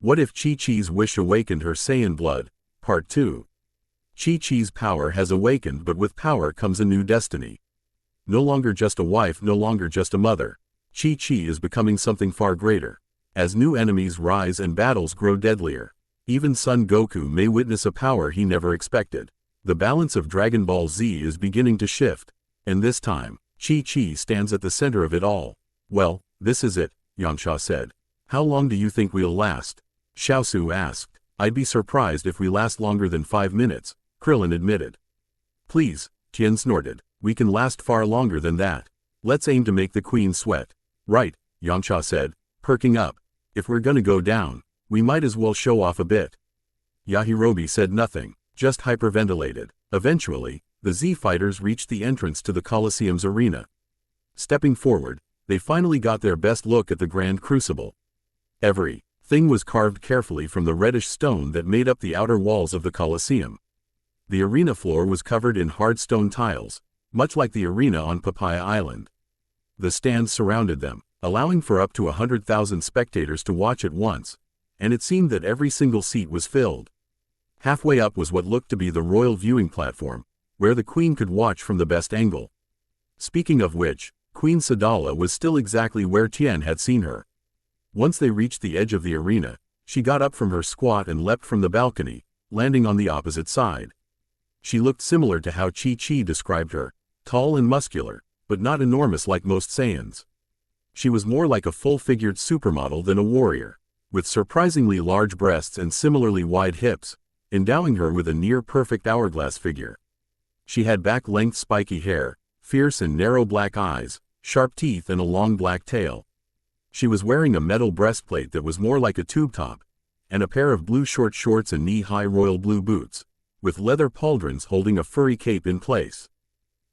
What if Chi-Chi's wish awakened her Saiyan blood? Part 2. Chi-Chi's power has awakened, but with power comes a new destiny. No longer just a wife, no longer just a mother. Chi-Chi is becoming something far greater. As new enemies rise and battles grow deadlier, even Son Goku may witness a power he never expected. The balance of Dragon Ball Z is beginning to shift, and this time, Chi-Chi stands at the center of it all. Well, this is it, Yamcha said. How long do you think we'll last? Xiaosu asked. I'd be surprised if we last longer than 5 minutes, Krillin admitted. Please, Tien snorted. We can last far longer than that. Let's aim to make the queen sweat. Right, Yamcha said, perking up. If we're gonna go down, we might as well show off a bit. Yajirobe said nothing, just hyperventilated. Eventually, the Z fighters reached the entrance to the Colosseum's arena. Stepping forward, they finally got their best look at the Grand Crucible. Everything was carved carefully from the reddish stone that made up the outer walls of the Colosseum. The arena floor was covered in hard stone tiles, much like the arena on Papaya Island. The stands surrounded them, allowing for up to 100,000 spectators to watch at once, and it seemed that every single seat was filled. Halfway up was what looked to be the royal viewing platform, where the queen could watch from the best angle. Speaking of which, Queen Sadala was still exactly where Tien had seen her. Once they reached the edge of the arena, she got up from her squat and leapt from the balcony, landing on the opposite side. She looked similar to how Chi-Chi described her, tall and muscular, but not enormous like most Saiyans. She was more like a full-figured supermodel than a warrior, with surprisingly large breasts and similarly wide hips, endowing her with a near-perfect hourglass figure. She had back-length spiky hair, fierce and narrow black eyes, sharp teeth and a long black tail. She was wearing a metal breastplate that was more like a tube top, and a pair of blue short shorts and knee-high royal blue boots, with leather pauldrons holding a furry cape in place.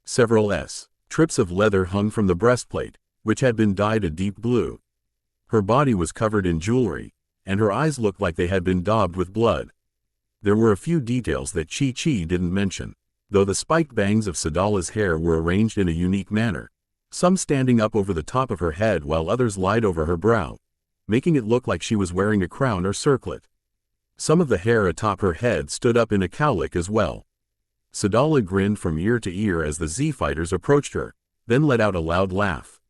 Several strips of leather hung from the breastplate, which had been dyed a deep blue. Her body was covered in jewelry, and her eyes looked like they had been daubed with blood. There were a few details that Chi-Chi didn't mention, though the spiked bangs of Sadala's hair were arranged in a unique manner, some standing up over the top of her head while others lied over her brow, making it look like she was wearing a crown or circlet. Some of the hair atop her head stood up in a cowlick as well. Sadala grinned from ear to ear as the Z fighters approached her, then let out a loud laugh.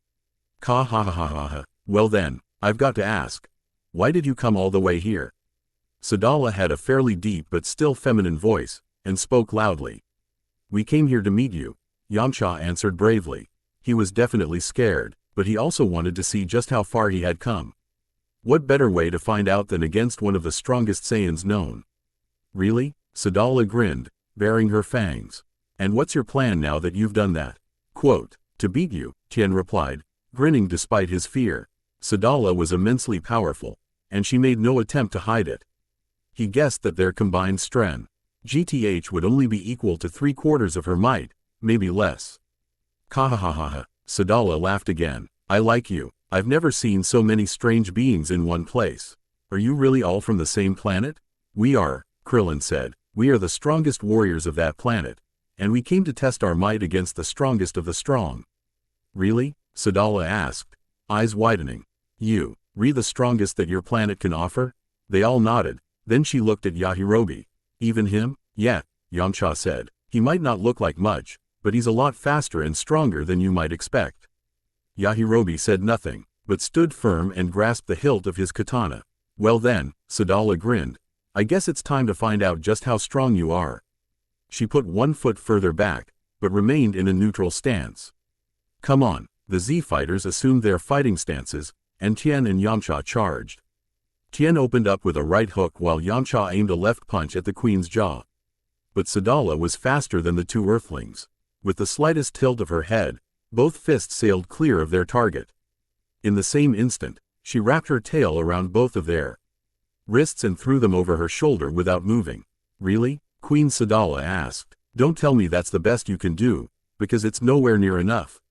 Ka ha ha ha ha ha. Well then, I've got to ask, why did you come all the way here? Sadala had a fairly deep but still feminine voice, and spoke loudly. We came here to meet you, Yamcha answered bravely. He was definitely scared, but he also wanted to see just how far he had come. What better way to find out than against one of the strongest Saiyans known? Really? Sadala grinned, baring her fangs. And what's your plan now that you've done that? Quote, to beat you, Tien replied, grinning despite his fear. Sadala was immensely powerful, and she made no attempt to hide it. He guessed that their combined strength, GTH, would only be equal to 3/4 of her might, maybe less. Kahahaha, Sadala laughed again. I like you. I've never seen so many strange beings in one place. Are you really all from the same planet? We are, Krillin said. We are the strongest warriors of that planet, and we came to test our might against the strongest of the strong. Really? Sadala asked, eyes widening. You, the strongest that your planet can offer? They all nodded. Then she looked at Yajirobe. Even him? Yeah, Yamcha said. He might not look like much, but he's a lot faster and stronger than you might expect. Yajirobe said nothing, but stood firm and grasped the hilt of his katana. Well then, Sadala grinned. I guess it's time to find out just how strong you are. She put one foot further back, but remained in a neutral stance. Come on. The Z fighters assumed their fighting stances, and Tien and Yamcha charged. Tien opened up with a right hook while Yamcha aimed a left punch at the queen's jaw. But Sadala was faster than the two earthlings. With the slightest tilt of her head, both fists sailed clear of their target. In the same instant, she wrapped her tail around both of their wrists and threw them over her shoulder without moving. Really? Queen Sadala asked. Don't tell me that's the best you can do, because it's nowhere near enough.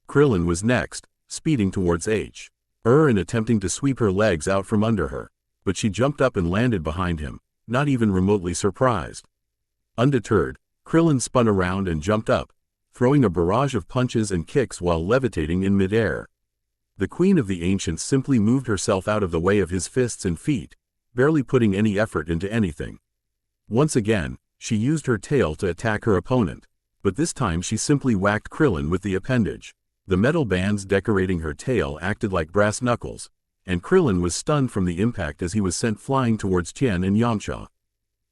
Krillin was next, speeding towards and attempting to sweep her legs out from under her, but she jumped up and landed behind him, not even remotely surprised. Undeterred, Krillin spun around and jumped up, throwing a barrage of punches and kicks while levitating in midair. The Queen of the Ancients simply moved herself out of the way of his fists and feet, barely putting any effort into anything. Once again, she used her tail to attack her opponent, but this time she simply whacked Krillin with the appendage. The metal bands decorating her tail acted like brass knuckles, and Krillin was stunned from the impact as he was sent flying towards Tien and Yamcha.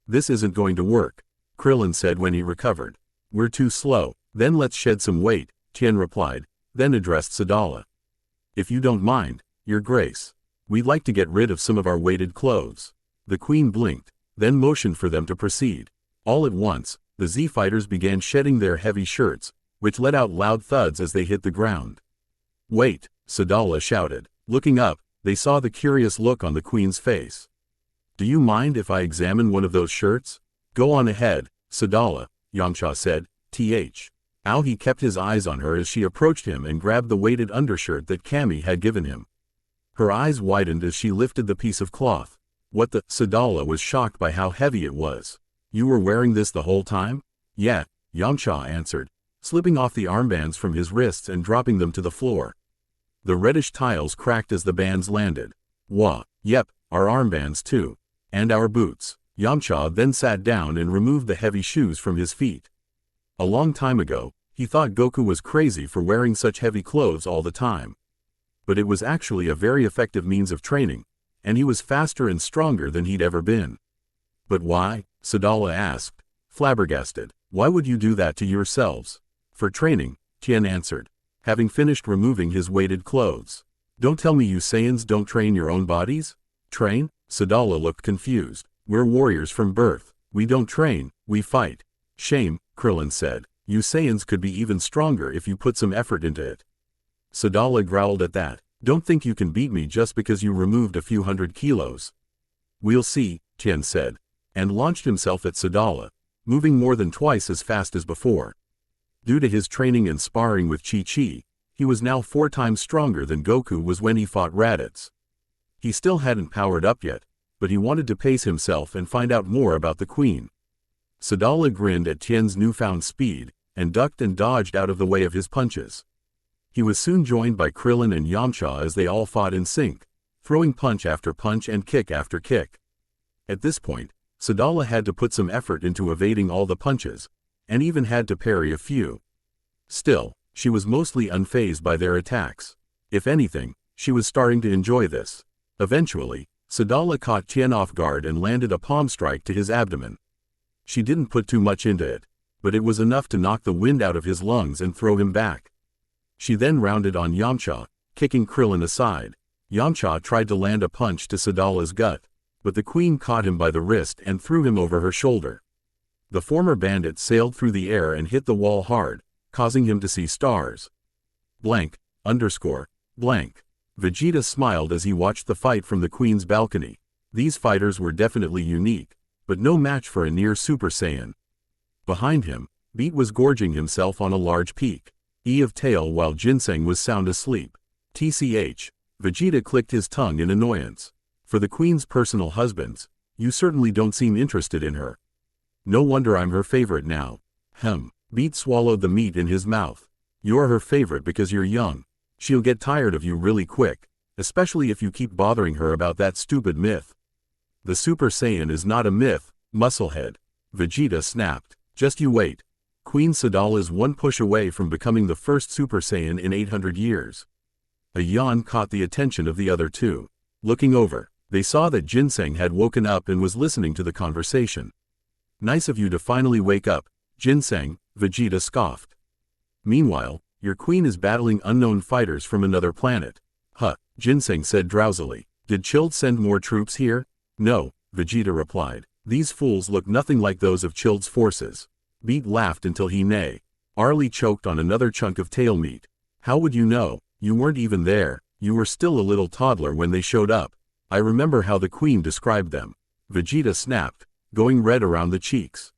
"This isn't going to work," Krillin said when he recovered. "We're too slow." "Then let's shed some weight," Tien replied, then addressed Sadala. "If you don't mind, Your Grace, we'd like to get rid of some of our weighted clothes." The Queen blinked, then motioned for them to proceed. All at once, the Z-fighters began shedding their heavy shirts, which let out loud thuds as they hit the ground. "Wait," Sadala shouted. Looking up, they saw the curious look on the Queen's face. "Do you mind if I examine one of those shirts?" "Go on ahead, Sadala," Yamcha said. He kept his eyes on her as she approached him and grabbed the weighted undershirt that Cammy had given him. Her eyes widened as she lifted the piece of cloth. "What the?" Sadala was shocked by how heavy it was. "You were wearing this the whole time?" "Yeah," Yamcha answered, slipping off the armbands from his wrists and dropping them to the floor. The reddish tiles cracked as the bands landed. "Wah, yep, our armbands too. And our boots." Yamcha then sat down and removed the heavy shoes from his feet. A long time ago, he thought Goku was crazy for wearing such heavy clothes all the time. But it was actually a very effective means of training, and he was faster and stronger than he'd ever been. "But why?" Sadala asked, flabbergasted. "Why would you do that to yourselves?" "For training," Tien answered, having finished removing his weighted clothes. "Don't tell me you Saiyans don't train your own bodies?" "Train?" Sadala looked confused. "We're warriors from birth. We don't train, we fight." "Shame," Krillin said. "You Saiyans could be even stronger if you put some effort into it." Sadala growled at that. "Don't think you can beat me just because you removed a few hundred kilos." "We'll see," Tien said, and launched himself at Sadala, moving more than twice as fast as before. Due to his training and sparring with Chi-Chi, he was now 4 times stronger than Goku was when he fought Raditz. He still hadn't powered up yet, but he wanted to pace himself and find out more about the Queen. Sadala grinned at Tien's newfound speed, and ducked and dodged out of the way of his punches. He was soon joined by Krillin and Yamcha as they all fought in sync, throwing punch after punch and kick after kick. At this point, Sadala had to put some effort into evading all the punches, and even had to parry a few. Still, she was mostly unfazed by their attacks. If anything, she was starting to enjoy this. Eventually, Sadala caught Tien off guard and landed a palm strike to his abdomen. She didn't put too much into it, but it was enough to knock the wind out of his lungs and throw him back. She then rounded on Yamcha, kicking Krillin aside. Yamcha tried to land a punch to Sadala's gut, but the Queen caught him by the wrist and threw him over her shoulder. The former bandit sailed through the air and hit the wall hard, causing him to see stars. Blank. Vegeta smiled as he watched the fight from the Queen's balcony. These fighters were definitely unique, but no match for a near Super Saiyan. Behind him, Beat was gorging himself on a large peak. Of tail while Ginseng was sound asleep. Vegeta clicked his tongue in annoyance. "For the Queen's personal husbands, you certainly don't seem interested in her." "No wonder I'm her favorite now." Beat swallowed the meat in his mouth. "You're her favorite because you're young. She'll get tired of you really quick, especially if you keep bothering her about that stupid myth." "The Super Saiyan is not a myth, musclehead," Vegeta snapped. "Just you wait. Queen Sadala is one push away from becoming the first Super Saiyan in 800 years. A yawn caught the attention of the other two. Looking over, they saw that Ginseng had woken up and was listening to the conversation. "Nice of you to finally wake up, Ginseng," Vegeta scoffed. "Meanwhile, your queen is battling unknown fighters from another planet." Ginseng said drowsily. "Did Chilled send more troops here?" "No," Vegeta replied. "These fools look nothing like those of Chilled's forces." Beat laughed until he nearly choked on another chunk of tail meat. "How would you know? You weren't even there. You were still a little toddler when they showed up. I remember how the Queen described them." Vegeta snapped, going red around the cheeks.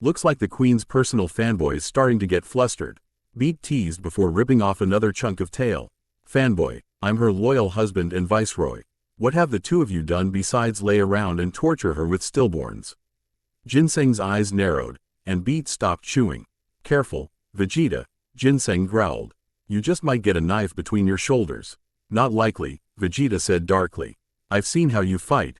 Looks like the Queen's personal fanboy is starting to get flustered." Beat teased before ripping off another chunk of tail. "Fanboy, I'm her loyal husband and viceroy. What have the two of you done besides lay around and torture her with stillborns?" Ginseng's eyes narrowed, and Beat stopped chewing. "Careful, Vegeta," Ginseng growled. "You just might get a knife between your shoulders." "Not likely," Vegeta said darkly. "I've seen how you fight,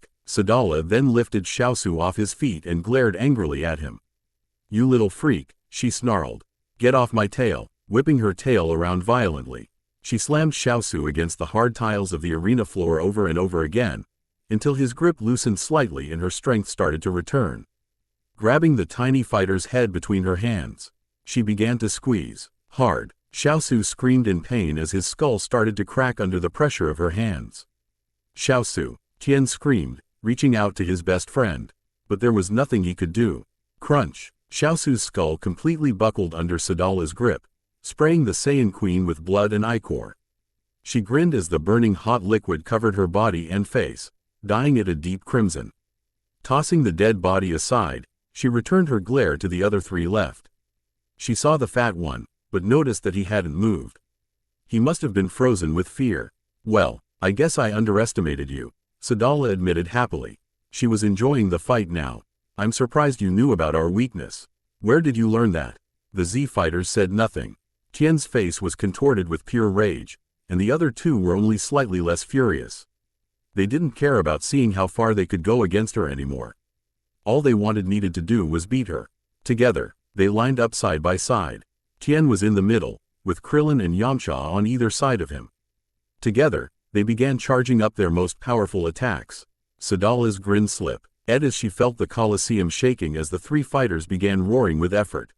back. Sadala then lifted Xiaosu off his feet and glared angrily at him. "You little freak," she snarled. "Get off my tail." Whipping her tail around violently, she slammed Xiaosu against the hard tiles of the arena floor over and over again, until his grip loosened slightly and her strength started to return. Grabbing the tiny fighter's head between her hands, she began to squeeze hard. Xiaosu screamed in pain as his skull started to crack under the pressure of her hands. "Xiaosu!" Tian screamed, reaching out to his best friend, but there was nothing he could do. Crunch! Xiaosu's skull completely buckled under Sadala's grip, spraying the Saiyan Queen with blood and ichor. She grinned as the burning hot liquid covered her body and face, dyeing it a deep crimson. Tossing the dead body aside, she returned her glare to the other three left. She saw the fat one, but noticed that he hadn't moved. He must have been frozen with fear. "Well, I guess I underestimated you," Sadala admitted happily. She was enjoying the fight now. "I'm surprised you knew about our weakness. Where did you learn that?" The Z fighters said nothing. Tian's face was contorted with pure rage, and the other two were only slightly less furious. They didn't care about seeing how far they could go against her anymore. All they needed to do was beat her. Together, they lined up side by side. Tian was in the middle, with Krillin and Yamcha on either side of him. Together, they began charging up their most powerful attacks. Sadala's grin slipped as she felt the Colosseum shaking as the three fighters began roaring with effort.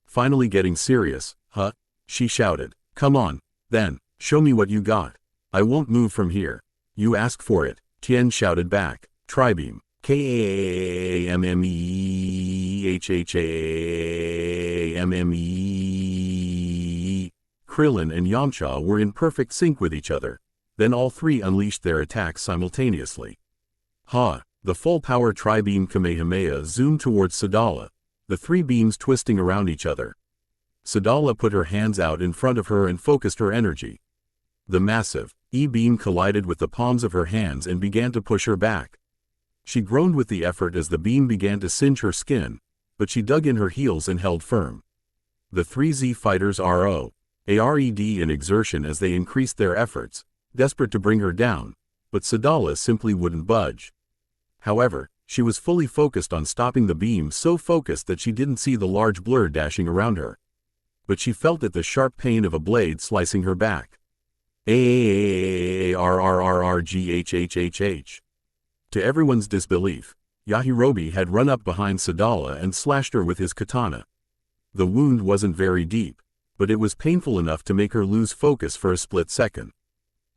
Finally getting serious, "Huh?" she shouted. "Come on, then, show me what you got. I won't move from here." "You asked for it," Tian shouted back. Tribeam. Kammehme. Krillin and Yamcha were in perfect sync with each other. Then all three unleashed their attacks simultaneously. Ha! The full-power tri-beam Kamehameha zoomed towards Sadala, the three beams twisting around each other. Sadala put her hands out in front of her and focused her energy. The massive E-beam collided with the palms of her hands and began to push her back. She groaned with the effort as the beam began to singe her skin, but she dug in her heels and held firm. The three Z fighters ROARED in exertion as they increased their efforts, desperate to bring her down, but Sadala simply wouldn't budge. However, she was fully focused on stopping the beam, so focused that she didn't see the large blur dashing around her. But she felt it, the sharp pain of a blade slicing her back. AAAAARRRRGHHHH. To everyone's disbelief, Yajirobe had run up behind Sadala and slashed her with his katana. The wound wasn't very deep, but it was painful enough to make her lose focus for a split second.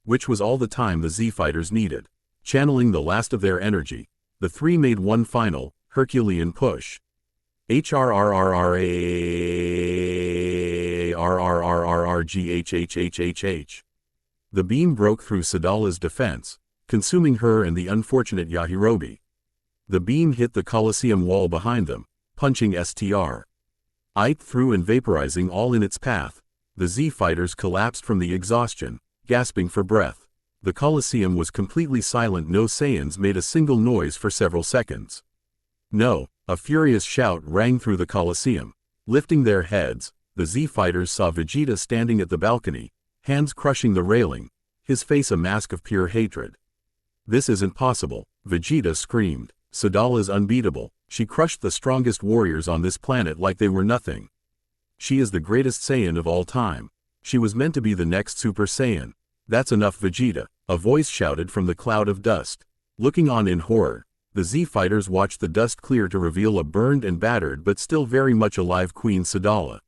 Which was all the time the Z-fighters needed. Channeling the last of their energy, the three made one final, Herculean push. HRRRRARRRRGHHHHH. The beam broke through Sadala's defense, consuming her and the unfortunate Yajirobe. The beam hit the Colosseum wall behind them, punching STR. It through and vaporizing all in its path. The Z-fighters collapsed from the exhaustion, gasping for breath. The Colosseum was completely silent. No Saiyans made a single noise for several seconds. No, a furious shout rang through the Colosseum. Lifting their heads, the Z-fighters saw Vegeta standing at the balcony, hands crushing the railing, his face a mask of pure hatred. This isn't possible, Vegeta screamed. Sadala's unbeatable. She crushed the strongest warriors on this planet like they were nothing. She is the greatest Saiyan of all time. She was meant to be the next Super Saiyan. That's enough, Vegeta, a voice shouted from the cloud of dust. Looking on in horror, the Z-fighters watched the dust clear to reveal a burned and battered but still very much alive Queen Sadala.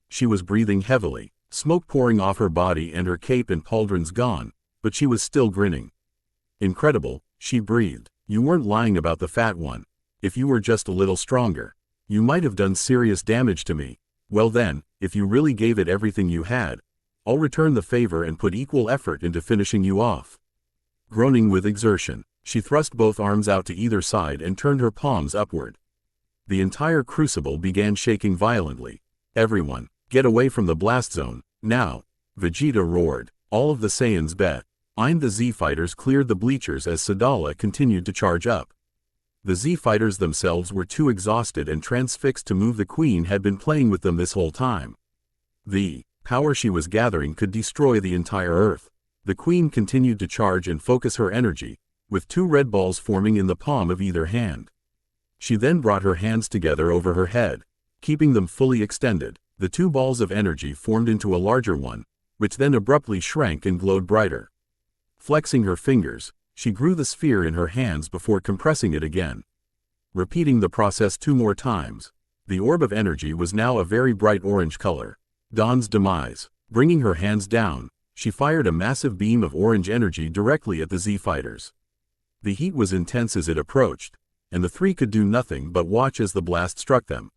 She was breathing heavily, smoke pouring off her body and her cape and pauldrons gone, but she was still grinning. Incredible, she breathed. You weren't lying about the fat one. If you were just a little stronger, you might have done serious damage to me. Well then, if you really gave it everything you had, I'll return the favor and put equal effort into finishing you off. Groaning with exertion, she thrust both arms out to either side and turned her palms upward. The entire crucible began shaking violently. Everyone, get away from the blast zone, now! Vegeta roared. All of the Saiyans bet. The Z-fighters cleared the bleachers as Sadala continued to charge up. The Z-fighters themselves were too exhausted and transfixed to move. The queen had been playing with them this whole time. The power she was gathering could destroy the entire earth. The queen continued to charge and focus her energy, with two red balls forming in the palm of either hand. She then brought her hands together over her head, keeping them fully extended. The two balls of energy formed into a larger one, which then abruptly shrank and glowed brighter. Flexing her fingers, she grew the sphere in her hands before compressing it again. Repeating the process 2 more times, the orb of energy was now a very bright orange color. Dawn's demise. Bringing her hands down, she fired a massive beam of orange energy directly at the Z-fighters. The heat was intense as it approached, and the three could do nothing but watch as the blast struck them.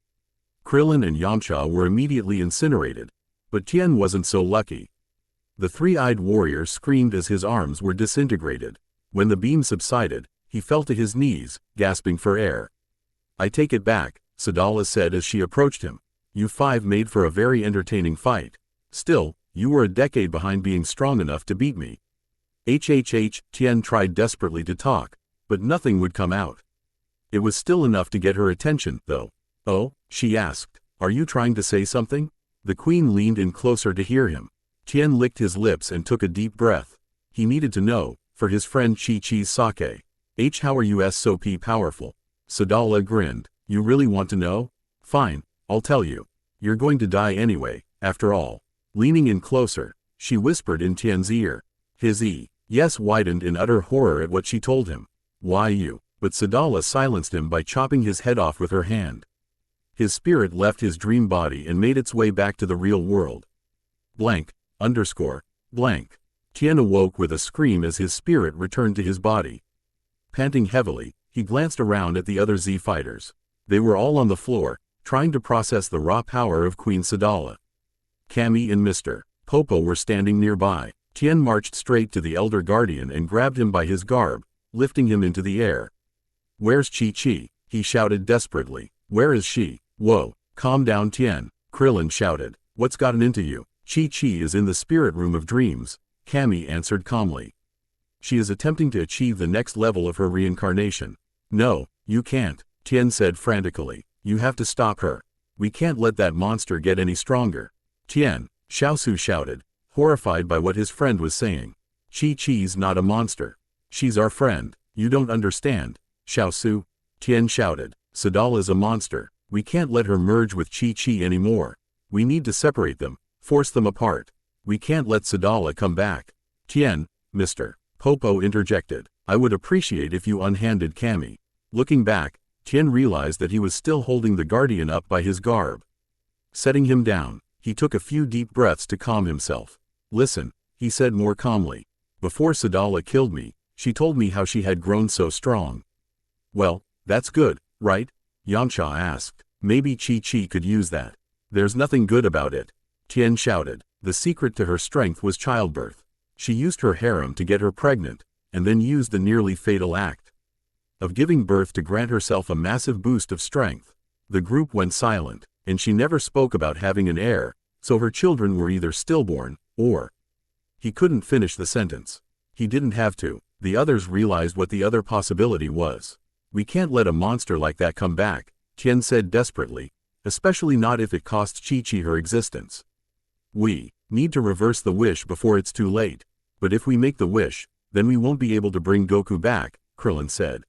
Krillin and Yamcha were immediately incinerated, but Tien wasn't so lucky. The three-eyed warrior screamed as his arms were disintegrated. When the beam subsided, he fell to his knees, gasping for air. I take it back, Sadala said as she approached him. You 5 made for a very entertaining fight. Still, you were a decade behind being strong enough to beat me. Tien tried desperately to talk, but nothing would come out. It was still enough to get her attention, though. Oh, she asked, are you trying to say something? The queen leaned in closer to hear him. Tien licked his lips and took a deep breath. He needed to know, for his friend Chi-Chi's sake. How are you so powerful? Sadala grinned. You really want to know? Fine, I'll tell you. You're going to die anyway, after all. Leaning in closer, she whispered in Tien's ear. His yes widened in utter horror at what she told him. Why you? But Sadala silenced him by chopping his head off with her hand. His spirit left his dream body and made its way back to the real world. Blank. Tien awoke with a scream as his spirit returned to his body. Panting heavily, he glanced around at the other Z-fighters. They were all on the floor, trying to process the raw power of Queen Sadala. Kami and Mr. Popo were standing nearby. Tien marched straight to the Elder Guardian and grabbed him by his garb, lifting him into the air. "Where's Chi-Chi?" he shouted desperately. "Where is she?" "Whoa, calm down, Tien," Krillin shouted. "What's gotten into you?" "Chi-Chi is in the spirit room of dreams," Cammy answered calmly. "She is attempting to achieve the next level of her reincarnation." "No, you can't," Tien said frantically. "You have to stop her. We can't let that monster get any stronger." "Tien," Xiaosu shouted, horrified by what his friend was saying. "Chi-Chi's not a monster. She's our friend. You don't understand, Xiaosu," Tien shouted. "Sadala's a monster. We can't let her merge with Chi-Chi anymore. We need to separate them, force them apart. We can't let Sadala come back." "Tien, Mr. Popo interjected. "I would appreciate if you unhanded Cammy." Looking back, Tien realized that he was still holding the Guardian up by his garb. Setting him down, he took a few deep breaths to calm himself. "Listen," he said more calmly. "Before Sadala killed me, she told me how she had grown so strong." "Well, that's good, right?" Yamcha asked. "Maybe Chi-Chi could use that." "There's nothing good about it," Tien shouted. "The secret to her strength was childbirth. She used her harem to get her pregnant, and then used the nearly fatal act of giving birth to grant herself a massive boost of strength." The group went silent, and she never spoke about having an heir, so her children were either stillborn, or... He couldn't finish the sentence. He didn't have to. The others realized what the other possibility was. "We can't let a monster like that come back," Tien said desperately, "especially not if it costs Chi-Chi her existence. We need to reverse the wish before it's too late. But if we make the wish, then we won't be able to bring Goku back," Krillin said.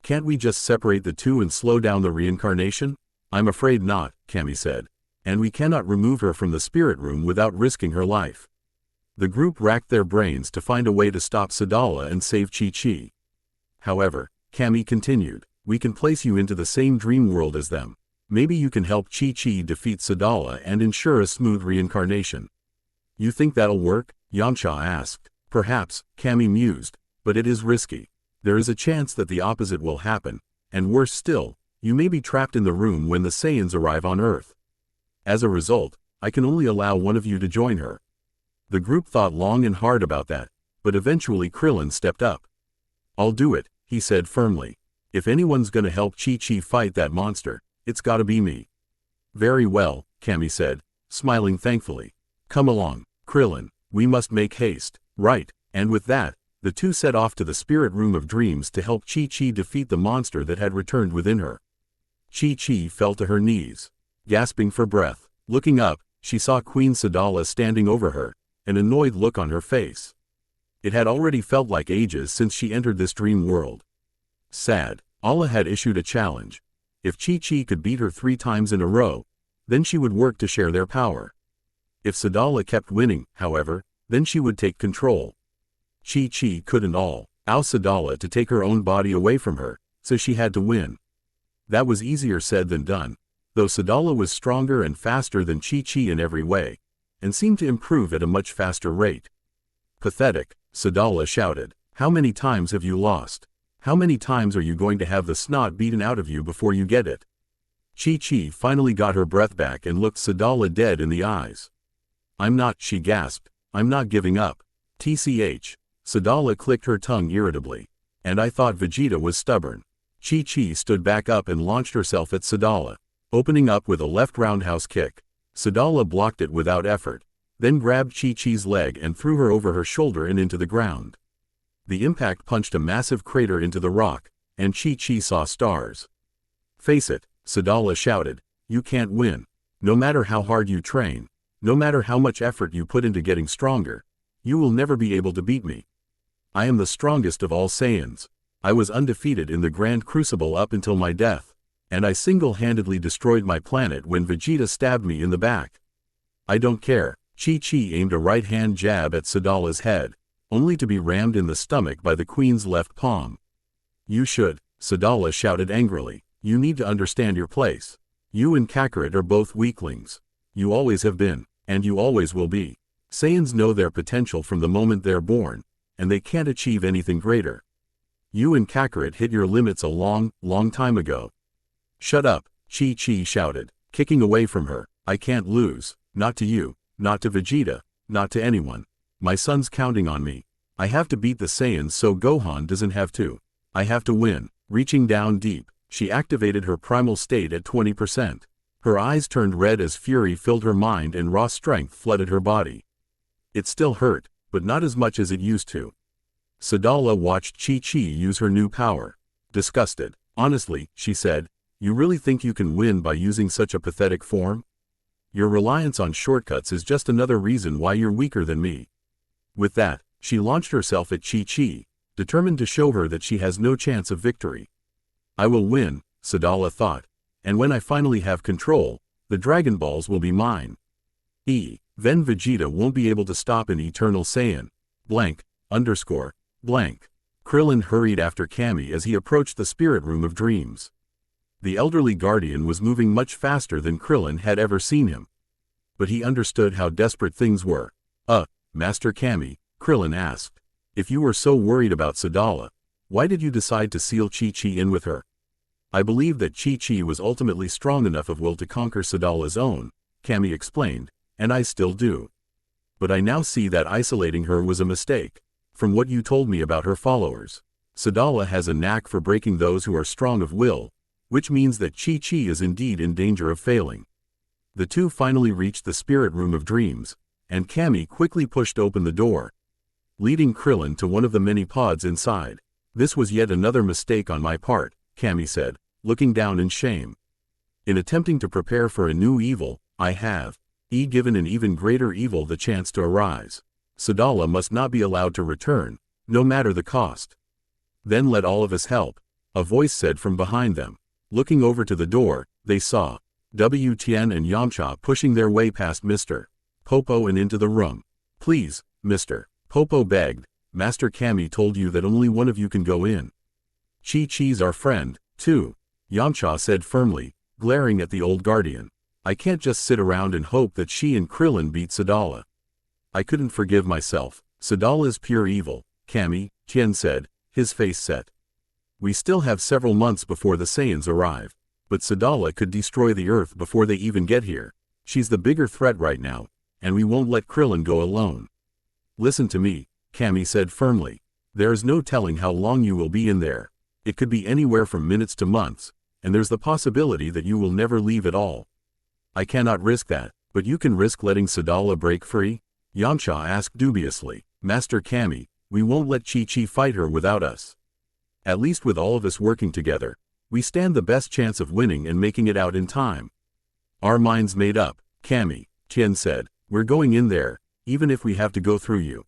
"Can't we just separate the two and slow down the reincarnation?" "I'm afraid not," Cammy said. "And we cannot remove her from the spirit room without risking her life." The group racked their brains to find a way to stop Sadala and save Chi-Chi. However, Cammy continued, "We can place you into the same dream world as them. Maybe you can help Chi-Chi defeat Sadala and ensure a smooth reincarnation." "You think that'll work?" Yamcha asked. "Perhaps," Cammy mused, "but it is risky. There is a chance that the opposite will happen, and worse still, you may be trapped in the room when the Saiyans arrive on Earth. As a result, I can only allow one of you to join her." The group thought long and hard about that, but eventually Krillin stepped up. "I'll do it," he said firmly. "If anyone's gonna help Chi-Chi fight that monster, it's gotta be me." "Very well," Cammy said, smiling thankfully. "Come along, Krillin, we must make haste." "Right," and with that, the two set off to the spirit room of dreams to help Chi-Chi defeat the monster that had returned within her. Chi-Chi fell to her knees, gasping for breath. Looking up, she saw Queen Sadala standing over her, an annoyed look on her face. It had already felt like ages since she entered this dream world. Sad. Allah had issued a challenge. If Chi-Chi could beat her 3 times in a row, then she would work to share their power. If Sadala kept winning, however, then she would take control. Chi-Chi couldn't allow Sadala to take her own body away from her, so she had to win. That was easier said than done, though Sadala was stronger and faster than Chi-Chi in every way, and seemed to improve at a much faster rate. "Pathetic," Sadala shouted. "How many times have you lost? How many times are you going to have the snot beaten out of you before you get it?" Chi-Chi finally got her breath back and looked Sadala dead in the eyes. "I'm not," she gasped. "I'm not giving up." "TCH." Sadala clicked her tongue irritably. "And I thought Vegeta was stubborn." Chi-Chi stood back up and launched herself at Sadala, opening up with a left roundhouse kick. Sadala blocked it without effort, then grabbed Chi-Chi's leg and threw her over her shoulder and into the ground. The impact punched a massive crater into the rock, and Chi-Chi saw stars. "Face it," Sadala shouted, "you can't win. No matter how hard you train, no matter how much effort you put into getting stronger, you will never be able to beat me. I am the strongest of all Saiyans. I was undefeated in the Grand Crucible up until my death, and I single-handedly destroyed my planet when Vegeta stabbed me in the back. I don't care." Chi-Chi aimed a right-hand jab at Sadala's head, only to be rammed in the stomach by the Queen's left palm. "You should," Sadala shouted angrily. "You need to understand your place. You and Kakarot are both weaklings. You always have been, and you always will be. Saiyans know their potential from the moment they're born, and they can't achieve anything greater. You and Kakarot hit your limits a long, long time ago." "Shut up," Chi-Chi shouted, kicking away from her. "I can't lose, not to you, not to Vegeta, not to anyone. My son's counting on me. I have to beat the Saiyans so Gohan doesn't have to. I have to win. Reaching down deep, she activated her primal state at 20%. Her eyes turned red as fury filled her mind and raw strength flooded her body. It still hurt, but not as much as it used to. Sadala watched Chi-Chi use her new power. Disgusted. Honestly, she said, you really think you can win by using such a pathetic form? Your reliance on shortcuts is just another reason why you're weaker than me. With that, she launched herself at Chi-Chi, determined to show her that she has no chance of victory. I will win, Sadala thought, and when I finally have control, the Dragon Balls will be mine. Then Vegeta won't be able to stop an Eternal Saiyan. Blank. Krillin hurried after Kami as he approached the spirit room of dreams. The elderly guardian was moving much faster than Krillin had ever seen him. But he understood how desperate things were. Master Kami, Krillin asked. If you were so worried about Sadala, why did you decide to seal Chi-Chi in with her? I believe that Chi-Chi was ultimately strong enough of will to conquer Sadala's own, Kami explained, and I still do. But I now see that isolating her was a mistake. From what you told me about her followers, Sadala has a knack for breaking those who are strong of will, which means that Chi-Chi is indeed in danger of failing. The two finally reached the spirit room of dreams, and Kami quickly pushed open the door, leading Krillin to one of the many pods inside. This was yet another mistake on my part, Kami said, looking down in shame. In attempting to prepare for a new evil, I have given an even greater evil the chance to arise. Sadala must not be allowed to return, no matter the cost. Then let all of us help, a voice said from behind them. Looking over to the door, they saw Tien and Yamcha pushing their way past Mr. Popo and into the room. Please, Mr. Popo begged, Master Kami told you that only one of you can go in. Chi-Chi's our friend, too, Yamcha said firmly, glaring at the old guardian. I can't just sit around and hope that she and Krillin beat Sadala. I couldn't forgive myself. Sadala's pure evil, Tien said, his face set. We still have several months before the Saiyans arrive, but Sadala could destroy the Earth before they even get here. She's the bigger threat right now, and we won't let Krillin go alone. Listen to me, Kami said firmly. There is no telling how long you will be in there. It could be anywhere from minutes to months, and there's the possibility that you will never leave at all. I cannot risk that, but you can risk letting Sadala break free? Yamcha asked dubiously. Master Kami, we won't let Chi-Chi fight her without us. At least with all of us working together, we stand the best chance of winning and making it out in time. Our minds made up, Tien said. We're going in there, even if we have to go through you.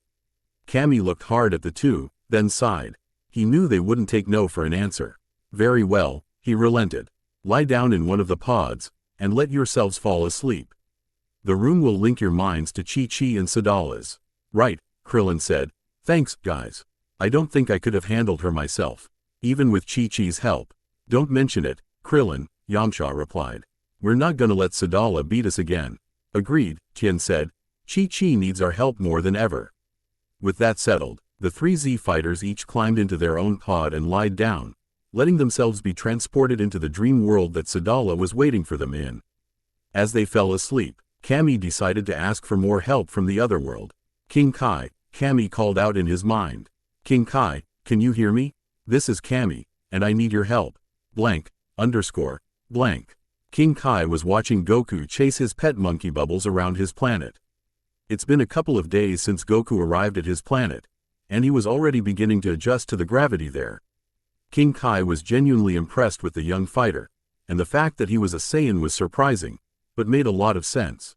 Kami looked hard at the two, then sighed. He knew they wouldn't take no for an answer. Very well, he relented. Lie down in one of the pods, and let yourselves fall asleep. The room will link your minds to Chi-Chi and Sadala's. Right, Krillin said. Thanks, guys. I don't think I could have handled her myself, even with Chi-Chi's help. Don't mention it, Krillin, Yamcha replied. We're not gonna let Sadala beat us again. Agreed, Tien said. Chi-Chi needs our help more than ever. With that settled, the three Z fighters each climbed into their own pod and lied down, letting themselves be transported into the dream world that Sadala was waiting for them in. As they fell asleep, Kami decided to ask for more help from the other world. King Kai, Kami called out in his mind. King Kai, can you hear me? This is Kami, and I need your help. Blank. King Kai was watching Goku chase his pet monkey Bubbles around his planet. It's been a couple of days since Goku arrived at his planet, and he was already beginning to adjust to the gravity there. King Kai was genuinely impressed with the young fighter, and the fact that he was a Saiyan was surprising, but made a lot of sense.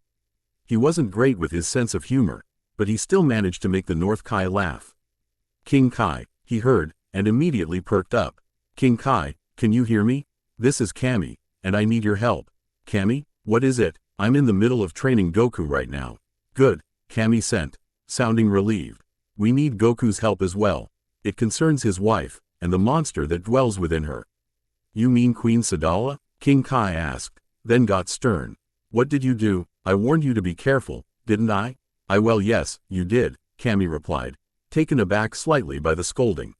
He wasn't great with his sense of humor, but he still managed to make the North Kai laugh. King Kai, he heard, and immediately perked up. King Kai, can you hear me? This is Kami, and I need your help. Kami, what is it? I'm in the middle of training Goku right now. Good, Kami sent, sounding relieved. We need Goku's help as well. It concerns his wife, and the monster that dwells within her. You mean Queen Sadala? King Kai asked, then got stern. What did you do? I warned you to be careful, didn't I? Well yes, you did, Kami replied, taken aback slightly by the scolding.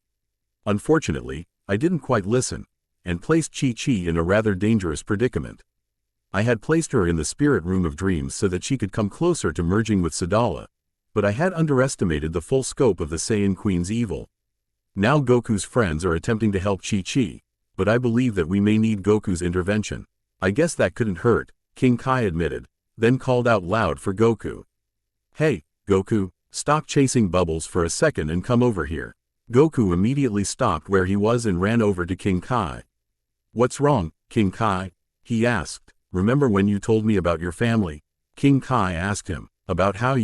Unfortunately, I didn't quite listen, and placed Chi-Chi in a rather dangerous predicament. I had placed her in the spirit room of dreams so that she could come closer to merging with Sadala, But I had underestimated the full scope of the Saiyan Queen's evil. Now Goku's friends are attempting to help Chi-Chi, but I believe that we may need Goku's intervention. I guess that couldn't hurt, King Kai admitted, then called out loud for Goku. Hey, Goku, stop chasing bubbles for a second and come over here. Goku immediately stopped where he was and ran over to King Kai. What's wrong, King Kai? He asked. Remember when you told me about your family? King Kai asked him. About how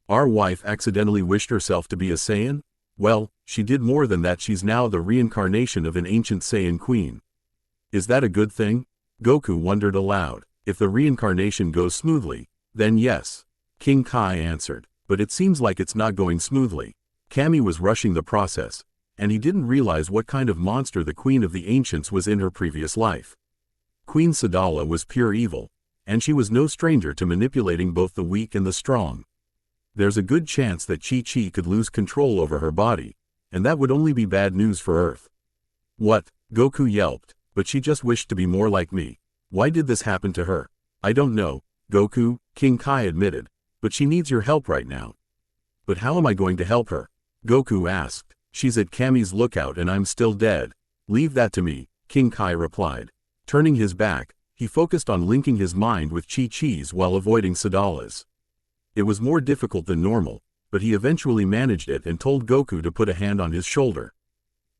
our wife accidentally wished herself to be a Saiyan? Well, she did more than that. She's now the reincarnation of an ancient Saiyan queen. Is that a good thing? Goku wondered aloud. If the reincarnation goes smoothly, then yes. King Kai answered. But it seems like it's not going smoothly. Kami was rushing the process, and he didn't realize what kind of monster the Queen of the Ancients was in her previous life. Queen Sadala was pure evil, and she was no stranger to manipulating both the weak and the strong. There's a good chance that Chi-Chi could lose control over her body, and that would only be bad news for Earth. What? Goku yelped, but she just wished to be more like me. Why did this happen to her? I don't know, Goku, King Kai admitted, but she needs your help right now. But how am I going to help her? Goku asked. She's at Kami's lookout and I'm still dead. Leave that to me, King Kai replied. Turning his back, he focused on linking his mind with Chi-Chi's while avoiding Sadala's. It was more difficult than normal, but he eventually managed it and told Goku to put a hand on his shoulder.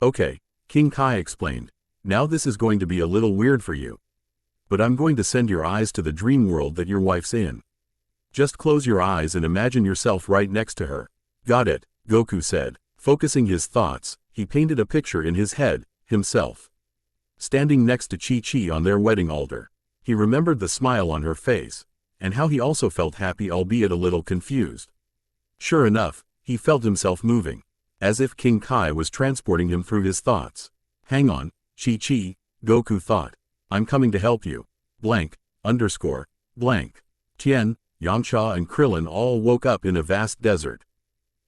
Okay, King Kai explained. Now this is going to be a little weird for you. But I'm going to send your eyes to the dream world that your wife's in. Just close your eyes and imagine yourself right next to her. Got it, Goku said. Focusing his thoughts, he painted a picture in his head, himself standing next to Chi-Chi on their wedding altar. He remembered the smile on her face, and how he also felt happy, albeit a little confused. Sure enough, he felt himself moving, as if King Kai was transporting him through his thoughts. Hang on, Chi-Chi, Goku thought. I'm coming to help you. Blank, underscore, blank. Tien, Yamcha and Krillin all woke up in a vast desert,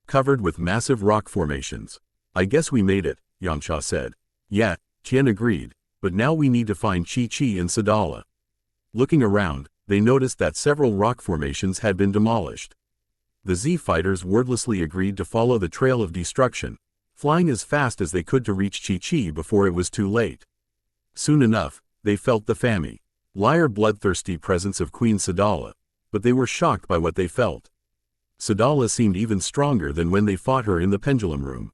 covered with massive rock formations. I guess we made it, Yamcha said. Yeah, Tien agreed, but now we need to find Chi-Chi and Sadala. Looking around, they noticed that several rock formations had been demolished. The Z fighters wordlessly agreed to follow the trail of destruction, flying as fast as they could to reach Chi-Chi before it was too late. Soon enough, they felt the bloodthirsty presence of Queen Sadala, but they were shocked by what they felt. Sadala seemed even stronger than when they fought her in the pendulum room.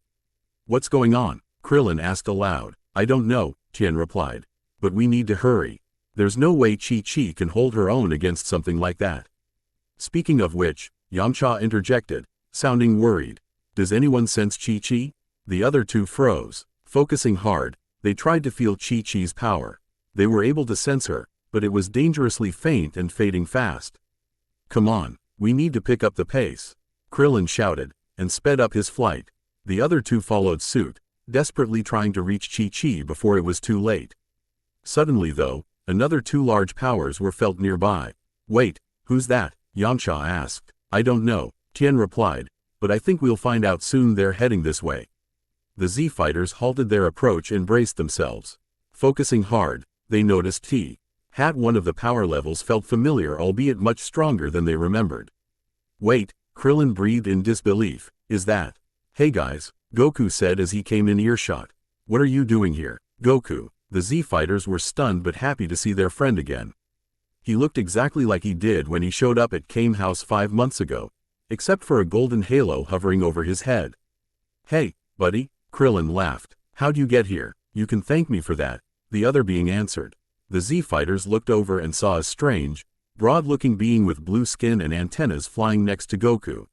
What's going on? Krillin asked aloud. I don't know, Tien replied. But we need to hurry. There's no way Chi-Chi can hold her own against something like that. Speaking of which, Yamcha interjected, sounding worried. Does anyone sense Chi-Chi? The other two froze. Focusing hard, they tried to feel Chi-Chi's power. They were able to sense her, but it was dangerously faint and fading fast. Come on, we need to pick up the pace, Krillin shouted, and sped up his flight. The other two followed suit, desperately trying to reach Chi-Chi before it was too late. Suddenly though, another two large powers were felt nearby. Wait, who's that? Yamcha asked. I don't know, Tien replied, but I think we'll find out soon. They're heading this way. The Z fighters halted their approach and braced themselves. Focusing hard, they noticed one of the power levels felt familiar, albeit much stronger than they remembered. Wait, Krillin breathed in disbelief. Is that? Hey guys, Goku said as he came in earshot. What are you doing here, Goku? The Z fighters were stunned but happy to see their friend again. He looked exactly like he did when he showed up at Kame House 5 months ago, except for a golden halo hovering over his head. Hey, buddy, Krillin laughed. How'd you get here? You can thank me for that, the other being answered. The Z fighters looked over and saw a strange, broad-looking being with blue skin and antennas flying next to Goku.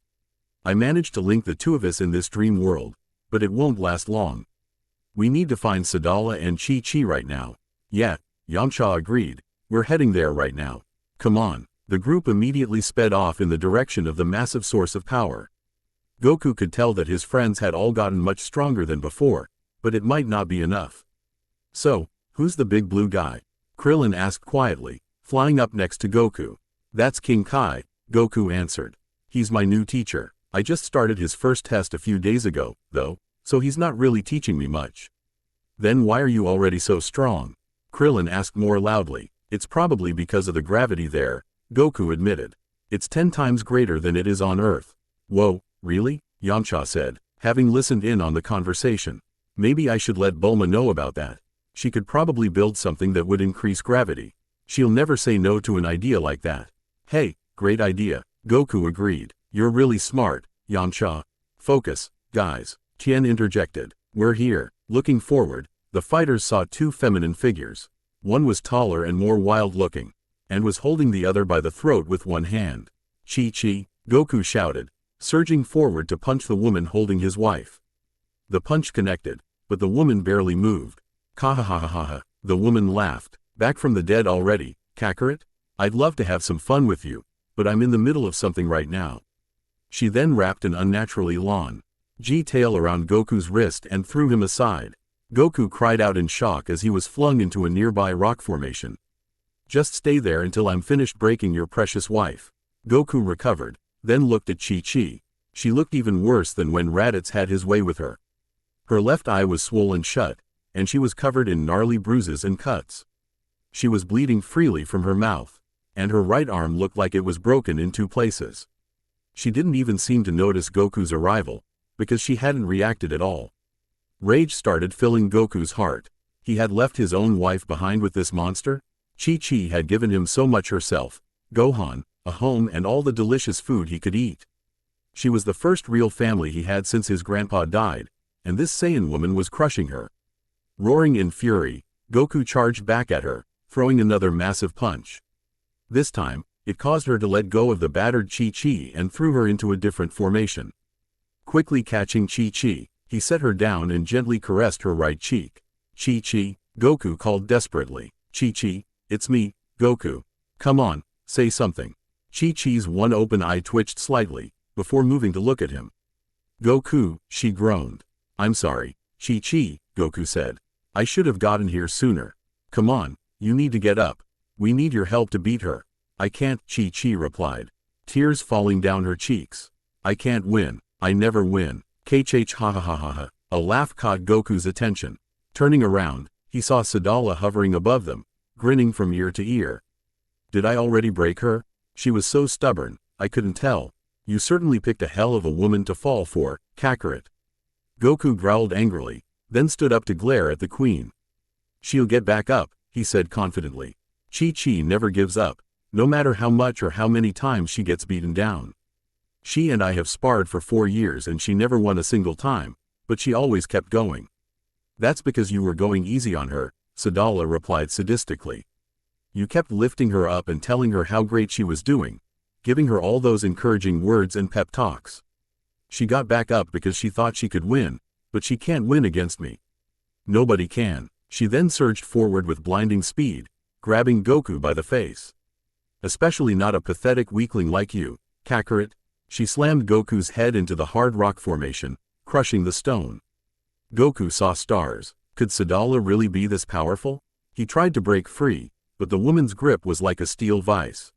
I managed to link the two of us in this dream world, but it won't last long. We need to find Sadala and Chi-Chi right now. Yeah, Yamcha agreed. We're heading there right now. Come on. The group immediately sped off in the direction of the massive source of power. Goku could tell that his friends had all gotten much stronger than before, but it might not be enough. So, who's the big blue guy? Krillin asked quietly, flying up next to Goku. That's King Kai, Goku answered. He's my new teacher. I just started his first test a few days ago, though, so he's not really teaching me much. Then why are you already so strong? Krillin asked more loudly. It's probably because of the gravity there, Goku admitted. It's 10 times greater than it is on Earth. Whoa, Really? Yamcha said, having listened in on the conversation. Maybe I should let Bulma know about that. She could probably build something that would increase gravity. She'll never say no to an idea like that. Hey, great idea, Goku agreed. You're really smart, Yamcha. Focus, guys, Tien interjected. We're here. Looking forward, the fighters saw two feminine figures. One was taller and more wild-looking, and was holding the other by the throat with one hand. Chi-Chi, Goku shouted, surging forward to punch the woman holding his wife. The punch connected, but the woman barely moved. Kahahahaha, the woman laughed. Back from the dead already, Kakarot? I'd love to have some fun with you, but I'm in the middle of something right now. She then wrapped an unnaturally long G-tail around Goku's wrist and threw him aside. Goku cried out in shock as he was flung into a nearby rock formation. Just stay there until I'm finished breaking your precious wife. Goku recovered, then looked at Chi-Chi. She looked even worse than when Raditz had his way with her. Her left eye was swollen shut, and she was covered in gnarly bruises and cuts. She was bleeding freely from her mouth, and her right arm looked like it was broken in two places. She didn't even seem to notice Goku's arrival, because she hadn't reacted at all. Rage started filling Goku's heart. He had left his own wife behind with this monster? Chi-Chi had given him so much herself, Gohan, a home and all the delicious food he could eat. She was the first real family he had since his grandpa died, and this Saiyan woman was crushing her. Roaring in fury, Goku charged back at her, throwing another massive punch. This time, it caused her to let go of the battered Chi-Chi and threw her into a different formation. Quickly catching Chi-Chi, he set her down and gently caressed her right cheek. Chi-Chi, Goku called desperately. Chi-Chi, it's me, Goku. Come on, say something. Chi-Chi's one open eye twitched slightly, before moving to look at him. Goku, she groaned. I'm sorry, Chi-Chi, Goku said. I should have gotten here sooner. Come on, you need to get up. We need your help to beat her. I can't, Chi-Chi replied, tears falling down her cheeks. I can't win. I never win. KH ha ha ha ha ha. A laugh caught Goku's attention. Turning around, he saw Sadala hovering above them, grinning from ear to ear. Did I already break her? She was so stubborn, I couldn't tell. You certainly picked a hell of a woman to fall for, Kakarot. Goku growled angrily, then stood up to glare at the queen. She'll get back up, he said confidently. Chi-Chi never gives up, no matter how much or how many times she gets beaten down. She and I have sparred for 4 years and she never won a single time, but she always kept going. That's because you were going easy on her, Sadala replied sadistically. You kept lifting her up and telling her how great she was doing, giving her all those encouraging words and pep talks. She got back up because she thought she could win, but she can't win against me. Nobody can. She then surged forward with blinding speed, grabbing Goku by the face. Especially not a pathetic weakling like you, Kakarot. She slammed Goku's head into the hard rock formation, crushing the stone. Goku saw stars. Could Sadala really be this powerful? He tried to break free, but the woman's grip was like a steel vice.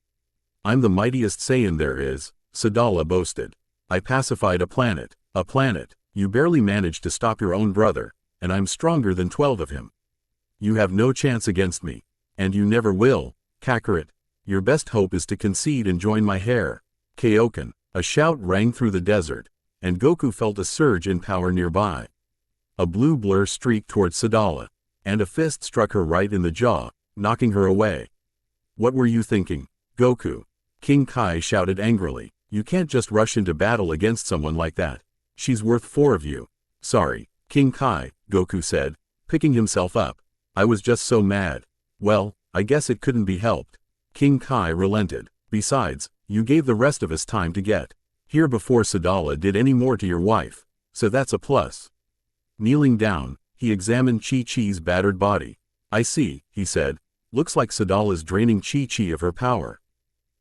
I'm the mightiest Saiyan there is, Sadala boasted. I pacified a planet. A planet. You barely managed to stop your own brother, and I'm stronger than 12 of him. You have no chance against me. And you never will, Kakarot. Your best hope is to concede and join my hair. Kaioken. A shout rang through the desert, and Goku felt a surge in power nearby. A blue blur streaked towards Sadala, and a fist struck her right in the jaw, knocking her away. What were you thinking, Goku? King Kai shouted angrily. You can't just rush into battle against someone like that. She's worth 4 of you. Sorry, King Kai, Goku said, picking himself up. I was just so mad. Well, I guess it couldn't be helped. King Kai relented. Besides, you gave the rest of us time to get here before Sadala did any more to your wife, so that's a plus. Kneeling down, he examined Chi-Chi's battered body. I see, he said. Looks like Sadala's draining Chi-Chi of her power.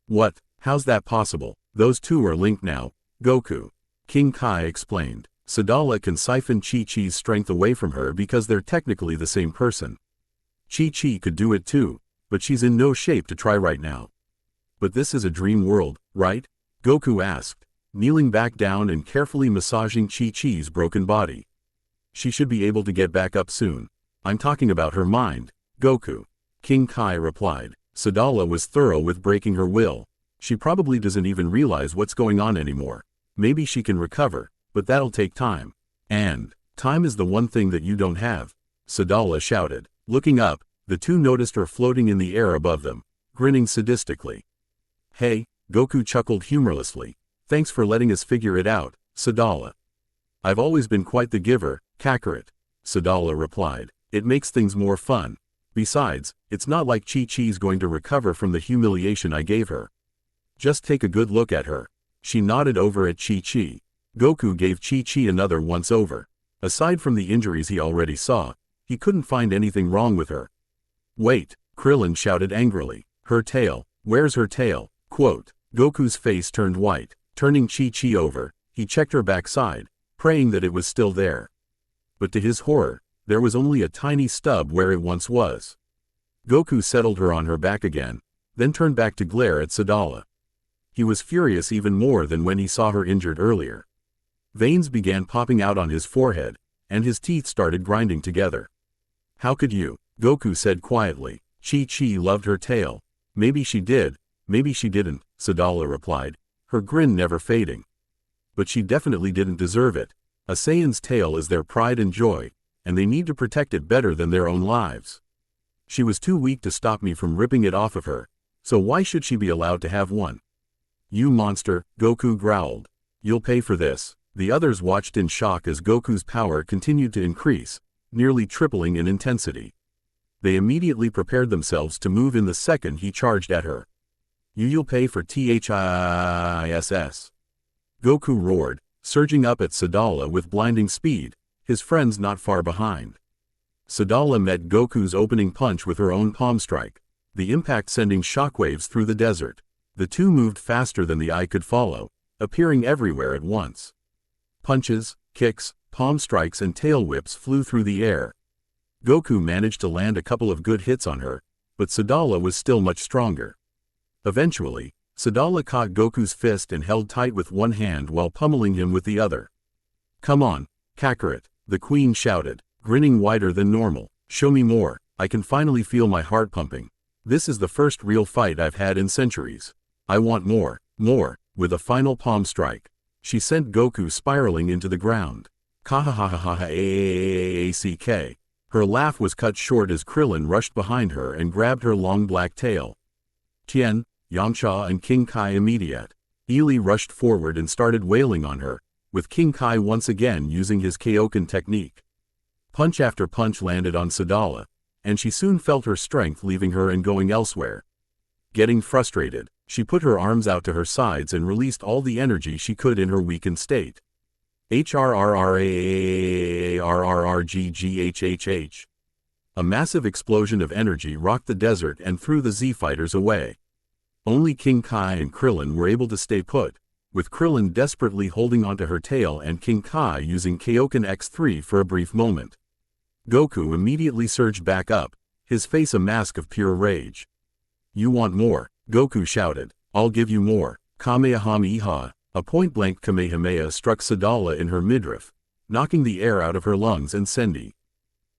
What? How's that possible? Those two are linked now, Goku. King Kai explained. Sadala can siphon Chi-Chi's strength away from her because they're technically the same person. Chi-Chi could do it too, but she's in no shape to try right now. But this is a dream world, right? Goku asked, kneeling back down and carefully massaging Chi-Chi's broken body. She should be able to get back up soon. I'm talking about her mind, Goku. King Kai replied. Sadala was thorough with breaking her will. She probably doesn't even realize what's going on anymore. Maybe she can recover, but that'll take time. And time is the one thing that you don't have, Sadala shouted. Looking up, the two noticed her floating in the air above them, grinning sadistically. Hey, Goku chuckled humorlessly. Thanks for letting us figure it out, Sadala. I've always been quite the giver, Kakarot, Sadala replied. It makes things more fun. Besides, it's not like Chi-Chi's going to recover from the humiliation I gave her. Just take a good look at her. She nodded over at Chi-Chi. Goku gave Chi-Chi another once-over. Aside from the injuries he already saw, he couldn't find anything wrong with her. Wait, Krillin shouted angrily. Her tail, where's her tail? Quote. Goku's face turned white. Turning Chi-Chi over, he checked her backside, praying that it was still there. But to his horror, there was only a tiny stub where it once was. Goku settled her on her back again, then turned back to glare at Sadala. He was furious even more than when he saw her injured earlier. Veins began popping out on his forehead, and his teeth started grinding together. How could you? Goku said quietly. Chi-Chi loved her tail. Maybe she did, maybe she didn't, Sadala replied, her grin never fading. But she definitely didn't deserve it. A Saiyan's tail is their pride and joy, and they need to protect it better than their own lives. She was too weak to stop me from ripping it off of her, so why should she be allowed to have one? You monster, Goku growled. You'll pay for this. The others watched in shock as Goku's power continued to increase, nearly tripling in intensity. They immediately prepared themselves to move in the second he charged at her. You'll pay for THISS. Goku roared, surging up at Sadala with blinding speed, his friends not far behind. Sadala met Goku's opening punch with her own palm strike, the impact sending shockwaves through the desert. The two moved faster than the eye could follow, appearing everywhere at once. Punches, kicks, palm strikes and tail whips flew through the air. Goku managed to land a couple of good hits on her, but Sadala was still much stronger. Eventually, Sadala caught Goku's fist and held tight with one hand while pummeling him with the other. Come on, Kakarot, the queen shouted, grinning wider than normal. Show me more. I can finally feel my heart pumping. This is the first real fight I've had in centuries. I want more, more. With a final palm strike, she sent Goku spiraling into the ground. Kahahahahaaack. Her laugh was cut short as Krillin rushed behind her and grabbed her long black tail. Tien, Yamcha and King Kai immediately rushed forward and started wailing on her, with King Kai once again using his Kaioken technique. Punch after punch landed on Sadala, and she soon felt her strength leaving her and going elsewhere. Getting frustrated, she put her arms out to her sides and released all the energy she could in her weakened state. HRRRAARRRGGHHH. A massive explosion of energy rocked the desert and threw the Z-fighters away. Only King Kai and Krillin were able to stay put, with Krillin desperately holding onto her tail and King Kai using Kaioken X3 for a brief moment. Goku immediately surged back up, his face a mask of pure rage. You want more? Goku shouted. I'll give you more. Kamehameha. A point-blank Kamehameha struck Sadala in her midriff, knocking the air out of her lungs and sending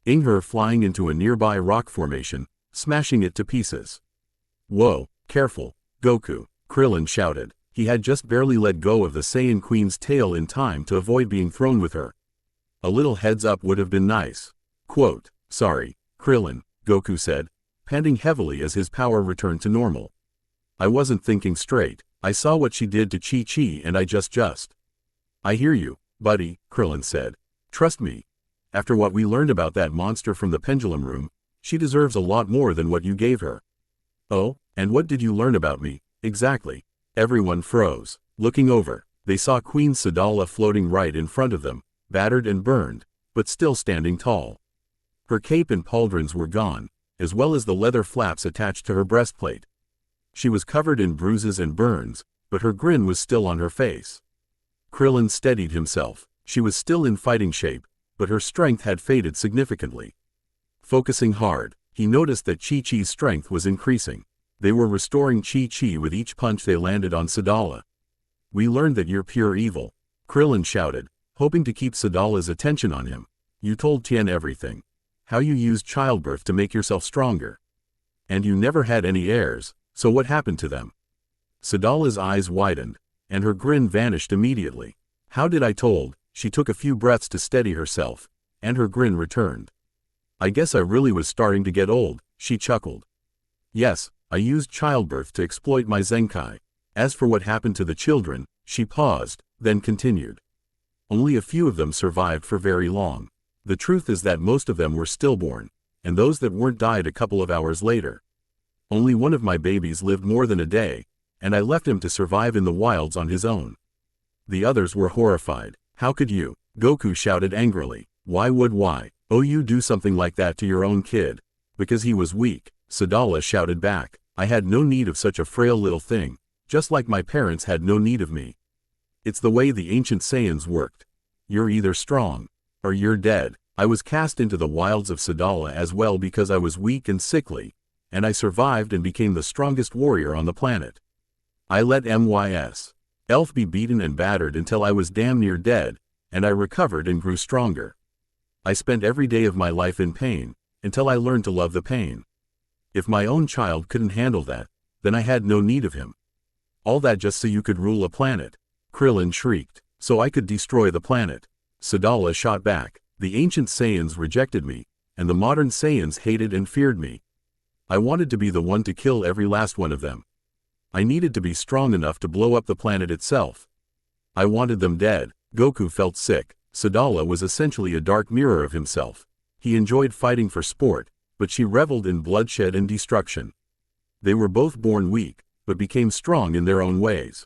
her flying into a nearby rock formation, smashing it to pieces. Whoa, careful, Goku, Krillin shouted. He had just barely let go of the Saiyan Queen's tail in time to avoid being thrown with her. A little heads up would have been nice. Quote, sorry, Krillin, Goku said, panting heavily as his power returned to normal. I wasn't thinking straight. I saw what she did to Chi-Chi and I just. I hear you, buddy, Krillin said. Trust me. After what we learned about that monster from the pendulum room, she deserves a lot more than what you gave her. Oh, and what did you learn about me, exactly? Everyone froze. Looking over, they saw Queen Sadala floating right in front of them, battered and burned, but still standing tall. Her cape and pauldrons were gone, as well as the leather flaps attached to her breastplate. She was covered in bruises and burns, but her grin was still on her face. Krillin steadied himself. She was still in fighting shape, but her strength had faded significantly. Focusing hard, he noticed that Chi-Chi's strength was increasing. They were restoring Chi-Chi with each punch they landed on Sadala. We learned that you're pure evil, Krillin shouted, hoping to keep Sadala's attention on him. You told Tien everything. How you used childbirth to make yourself stronger. And you never had any heirs. So what happened to them? Sadala's eyes widened, and her grin vanished immediately. How did I told? She took a few breaths to steady herself, and her grin returned. I guess I really was starting to get old, she chuckled. Yes, I used childbirth to exploit my Zenkai. As for what happened to the children, she paused, then continued. Only a few of them survived for very long. The truth is that most of them were stillborn, and those that weren't died a couple of hours later. Only one of my babies lived more than a day, and I left him to survive in the wilds on his own. The others were horrified. How could you? Goku shouted angrily. Why would you do something like that to your own kid? Because he was weak, Sadala shouted back. I had no need of such a frail little thing, just like my parents had no need of me. It's the way the ancient Saiyans worked. You're either strong, or you're dead. I was cast into the wilds of Sadala as well because I was weak and sickly, and I survived and became the strongest warrior on the planet. I let myself be beaten and battered until I was damn near dead, and I recovered and grew stronger. I spent every day of my life in pain, until I learned to love the pain. If my own child couldn't handle that, then I had no need of him. All that just so you could rule a planet. Krillin shrieked. So I could destroy the planet. Sadala shot back. The ancient Saiyans rejected me, and the modern Saiyans hated and feared me. I wanted to be the one to kill every last one of them. I needed to be strong enough to blow up the planet itself. I wanted them dead. Goku felt sick. Sadala was essentially a dark mirror of himself. He enjoyed fighting for sport, but she reveled in bloodshed and destruction. They were both born weak, but became strong in their own ways.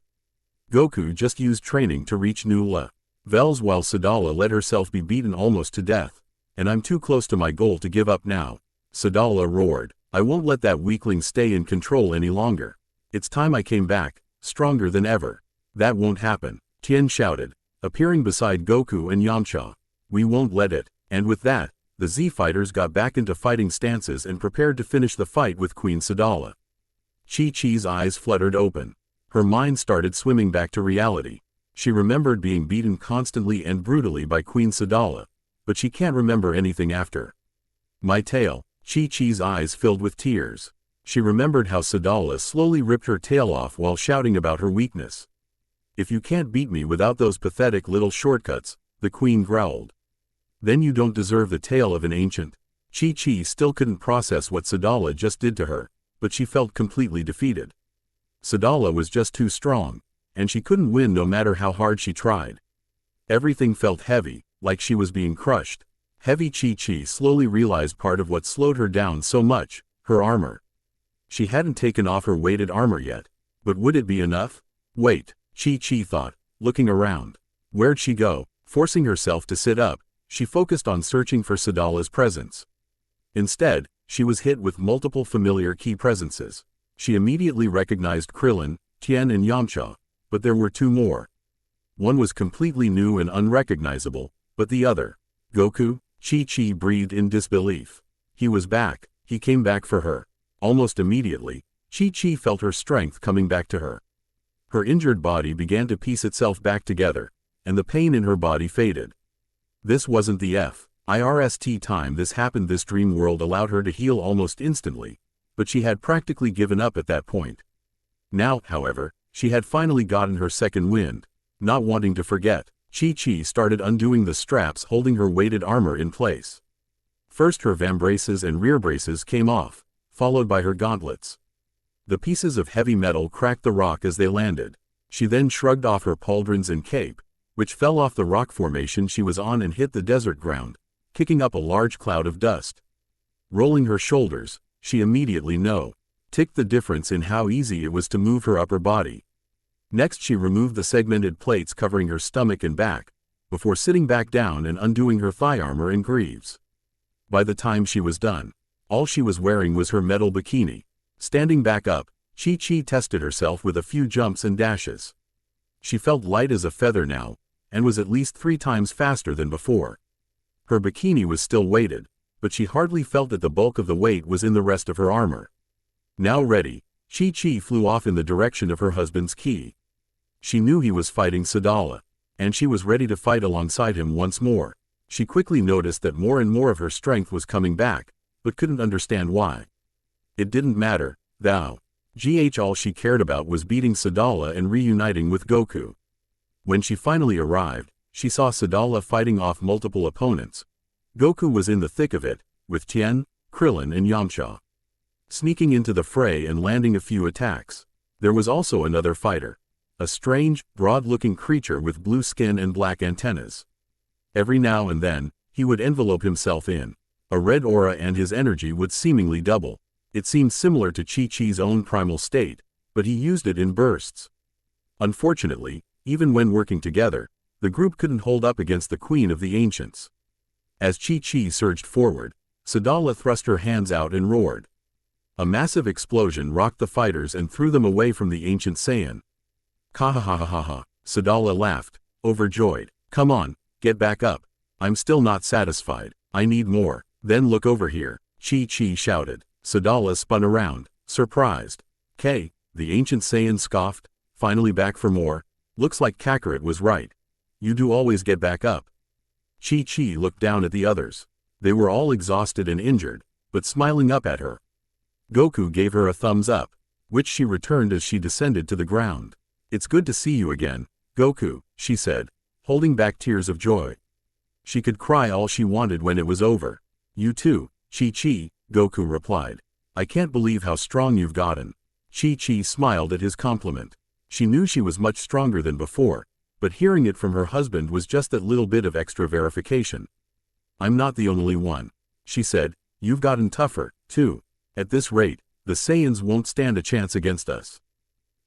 Goku just used training to reach new levels while Sadala let herself be beaten almost to death. And I'm too close to my goal to give up now. Sadala roared. I won't let that weakling stay in control any longer. It's time I came back, stronger than ever. That won't happen, Tien shouted, appearing beside Goku and Yamcha. We won't let it. And with that, the Z fighters got back into fighting stances and prepared to finish the fight with Queen Sadala. Chi-Chi's eyes fluttered open. Her mind started swimming back to reality. She remembered being beaten constantly and brutally by Queen Sadala, but she can't remember anything after. My tail. Chi-Chi's eyes filled with tears. She remembered how Sadala slowly ripped her tail off while shouting about her weakness. If you can't beat me without those pathetic little shortcuts, the queen growled. Then you don't deserve the tail of an ancient. Chi-Chi still couldn't process what Sadala just did to her, but she felt completely defeated. Sadala was just too strong, and she couldn't win no matter how hard she tried. Everything felt heavy, like she was being crushed. Heavy. Chi-Chi slowly realized part of what slowed her down so much, her armor. She hadn't taken off her weighted armor yet, but would it be enough? Wait, Chi-Chi thought, looking around. Where'd she go? Forcing herself to sit up, she focused on searching for Sadala's presence. Instead, she was hit with multiple familiar key presences. She immediately recognized Krillin, Tien and Yamcha, but there were two more. One was completely new and unrecognizable, but the other, Goku? Chi-Chi breathed in disbelief. He was back. He came back for her. Almost immediately, Chi-Chi felt her strength coming back to her. Her injured body began to piece itself back together, and the pain in her body faded. This wasn't the first time this happened. This dream world allowed her to heal almost instantly, but she had practically given up at that point. Now, however, she had finally gotten her second wind. Not wanting to forget, Chi-Chi started undoing the straps holding her weighted armor in place. First her vambraces and rear braces came off, followed by her gauntlets. The pieces of heavy metal cracked the rock as they landed. She then shrugged off her pauldrons and cape, which fell off the rock formation she was on and hit the desert ground, kicking up a large cloud of dust. Rolling her shoulders, she immediately noticed the difference in how easy it was to move her upper body. Next she removed the segmented plates covering her stomach and back, before sitting back down and undoing her thigh armor and greaves. By the time she was done, all she was wearing was her metal bikini. Standing back up, Chi-Chi tested herself with a few jumps and dashes. She felt light as a feather now, and was at least 3 times faster than before. Her bikini was still weighted, but she hardly felt that the bulk of the weight was in the rest of her armor. Now ready, Chi-Chi flew off in the direction of her husband's ki. She knew he was fighting Sadala, and she was ready to fight alongside him once more. She quickly noticed that more and more of her strength was coming back, but couldn't understand why. It didn't matter, though. All she cared about was beating Sadala and reuniting with Goku. When she finally arrived, she saw Sadala fighting off multiple opponents. Goku was in the thick of it, with Tien, Krillin and Yamcha sneaking into the fray and landing a few attacks. There was also another fighter, a strange, broad-looking creature with blue skin and black antennas. Every now and then, he would envelope himself in a red aura and his energy would seemingly double. It seemed similar to Chi-Chi's own primal state, but he used it in bursts. Unfortunately, even when working together, the group couldn't hold up against the Queen of the Ancients. As Chi-Chi surged forward, Sadala thrust her hands out and roared. A massive explosion rocked the fighters and threw them away from the ancient Saiyan. Kahahahaha, Sadala laughed, overjoyed. Come on, get back up. I'm still not satisfied. I need more. Then look over here, Chi-Chi shouted. Sadala spun around, surprised. The ancient Saiyan scoffed, finally back for more. Looks like Kakarot was right. You do always get back up. Chi-Chi looked down at the others. They were all exhausted and injured, but smiling up at her. Goku gave her a thumbs up, which she returned as she descended to the ground. It's good to see you again, Goku, she said, holding back tears of joy. She could cry all she wanted when it was over. You too, Chi-Chi, Goku replied. I can't believe how strong you've gotten. Chi-Chi smiled at his compliment. She knew she was much stronger than before, but hearing it from her husband was just that little bit of extra verification. I'm not the only one, she said. You've gotten tougher, too. At this rate, the Saiyans won't stand a chance against us.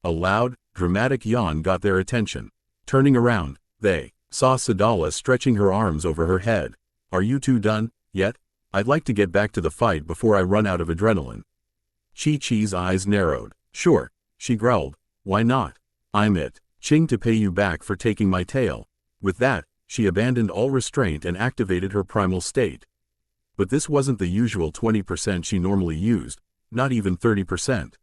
A loud, dramatic yawn got their attention. Turning around, they saw Sadala stretching her arms over her head. Are you two done yet? I'd like to get back to the fight before I run out of adrenaline. Chi-Chi's eyes narrowed. Sure, she growled. Why not? I'm it. Ching to pay you back for taking my tail. With that, she abandoned all restraint and activated her primal state. But this wasn't the usual 20% she normally used, not even 30%.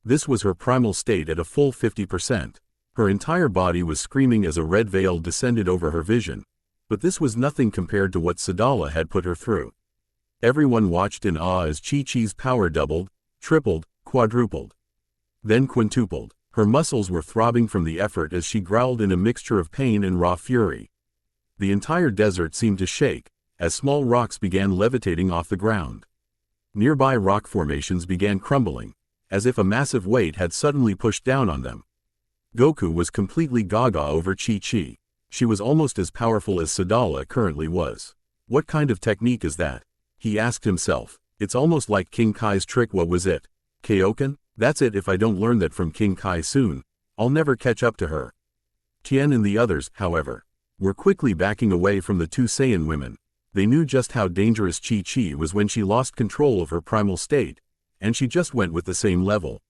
This was her primal state at a full 50%. Her entire body was screaming as a red veil descended over her vision, but this was nothing compared to what Sadala had put her through. Everyone watched in awe as Chi-Chi's power doubled, tripled, quadrupled, then quintupled. Her muscles were throbbing from the effort as she growled in a mixture of pain and raw fury. The entire desert seemed to shake, as small rocks began levitating off the ground. Nearby rock formations began crumbling, as if a massive weight had suddenly pushed down on them. Goku was completely gaga over Chi-Chi. She was almost as powerful as Sadala currently was. What kind of technique is that? He asked himself. It's almost like King Kai's trick. What was it? Kaioken? That's it. If I don't learn that from King Kai soon, I'll never catch up to her. Tien and the others, however, were quickly backing away from the two Saiyan women. They knew just how dangerous Chi-Chi was when she lost control of her primal state, and she just went with the same level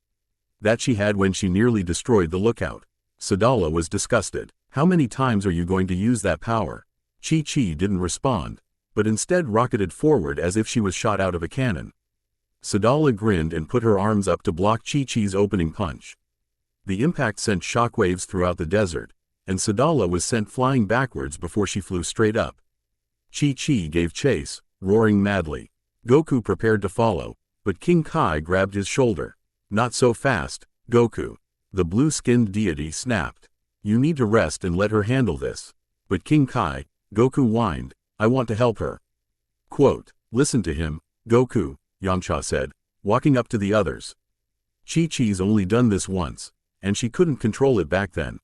that she had when she nearly destroyed the lookout. Sadala was disgusted. How many times are you going to use that power? Chi-Chi didn't respond, but instead rocketed forward as if she was shot out of a cannon. Sadala grinned and put her arms up to block Chi-Chi's opening punch. The impact sent shockwaves throughout the desert, and Sadala was sent flying backwards before she flew straight up. Chi-Chi gave chase, roaring madly. Goku prepared to follow, but King Kai grabbed his shoulder. Not so fast, Goku. The blue-skinned deity snapped. You need to rest and let her handle this. But King Kai, Goku whined, I want to help her. Quote, listen to him, Goku, Yamcha said, walking up to the others. Chi-Chi's only done this once, and she couldn't control it back then.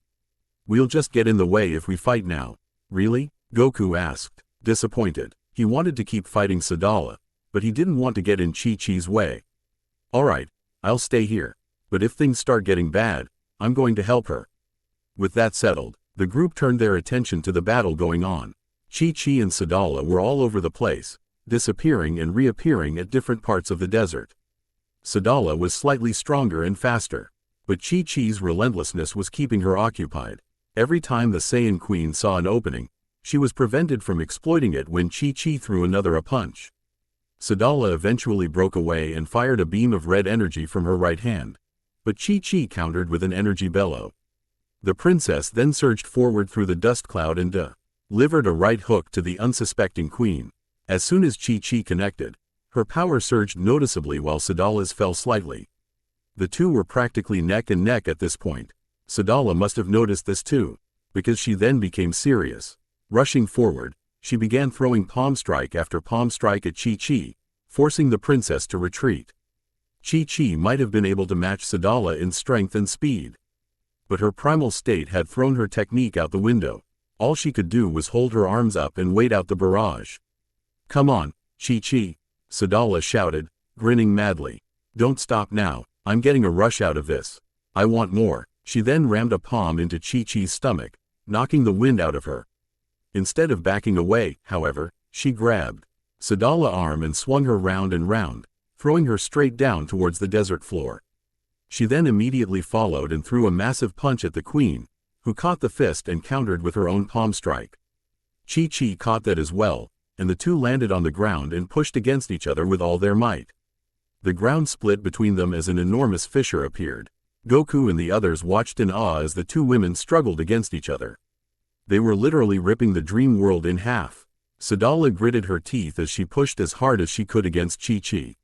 We'll just get in the way if we fight now. Really? Goku asked, disappointed. He wanted to keep fighting Sadala, but he didn't want to get in Chi-Chi's way. Alright, I'll stay here, but if things start getting bad, I'm going to help her. With that settled, the group turned their attention to the battle going on. Chi-Chi and Sadala were all over the place, disappearing and reappearing at different parts of the desert. Sadala was slightly stronger and faster, but Chi-Chi's relentlessness was keeping her occupied. Every time the Saiyan Queen saw an opening, she was prevented from exploiting it when Chi-Chi threw another a punch. Sadala eventually broke away and fired a beam of red energy from her right hand, but Chi-Chi countered with an energy bellow. The princess then surged forward through the dust cloud and delivered a right hook to the unsuspecting queen. As soon as Chi-Chi connected, her power surged noticeably while Sadala's fell slightly. The two were practically neck and neck at this point. Sadala must have noticed this too, because she then became serious. Rushing forward, she began throwing palm strike after palm strike at Chi-Chi, forcing the princess to retreat. Chi-Chi might have been able to match Sadala in strength and speed, but her primal state had thrown her technique out the window. All she could do was hold her arms up and wait out the barrage. "Come on, Chi-Chi," Sadala shouted, grinning madly. "Don't stop now, I'm getting a rush out of this. I want more." She then rammed a palm into Chi-Chi's stomach, knocking the wind out of her. Instead of backing away, however, she grabbed Sadala's arm and swung her round and round, throwing her straight down towards the desert floor. She then immediately followed and threw a massive punch at the queen, who caught the fist and countered with her own palm strike. Chi-Chi caught that as well, and the two landed on the ground and pushed against each other with all their might. The ground split between them as an enormous fissure appeared. Goku and the others watched in awe as the two women struggled against each other. They were literally ripping the dream world in half. Sadala gritted her teeth as she pushed as hard as she could against Chi-Chi.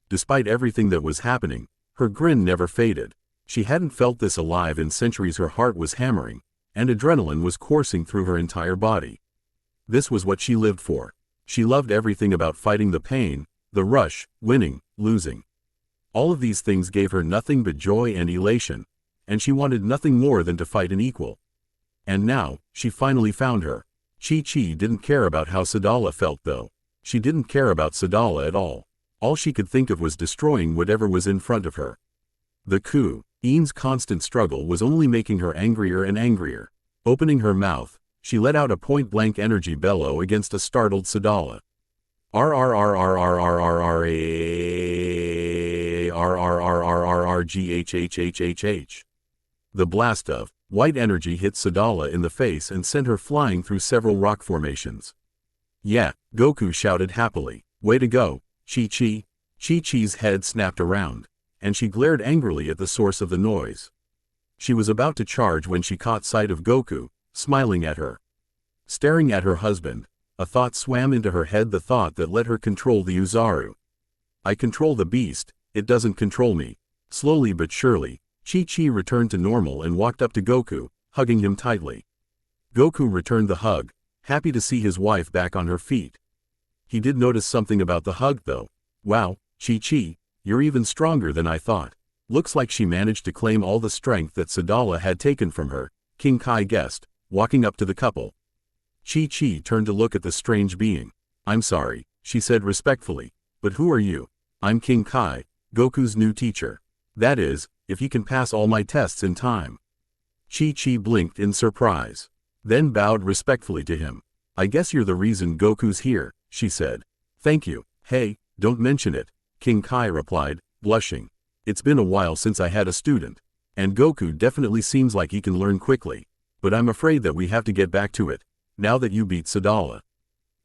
Despite everything that was happening, her grin never faded. She hadn't felt this alive in centuries. Her heart was hammering, and adrenaline was coursing through her entire body. This was what she lived for. She loved everything about fighting: the pain, the rush, winning, losing. All of these things gave her nothing but joy and elation, and she wanted nothing more than to fight an equal. And now, she finally found her. Chi-Chi didn't care about how Sadala felt though. She didn't care about Sadala at all. All she could think of was destroying whatever was in front of her. The coup. Ian's constant struggle was only making her angrier and angrier. Opening her mouth, she let out a point-blank energy bellow against a startled Sadala. RRRRRRRRRRRRGHHHHH. The blast of white energy hit Sadala in the face and sent her flying through several rock formations. "Yeah," Goku shouted happily. "Way to go, Chi-Chi." Chi-Chi's head snapped around, and she glared angrily at the source of the noise. She was about to charge when she caught sight of Goku, smiling at her. Staring at her husband, a thought swam into her head, the thought that let her control the Uzaru. "I control the beast, it doesn't control me." Slowly but surely, Chi-Chi returned to normal and walked up to Goku, hugging him tightly. Goku returned the hug, happy to see his wife back on her feet. He did notice something about the hug though. "Wow, Chi-Chi, you're even stronger than I thought." Looks like she managed to claim all the strength that Sadala had taken from her, King Kai guessed, walking up to the couple. Chi-Chi turned to look at the strange being. "I'm sorry," she said respectfully, "but who are you?" "I'm King Kai, Goku's new teacher. That is, if he can pass all my tests in time." Chi-Chi blinked in surprise, then bowed respectfully to him. "I guess you're the reason Goku's here," she said. "Thank you." "Hey, don't mention it," King Kai replied, blushing. "It's been a while since I had a student. And Goku definitely seems like he can learn quickly. But I'm afraid that we have to get back to it, now that you beat Sadala."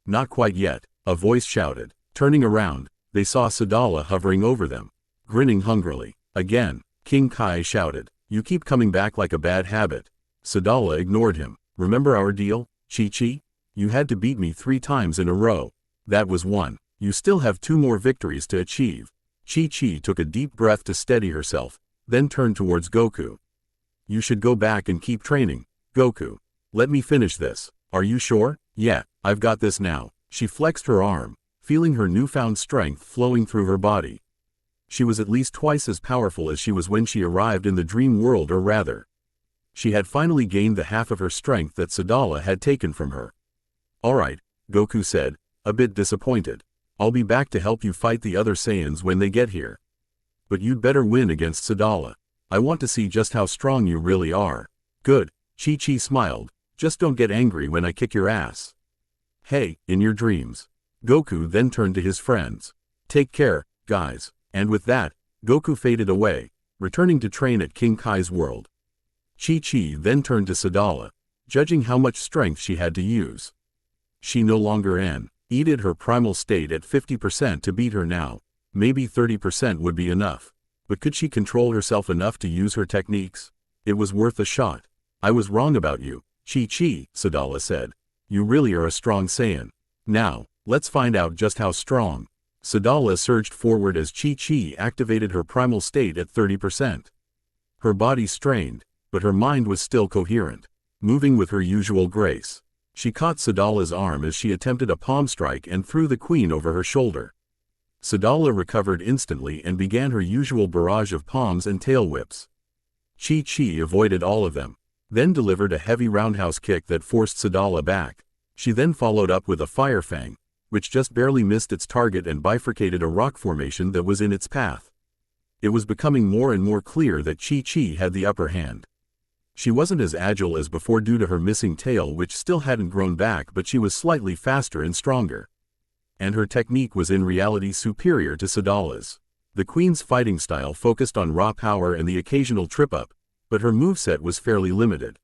"Not quite yet," a voice shouted. Turning around, they saw Sadala hovering over them, grinning hungrily. Again, King Kai shouted, "You keep coming back like a bad habit." Sadala ignored him. "Remember our deal, Chi-Chi? You had to beat me 3 times in a row. That was 1. You still have 2 more victories to achieve." Chi-Chi took a deep breath to steady herself, then turned towards Goku. "You should go back and keep training, Goku. Let me finish this." "Are you sure?" "Yeah, I've got this now." She flexed her arm, feeling her newfound strength flowing through her body. She was at least twice as powerful as she was when she arrived in the dream world, or rather, she had finally gained the half of her strength that Sadala had taken from her. "Alright," Goku said, a bit disappointed. "I'll be back to help you fight the other Saiyans when they get here. But you'd better win against Sadala. I want to see just how strong you really are." "Good," Chi-Chi smiled, "just don't get angry when I kick your ass." "Hey, in your dreams." Goku then turned to his friends. "Take care, guys." And with that, Goku faded away, returning to train at King Kai's world. Chi-Chi then turned to Sadala, judging how much strength she had to use. She no longer needed her primal state at 50% to beat her now. Maybe 30% would be enough. But could she control herself enough to use her techniques? It was worth a shot. "I was wrong about you, Chi-Chi," Sadala said. "You really are a strong Saiyan. Now, let's find out just how strong." Sadala surged forward as Chi-Chi activated her primal state at 30%. Her body strained, but her mind was still coherent, moving with her usual grace. She caught Sadala's arm as she attempted a palm strike and threw the queen over her shoulder. Sadala recovered instantly and began her usual barrage of palms and tail whips. Chi-Chi avoided all of them, then delivered a heavy roundhouse kick that forced Sadala back. She then followed up with a fire fang, which just barely missed its target and bifurcated a rock formation that was in its path. It was becoming more and more clear that Chi-Chi had the upper hand. She wasn't as agile as before due to her missing tail, which still hadn't grown back, but she was slightly faster and stronger. And her technique was in reality superior to Sadala's. The queen's fighting style focused on raw power and the occasional trip-up, but her moveset was fairly limited.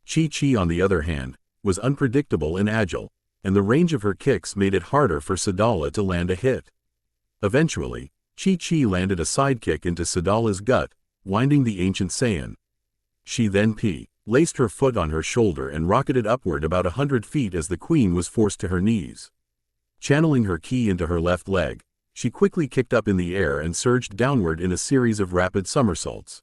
Chi-Chi, on the other hand, was unpredictable and agile, and the range of her kicks made it harder for Sadala to land a hit. Eventually, Chi-Chi landed a sidekick into Sadala's gut, winding the ancient Saiyan. She then laced her foot on her shoulder and rocketed upward about 100 feet as the queen was forced to her knees. Channeling her ki into her left leg, she quickly kicked up in the air and surged downward in a series of rapid somersaults.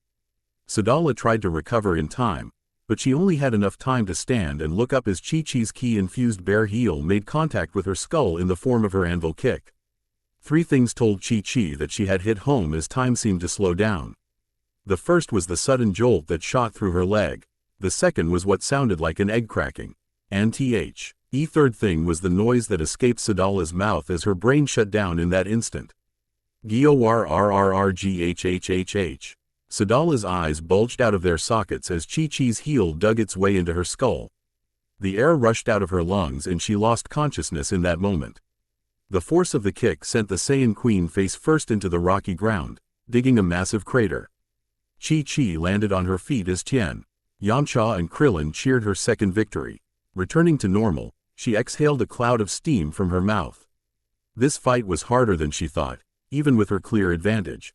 Sadala tried to recover in time, but she only had enough time to stand and look up as Chi-Chi's ki-infused bare heel made contact with her skull in the form of her anvil kick. Three things told Chi-Chi that she had hit home as time seemed to slow down. The first was the sudden jolt that shot through her leg. The second was what sounded like an egg cracking. And the third thing was the noise that escaped Sadala's mouth as her brain shut down in that instant. Gorrrrghhhhh. Sadala's eyes bulged out of their sockets as Chi-Chi's heel dug its way into her skull. The air rushed out of her lungs and she lost consciousness in that moment. The force of the kick sent the Saiyan queen face first into the rocky ground, digging a massive crater. Chi-Chi landed on her feet as Tien, Yamcha and Krillin cheered her second victory. Returning to normal, she exhaled a cloud of steam from her mouth. This fight was harder than she thought, even with her clear advantage.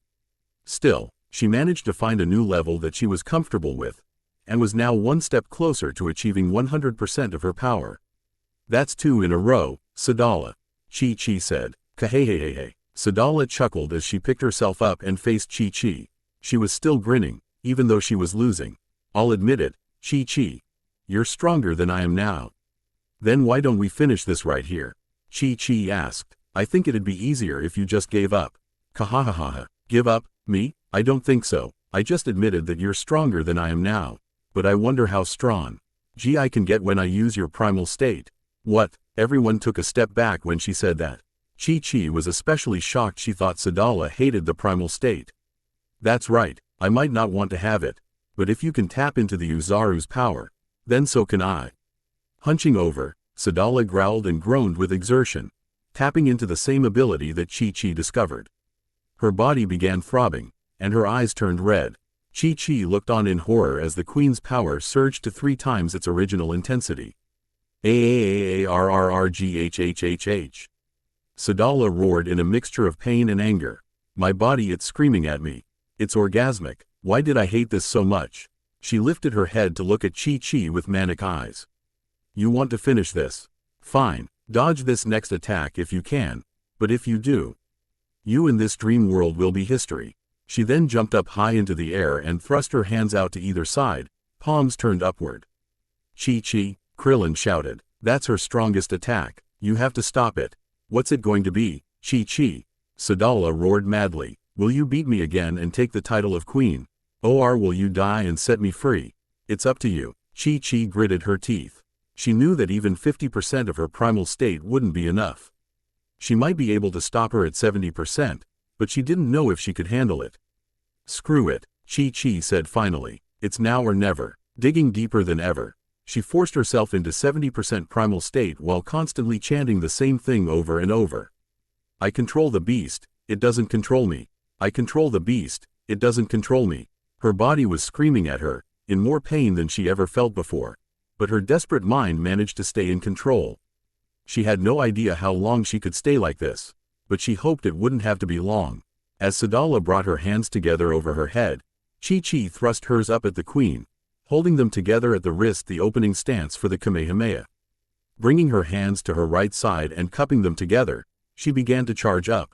Still, she managed to find a new level that she was comfortable with, and was now one step closer to achieving 100% of her power. That's 2 in a row, Sadala, Chi-Chi said. Kahehehehe. Sadala chuckled as she picked herself up and faced Chi-Chi. She was still grinning, even though she was losing. I'll admit it, Chi-Chi. You're stronger than I am now. Then why don't we finish this right here? Chi-Chi asked. I think it'd be easier if you just gave up. Kahahaha. Give up? Me? I don't think so. I just admitted that you're stronger than I am now. But I wonder how strong I can get when I use your primal state. What? Everyone took a step back when she said that. Chi-Chi was especially shocked. She thought Sadala hated the primal state. That's right, I might not want to have it. But if you can tap into the Uzaru's power, then so can I. Hunching over, Sadala growled and groaned with exertion, tapping into the same ability that Chi-Chi discovered. Her body began throbbing, and her eyes turned red. Chi-Chi looked on in horror as the queen's power surged to 3 times its original intensity. Aarrrghhhh. Sadala roared in a mixture of pain and anger. My body, it's screaming at me. It's orgasmic. Why did I hate this so much? She lifted her head to look at Chi-Chi with manic eyes. You want to finish this? Fine, dodge this next attack if you can, but if you do, you in this dream world will be history. She then jumped up high into the air and thrust her hands out to either side, palms turned upward. Chi-Chi, Krillin shouted. That's her strongest attack. You have to stop it. What's it going to be, Chi-Chi? Sadala roared madly. Will you beat me again and take the title of queen? Or will you die and set me free? It's up to you. Chi-Chi gritted her teeth. She knew that even 50% of her primal state wouldn't be enough. She might be able to stop her at 70%, but she didn't know if she could handle it. Screw it, Chi-Chi said finally. It's now or never. Digging deeper than ever, she forced herself into 70% primal state while constantly chanting the same thing over and over. I control the beast, it doesn't control me. I control the beast, it doesn't control me. Her body was screaming at her, in more pain than she ever felt before, but her desperate mind managed to stay in control. She had no idea how long she could stay like this, but she hoped it wouldn't have to be long. As Sadala brought her hands together over her head, Chi-Chi thrust hers up at the queen, holding them together at the wrist, the opening stance for the Kamehameha. Bringing her hands to her right side and cupping them together, she began to charge up,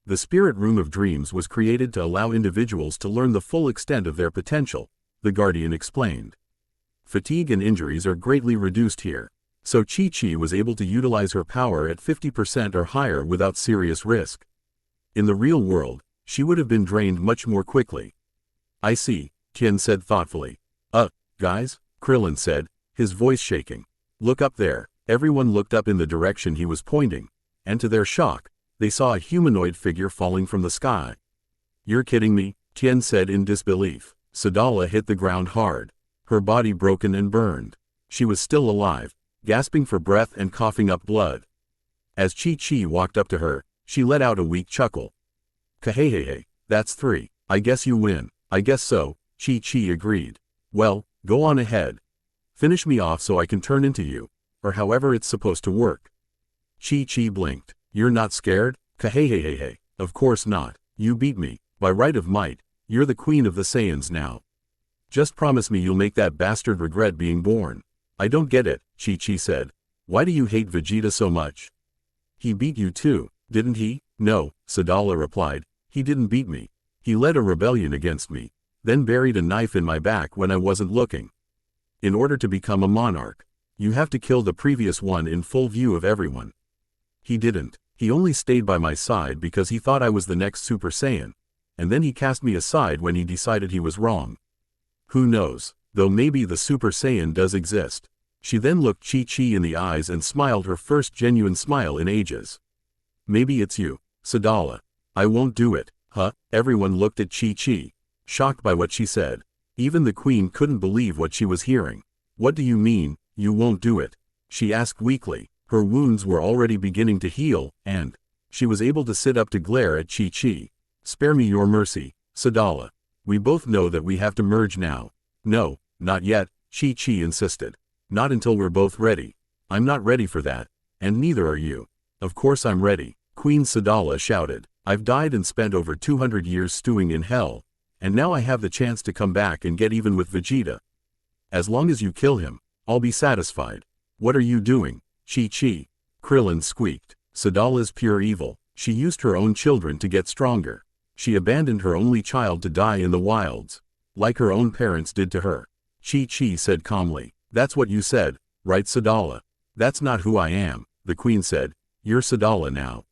The Spirit Room of Dreams was created to allow individuals to learn the full extent of their potential, the Guardian explained. Fatigue and injuries are greatly reduced here, so Chi-Chi was able to utilize her power at 50% or higher without serious risk. In the real world, she would have been drained much more quickly. I see, Tien said thoughtfully. Guys, Krillin said, his voice shaking. Look up there. Everyone looked up in the direction he was pointing, and to their shock, they saw a humanoid figure falling from the sky. You're kidding me, Tien said in disbelief. Sadala hit the ground hard, her body broken and burned. She was still alive, gasping for breath and coughing up blood. As Chi-Chi walked up to her, she let out a weak chuckle. Kahehehe, that's 3. I guess you win. I guess so, Chi-Chi agreed. Well, go on ahead. Finish me off so I can turn into you, or however it's supposed to work. Chi-Chi blinked. You're not scared? Kahehehe, of course not. You beat me. By right of might, you're the queen of the Saiyans now. Just promise me you'll make that bastard regret being born. I don't get it, Chi-Chi said. Why do you hate Vegeta so much? He beat you too, didn't he? No, Sadala replied. He didn't beat me. He led a rebellion against me, then buried a knife in my back when I wasn't looking. In order to become a monarch, you have to kill the previous one in full view of everyone. He didn't. He only stayed by my side because he thought I was the next Super Saiyan, and then he cast me aside when he decided he was wrong. Who knows, though maybe the Super Saiyan does exist. She then looked Chi-Chi in the eyes and smiled her first genuine smile in ages. Maybe it's you, Sadala. I won't do it. Huh? Everyone looked at Chi-Chi, shocked by what she said. Even the queen couldn't believe what she was hearing. What do you mean, you won't do it? She asked weakly. Her wounds were already beginning to heal, and she was able to sit up to glare at Chi-Chi. Spare me your mercy, Sadala. We both know that we have to merge now. No, not yet, Chi-Chi insisted. Not until we're both ready. I'm not ready for that, and neither are you. Of course I'm ready, Queen Sadala shouted. I've died and spent over 200 years stewing in hell, and now I have the chance to come back and get even with Vegeta. As long as you kill him, I'll be satisfied. What are you doing, Chi-Chi? Krillin squeaked. Sadala's pure evil. She used her own children to get stronger. She abandoned her only child to die in the wilds, like her own parents did to her. Chi-Chi said calmly. That's what you said, right, Sadala? That's not who I am, the queen said. You're Sadala now.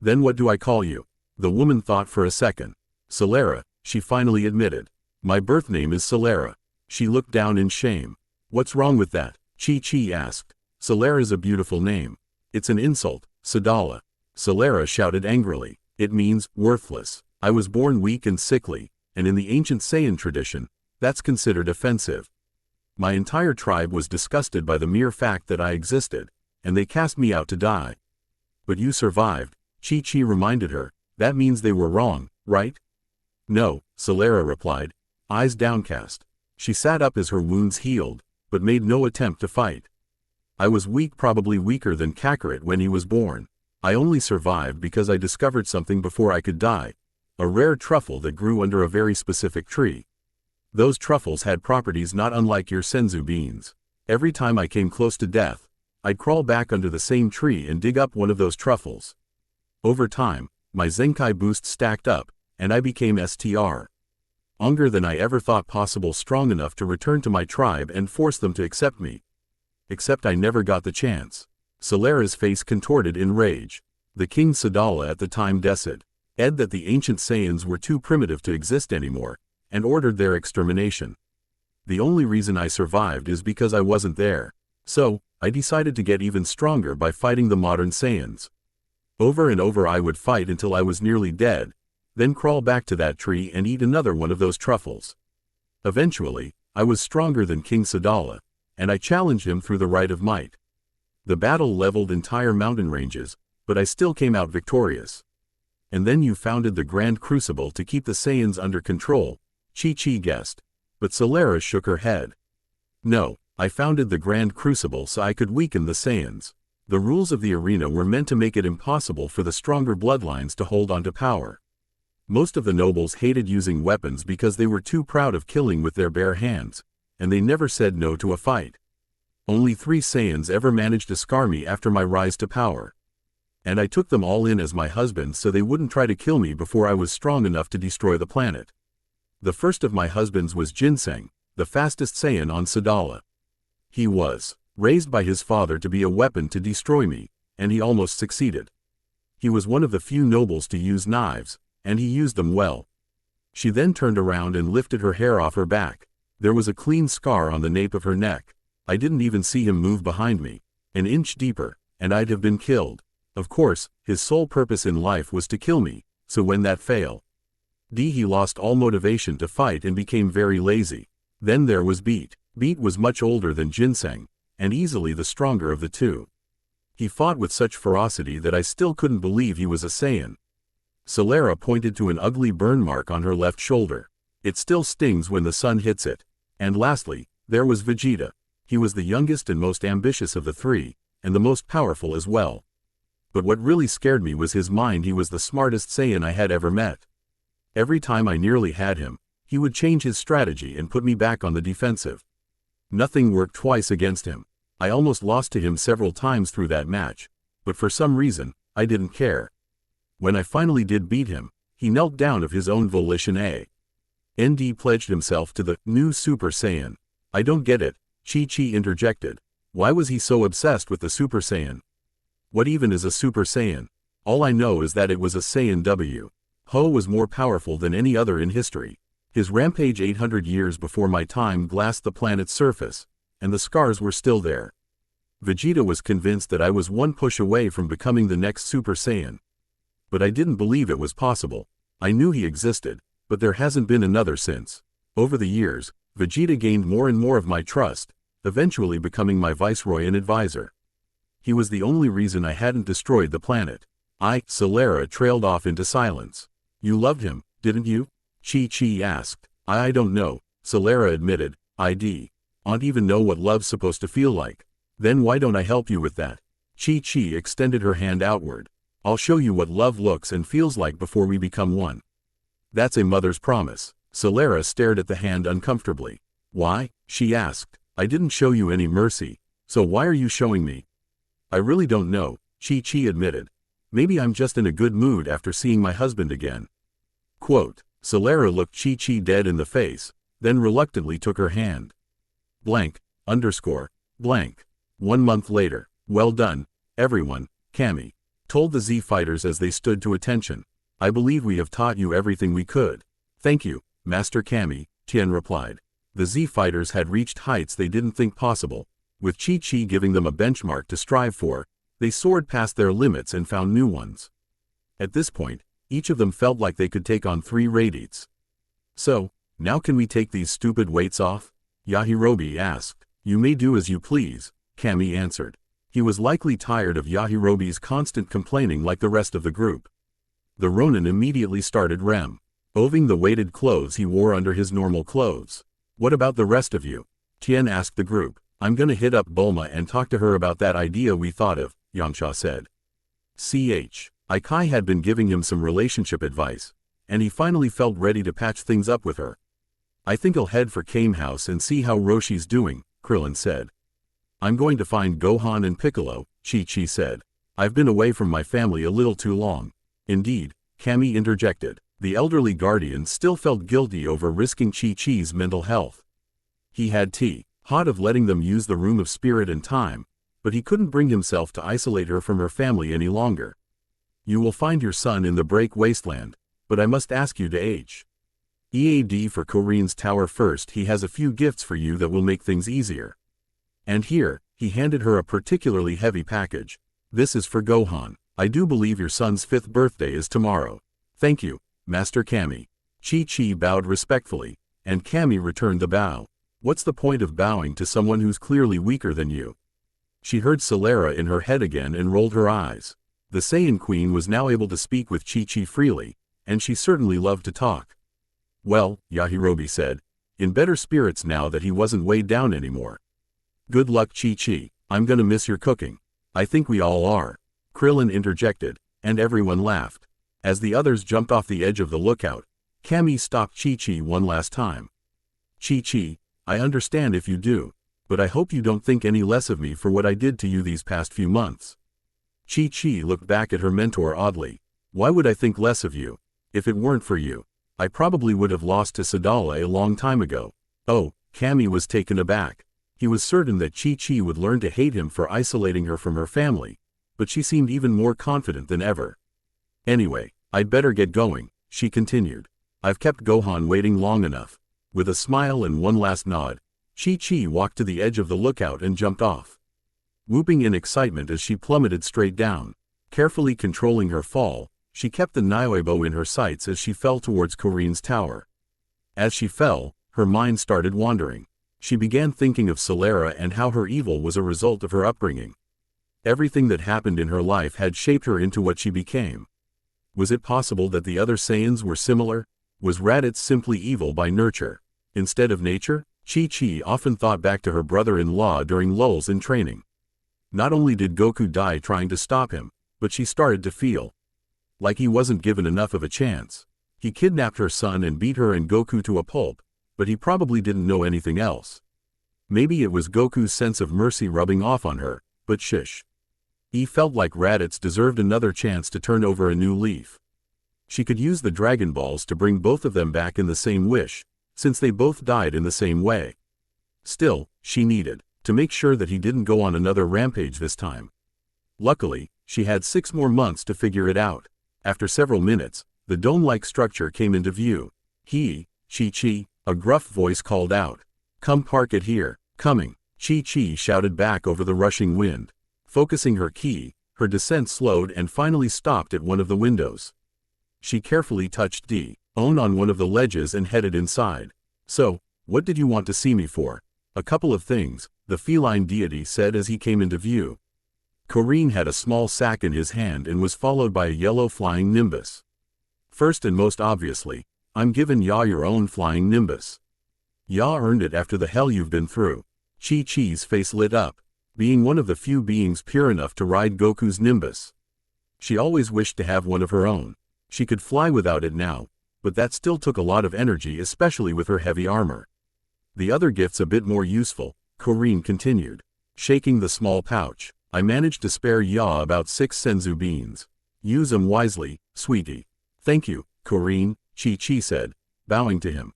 Then what do I call you? The woman thought for a second. Solera, she finally admitted. My birth name is Solera. She looked down in shame. What's wrong with that? Chi-Chi asked. Solera's a beautiful name. It's an insult, Sadala. Solera shouted angrily. It means, worthless. I was born weak and sickly, and in the ancient Saiyan tradition, that's considered offensive. My entire tribe was disgusted by the mere fact that I existed, and they cast me out to die. But you survived, Chi-Chi reminded her. That means they were wrong, right? No, Solera replied, eyes downcast. She sat up as her wounds healed, but made no attempt to fight. I was weak, probably weaker than Kakarot when he was born. I only survived because I discovered something before I could die. A rare truffle that grew under a very specific tree. Those truffles had properties not unlike your senzu beans. Every time I came close to death, I'd crawl back under the same tree and dig up one of those truffles. Over time, my Zenkai boost stacked up, and I became STR. Stronger than I ever thought possible, strong enough to return to my tribe and force them to accept me. Except I never got the chance. Solera's face contorted in rage. The King Sadala at the time decided that the ancient Saiyans were too primitive to exist anymore, and ordered their extermination. The only reason I survived is because I wasn't there. So, I decided to get even stronger by fighting the modern Saiyans. Over and over I would fight until I was nearly dead, then crawl back to that tree and eat another one of those truffles. Eventually, I was stronger than King Sadala, and I challenged him through the right of might. The battle leveled entire mountain ranges, but I still came out victorious. And then you founded the Grand Crucible to keep the Saiyans under control, Chi-Chi guessed, but Solera shook her head. No, I founded the Grand Crucible so I could weaken the Saiyans. The rules of the arena were meant to make it impossible for the stronger bloodlines to hold onto power. Most of the nobles hated using weapons because they were too proud of killing with their bare hands, and they never said no to a fight. Only 3 Saiyans ever managed to scar me after my rise to power. And I took them all in as my husbands so they wouldn't try to kill me before I was strong enough to destroy the planet. The first of my husbands was Ginseng, the fastest Saiyan on Sadala. He was raised by his father to be a weapon to destroy me, and he almost succeeded. He was one of the few nobles to use knives, and he used them well. She then turned around and lifted her hair off her back. There was a clean scar on the nape of her neck. I didn't even see him move behind me. An inch deeper, and I'd have been killed. Of course, his sole purpose in life was to kill me, so when that failed, he lost all motivation to fight and became very lazy. Then there was Beat. Beat was much older than Ginseng, and easily the stronger of the two. He fought with such ferocity that I still couldn't believe he was a Saiyan. Solara pointed to an ugly burn mark on her left shoulder. It still stings when the sun hits it. And lastly, there was Vegeta. He was the youngest and most ambitious of the three, and the most powerful as well. But what really scared me was his mind. He was the smartest Saiyan I had ever met. Every time I nearly had him, he would change his strategy and put me back on the defensive. Nothing worked twice against him. I almost lost to him several times through that match, but for some reason, I didn't care. When I finally did beat him, he knelt down of his own volition. ND pledged himself to the new Super Saiyan. I don't get it, Chi-Chi interjected. Why was he so obsessed with the Super Saiyan? What even is a Super Saiyan? All I know is that it was a Saiyan W. Ho was more powerful than any other in history. His rampage 800 years before my time glassed the planet's surface, and the scars were still there. Vegeta was convinced that I was one push away from becoming the next Super Saiyan. But I didn't believe it was possible. I knew he existed, but there hasn't been another since. Over the years, Vegeta gained more and more of my trust, eventually becoming my viceroy and advisor. He was the only reason I hadn't destroyed the planet. Solara trailed off into silence. You loved him, didn't you? Chi-Chi asked. I don't know, Solara admitted. I don't even know what love's supposed to feel like. Then why don't I help you with that? Chi-Chi extended her hand outward. I'll show you what love looks and feels like before we become one. That's a mother's promise. Solara stared at the hand uncomfortably. Why? She asked. I didn't show you any mercy, so why are you showing me? I really don't know, Chi-Chi admitted. Maybe I'm just in a good mood after seeing my husband again. Quote. Solara looked Chi-Chi dead in the face, then reluctantly took her hand. Blank, underscore, blank. 1 month later. Well done, everyone, Kami told the Z fighters as they stood to attention. I believe we have taught you everything we could. Thank you, Master Kami, Tien replied. The Z fighters had reached heights they didn't think possible. With Chi-Chi giving them a benchmark to strive for, they soared past their limits and found new ones. At this point, each of them felt like they could take on 3 Radiants. So, now can we take these stupid weights off? Yajirobe asked. You may do as you please, Kami answered. He was likely tired of Yajirobe's constant complaining like the rest of the group. The Ronin immediately started removing the weighted clothes he wore under his normal clothes. What about the rest of you? Tien asked the group. I'm gonna hit up Bulma and talk to her about that idea we thought of, Yangsha said. Ikai had been giving him some relationship advice, and he finally felt ready to patch things up with her. I think I'll head for Kame House and see how Roshi's doing, Krillin said. I'm going to find Gohan and Piccolo, Chi-Chi said. I've been away from my family a little too long. Indeed, Kami interjected. The elderly guardian still felt guilty over risking Chi-Chi's mental health. He had hot of letting them use the Room of Spirit and Time, but he couldn't bring himself to isolate her from her family any longer. You will find your son in the Break Wasteland, but I must ask you to EAD for Korin's tower first. He has a few gifts for you that will make things easier. And here, he handed her a particularly heavy package. This is for Gohan. I do believe your son's 5th birthday is tomorrow. Thank you, Master Kami. Chi-Chi bowed respectfully, and Kami returned the bow. What's the point of bowing to someone who's clearly weaker than you? She heard Solara in her head again and rolled her eyes. The Saiyan Queen was now able to speak with Chi-Chi freely, and she certainly loved to talk. Well, Yajirobe said, in better spirits now that he wasn't weighed down anymore. Good luck, Chi-Chi. I'm gonna miss your cooking. I think we all are. Krillin interjected, and everyone laughed. As the others jumped off the edge of the lookout, Kami stopped Chi-Chi one last time. Chi-Chi, I understand if you do, but I hope you don't think any less of me for what I did to you these past few months. Chi-Chi looked back at her mentor oddly. Why would I think less of you? If it weren't for you, I probably would have lost to Sadale a long time ago. Oh, Kami was taken aback. He was certain that Chi-Chi would learn to hate him for isolating her from her family, but she seemed even more confident than ever. Anyway, I'd better get going, she continued. I've kept Gohan waiting long enough. With a smile and one last nod, Chi-Chi walked to the edge of the lookout and jumped off. Whooping in excitement as she plummeted straight down. Carefully controlling her fall, she kept the Nuebo in her sights as she fell towards Korin's tower. As she fell, her mind started wandering. She began thinking of Solera and how her evil was a result of her upbringing. Everything that happened in her life had shaped her into what she became. Was it possible that the other Saiyans were similar? Was Raditz simply evil by nurture, instead of nature? Chi-Chi often thought back to her brother-in-law during lulls in training. Not only did Goku die trying to stop him, but she started to feel like he wasn't given enough of a chance. He kidnapped her son and beat her and Goku to a pulp, but he probably didn't know anything else. Maybe it was Goku's sense of mercy rubbing off on her, but shush. He felt like Raditz deserved another chance to turn over a new leaf. She could use the Dragon Balls to bring both of them back in the same wish, since they both died in the same way. Still, she needed to make sure that he didn't go on another rampage this time. Luckily, she had 6 more months to figure it out. After several minutes, the dome-like structure came into view. Chi-Chi, a gruff voice called out. Come park it here. Coming. Chi-Chi shouted back over the rushing wind. Focusing her ki, her descent slowed and finally stopped at one of the windows. She carefully touched D-On on one of the ledges and headed inside. So, what did you want to see me for? A couple of things, the feline deity said as he came into view. Korin had a small sack in his hand and was followed by a yellow flying nimbus. First and most obviously, I'm giving Ya your own flying nimbus. Ya earned it after the hell you've been through. Chi-Chi's face lit up. Being one of the few beings pure enough to ride Goku's nimbus. She always wished to have one of her own. She could fly without it now, but that still took a lot of energy, especially with her heavy armor. The other gift's a bit more useful, Korin continued, shaking the small pouch. I managed to spare Ya about 6 senzu beans. Use 'em wisely, sweetie. Thank you, Korin, Chi-Chi said, bowing to him.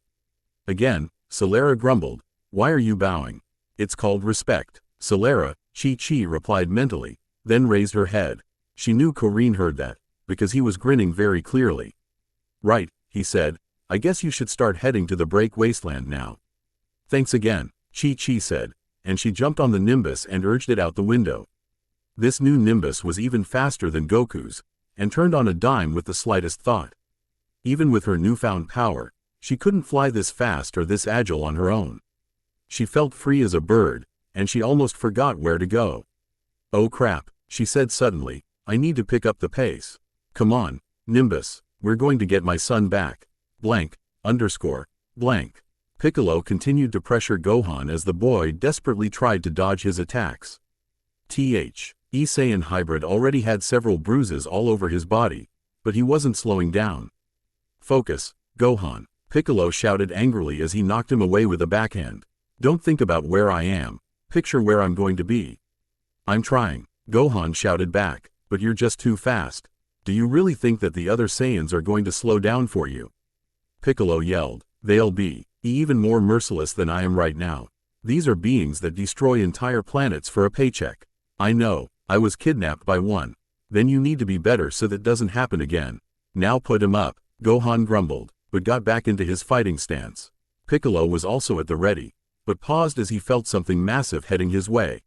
Again, Solera grumbled. Why are you bowing? It's called respect. Solera, Chi-Chi replied mentally, then raised her head. She knew Korin heard that, because he was grinning very clearly. Right, he said, I guess you should start heading to the break wasteland now. Thanks again, Chi-Chi said, and she jumped on the Nimbus and urged it out the window. This new Nimbus was even faster than Goku's, and turned on a dime with the slightest thought. Even with her newfound power, she couldn't fly this fast or this agile on her own. She felt free as a bird, and she almost forgot where to go. Oh crap, she said suddenly, I need to pick up the pace. Come on, Nimbus, we're going to get my son back. Blank, _, blank. Piccolo continued to pressure Gohan as the boy desperately tried to dodge his attacks. Saiyan hybrid already had several bruises all over his body, but he wasn't slowing down. Focus, Gohan, Piccolo shouted angrily as he knocked him away with a backhand. Don't think about where I am, picture where I'm going to be. I'm trying, Gohan shouted back, but you're just too fast. Do you really think that the other Saiyans are going to slow down for you? Piccolo yelled, they'll be even more merciless than I am right now. These are beings that destroy entire planets for a paycheck. I know, I was kidnapped by one. Then you need to be better so that doesn't happen again. Now put him up, Gohan grumbled, but got back into his fighting stance. Piccolo was also at the ready, but paused as he felt something massive heading his way.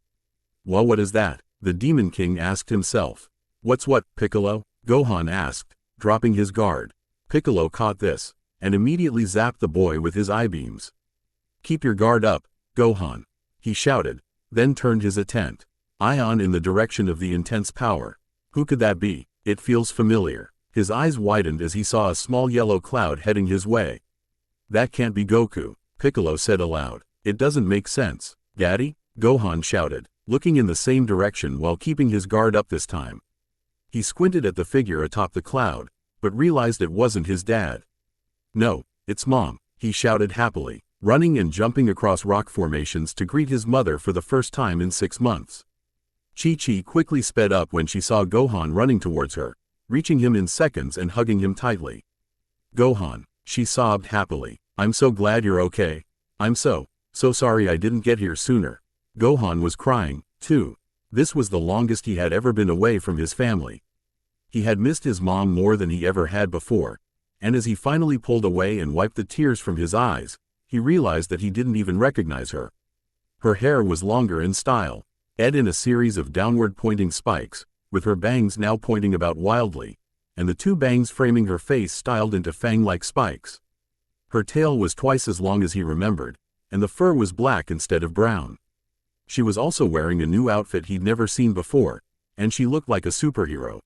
Well, what is that? The Demon King asked himself. What's what, Piccolo? Gohan asked, dropping his guard. Piccolo caught this, and immediately zapped the boy with his eye-beams. Keep your guard up, Gohan, he shouted, then turned his attent ion in the direction of the intense power. Who could that be? It feels familiar. His eyes widened as he saw a small yellow cloud heading his way. That can't be Goku, Piccolo said aloud. It doesn't make sense. Daddy? Gohan shouted, looking in the same direction while keeping his guard up this time. He squinted at the figure atop the cloud, but realized it wasn't his dad. No, it's Mom, he shouted happily, running and jumping across rock formations to greet his mother for the first time in 6 months. Chi-Chi quickly sped up when she saw Gohan running towards her, reaching him in seconds and hugging him tightly. Gohan, she sobbed happily. I'm so glad you're okay. I'm so sorry I didn't get here sooner. Gohan was crying, too. This was the longest he had ever been away from his family. He had missed his mom more than he ever had before, and as he finally pulled away and wiped the tears from his eyes, he realized that he didn't even recognize her. Her hair was longer in style, in a series of downward-pointing spikes, with her bangs now pointing about wildly, and the two bangs framing her face styled into fang-like spikes. Her tail was twice as long as he remembered, and the fur was black instead of brown. She was also wearing a new outfit he'd never seen before, and she looked like a superhero.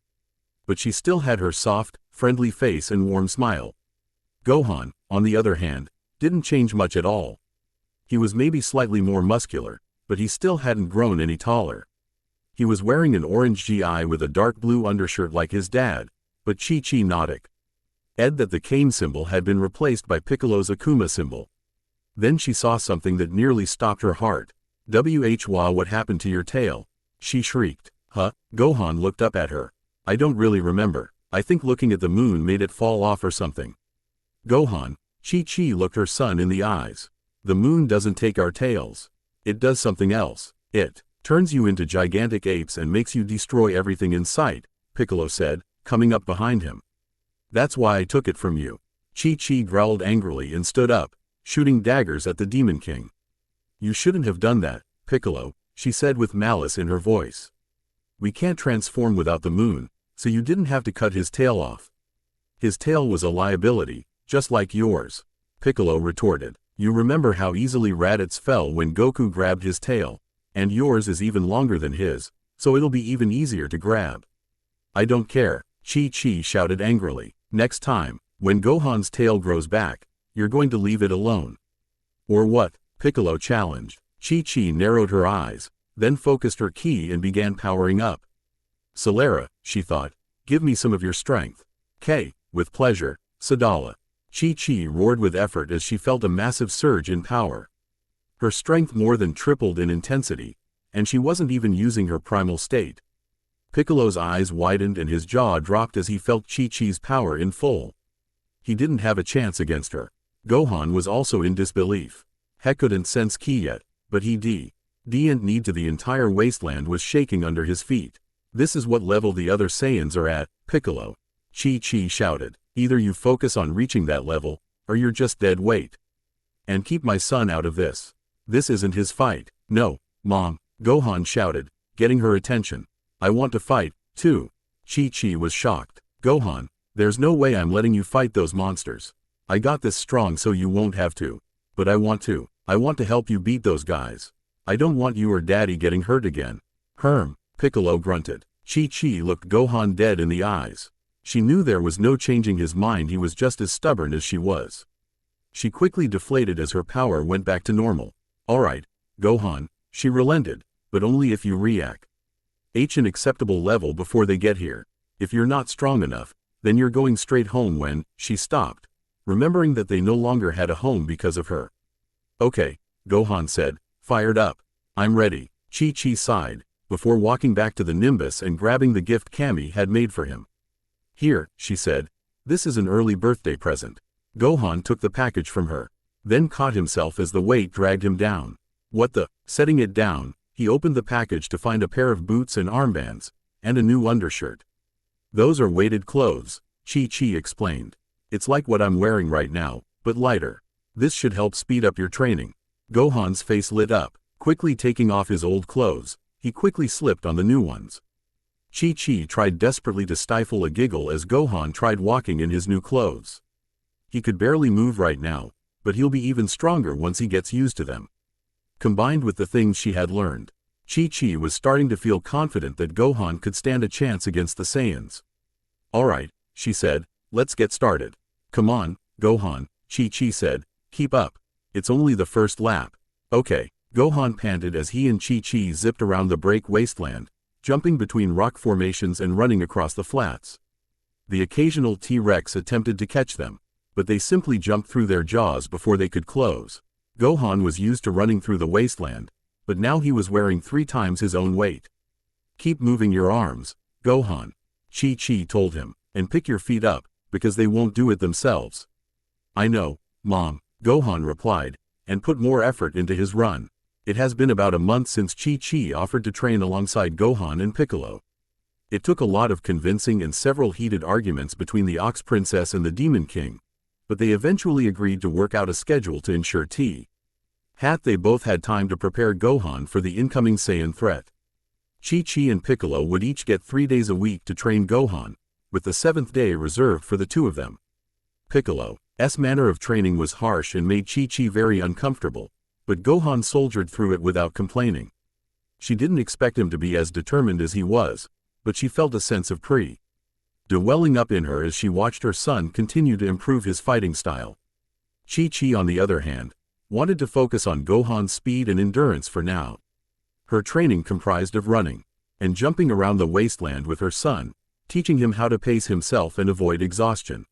But she still had her soft, friendly face and warm smile. Gohan, on the other hand, didn't change much at all. He was maybe slightly more muscular, but he still hadn't grown any taller. He was wearing an orange GI with a dark blue undershirt like his dad, but Chi-Chi nodded. That the cane symbol had been replaced by Piccolo's Akuma symbol. Then she saw something that nearly stopped her heart. What happened to your tail? She shrieked. Huh? Gohan looked up at her. I don't really remember. I think looking at the moon made it fall off or something. Gohan, Chi-Chi looked her son in the eyes. The moon doesn't take our tails. It does something else. It turns you into gigantic apes and makes you destroy everything in sight, Piccolo said, coming up behind him. That's why I took it from you. Chi-Chi growled angrily and stood up, shooting daggers at the Demon King. You shouldn't have done that, Piccolo, she said with malice in her voice. We can't transform without the moon, so you didn't have to cut his tail off. His tail was a liability, just like yours, Piccolo retorted. You remember how easily Raditz fell when Goku grabbed his tail, and yours is even longer than his, so it'll be even easier to grab. I don't care, Chi-Chi shouted angrily. Next time, when Gohan's tail grows back, you're going to leave it alone. Or what? Piccolo challenged. Chi-Chi narrowed her eyes, then focused her ki and began powering up. Celera, she thought, give me some of your strength. With pleasure, Sadala. Chi-Chi roared with effort as she felt a massive surge in power. Her strength more than tripled in intensity, and she wasn't even using her primal state. Piccolo's eyes widened and his jaw dropped as he felt Chi-Chi's power in full. He didn't have a chance against her. Gohan was also in disbelief. He couldn't sense ki yet, but he didn't need to. The entire wasteland was shaking under his feet. This is what level the other Saiyans are at, Piccolo. Chi-Chi shouted. Either you focus on reaching that level, or you're just dead weight. And keep my son out of this. This isn't his fight. No, Mom, Gohan shouted, getting her attention. I want to fight, too. Chi-Chi was shocked. Gohan, there's no way I'm letting you fight those monsters. I got this strong so you won't have to. But I want to. I want to help you beat those guys. I don't want you or Daddy getting hurt again. Piccolo grunted. Chi-Chi looked Gohan dead in the eyes. She knew there was no changing his mind. He was just as stubborn as she was. She quickly deflated as her power went back to normal. Alright, Gohan, she relented, but only if you react an acceptable level before they get here. If you're not strong enough, then you're going straight home. When she stopped, remembering that they no longer had a home because of her. Okay, Gohan said, fired up. I'm ready. Chi-Chi sighed, before walking back to the Nimbus and grabbing the gift Kami had made for him. Here, she said. This is an early birthday present. Gohan took the package from her, then caught himself as the weight dragged him down. What the? Setting it down, he opened the package to find a pair of boots and armbands, and a new undershirt. Those are weighted clothes, Chi-Chi explained. It's like what I'm wearing right now, but lighter. This should help speed up your training. Gohan's face lit up. Quickly taking off his old clothes, he quickly slipped on the new ones. Chi-Chi tried desperately to stifle a giggle as Gohan tried walking in his new clothes. He could barely move right now, but he'll be even stronger once he gets used to them. Combined with the things she had learned, Chi-Chi was starting to feel confident that Gohan could stand a chance against the Saiyans. Alright, she said, let's get started. Come on, Gohan, Chi-Chi said, keep up. It's only the first lap. Okay, Gohan panted as he and Chi-Chi zipped around the break wasteland, jumping between rock formations and running across the flats. The occasional T-Rex attempted to catch them, but they simply jumped through their jaws before they could close. Gohan was used to running through the wasteland, but now he was wearing 3 times his own weight. Keep moving your arms, Gohan, Chi-Chi told him, and pick your feet up, because they won't do it themselves. I know, Mom, Gohan replied, and put more effort into his run. It has been about a month since Chi-Chi offered to train alongside Gohan and Piccolo. It took a lot of convincing and several heated arguments between the Ox Princess and the Demon King, but they eventually agreed to work out a schedule to ensure they both had time to prepare Gohan for the incoming Saiyan threat. Chi-Chi and Piccolo would each get 3 days a week to train Gohan, with the 7th day reserved for the two of them. Piccolo's manner of training was harsh and made Chi-Chi very uncomfortable, but Gohan soldiered through it without complaining. She didn't expect him to be as determined as he was, but she felt a sense of pride welling up in her as she watched her son continue to improve his fighting style. Chi-Chi, on the other hand, wanted to focus on Gohan's speed and endurance for now. Her training comprised of running and jumping around the wasteland with her son, teaching him how to pace himself and avoid exhaustion.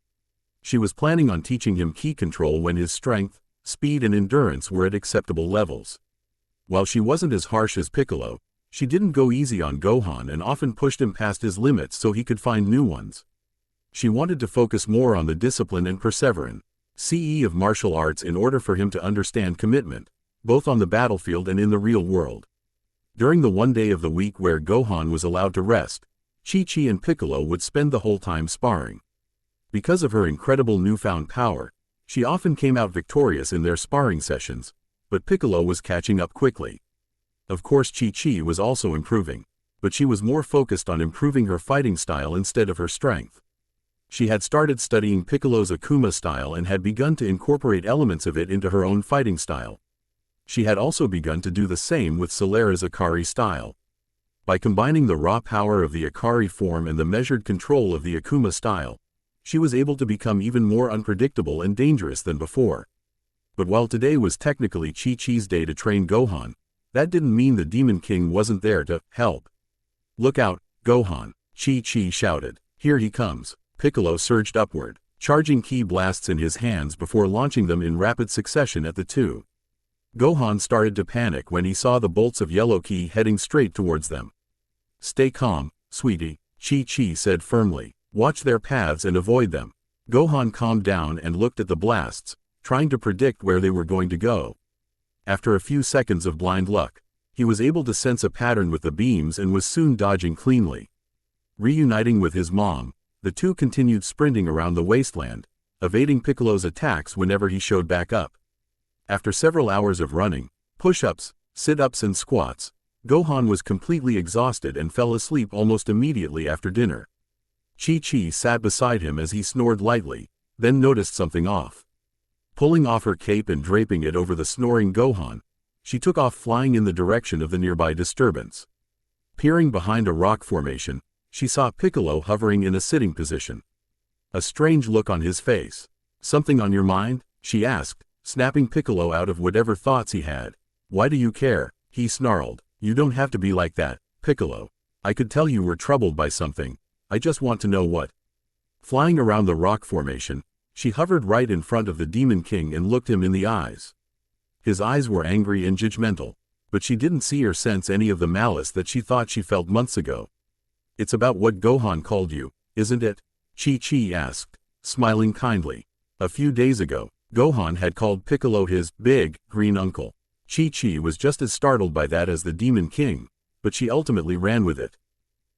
She was planning on teaching him ki control when his strength, speed and endurance were at acceptable levels. While she wasn't as harsh as Piccolo, she didn't go easy on Gohan and often pushed him past his limits so he could find new ones. She wanted to focus more on the discipline and perseverance of martial arts in order for him to understand commitment, both on the battlefield and in the real world. During the one day of the week where Gohan was allowed to rest, Chi-Chi and Piccolo would spend the whole time sparring. Because of her incredible newfound power, she often came out victorious in their sparring sessions, but Piccolo was catching up quickly. Of course, Chi-Chi was also improving, but she was more focused on improving her fighting style instead of her strength. She had started studying Piccolo's Akuma style and had begun to incorporate elements of it into her own fighting style. She had also begun to do the same with Celera's Akari style. By combining the raw power of the Akari form and the measured control of the Akuma style, she was able to become even more unpredictable and dangerous than before. But while today was technically Chi-Chi's day to train Gohan, that didn't mean the Demon King wasn't there to help. Look out, Gohan, Chi-Chi shouted. Here he comes. Piccolo surged upward, charging ki blasts in his hands before launching them in rapid succession at the two. Gohan started to panic when he saw the bolts of yellow ki heading straight towards them. Stay calm, sweetie, Chi-Chi said firmly. Watch their paths and avoid them. Gohan calmed down and looked at the blasts, trying to predict where they were going to go. After a few seconds of blind luck, he was able to sense a pattern with the beams and was soon dodging cleanly. Reuniting with his mom, the two continued sprinting around the wasteland, evading Piccolo's attacks whenever he showed back up. After several hours of running, push-ups, sit-ups and squats, Gohan was completely exhausted and fell asleep almost immediately after dinner. Chi-Chi sat beside him as he snored lightly, then noticed something off. Pulling off her cape and draping it over the snoring Gohan, she took off flying in the direction of the nearby disturbance. Peering behind a rock formation, she saw Piccolo hovering in a sitting position. A strange look on his face. Something on your mind? She asked, snapping Piccolo out of whatever thoughts he had. Why do you care? He snarled. You don't have to be like that, Piccolo. I could tell you were troubled by something. I just want to know what. Flying around the rock formation, she hovered right in front of the Demon King and looked him in the eyes. His eyes were angry and judgmental, but she didn't see or sense any of the malice that she thought she felt months ago. It's about what Gohan called you, isn't it? Chi-Chi asked, smiling kindly. A few days ago, Gohan had called Piccolo his big, green uncle. Chi-Chi was just as startled by that as the Demon King, but she ultimately ran with it.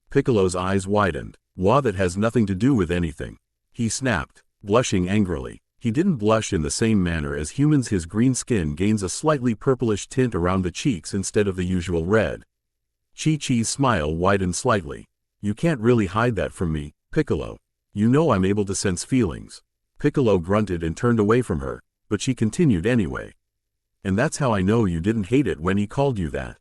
Piccolo's eyes widened. That has nothing to do with anything. He snapped, blushing angrily. He didn't blush in the same manner as humans. His green skin gains a slightly purplish tint around the cheeks instead of the usual red. Chi-Chi's smile widened slightly. You can't really hide that from me, Piccolo. You know I'm able to sense feelings. Piccolo grunted and turned away from her, but she continued anyway. And that's how I know you didn't hate it when he called you that.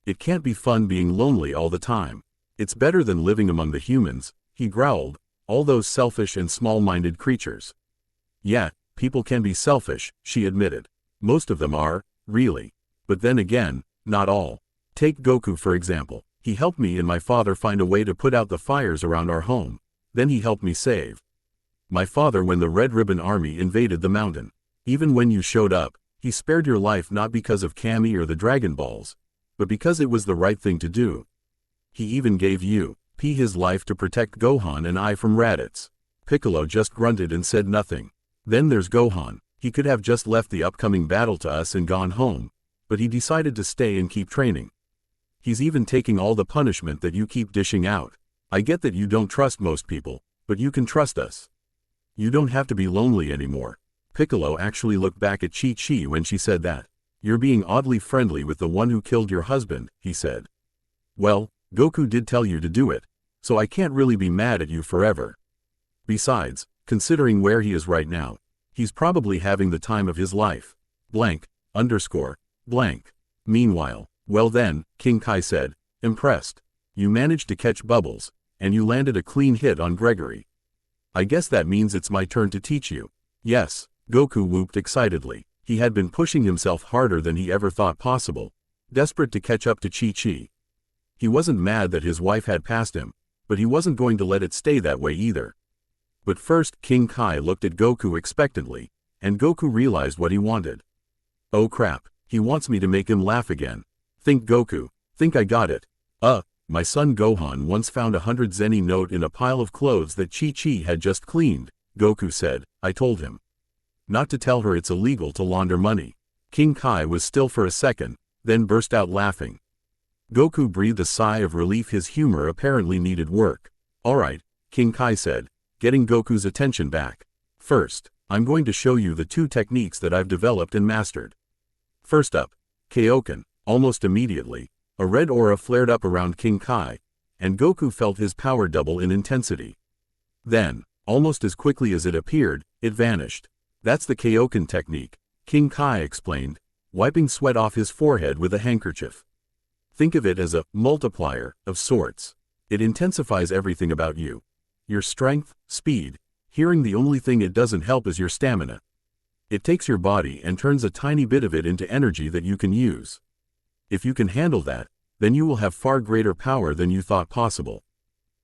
It can't be fun being lonely all the time. It's better than living among the humans, he growled, all those selfish and small-minded creatures. Yeah, people can be selfish, she admitted. Most of them are, really. But then again, not all. Take Goku for example. He helped me and my father find a way to put out the fires around our home. Then he helped me save my father when the Red Ribbon Army invaded the mountain. Even when you showed up, he spared your life not because of Kami or the Dragon Balls, but because it was the right thing to do. He even gave P his life to protect Gohan and I from Raditz. Piccolo just grunted and said nothing. Then there's Gohan. He could have just left the upcoming battle to us and gone home, but he decided to stay and keep training. He's even taking all the punishment that you keep dishing out. I get that you don't trust most people, but you can trust us. You don't have to be lonely anymore. Piccolo actually looked back at Chi-Chi when she said that. You're being oddly friendly with the one who killed your husband, he said. Well, Goku did tell you to do it, so I can't really be mad at you forever. Besides, considering where he is right now, he's probably having the time of his life. Blank. Meanwhile, well then, King Kai said, impressed. You managed to catch Bubbles, and you landed a clean hit on Gregory. I guess that means it's my turn to teach you. Yes, Goku whooped excitedly. He had been pushing himself harder than he ever thought possible, desperate to catch up to Chi-Chi. He wasn't mad that his wife had passed him, but he wasn't going to let it stay that way either. But first, King Kai looked at Goku expectantly, and Goku realized what he wanted. Oh crap, he wants me to make him laugh again. Think Goku, think I got it. My son Gohan once found 100 zeni note in a pile of clothes that Chi-Chi had just cleaned, Goku said. I told him not to tell her it's illegal to launder money. King Kai was still for a second, then burst out laughing. Goku breathed a sigh of relief. His humor apparently needed work. Alright, King Kai said, getting Goku's attention back. First, I'm going to show you the 2 techniques that I've developed and mastered. First up, Kaioken. Almost immediately, a red aura flared up around King Kai, and Goku felt his power double in intensity. Then, almost as quickly as it appeared, it vanished. That's the Kaioken technique, King Kai explained, wiping sweat off his forehead with a handkerchief. Think of it as a multiplier of sorts. It intensifies everything about you. Your strength, speed, hearing. The only thing it doesn't help is your stamina. It takes your body and turns a tiny bit of it into energy that you can use. If you can handle that, then you will have far greater power than you thought possible.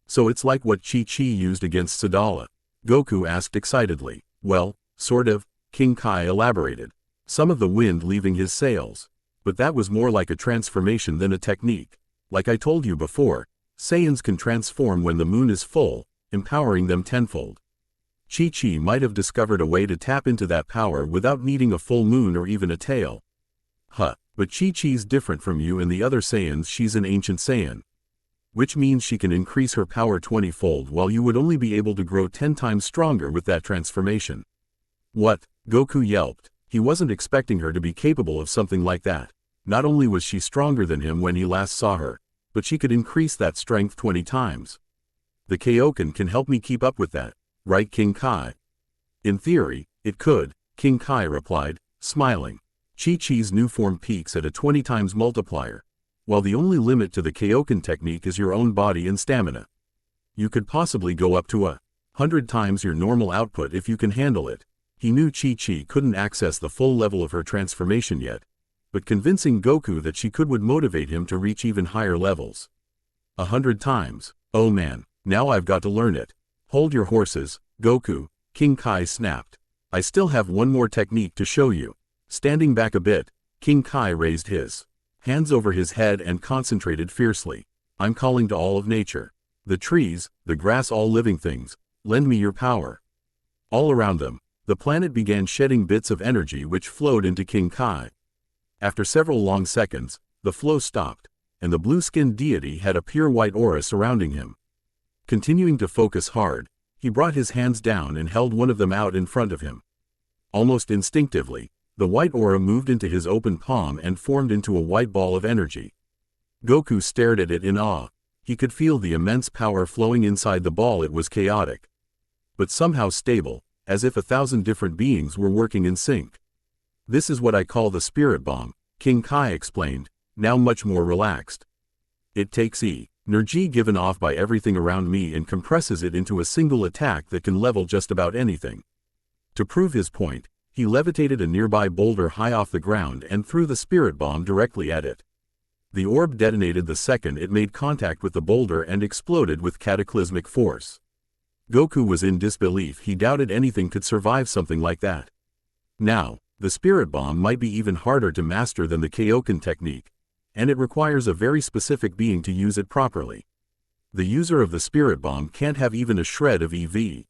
So it's like what Chi-Chi used against Sadala? Goku asked excitedly. Well, sort of, King Kai elaborated. Some of the wind leaving his sails. But that was more like a transformation than a technique. Like I told you before, Saiyans can transform when the moon is full, empowering them tenfold. Chi-Chi might have discovered a way to tap into that power without needing a full moon or even a tail. But Chi-Chi's different from you and the other Saiyans. She's an ancient Saiyan. Which means she can increase her power 20-fold while you would only be able to grow 10 times stronger with that transformation. What? Goku yelped. He wasn't expecting her to be capable of something like that. Not only was she stronger than him when he last saw her, but she could increase that strength 20 times. The Kaioken can help me keep up with that, right, King Kai? In theory, it could, King Kai replied, smiling. Chi-Chi's new form peaks at a 20 times multiplier, while the only limit to the Kaioken technique is your own body and stamina. You could possibly go up to 100 times your normal output if you can handle it. He knew Chi-Chi couldn't access the full level of her transformation yet, but convincing Goku that she could would motivate him to reach even higher levels. 100 times. Oh man, now I've got to learn it. Hold your horses, Goku, King Kai snapped. I still have one more technique to show you. Standing back a bit, King Kai raised his hands over his head and concentrated fiercely. I'm calling to all of nature. The trees, the grass, all living things, lend me your power. All around them, the planet began shedding bits of energy which flowed into King Kai. After several long seconds, the flow stopped, and the blue-skinned deity had a pure white aura surrounding him. Continuing to focus hard, he brought his hands down and held one of them out in front of him. Almost instinctively, the white aura moved into his open palm and formed into a white ball of energy. Goku stared at it in awe. He could feel the immense power flowing inside the ball. It was chaotic, but somehow stable, as if 1,000 different beings were working in sync. This is what I call the spirit bomb, King Kai explained, now much more relaxed. It takes energy given off by everything around me and compresses it into a single attack that can level just about anything. To prove his point, he levitated a nearby boulder high off the ground and threw the spirit bomb directly at it. The orb detonated the second it made contact with the boulder and exploded with cataclysmic force. Goku was in disbelief. He doubted anything could survive something like that. Now, the spirit bomb might be even harder to master than the Kaioken technique, and it requires a very specific being to use it properly. The user of the spirit bomb can't have even a shred of EV.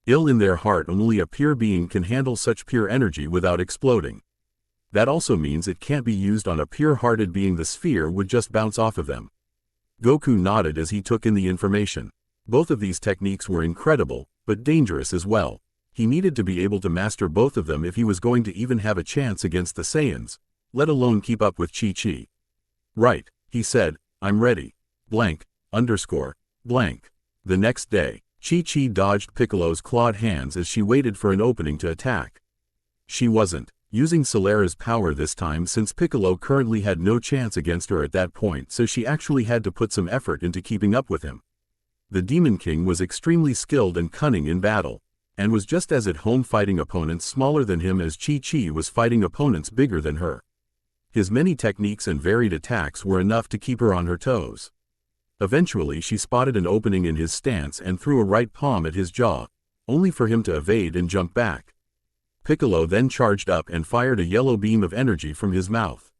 Ill in their heart, only a pure being can handle such pure energy without exploding. That also means it can't be used on a pure-hearted being. The sphere would just bounce off of them. Goku nodded as he took in the information. Both of these techniques were incredible, but dangerous as well. He needed to be able to master both of them if he was going to even have a chance against the Saiyans, let alone keep up with Chi-Chi. Right, he said, I'm ready. Blank, _ blank. The next day, Chi-Chi dodged Piccolo's clawed hands as she waited for an opening to attack. She wasn't using Solera's power this time, since Piccolo currently had no chance against her at that point, so she actually had to put some effort into keeping up with him. The Demon King was extremely skilled and cunning in battle, and was just as at home fighting opponents smaller than him as Chi-Chi was fighting opponents bigger than her. His many techniques and varied attacks were enough to keep her on her toes. Eventually she spotted an opening in his stance and threw a right palm at his jaw, only for him to evade and jump back. Piccolo then charged up and fired a yellow beam of energy from his mouth.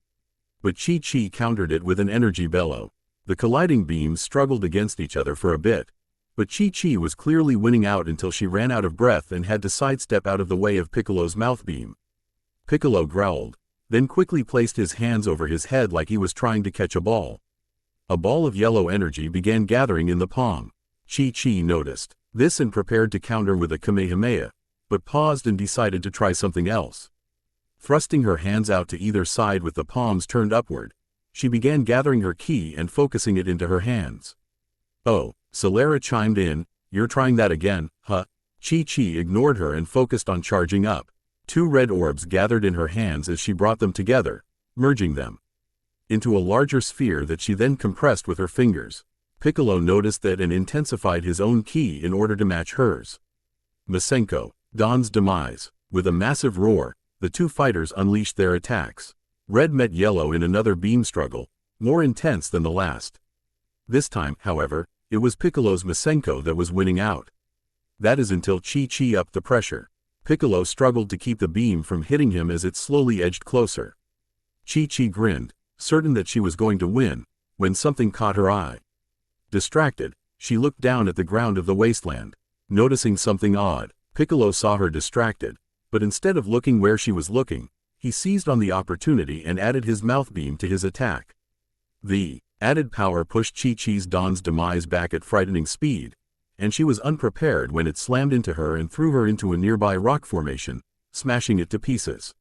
But Chi-Chi countered it with an energy bellow. The colliding beams struggled against each other for a bit, but Chi-Chi was clearly winning out until she ran out of breath and had to sidestep out of the way of Piccolo's mouth beam. Piccolo growled, then quickly placed his hands over his head like he was trying to catch a ball. A ball of yellow energy began gathering in the palm. Chi-Chi noticed this and prepared to counter with a Kamehameha, but paused and decided to try something else. Thrusting her hands out to either side with the palms turned upward, she began gathering her ki and focusing it into her hands. Oh, Solera chimed in, you're trying that again, huh? Chi-Chi ignored her and focused on charging up. 2 red orbs gathered in her hands as she brought them together, merging them into a larger sphere that she then compressed with her fingers. Piccolo noticed that and intensified his own ki in order to match hers. Masenko, Dawn's demise. With a massive roar, the two fighters unleashed their attacks. Red met yellow in another beam struggle, more intense than the last. This time, however, it was Piccolo's Masenko that was winning out. That is until Chi-Chi upped the pressure. Piccolo struggled to keep the beam from hitting him as it slowly edged closer. Chi-Chi grinned, certain that she was going to win, when something caught her eye. Distracted, she looked down at the ground of the wasteland. Noticing something odd, Piccolo saw her distracted, but instead of looking where she was looking, he seized on the opportunity and added his mouth beam to his attack. The added power pushed Chi-Chi's Dawn's demise back at frightening speed, and she was unprepared when it slammed into her and threw her into a nearby rock formation, smashing it to pieces.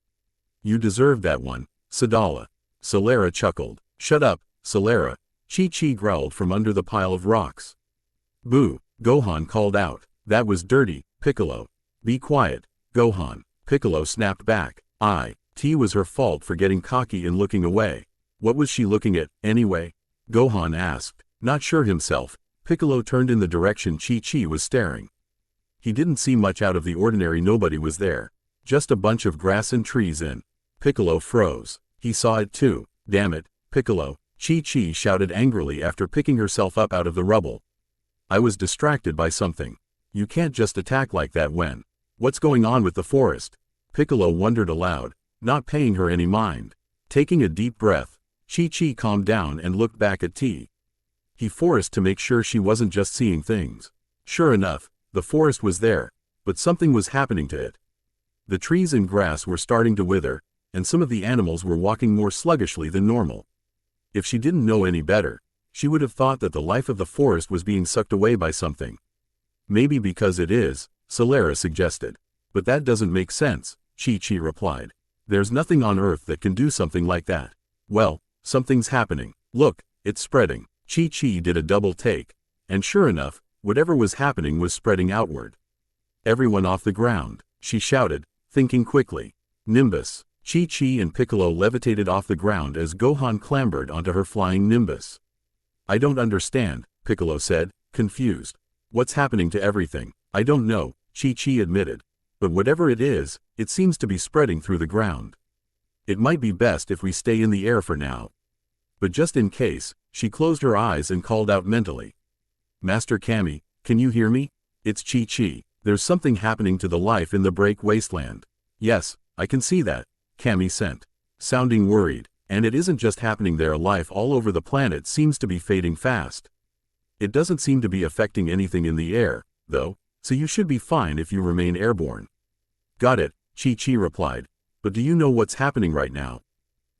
You deserved that one, Sadala. Solera chuckled. Shut up, Solera, Chi-Chi growled from under the pile of rocks. Boo, Gohan called out. That was dirty, Piccolo. Be quiet, Gohan. Piccolo snapped back. It was her fault for getting cocky and looking away. What was she looking at, anyway? Gohan asked. Not sure himself, Piccolo turned in the direction Chi-Chi was staring. He didn't see much out of the ordinary. Nobody was there. Just a bunch of grass and trees and Piccolo froze. He saw it too. Damn it, Piccolo, Chi-Chi shouted angrily after picking herself up out of the rubble. I was distracted by something. You can't just attack like that when. What's going on with the forest? Piccolo wondered aloud, not paying her any mind. Taking a deep breath, Chi-Chi calmed down and looked back at T. He forced to make sure she wasn't just seeing things. Sure enough, the forest was there, but something was happening to it. The trees and grass were starting to wither, and some of the animals were walking more sluggishly than normal. If she didn't know any better, she would have thought that the life of the forest was being sucked away by something. Maybe because it is, Solera suggested. But that doesn't make sense, Chi-Chi replied. There's nothing on Earth that can do something like that. Well, something's happening. Look, it's spreading. Chi-Chi did a double take, and sure enough, whatever was happening was spreading outward. Everyone off the ground, she shouted, thinking quickly. Nimbus. Chi-Chi and Piccolo levitated off the ground as Gohan clambered onto her flying Nimbus. I don't understand, Piccolo said, confused. What's happening to everything? I don't know, Chi-Chi admitted. But whatever it is, it seems to be spreading through the ground. It might be best if we stay in the air for now. But just in case, she closed her eyes and called out mentally. Master Kami, can you hear me? It's Chi-Chi. There's something happening to the life in the break wasteland. Yes, I can see that, Kami sent. Sounding worried, And it isn't just happening there, life all over the planet seems to be fading fast. It doesn't seem to be affecting anything in the air, though, so you should be fine if you remain airborne. Got it, Chi-Chi replied. But do you know what's happening right now?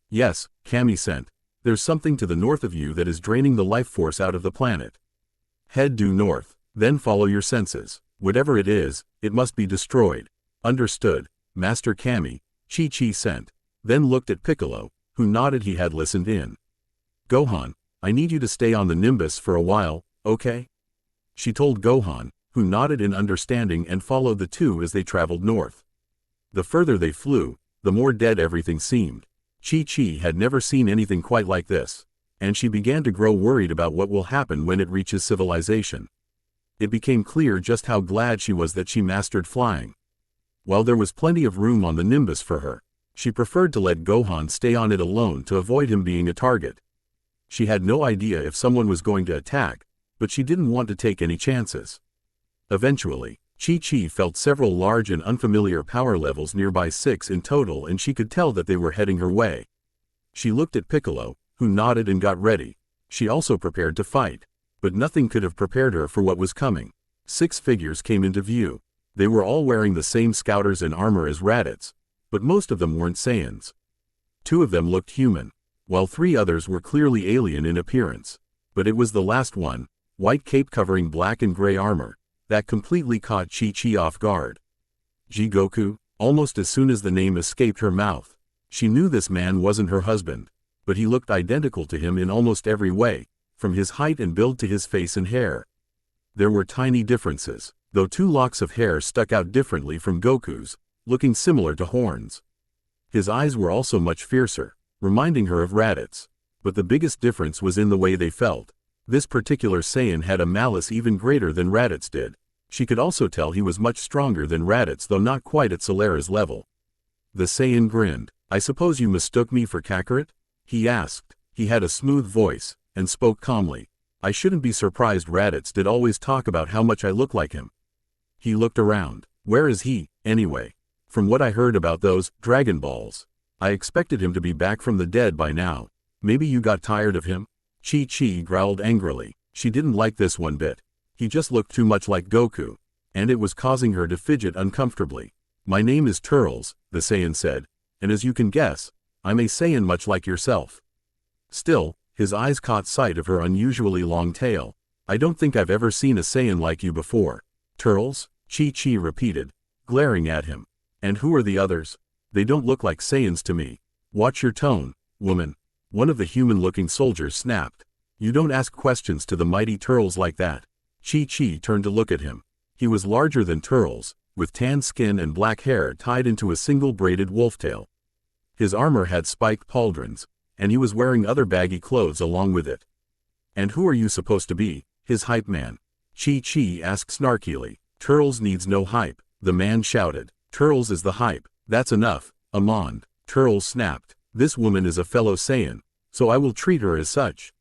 Yes, Kami sent. There's something to the north of you that is draining the life force out of the planet. Head due north, then follow your senses. Whatever it is, it must be destroyed. Understood, Master Kami, Chi-Chi sent. Then looked at Piccolo, who nodded. He had listened in. Gohan, I need you to stay on the Nimbus for a while, okay? She told Gohan, who nodded in understanding and followed the two as they traveled north. The further they flew, the more dead everything seemed. Chi-Chi had never seen anything quite like this, and she began to grow worried about what will happen when it reaches civilization. It became clear just how glad she was that she mastered flying. While there was plenty of room on the Nimbus for her, she preferred to let Gohan stay on it alone to avoid him being a target. She had no idea if someone was going to attack, but she didn't want to take any chances. Eventually, Chi-Chi felt several large and unfamiliar power levels nearby, 6 in total, and she could tell that they were heading her way. She looked at Piccolo, who nodded and got ready. She also prepared to fight. But nothing could have prepared her for what was coming. 6 figures came into view. They were all wearing the same scouters and armor as Raditz, but most of them weren't Saiyans. 2 of them looked human, while 3 others were clearly alien in appearance. But it was the last one, white cape covering black and gray armor, that completely caught Chi-Chi off guard. Goku, almost as soon as the name escaped her mouth, she knew this man wasn't her husband, but he looked identical to him in almost every way, from his height and build to his face and hair. There were tiny differences, though 2 locks of hair stuck out differently from Goku's, looking similar to horns. His eyes were also much fiercer, reminding her of Raditz, but the biggest difference was in the way they felt. This particular Saiyan had a malice even greater than Raditz did. She could also tell he was much stronger than Raditz, though not quite at Solera's level. The Saiyan grinned. I suppose you mistook me for Kakarot? He asked. He had a smooth voice, and spoke calmly. I shouldn't be surprised. Raditz did always talk about how much I look like him. He looked around. Where is he, anyway? From what I heard about those Dragon Balls, I expected him to be back from the dead by now. Maybe you got tired of him? Chi-Chi growled angrily. She didn't like this one bit. He just looked too much like Goku, and it was causing her to fidget uncomfortably. My name is Turles, the Saiyan said, and as you can guess, I'm a Saiyan much like yourself. Still, his eyes caught sight of her unusually long tail. I don't think I've ever seen a Saiyan like you before. Turles? Chi-Chi repeated, glaring at him. And who are the others? They don't look like Saiyans to me. Watch your tone, woman. One of the human-looking soldiers snapped. You don't ask questions to the mighty Turles like that. Chi-Chi turned to look at him. He was larger than Turles, with tan skin and black hair tied into a single braided wolf tail. His armor had spiked pauldrons, and he was wearing other baggy clothes along with it. And who are you supposed to be, his hype man? Chi-Chi asked snarkily. Turles needs no hype, the man shouted. Turles is the hype. That's enough, Amond. Turles snapped. This woman is a fellow Saiyan, so I will treat her as such.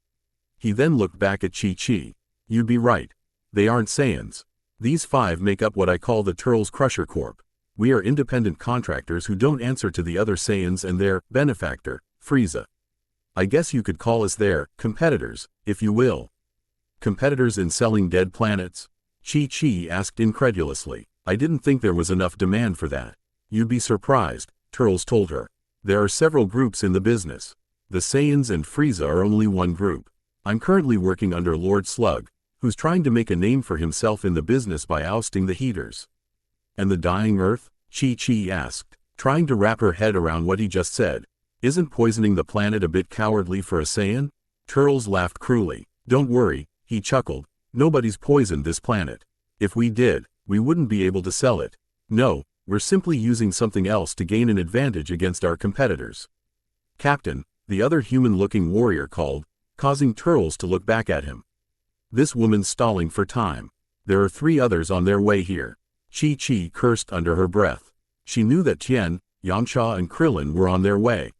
He then looked back at Chi-Chi. You'd be right. They aren't Saiyans. These 5 make up what I call the Turles Crusher Corp. We are independent contractors who don't answer to the other Saiyans and their benefactor, Frieza. I guess you could call us their competitors, if you will. Competitors in selling dead planets? Chi-Chi asked incredulously. I didn't think there was enough demand for that. You'd be surprised, Turles told her. There are several groups in the business. The Saiyans and Frieza are only one group. I'm currently working under Lord Slug, who's trying to make a name for himself in the business by ousting the Heaters. And the dying Earth? Chi-Chi asked, trying to wrap her head around what he just said. Isn't poisoning the planet a bit cowardly for a Saiyan? Turles laughed cruelly. Don't worry, he chuckled. Nobody's poisoned this planet. If we did, we wouldn't be able to sell it. No, we're simply using something else to gain an advantage against our competitors. Captain, the other human-looking warrior called, causing Turles to look back at him. This woman's stalling for time. There are 3 others on their way here. Chi-Chi cursed under her breath. She knew that Tien, Yamcha and Krillin were on their way.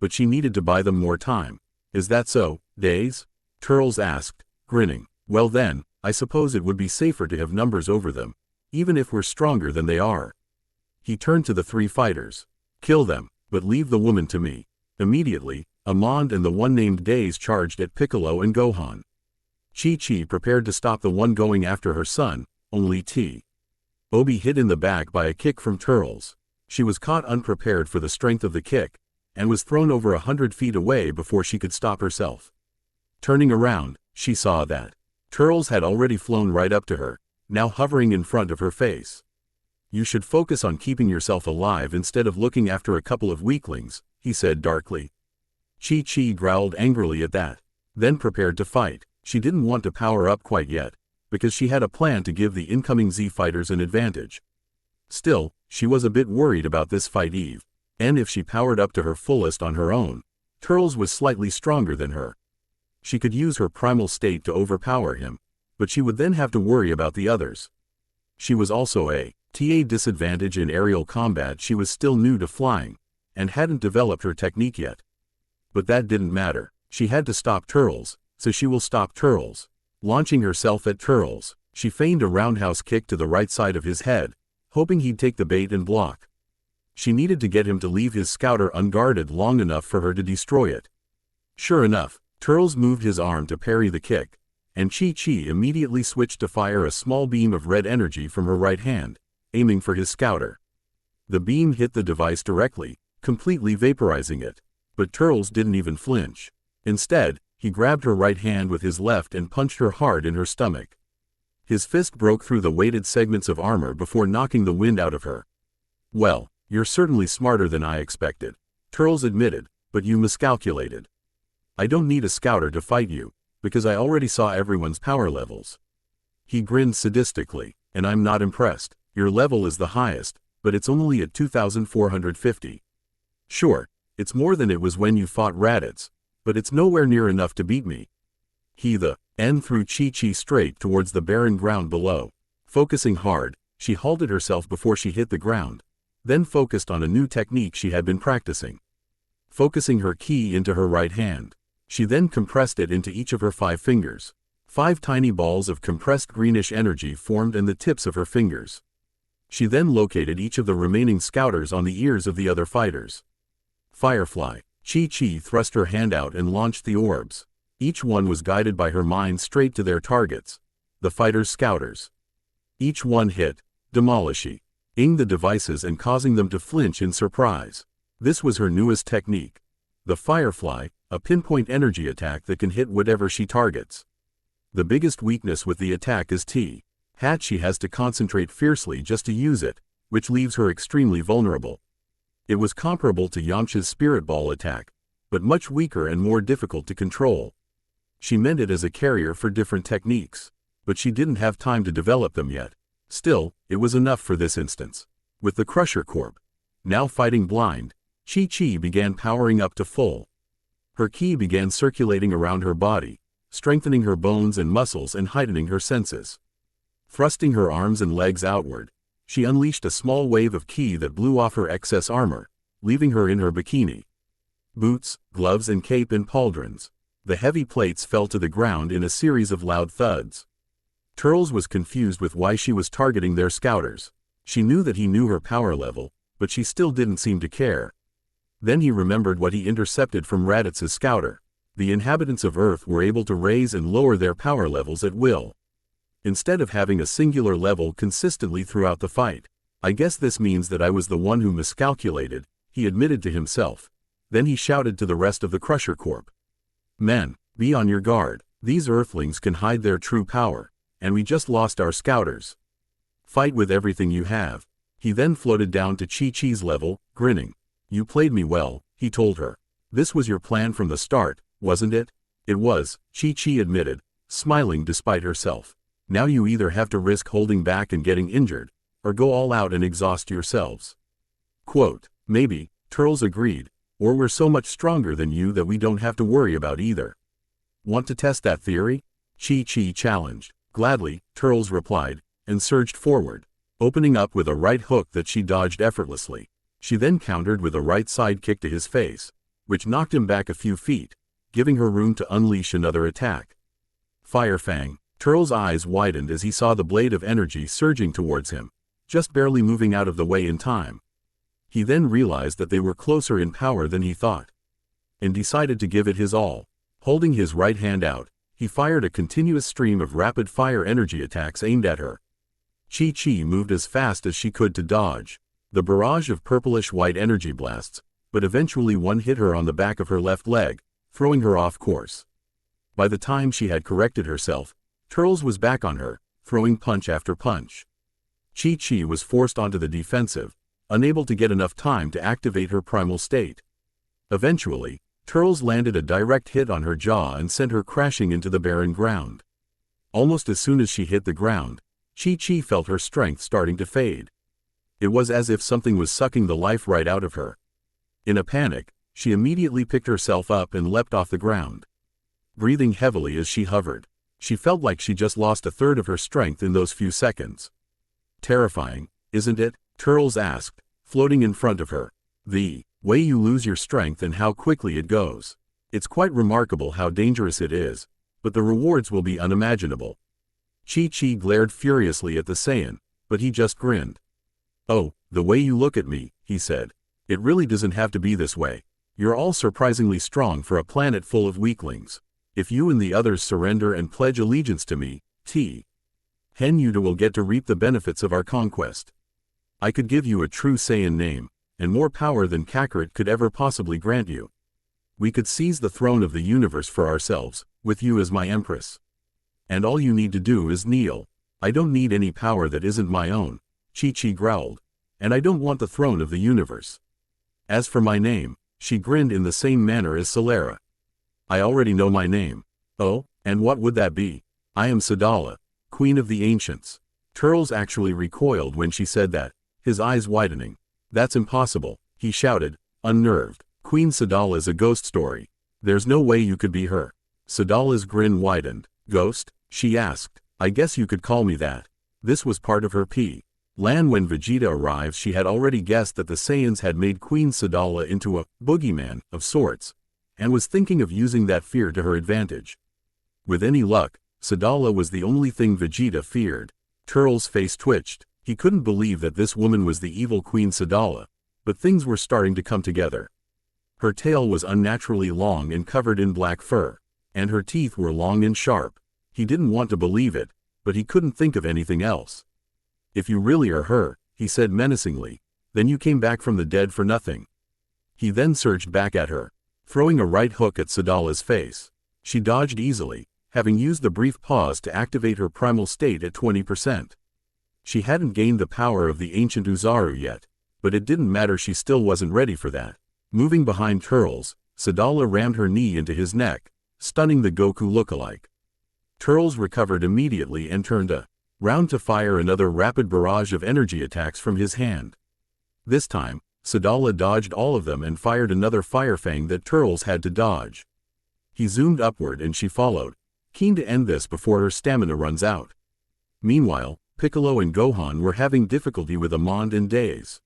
But she needed to buy them more time. Is that so, Days? Turles asked, grinning. Well then, I suppose it would be safer to have numbers over them, even if we're stronger than they are. He turned to the 3 fighters. Kill them, but leave the woman to me. Immediately, Amand and the one named Days charged at Piccolo and Gohan. Chi-Chi prepared to stop the one going after her son, only Obi hit in the back by a kick from Turles. She was caught unprepared for the strength of the kick, and was thrown over 100 feet away before she could stop herself. Turning around, she saw that Turles had already flown right up to her, now hovering in front of her face. "You should focus on keeping yourself alive instead of looking after a couple of weaklings," he said darkly. Chi-Chi growled angrily at that, then prepared to fight. She didn't want to power up quite yet, because she had a plan to give the incoming Z fighters an advantage. Still, she was a bit worried about this fight and if she powered up to her fullest on her own, Turles was slightly stronger than her. She could use her primal state to overpower him, but she would then have to worry about the others. She was also at a disadvantage in aerial combat. She was still new to flying, and hadn't developed her technique yet. But that didn't matter. She had to stop Turles, so she will stop Turles. Launching herself at Turles, she feigned a roundhouse kick to the right side of his head, hoping he'd take the bait and block. She needed to get him to leave his scouter unguarded long enough for her to destroy it. Sure enough, Turles moved his arm to parry the kick, and Chi-Chi immediately switched to fire a small beam of red energy from her right hand, aiming for his scouter. The beam hit the device directly, completely vaporizing it, but Turles didn't even flinch. Instead, he grabbed her right hand with his left and punched her hard in her stomach. His fist broke through the weighted segments of armor before knocking the wind out of her. "Well, you're certainly smarter than I expected," Turles admitted, "but you miscalculated. I don't need a scouter to fight you, because I already saw everyone's power levels." He grinned sadistically. "And I'm not impressed. Your level is the highest, but it's only at 2,450. Sure, it's more than it was when you fought Raditz, but it's nowhere near enough to beat me." He threw Chi-Chi straight towards the barren ground below. Focusing hard, she halted herself before she hit the ground, then focused on a new technique she had been practicing. Focusing her ki into her right hand, she then compressed it into each of her 5 fingers. 5 tiny balls of compressed greenish energy formed in the tips of her fingers. She then located each of the remaining scouters on the ears of the other fighters. Firefly. Chi-Chi thrust her hand out and launched the orbs. Each one was guided by her mind straight to their targets, the fighters' scouters. Each one hit, demolishing the devices and causing them to flinch in surprise. This was her newest technique. The Firefly, a pinpoint energy attack that can hit whatever she targets. The biggest weakness with the attack is Hat. She has to concentrate fiercely just to use it, which leaves her extremely vulnerable. It was comparable to Yamcha's Spirit Ball attack, but much weaker and more difficult to control. She meant it as a carrier for different techniques, but she didn't have time to develop them yet. Still, it was enough for this instance. With the Crusher Corp now fighting blind, Chi-Chi began powering up to full. Her ki began circulating around her body, strengthening her bones and muscles and heightening her senses. Thrusting her arms and legs outward, she unleashed a small wave of ki that blew off her excess armor, leaving her in her bikini. Boots, gloves and cape and pauldrons. The heavy plates fell to the ground in a series of loud thuds. Turles was confused with why she was targeting their scouters. She knew that he knew her power level, but she still didn't seem to care. Then he remembered what he intercepted from Raditz's scouter. The inhabitants of Earth were able to raise and lower their power levels at will, instead of having a singular level consistently throughout the fight. "I guess this means that I was the one who miscalculated," he admitted to himself. Then he shouted to the rest of the Crusher Corp. "Men, be on your guard. These Earthlings can hide their true power, and we just lost our scouters. Fight with everything you have." He then floated down to Chi-Chi's level, grinning. "You played me well," he told her. "This was your plan from the start, wasn't it?" "It was," Chi-Chi admitted, smiling despite herself. "Now you either have to risk holding back and getting injured, or go all out and exhaust yourselves." Quote, "Maybe," Turles agreed, "or we're so much stronger than you that we don't have to worry about either." "Want to test that theory?" Chi-Chi challenged. "Gladly," Turles replied, and surged forward, opening up with a right hook that she dodged effortlessly. She then countered with a right side kick to his face, which knocked him back a few feet, giving her room to unleash another attack. Firefang. Turles' eyes widened as he saw the blade of energy surging towards him, just barely moving out of the way in time. He then realized that they were closer in power than he thought. and decided to give it his all. Holding his right hand out, he fired a continuous stream of rapid-fire energy attacks aimed at her. Chi-Chi moved as fast as she could to dodge the barrage of purplish-white energy blasts, but eventually one hit her on the back of her left leg, throwing her off course. By the time she had corrected herself, Turles was back on her, throwing punch after punch. Chi-Chi was forced onto the defensive, unable to get enough time to activate her primal state. Eventually, Turles landed a direct hit on her jaw and sent her crashing into the barren ground. Almost as soon as she hit the ground, Chi-Chi felt her strength starting to fade. It was as if something was sucking the life right out of her. In a panic, she immediately picked herself up and leapt off the ground. Breathing heavily as she hovered, she felt like she just lost a third of her strength in those few seconds. Terrifying, isn't it? Turles asked, floating in front of her. The way you lose your strength and how quickly it goes. It's quite remarkable how dangerous it is, but the rewards will be unimaginable. Chi-Chi glared furiously at the Saiyan, but he just grinned. Oh, the way you look at me, he said. It really doesn't have to be this way. You're all surprisingly strong for a planet full of weaklings. If you and the others surrender and pledge allegiance to me, Hen Yuta will get to reap the benefits of our conquest. I could give you a true Saiyan name, and more power than Kakarot could ever possibly grant you. We could seize the throne of the universe for ourselves, with you as my empress. And all you need to do is kneel. I don't need any power that isn't my own, Chi-Chi growled, and I don't want the throne of the universe. As for my name, she grinned in the same manner as Solara. I already know my name. Oh, and what would that be? I am Sadala, Queen of the Ancients. Turles actually recoiled when she said that, his eyes widening. That's impossible, he shouted, unnerved. Queen Sadala's a ghost story. There's no way you could be her. Sadala's grin widened. Ghost? She asked. I guess you could call me that. This was part of her plan. When Vegeta arrived, she had already guessed that the Saiyans had made Queen Sadala into a boogeyman of sorts, and was thinking of using that fear to her advantage. With any luck, Sadala was the only thing Vegeta feared. Turles' face twitched. He couldn't believe that this woman was the evil Queen Sadala, but things were starting to come together. Her tail was unnaturally long and covered in black fur, and her teeth were long and sharp. He didn't want to believe it, but he couldn't think of anything else. If you really are her, he said menacingly, then you came back from the dead for nothing. He then surged back at her, throwing a right hook at Sadala's face. She dodged easily, having used the brief pause to activate her primal state at 20%. She hadn't gained the power of the ancient Uzaru yet, but it didn't matter, she still wasn't ready for that. Moving behind Turles, Sadala rammed her knee into his neck, stunning the Goku lookalike. Turles recovered immediately and turned around to fire another rapid barrage of energy attacks from his hand. This time, Sadala dodged all of them and fired another fire fang that Turles had to dodge. He zoomed upward and she followed, keen to end this before her stamina runs out. Meanwhile, Piccolo and Gohan were having difficulty with Amand and Daze.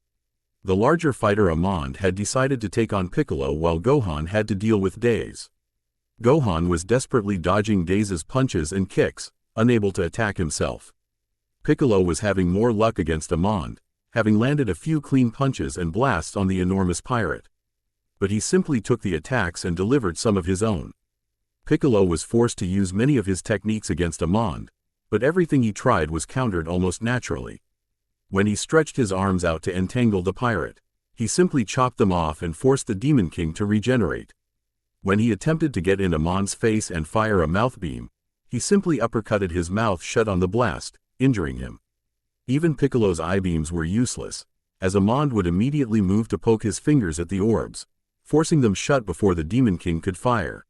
The larger fighter Amand had decided to take on Piccolo while Gohan had to deal with Daze. Gohan was desperately dodging Daze's punches and kicks, unable to attack himself. Piccolo was having more luck against Amand, having landed a few clean punches and blasts on the enormous pirate. But he simply took the attacks and delivered some of his own. Piccolo was forced to use many of his techniques against Amand, but everything he tried was countered almost naturally. When he stretched his arms out to entangle the pirate, he simply chopped them off and forced the Demon King to regenerate. When he attempted to get in Amand's face and fire a mouth beam, he simply uppercutted his mouth shut on the blast, injuring him. Even Piccolo's eye beams were useless, as Amand would immediately move to poke his fingers at the orbs, forcing them shut before the Demon King could fire.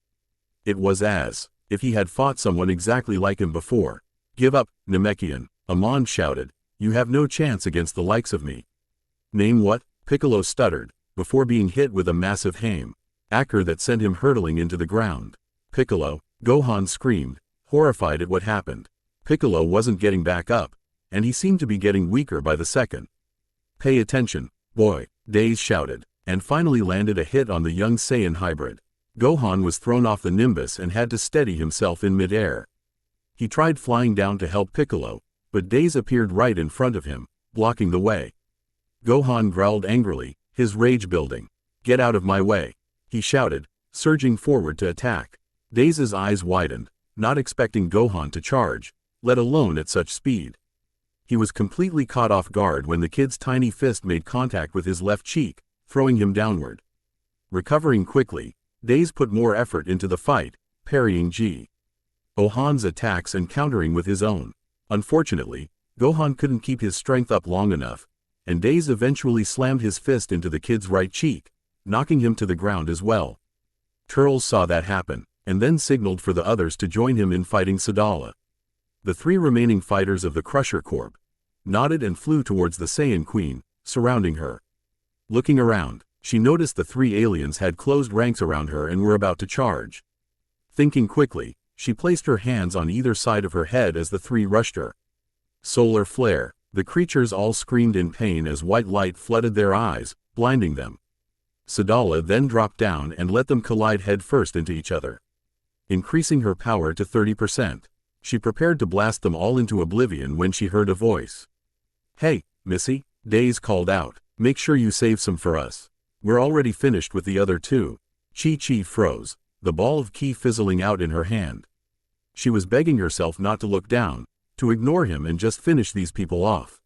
It was as if he had fought someone exactly like him before. Give up, Namekian, Amand shouted. You have no chance against the likes of me. Name what? Piccolo stuttered, before being hit with a massive hammer that sent him hurtling into the ground. Piccolo, Gohan screamed, horrified at what happened. Piccolo wasn't getting back up, and he seemed to be getting weaker by the second. Pay attention, boy, Daze shouted, and finally landed a hit on the young Saiyan hybrid. Gohan was thrown off the Nimbus and had to steady himself in midair. He tried flying down to help Piccolo, but Daze appeared right in front of him, blocking the way. Gohan growled angrily, his rage building. Get out of my way, he shouted, surging forward to attack. Dais's eyes widened, not expecting Gohan to charge, let alone at such speed. He was completely caught off guard when the kid's tiny fist made contact with his left cheek, throwing him downward. Recovering quickly, Dais put more effort into the fight, parrying Gohan's attacks and countering with his own. Unfortunately, Gohan couldn't keep his strength up long enough, and Dais eventually slammed his fist into the kid's right cheek, knocking him to the ground as well. Turles saw that happen, and then signaled for the others to join him in fighting Sadala. The 3 remaining fighters of the Crusher Corp nodded and flew towards the Saiyan Queen, surrounding her. Looking around, she noticed the 3 aliens had closed ranks around her and were about to charge. Thinking quickly, she placed her hands on either side of her head as the 3 rushed her. Solar flare. The creatures all screamed in pain as white light flooded their eyes, blinding them. Sadala then dropped down and let them collide headfirst into each other. Increasing her power to 30%, she prepared to blast them all into oblivion when she heard a voice. "Hey, Missy," Dais called out, "make sure you save some for us. We're already finished with the other 2. Chi-Chi froze, the ball of ki fizzling out in her hand. She was begging herself not to look down, to ignore him and just finish these people off.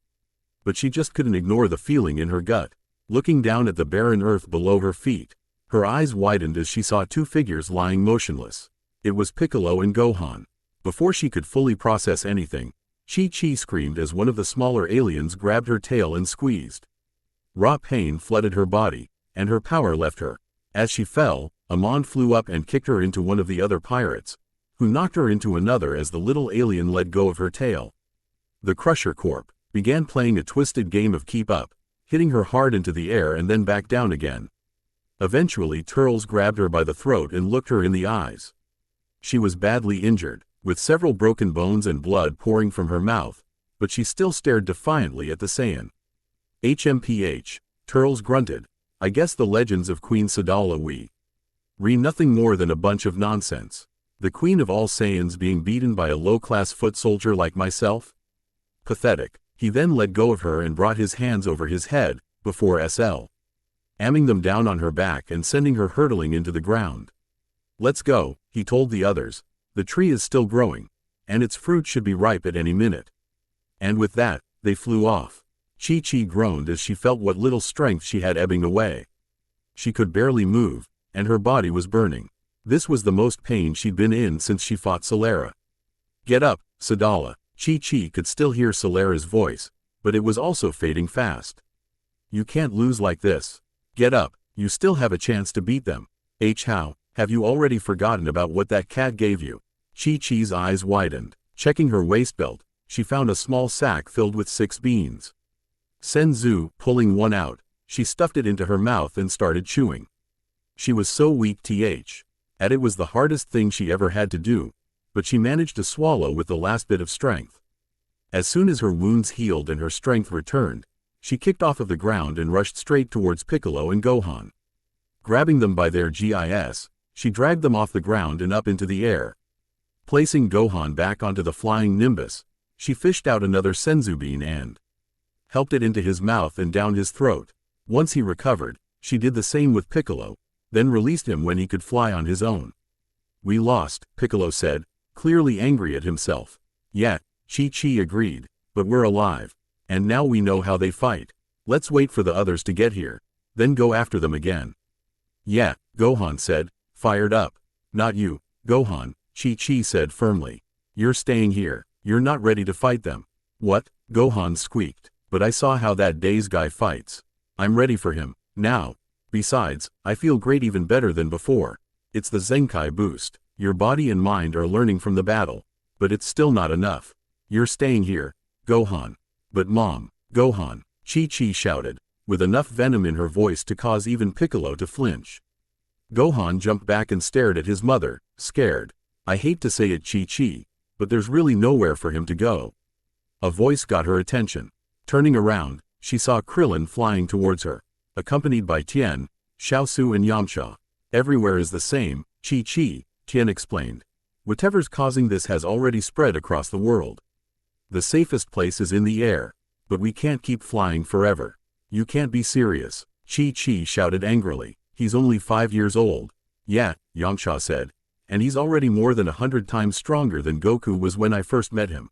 But she just couldn't ignore the feeling in her gut. Looking down at the barren earth below her feet, her eyes widened as she saw 2 figures lying motionless. It was Piccolo and Gohan. Before she could fully process anything, Chi-Chi screamed as one of the smaller aliens grabbed her tail and squeezed. Raw pain flooded her body, and her power left her. As she fell, Amon flew up and kicked her into one of the other pirates, who knocked her into another as the little alien let go of her tail. The Crusher Corp began playing a twisted game of keep up, hitting her hard into the air and then back down again. Eventually Turles grabbed her by the throat and looked her in the eyes. She was badly injured, with several broken bones and blood pouring from her mouth, but she still stared defiantly at the Saiyan. "HMPH, Turles grunted. "I guess the legends of Queen Sadala re nothing more than a bunch of nonsense. The queen of all Saiyans being beaten by a low-class foot soldier like myself? Pathetic." He then let go of her and brought his hands over his head, before aiming them down on her back and sending her hurtling into the ground. "Let's go," he told the others. "The tree is still growing, and its fruit should be ripe at any minute." And with that, they flew off. Chi-Chi groaned as she felt what little strength she had ebbing away. She could barely move, and her body was burning. This was the most pain she'd been in since she fought Solera. "Get up, Sadala." Chi-Chi could still hear Solera's voice, but it was also fading fast. "You can't lose like this. Get up, you still have a chance to beat them." "How, have you already forgotten about what that cat gave you?" Chi-Chi's eyes widened. Checking her waist belt, she found a small sack filled with 6 beans. Senzu, pulling one out, she stuffed it into her mouth and started chewing. She was so weak and it was the hardest thing she ever had to do, but she managed to swallow with the last bit of strength. As soon as her wounds healed and her strength returned, she kicked off of the ground and rushed straight towards Piccolo and Gohan. Grabbing them by their gis, she dragged them off the ground and up into the air. Placing Gohan back onto the flying Nimbus, she fished out another Senzu bean and helped it into his mouth and down his throat. Once he recovered, she did the same with Piccolo, then released him when he could fly on his own. "We lost," Piccolo said, clearly angry at himself. "Yeah," Chi-Chi agreed, "but we're alive. And now we know how they fight. Let's wait for the others to get here, then go after them again." "Yeah," Gohan said, fired up. "Not you, Gohan," Chi-Chi said firmly. "You're staying here. You're not ready to fight them." "What?" Gohan squeaked. "But I saw how that Dais guy fights. I'm ready for him, now. Besides, I feel great, even better than before. It's the Zenkai boost. Your body and mind are learning from the battle. But it's still not enough. You're staying here, Gohan." "But Mom, Gohan," Chi-Chi shouted, with enough venom in her voice to cause even Piccolo to flinch. Gohan jumped back and stared at his mother, scared. "I hate to say it, Chi-Chi, but there's really nowhere for him to go." A voice got her attention. Turning around, she saw Krillin flying towards her, accompanied by Tien, Xiaosu and Yamcha. "Everywhere is the same, Chi-Chi," Tien explained. "Whatever's causing this has already spread across the world. The safest place is in the air. But we can't keep flying forever." "You can't be serious," Chi-Chi shouted angrily. "He's only 5 years old. Yeah, Yangsha said. And he's already more than 100 times stronger than Goku was when I first met him.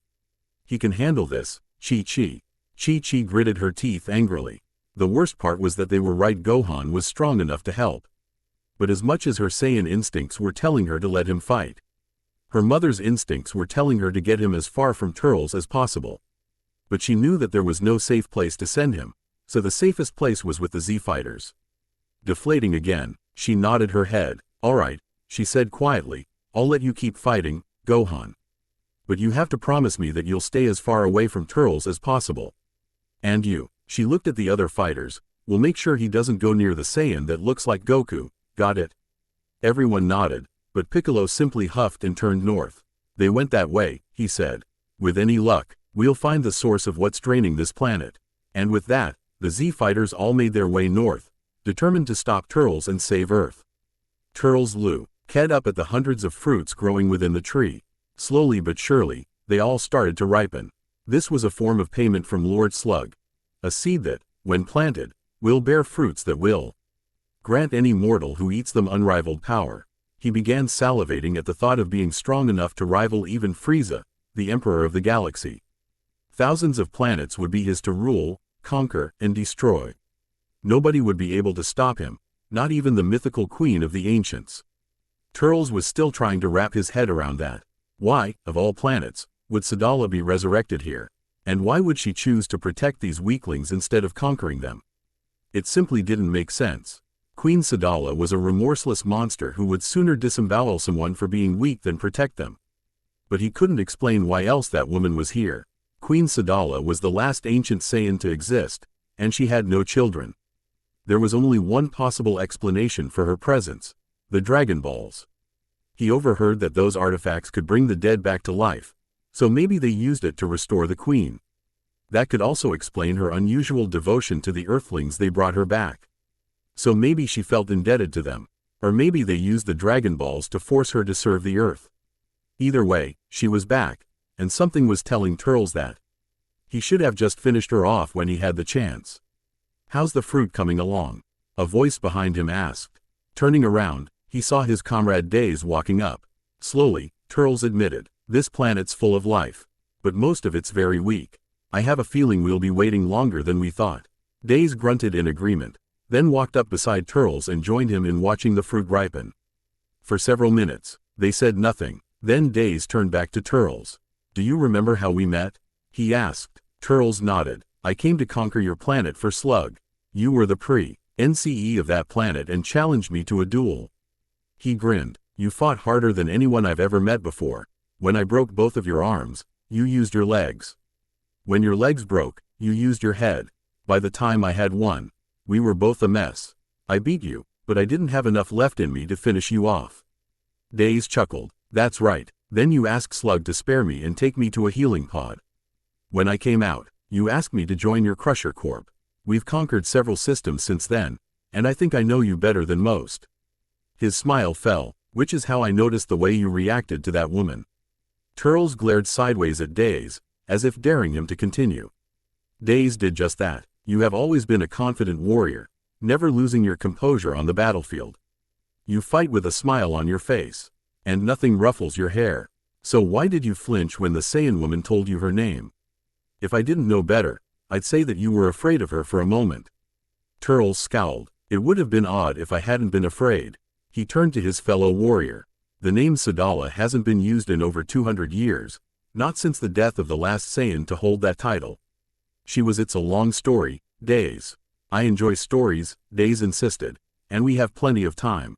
He can handle this, Chi-Chi. Chi-Chi gritted her teeth angrily. The worst part was that they were right, Gohan was strong enough to help. But as much as her Saiyan instincts were telling her to let him fight, her mother's instincts were telling her to get him as far from Turles as possible. But she knew that there was no safe place to send him, so the safest place was with the Z-Fighters. Deflating again, she nodded her head. All right, she said quietly, I'll let you keep fighting, Gohan. But you have to promise me that you'll stay as far away from Turles as possible. And you, she looked at the other fighters, will make sure he doesn't go near the Saiyan that looks like Goku, got it? Everyone nodded, but Piccolo simply huffed and turned north. They went that way, he said. With any luck, we'll find the source of what's draining this planet. And with that, the Z-Fighters all made their way north, determined to stop Turles and save Earth. Turles looked up at the hundreds of fruits growing within the tree. Slowly but surely, they all started to ripen. This was a form of payment from Lord Slug. A seed that, when planted, will bear fruits that will grant any mortal who eats them unrivaled power. He began salivating at the thought of being strong enough to rival even Frieza, the Emperor of the Galaxy. Thousands of planets would be his to rule, conquer, and destroy. Nobody would be able to stop him, not even the mythical queen of the ancients. Turles was still trying to wrap his head around that. Why, of all planets, would Sadala be resurrected here? And why would she choose to protect these weaklings instead of conquering them? It simply didn't make sense. Queen Sadala was a remorseless monster who would sooner disembowel someone for being weak than protect them. But he couldn't explain why else that woman was here. Queen Sadala was the last ancient Saiyan to exist, and she had no children. There was only one possible explanation for her presence: the Dragon Balls. He overheard that those artifacts could bring the dead back to life, so maybe they used it to restore the queen. That could also explain her unusual devotion to the Earthlings they brought her back. So maybe she felt indebted to them, or maybe they used the Dragon Balls to force her to serve the Earth. Either way, she was back, and something was telling Turles that he should have just finished her off when he had the chance. How's the fruit coming along? A voice behind him asked. Turning around, he saw his comrade Days walking up. Slowly, Turles admitted, this planet's full of life, but most of it's very weak. I have a feeling we'll be waiting longer than we thought. Days grunted in agreement, then walked up beside Turles and joined him in watching the fruit ripen. For several minutes, they said nothing. Then Days turned back to Turles. Do you remember how we met? He asked. Turles nodded. I came to conquer your planet for Slug. You were the pre-NCE of that planet and challenged me to a duel. He grinned. You fought harder than anyone I've ever met before. When I broke both of your arms, you used your legs. When your legs broke, you used your head. By the time I had won, we were both a mess. I beat you, but I didn't have enough left in me to finish you off. Days chuckled. That's right. Then you asked Slug to spare me and take me to a healing pod. When I came out, you asked me to join your Crusher Corp. We've conquered several systems since then, and I think I know you better than most. His smile fell, which is how I noticed the way you reacted to that woman. Turles glared sideways at Days, as if daring him to continue. Days did just that. You have always been a confident warrior, never losing your composure on the battlefield. You fight with a smile on your face, and nothing ruffles your hair. So why did you flinch when the Saiyan woman told you her name? If I didn't know better, I'd say that you were afraid of her for a moment. Turles scowled. It would have been odd if I hadn't been afraid. He turned to his fellow warrior. The name Sadala hasn't been used in over 200 years, not since the death of the last Saiyan to hold that title. She was. It's a long story, Days. I enjoy stories, Days insisted, and we have plenty of time.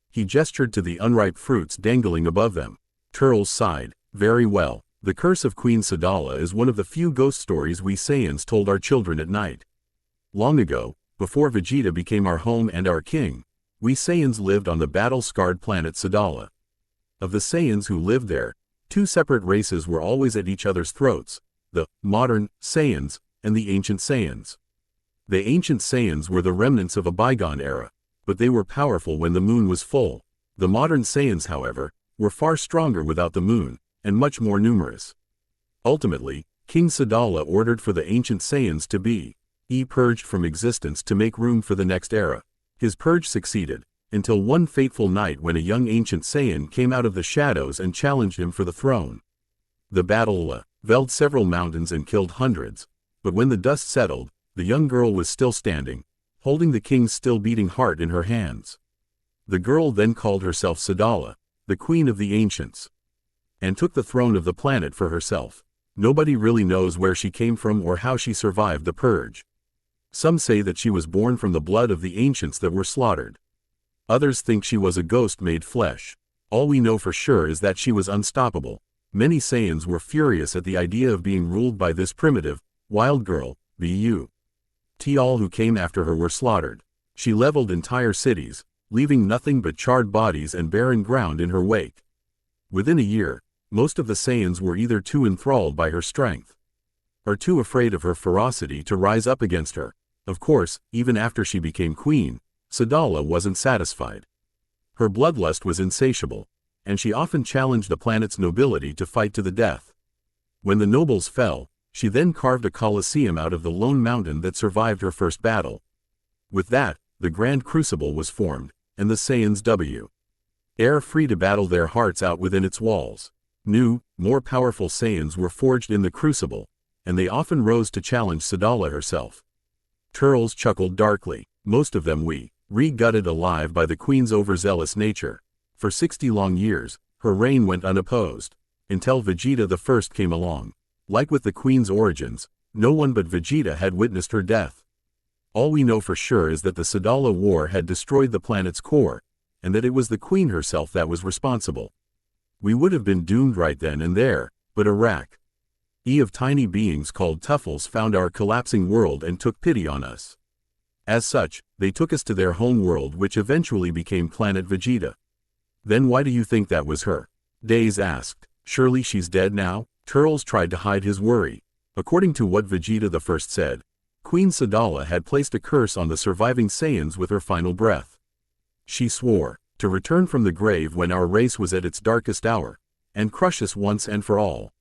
He gestured to the unripe fruits dangling above them. Turles sighed. Very well. The curse of Queen Sadala is one of the few ghost stories we Saiyans told our children at night. Long ago, before Vegeta became our home and our king, we Saiyans lived on the battle-scarred planet Sadala. Of the Saiyans who lived there, two separate races were always at each other's throats: the modern Saiyans and the ancient Saiyans. The ancient Saiyans were the remnants of a bygone era, but they were powerful when the moon was full. The modern Saiyans, however, were far stronger without the moon, and much more numerous. Ultimately, King Sadala ordered for the ancient Saiyans to be purged from existence to make room for the next era. His purge succeeded, until one fateful night when a young ancient Saiyan came out of the shadows and challenged him for the throne. The battle velled several mountains and killed hundreds, but when the dust settled, the young girl was still standing, holding the king's still beating heart in her hands. The girl then called herself Sadala, the queen of the ancients, and took the throne of the planet for herself. Nobody really knows where she came from or how she survived the purge. Some say that she was born from the blood of the ancients that were slaughtered. Others think she was a ghost made flesh. All we know for sure is that she was unstoppable. Many Saiyans were furious at the idea of being ruled by this primitive, wild girl, All who came after her were slaughtered. She leveled entire cities, leaving nothing but charred bodies and barren ground in her wake. Within a year, most of the Saiyans were either too enthralled by her strength, or too afraid of her ferocity to rise up against her. Of course, even after she became queen, Sadala wasn't satisfied. Her bloodlust was insatiable, and she often challenged the planet's nobility to fight to the death. When the nobles fell, she then carved a colosseum out of the lone mountain that survived her first battle. With that, the Grand Crucible was formed, and the Saiyans were free to battle their hearts out within its walls. New, more powerful Saiyans were forged in the Crucible, and they often rose to challenge Sadala herself. Turles chuckled darkly. Most of them gutted alive by the queen's overzealous nature. For 60 long years, her reign went unopposed, until Vegeta the First came along. Like with the queen's origins, no one but Vegeta had witnessed her death. All we know for sure is that the Sadala War had destroyed the planet's core, and that it was the queen herself that was responsible. We would have been doomed right then and there, but a rack of tiny beings called Tuffles found our collapsing world and took pity on us. As such, they took us to their home world, which eventually became Planet Vegeta. Then why do you think that was her? Days asked. Surely she's dead now? Turles tried to hide his worry. According to what Vegeta the First said, Queen Sadala had placed a curse on the surviving Saiyans with her final breath. She swore to return from the grave when our race was at its darkest hour, and crush us once and for all.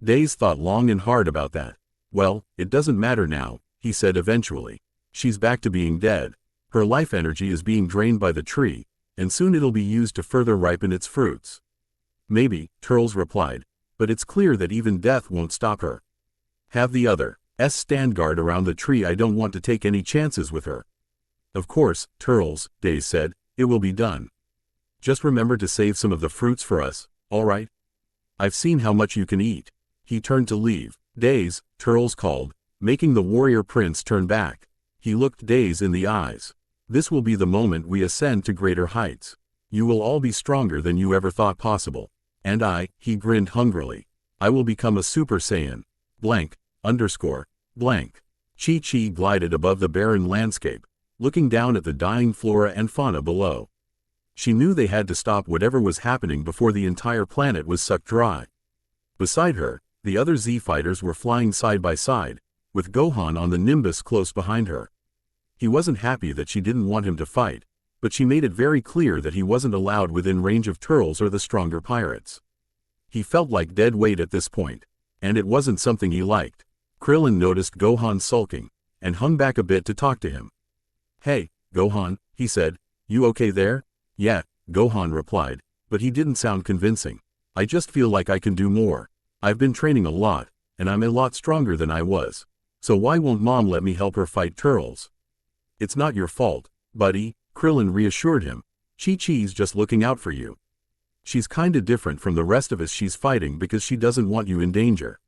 Days thought long and hard about that. Well, it doesn't matter now, he said eventually. She's back to being dead. Her life energy is being drained by the tree, and soon it'll be used to further ripen its fruits. Maybe, Turles replied, but it's clear that even death won't stop her. Have the others stand guard around the tree. I don't want to take any chances with her. Of course, Turles, Days said, it will be done. Just remember to save some of the fruits for us, all right? I've seen how much you can eat. He turned to leave. Days, Turles called, making the warrior prince turn back. He looked Days in the eyes. This will be the moment we ascend to greater heights. You will all be stronger than you ever thought possible. And he grinned hungrily. I will become a Super Saiyan. Blank. Chi-Chi glided above the barren landscape, looking down at the dying flora and fauna below. She knew they had to stop whatever was happening before the entire planet was sucked dry. Beside her, the other Z-fighters were flying side by side, with Gohan on the Nimbus close behind her. He wasn't happy that she didn't want him to fight, but she made it very clear that he wasn't allowed within range of Turles or the stronger pirates. He felt like dead weight at this point, and it wasn't something he liked. Krillin noticed Gohan sulking, and hung back a bit to talk to him. Hey, Gohan, he said, you okay there? Yeah, Gohan replied, but he didn't sound convincing. I just feel like I can do more. I've been training a lot, and I'm a lot stronger than I was. So why won't Mom let me help her fight Turles? It's not your fault, buddy, Krillin reassured him. Chi-Chi's just looking out for you. She's kinda different from the rest of us. She's fighting because she doesn't want you in danger.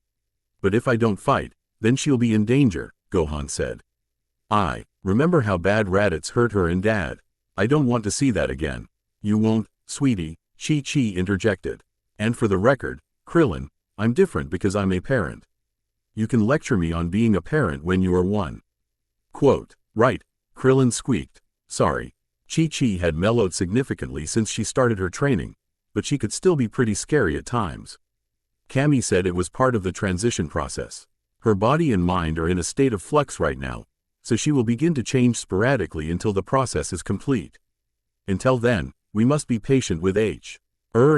But if I don't fight, then she'll be in danger, Gohan said. I remember how bad Raditz hurt her and Dad. I don't want to see that again. You won't, sweetie, Chi-Chi interjected. And for the record, Krillin, I'm different because I'm a parent. You can lecture me on being a parent when you are one. Quote, right, Krillin squeaked. Sorry. Chi-Chi had mellowed significantly since she started her training, but she could still be pretty scary at times. Cammy said it was part of the transition process. Her body and mind are in a state of flux right now, so she will begin to change sporadically until the process is complete. Until then, we must be patient with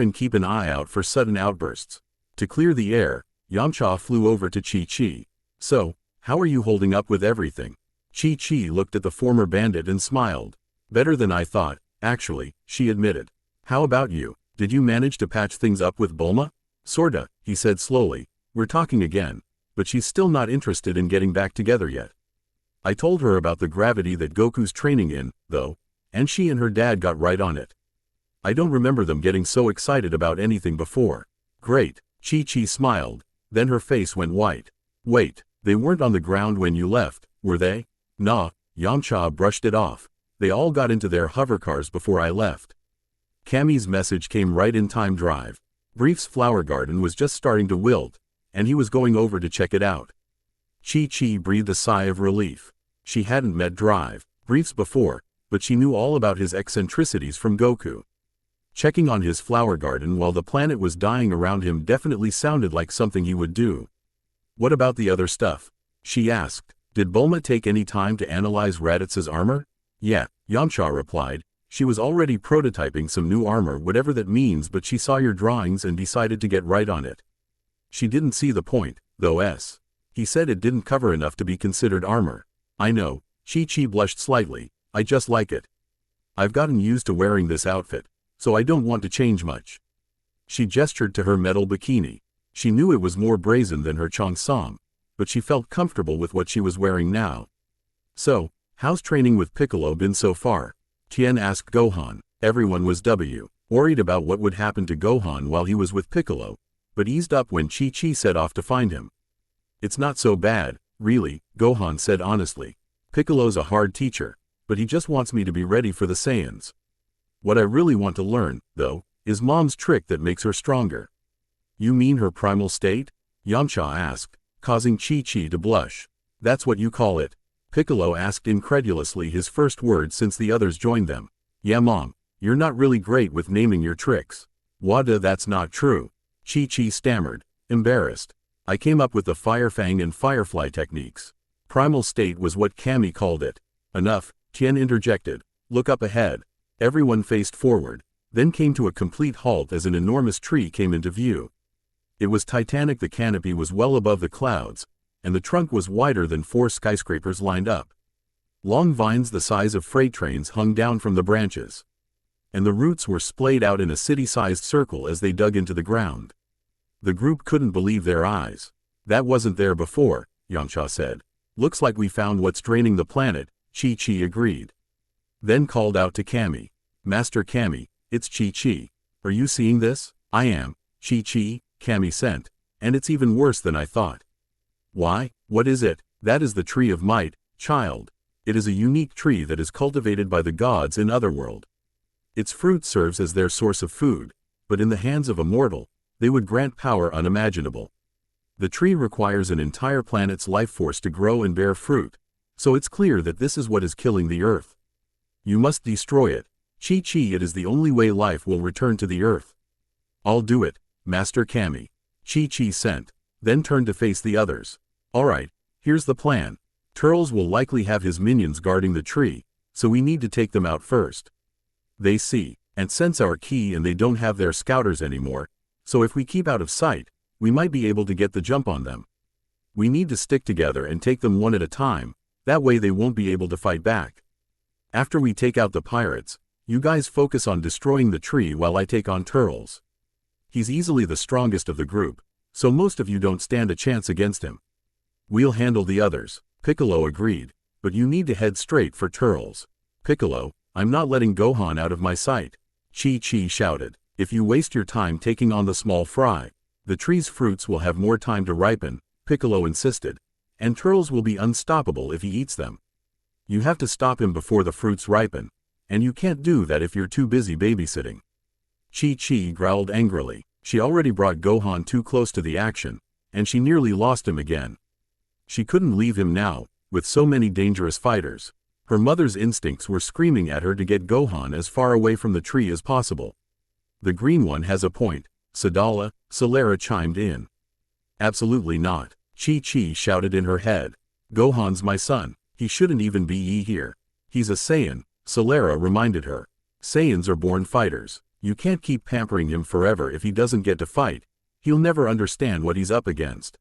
and keep an eye out for sudden outbursts. To clear the air, Yamcha flew over to Chi-Chi. So, how are you holding up with everything? Chi-Chi looked at the former bandit and smiled. Better than I thought, Actually, she admitted. How about you? Did you manage to patch things up with Bulma? Sorta, he said slowly. We're talking again, but she's still not interested in getting back together yet. I told her about the gravity that Goku's training in, though, and she and her dad got right on it. I don't remember them getting so excited about anything before. Great, Chi-Chi smiled, then her face went white. Wait, they weren't on the ground when you left, were they? Nah, Yamcha brushed it off. They all got into their hovercars before I left. Cammy's message came right in time. Drive. Brief's flower garden was just starting to wilt, and he was going over to check it out. Chi-Chi breathed a sigh of relief. She hadn't met Briefs before, but she knew all about his eccentricities from Goku. Checking on his flower garden while the planet was dying around him definitely sounded like something he would do. What about the other stuff? She asked. Did Bulma take any time to analyze Raditz's armor? Yeah, Yamcha replied. She was already prototyping some new armor, whatever that means, but she saw your drawings and decided to get right on it. She didn't see the point, though. He said it didn't cover enough to be considered armor. I know, Chi-Chi blushed slightly. I just like it. I've gotten used to wearing this outfit, so I don't want to change much. She gestured to her metal bikini. She knew it was more brazen than her cheongsam, but she felt comfortable with what she was wearing now. So, how's training with Piccolo been so far? Tien asked Gohan. Everyone was worried about what would happen to Gohan while he was with Piccolo, but eased up when Chi-Chi set off to find him. It's not so bad, really, Gohan said honestly. Piccolo's a hard teacher, but he just wants me to be ready for the Saiyans. What I really want to learn, though, is Mom's trick that makes her stronger. You mean her primal state? Yamcha asked, causing Chi-Chi to blush. That's what you call it? Piccolo asked incredulously, his first word since the others joined them. Yeah, Mom, you're not really great with naming your tricks. Wada, that's not true. Chi-Chi stammered, embarrassed. I came up with the Fire Fang and Firefly techniques. Primal state was what Cammy called it. Enough, Tien interjected. Look up ahead. Everyone faced forward, then came to a complete halt as an enormous tree came into view. It was titanic. The canopy was well above the clouds, and the trunk was wider than 4 skyscrapers lined up. Long vines the size of freight trains hung down from the branches, and the roots were splayed out in a city-sized circle as they dug into the ground. The group couldn't believe their eyes. That wasn't there before, Yamcha said. Looks like we found what's draining the planet, Chi-Chi agreed. Then called out to Cammy. Master Cammy, it's Chi-Chi. Are you seeing this? I am, Chi-Chi, Cammy sent, and it's even worse than I thought. Why? What is it? That is the Tree of Might, child. It is a unique tree that is cultivated by the gods in Otherworld. Its fruit serves as their source of food, but in the hands of a mortal, they would grant power unimaginable. The tree requires an entire planet's life force to grow and bear fruit, so it's clear that this is what is killing the Earth. You must destroy it. Chi-Chi, it is the only way life will return to the Earth. I'll do it, Master Cammy. Chi-Chi sent, then turned to face the others. Alright, here's the plan. Turles will likely have his minions guarding the tree, so we need to take them out first. They see and sense our ki, and they don't have their scouters anymore, so if we keep out of sight, we might be able to get the jump on them. We need to stick together and take them one at a time, that way they won't be able to fight back. After we take out the pirates, you guys focus on destroying the tree while I take on Turles. He's easily the strongest of the group, so most of you don't stand a chance against him. We'll handle the others, Piccolo agreed, but you need to head straight for Turles. Piccolo, I'm not letting Gohan out of my sight. Chi-Chi shouted. If you waste your time taking on the small fry, the tree's fruits will have more time to ripen, Piccolo insisted, and Turles will be unstoppable if he eats them. You have to stop him before the fruits ripen, and you can't do that if you're too busy babysitting. Chi-Chi growled angrily. She already brought Gohan too close to the action, and she nearly lost him again. She couldn't leave him now, with so many dangerous fighters. Her mother's instincts were screaming at her to get Gohan as far away from the tree as possible. The green one has a point, Solara chimed in. Absolutely not, Chi-Chi shouted in her head. Gohan's my son, he shouldn't even be here. He's a Saiyan, Solara reminded her. Saiyans are born fighters. You can't keep pampering him forever if he doesn't get to fight. He'll never understand what he's up against.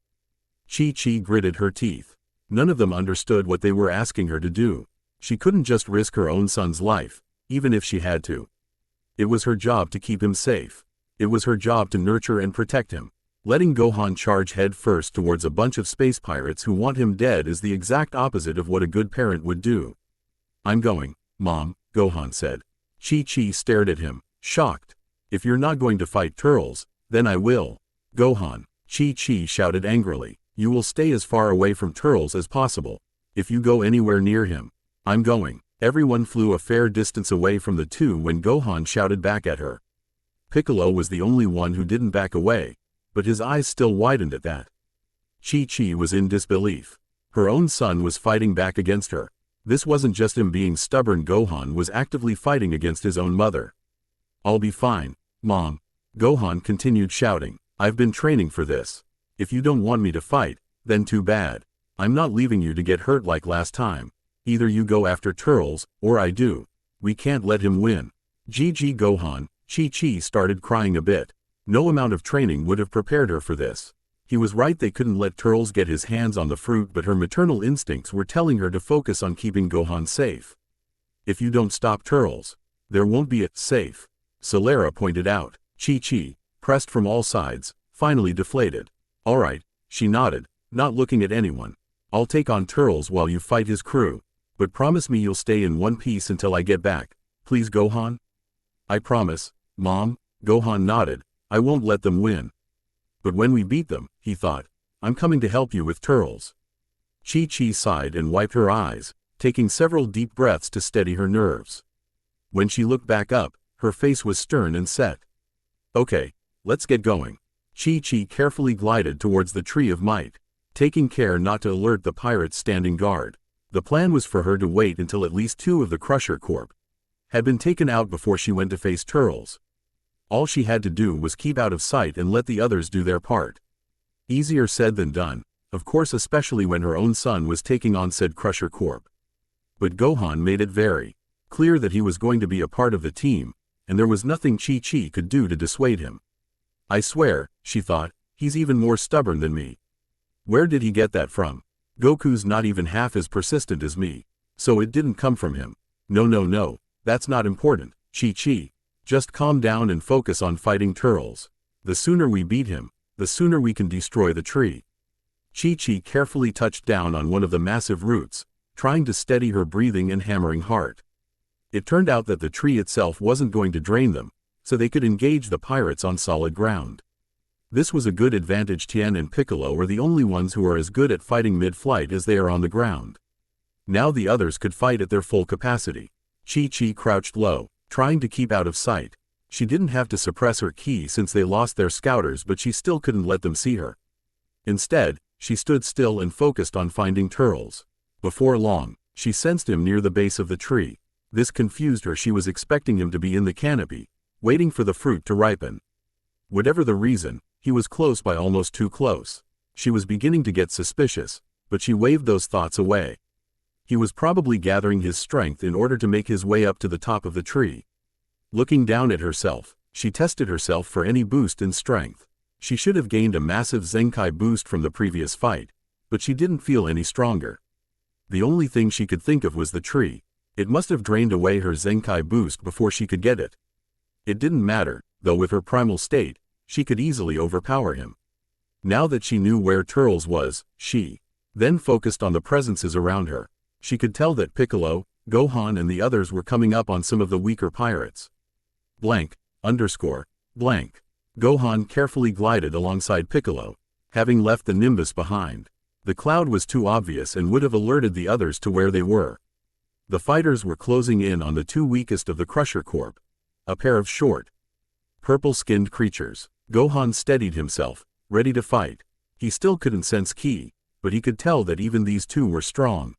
Chi-Chi gritted her teeth. None of them understood what they were asking her to do. She couldn't just risk her own son's life, even if she had to. It was her job to keep him safe. It was her job to nurture and protect him. Letting Gohan charge head first towards a bunch of space pirates who want him dead is the exact opposite of what a good parent would do. "I'm going, Mom," Gohan said. Chi-Chi stared at him, shocked. "If you're not going to fight Turtles, then I will." "Gohan," Chi-Chi shouted angrily, "you will stay as far away from Turtles as possible. If you go anywhere near him, I'm going." Everyone flew a fair distance away from the two when Gohan shouted back at her. Piccolo was the only one who didn't back away, but his eyes still widened at that. Chi-Chi was in disbelief. Her own son was fighting back against her. This wasn't just him being stubborn. Gohan was actively fighting against his own mother. "I'll be fine, Mom," Gohan continued shouting. "I've been training for this. If you don't want me to fight, then too bad. I'm not leaving you to get hurt like last time. Either you go after Turtles, or I do. We can't let him win." GG Gohan, Chi-Chi started crying a bit. No amount of training would have prepared her for this. He was right, they couldn't let Turtles get his hands on the fruit, but her maternal instincts were telling her to focus on keeping Gohan safe. "If you don't stop Turtles, there won't be a safe," Solara pointed out. Chi-Chi, pressed from all sides, finally deflated. "All right," she nodded, not looking at anyone. "I'll take on Turtles while you fight his crew. But promise me you'll stay in one piece until I get back. Please, Gohan?" "I promise, Mom," Gohan nodded. "I won't let them win. But when we beat them," he thought, "I'm coming to help you with Turtles." Chi-Chi sighed and wiped her eyes, taking several deep breaths to steady her nerves. When she looked back up, her face was stern and set. "Okay, let's get going." Chi-Chi carefully glided towards the Tree of Might, taking care not to alert the pirates standing guard. The plan was for her to wait until at least 2 of the Crusher Corp had been taken out before she went to face Turtles. All she had to do was keep out of sight and let the others do their part. Easier said than done, of course, especially when her own son was taking on said Crusher Corp. But Gohan made it very clear that he was going to be a part of the team, and there was nothing Chi-Chi could do to dissuade him. "I swear," she thought, "he's even more stubborn than me. Where did he get that from? Goku's not even half as persistent as me, so it didn't come from him. No, that's not important, Chi-Chi. Just calm down and focus on fighting Turtles. The sooner we beat him, the sooner we can destroy the tree." Chi-Chi carefully touched down on one of the massive roots, trying to steady her breathing and hammering heart. It turned out that the tree itself wasn't going to drain them, so they could engage the pirates on solid ground. This was a good advantage. Tien and Piccolo are the only ones who are as good at fighting mid-flight as they are on the ground. Now the others could fight at their full capacity. Chi-Chi crouched low, trying to keep out of sight. She didn't have to suppress her ki since they lost their scouters, but she still couldn't let them see her. Instead, she stood still and focused on finding Turtles. Before long, she sensed him near the base of the tree. This confused her. She was expecting him to be in the canopy, waiting for the fruit to ripen. Whatever the reason, he was close by, almost too close. She was beginning to get suspicious, but she waved those thoughts away. He was probably gathering his strength in order to make his way up to the top of the tree. Looking down at herself, she tested herself for any boost in strength. She should have gained a massive Zenkai boost from the previous fight, but she didn't feel any stronger. The only thing she could think of was the tree. It must have drained away her Zenkai boost before she could get it. It didn't matter, though with her primal state, she could easily overpower him. Now that she knew where Turtles was, she then focused on the presences around her. She could tell that Piccolo, Gohan and the others were coming up on some of the weaker pirates. Blank. Gohan carefully glided alongside Piccolo, having left the Nimbus behind. The cloud was too obvious and would have alerted the others to where they were. The fighters were closing in on the 2 weakest of the Crusher Corp, a pair of short, purple-skinned creatures. Gohan steadied himself, ready to fight. He still couldn't sense ki, but he could tell that even these 2 were strong.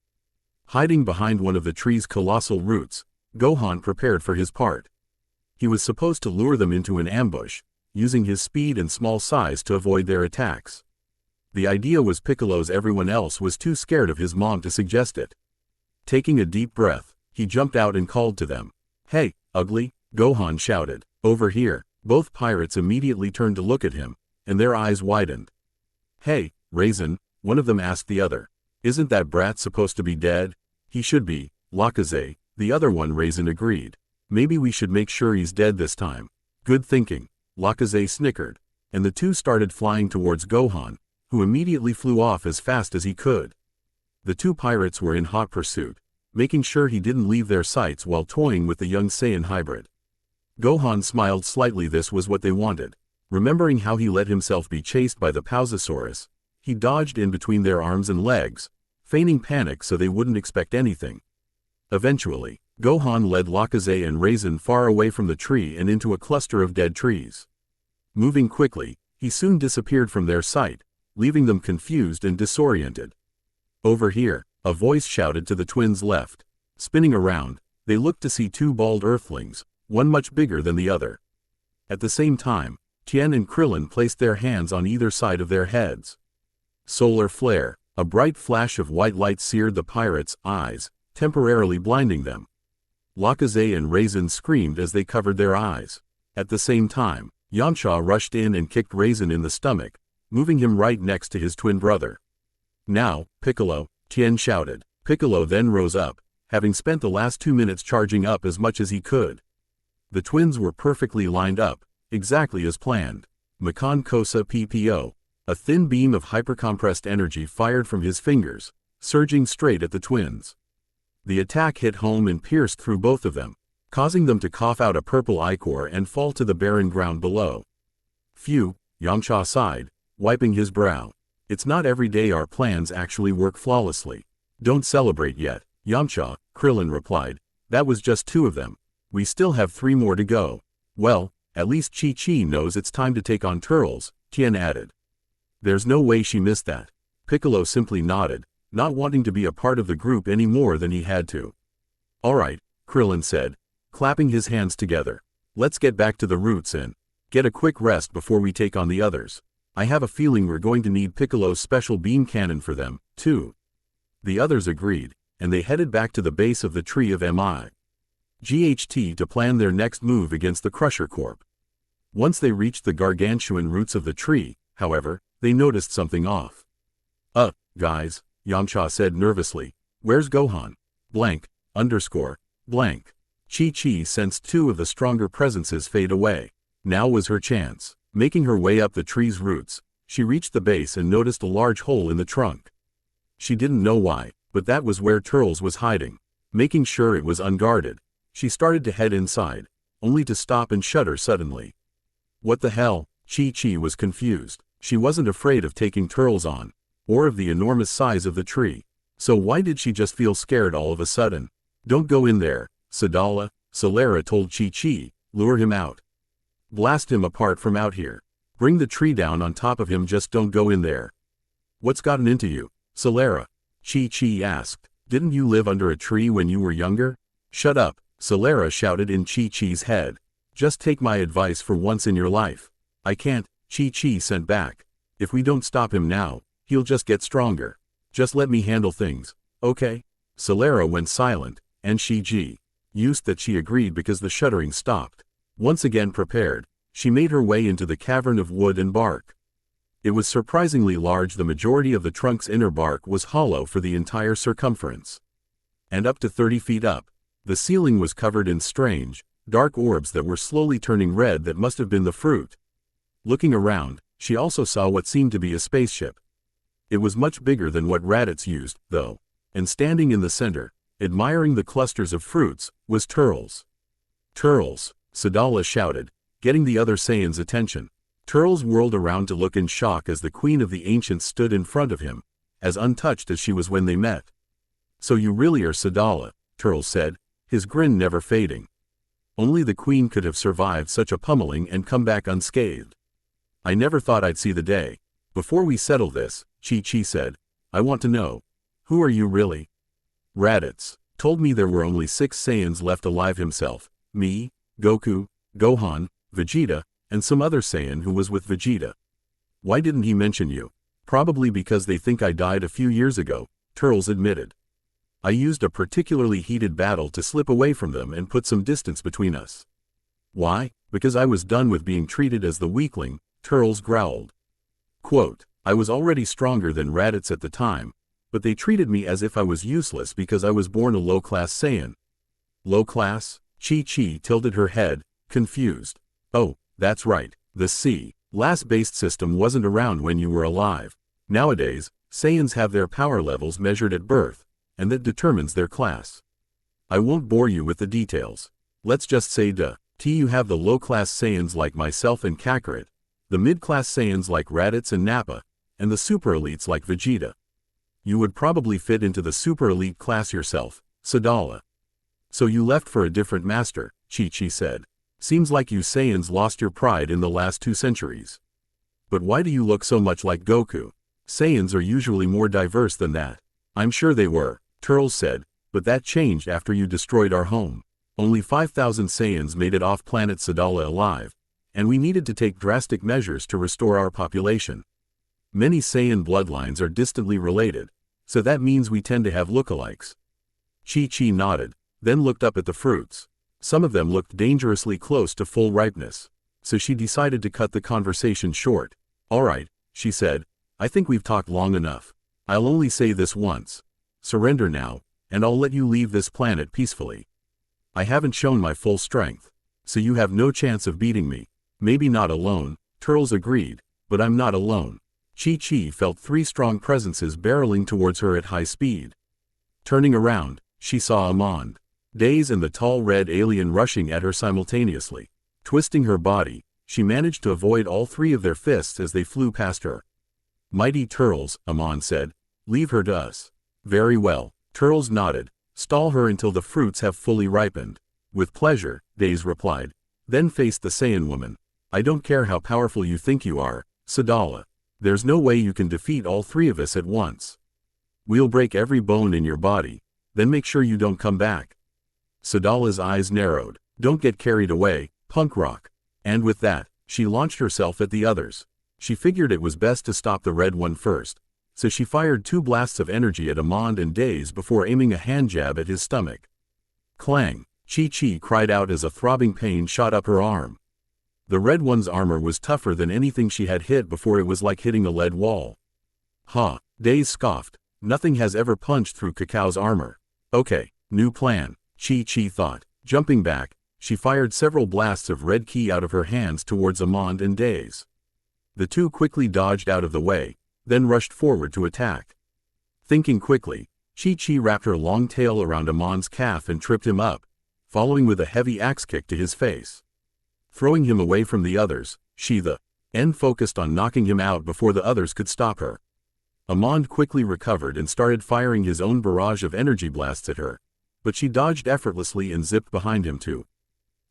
Hiding behind one of the tree's colossal roots, Gohan prepared for his part. He was supposed to lure them into an ambush, using his speed and small size to avoid their attacks. The idea was Piccolo's. Everyone else was too scared of his mom to suggest it. Taking a deep breath, he jumped out and called to them. "Hey, ugly," Gohan shouted. "Over here." Both pirates immediately turned to look at him, and their eyes widened. "Hey, Raisin," one of them asked the other. "Isn't that brat supposed to be dead?" "He should be, Lakaze," the other one. Raisin agreed. Maybe we should make sure he's dead this time. Good thinking, Lakaze snickered, and the two started flying towards Gohan, who immediately flew off as fast as he could. The two pirates were in hot pursuit, making sure he didn't leave their sights while toying with the young Saiyan hybrid. Gohan smiled slightly. This was what they wanted. Remembering how he let himself be chased by the Pausasaurus, he dodged in between their arms and legs, feigning panic so they wouldn't expect anything. Eventually, Gohan led Lakaze and Raisin far away from the tree and into a cluster of dead trees. Moving quickly, he soon disappeared from their sight, leaving them confused and disoriented. Over here, a voice shouted to the twins left. Spinning around, they looked to see two bald earthlings, one much bigger than the other. At the same time, Tien and Krillin placed their hands on either side of their heads. Solar flare, a bright flash of white light seared the pirates' eyes, temporarily blinding them. Lakaze and Raisin screamed as they covered their eyes. At the same time, Yamcha rushed in and kicked Raisin in the stomach, moving him right next to his twin brother. "Now, Piccolo," Tien shouted. Piccolo then rose up, having spent the last 2 minutes charging up as much as he could. The twins were perfectly lined up, exactly as planned. Makan Kosa PPO, a thin beam of hypercompressed energy fired from his fingers, surging straight at the twins. The attack hit home and pierced through both of them, causing them to cough out a purple ichor and fall to the barren ground below. "Phew," Yamcha sighed, wiping his brow. "It's not every day our plans actually work flawlessly." "Don't celebrate yet, Yamcha," Krillin replied. "That was just 2 of them. We still have 3 more to go." "Well, at least Chi-Chi knows it's time to take on Turles," Tien added. "There's no way she missed that." Piccolo simply nodded, not wanting to be a part of the group any more than he had to. "All right," Krillin said, clapping his hands together. "Let's get back to the roots and get a quick rest before we take on the others. I have a feeling we're going to need Piccolo's special beam cannon for them, too." The others agreed, and they headed back to the base of the tree of MIGHT to plan their next move against the Crusher Corp. Once they reached the gargantuan roots of the tree, however, they noticed something off. Guys," Yamcha said nervously, "where's Gohan? Blank, _ blank." Chi-Chi sensed 2 of the stronger presences fade away. Now was her chance. Making her way up the tree's roots, she reached the base and noticed a large hole in the trunk. She didn't know why, but that was where Turles was hiding. Making sure it was unguarded, she started to head inside, only to stop and shudder suddenly. What the hell? Chi-Chi was confused. She wasn't afraid of taking Turles on, or of the enormous size of the tree. So why did she just feel scared all of a sudden? "Don't go in there, Solara told Chi-Chi. "Lure him out. Blast him apart from out here. Bring the tree down on top of him, just don't go in there." "What's gotten into you, Solara?" Chi-Chi asked. "Didn't you live under a tree when you were younger?" "Shut up," Solara shouted in Chi-Chi's head. "Just take my advice for once in your life." "I can't," Chi-Chi sent back. "If we don't stop him now, he'll just get stronger. Just let me handle things, okay?" Solara went silent, and Chi-Chi used that she agreed because the shuddering stopped. Once again prepared, she made her way into the cavern of wood and bark. It was surprisingly large. The majority of the trunk's inner bark was hollow for the entire circumference. And up to 30 feet up, the ceiling was covered in strange, dark orbs that were slowly turning red that must have been the fruit. Looking around, she also saw what seemed to be a spaceship. It was much bigger than what Raditz used, though, and standing in the center, admiring the clusters of fruits, was Turles. "Turles," Sadala shouted, getting the other Saiyan's attention. Turles whirled around to look in shock as the Queen of the Ancients stood in front of him, as untouched as she was when they met. "So you really are Sadala," Turles said, his grin never fading. Only the Queen could have survived such a pummeling and come back unscathed. "I never thought I'd see the day. Before we settle this," Chi-Chi said, "I want to know, who are you really?" "Raditz told me there were only 6 Saiyans left alive himself, me, Goku, Gohan, Vegeta, and some other Saiyan who was with Vegeta." "Why didn't he mention you?" "Probably because they think I died a few years ago," Turles admitted. "I used a particularly heated battle to slip away from them and put some distance between us." "Why?" "Because I was done with being treated as the weakling," Turles growled. Quote, "I was already stronger than Raditz at the time, but they treated me as if I was useless because I was born a low-class Saiyan." "Low class?" Chi-Chi tilted her head, confused. Oh, that's right, the C-class-based system wasn't around when you were alive. Nowadays, Saiyans have their power levels measured at birth, and that determines their class. I won't bore you with the details. Let's just say you have the low-class Saiyans like myself and Kakarot, the mid-class Saiyans like Raditz and Nappa, and the super-elites like Vegeta. You would probably fit into the super-elite class yourself, Sadala. So you left for a different master, Chi-Chi said. Seems like you Saiyans lost your pride in the last 2 centuries. But why do you look so much like Goku? Saiyans are usually more diverse than that. I'm sure they were, Turles said, but that changed after you destroyed our home. Only 5,000 Saiyans made it off planet Sadala alive, and we needed to take drastic measures to restore our population. Many Saiyan bloodlines are distantly related, so that means we tend to have lookalikes. Chi-Chi nodded, then looked up at the fruits. Some of them looked dangerously close to full ripeness, so she decided to cut the conversation short. All right, she said, I think we've talked long enough. I'll only say this once. Surrender now, and I'll let you leave this planet peacefully. I haven't shown my full strength, so you have no chance of beating me. Maybe not alone, Turles agreed, but I'm not alone. Chi-Chi felt 3 strong presences barreling towards her at high speed. Turning around, she saw Amand, Daze and the tall red alien rushing at her simultaneously. Twisting her body, she managed to avoid all 3 of their fists as they flew past her. Mighty Turles, Amand said, leave her to us. Very well, Turles nodded, stall her until the fruits have fully ripened. With pleasure, Daze replied, then faced the Saiyan woman. I don't care how powerful you think you are, Sadala. There's no way you can defeat all 3 of us at once. We'll break every bone in your body, then make sure you don't come back. Sadala's eyes narrowed. Don't get carried away, punk rock. And with that, she launched herself at the others. She figured it was best to stop the red one first, so she fired 2 blasts of energy at Amand and Daze before aiming a hand jab at his stomach. Clang! Chi-Chi cried out as a throbbing pain shot up her arm. The red one's armor was tougher than anything she had hit before. It was like hitting a lead wall. Ha! Daze scoffed. Nothing has ever punched through Kakao's armor. Okay, new plan, Chi-Chi thought. Jumping back, she fired several blasts of red ki out of her hands towards Amand and Daze. The 2 quickly dodged out of the way, then rushed forward to attack. Thinking quickly, Chi-Chi wrapped her long tail around Amand's calf and tripped him up, following with a heavy axe kick to his face. Throwing him away from the others, she focused on knocking him out before the others could stop her. Amand quickly recovered and started firing his own barrage of energy blasts at her, but she dodged effortlessly and zipped behind him to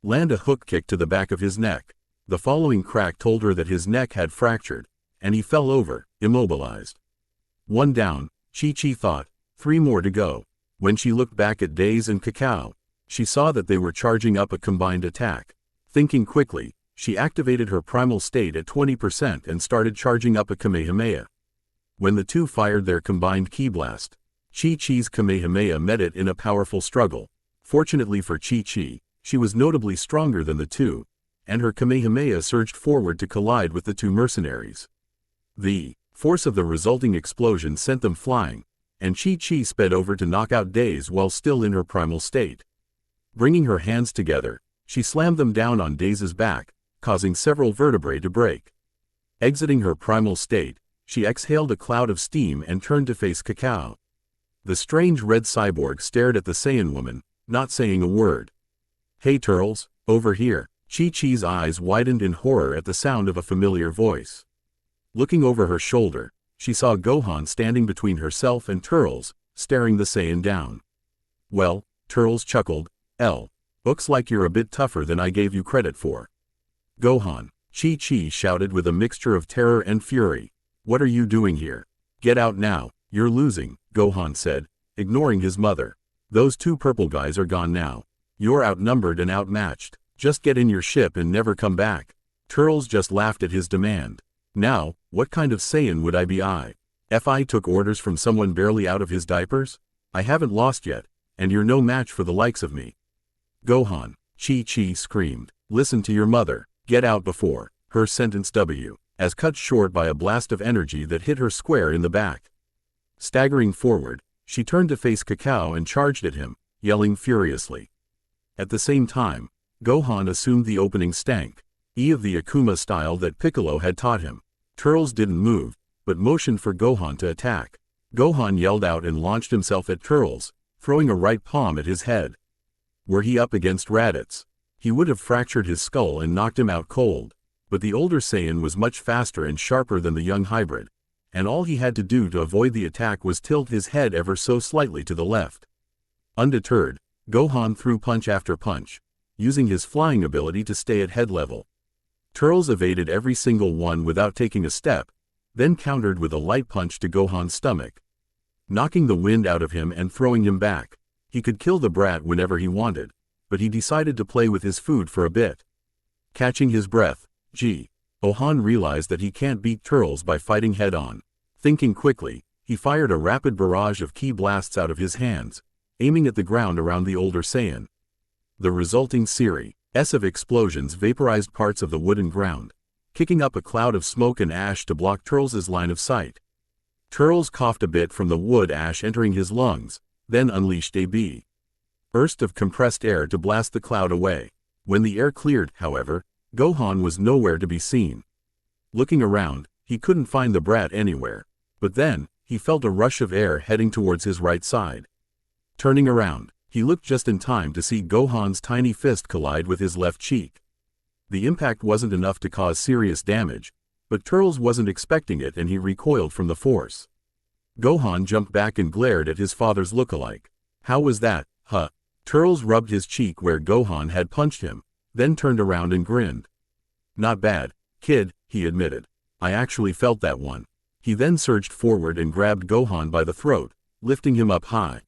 land a hook kick to the back of his neck. The following crack told her that his neck had fractured, and he fell over, immobilized. 1 down, Chi-Chi thought, 3 more to go. When she looked back at Daze and Kakao, she saw that they were charging up a combined attack. Thinking quickly, she activated her primal state at 20% and started charging up a Kamehameha. When the 2 fired their combined ki blast, Chi-Chi's Kamehameha met it in a powerful struggle. Fortunately for Chi-Chi, she was notably stronger than the 2, and her Kamehameha surged forward to collide with the 2 mercenaries. The force of the resulting explosion sent them flying, and Chi-Chi sped over to knock out Daze while still in her primal state. Bringing her hands together, she slammed them down on Daze's back, causing several vertebrae to break. Exiting her primal state, she exhaled a cloud of steam and turned to face Kakao. The strange red cyborg stared at the Saiyan woman, not saying a word. Hey Turles, over here. Chi-Chi's eyes widened in horror at the sound of a familiar voice. Looking over her shoulder, she saw Gohan standing between herself and Turles, staring the Saiyan down. Well, Turles chuckled, looks like you're a bit tougher than I gave you credit for. Gohan, Chi-Chi shouted with a mixture of terror and fury. What are you doing here? Get out now, you're losing, Gohan said, ignoring his mother. Those 2 purple guys are gone now. You're outnumbered and outmatched. Just get in your ship and never come back. Turles just laughed at his demand. Now, what kind of Saiyan would I be? If I took orders from someone barely out of his diapers? I haven't lost yet, and you're no match for the likes of me. Gohan, Chi-Chi screamed. Listen to your mother. Get out before her sentence as cut short by a blast of energy that hit her square in the back. Staggering forward, she turned to face Kakao and charged at him, yelling furiously. At the same time, Gohan assumed the opening stank, of the Akuma style that Piccolo had taught him. Turles didn't move, but motioned for Gohan to attack. Gohan yelled out and launched himself at Turles, throwing a right palm at his head. Were he up against Raditz, he would have fractured his skull and knocked him out cold. But the older Saiyan was much faster and sharper than the young hybrid, and all he had to do to avoid the attack was tilt his head ever so slightly to the left. Undeterred, Gohan threw punch after punch, using his flying ability to stay at head level. Turles evaded every single one without taking a step, then countered with a light punch to Gohan's stomach, knocking the wind out of him and throwing him back. He could kill the brat whenever he wanted, but he decided to play with his food for a bit. Catching his breath, Gohan realized that he can't beat Turles by fighting head-on. Thinking quickly, he fired a rapid barrage of ki blasts out of his hands, aiming at the ground around the older Saiyan. The resulting series of explosions vaporized parts of the wooden ground, kicking up a cloud of smoke and ash to block Turles' line of sight. Turles coughed a bit from the wood ash entering his lungs, then unleashed a burst of compressed air to blast the cloud away. When the air cleared, however, Gohan was nowhere to be seen. Looking around, he couldn't find the brat anywhere, but then, he felt a rush of air heading towards his right side. Turning around, he looked just in time to see Gohan's tiny fist collide with his left cheek. The impact wasn't enough to cause serious damage, but Turles wasn't expecting it and he recoiled from the force. Gohan jumped back and glared at his father's look-alike. How was that, huh? Turles rubbed his cheek where Gohan had punched him, then turned around and grinned. Not bad, kid, he admitted. I actually felt that one. He then surged forward and grabbed Gohan by the throat, lifting him up high.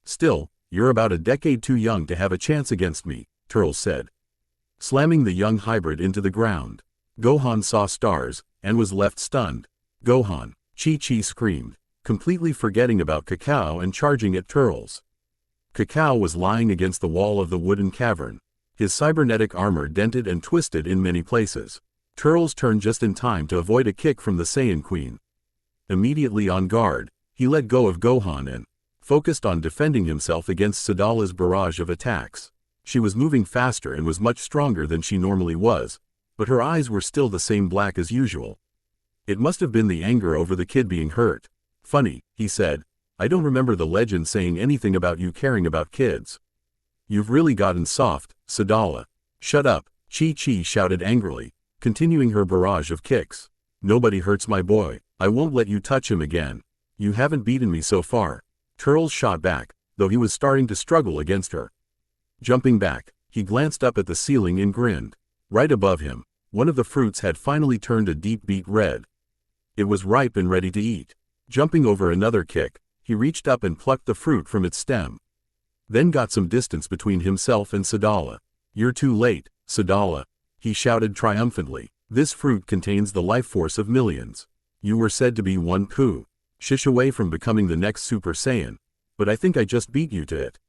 Still, you're about a decade too young to have a chance against me, Turles said, slamming the young hybrid into the ground. Gohan saw stars, and was left stunned. Gohan, Chi-Chi screamed, completely forgetting about Kakao and charging at Turles. Kakao was lying against the wall of the wooden cavern, his cybernetic armor dented and twisted in many places. Turles turned just in time to avoid a kick from the Saiyan Queen. Immediately on guard, he let go of Gohan and focused on defending himself against Sadala's barrage of attacks. She was moving faster and was much stronger than she normally was, but her eyes were still the same black as usual. It must have been the anger over the kid being hurt. Funny, he said, I don't remember the legend saying anything about you caring about kids. You've really gotten soft, Sadala. Shut up, Chi-Chi shouted angrily, continuing her barrage of kicks. Nobody hurts my boy. I won't let you touch him again. You haven't beaten me so far. Turles shot back, though he was starting to struggle against her. Jumping back, he glanced up at the ceiling and grinned. Right above him, one of the fruits had finally turned a deep beet red. It was ripe and ready to eat. Jumping over another kick, he reached up and plucked the fruit from its stem. Then got some distance between himself and Sadala. You're too late, Sadala, he shouted triumphantly. This fruit contains the life force of millions. You were said to be one shish away from becoming the next Super Saiyan, but I think I just beat you to it.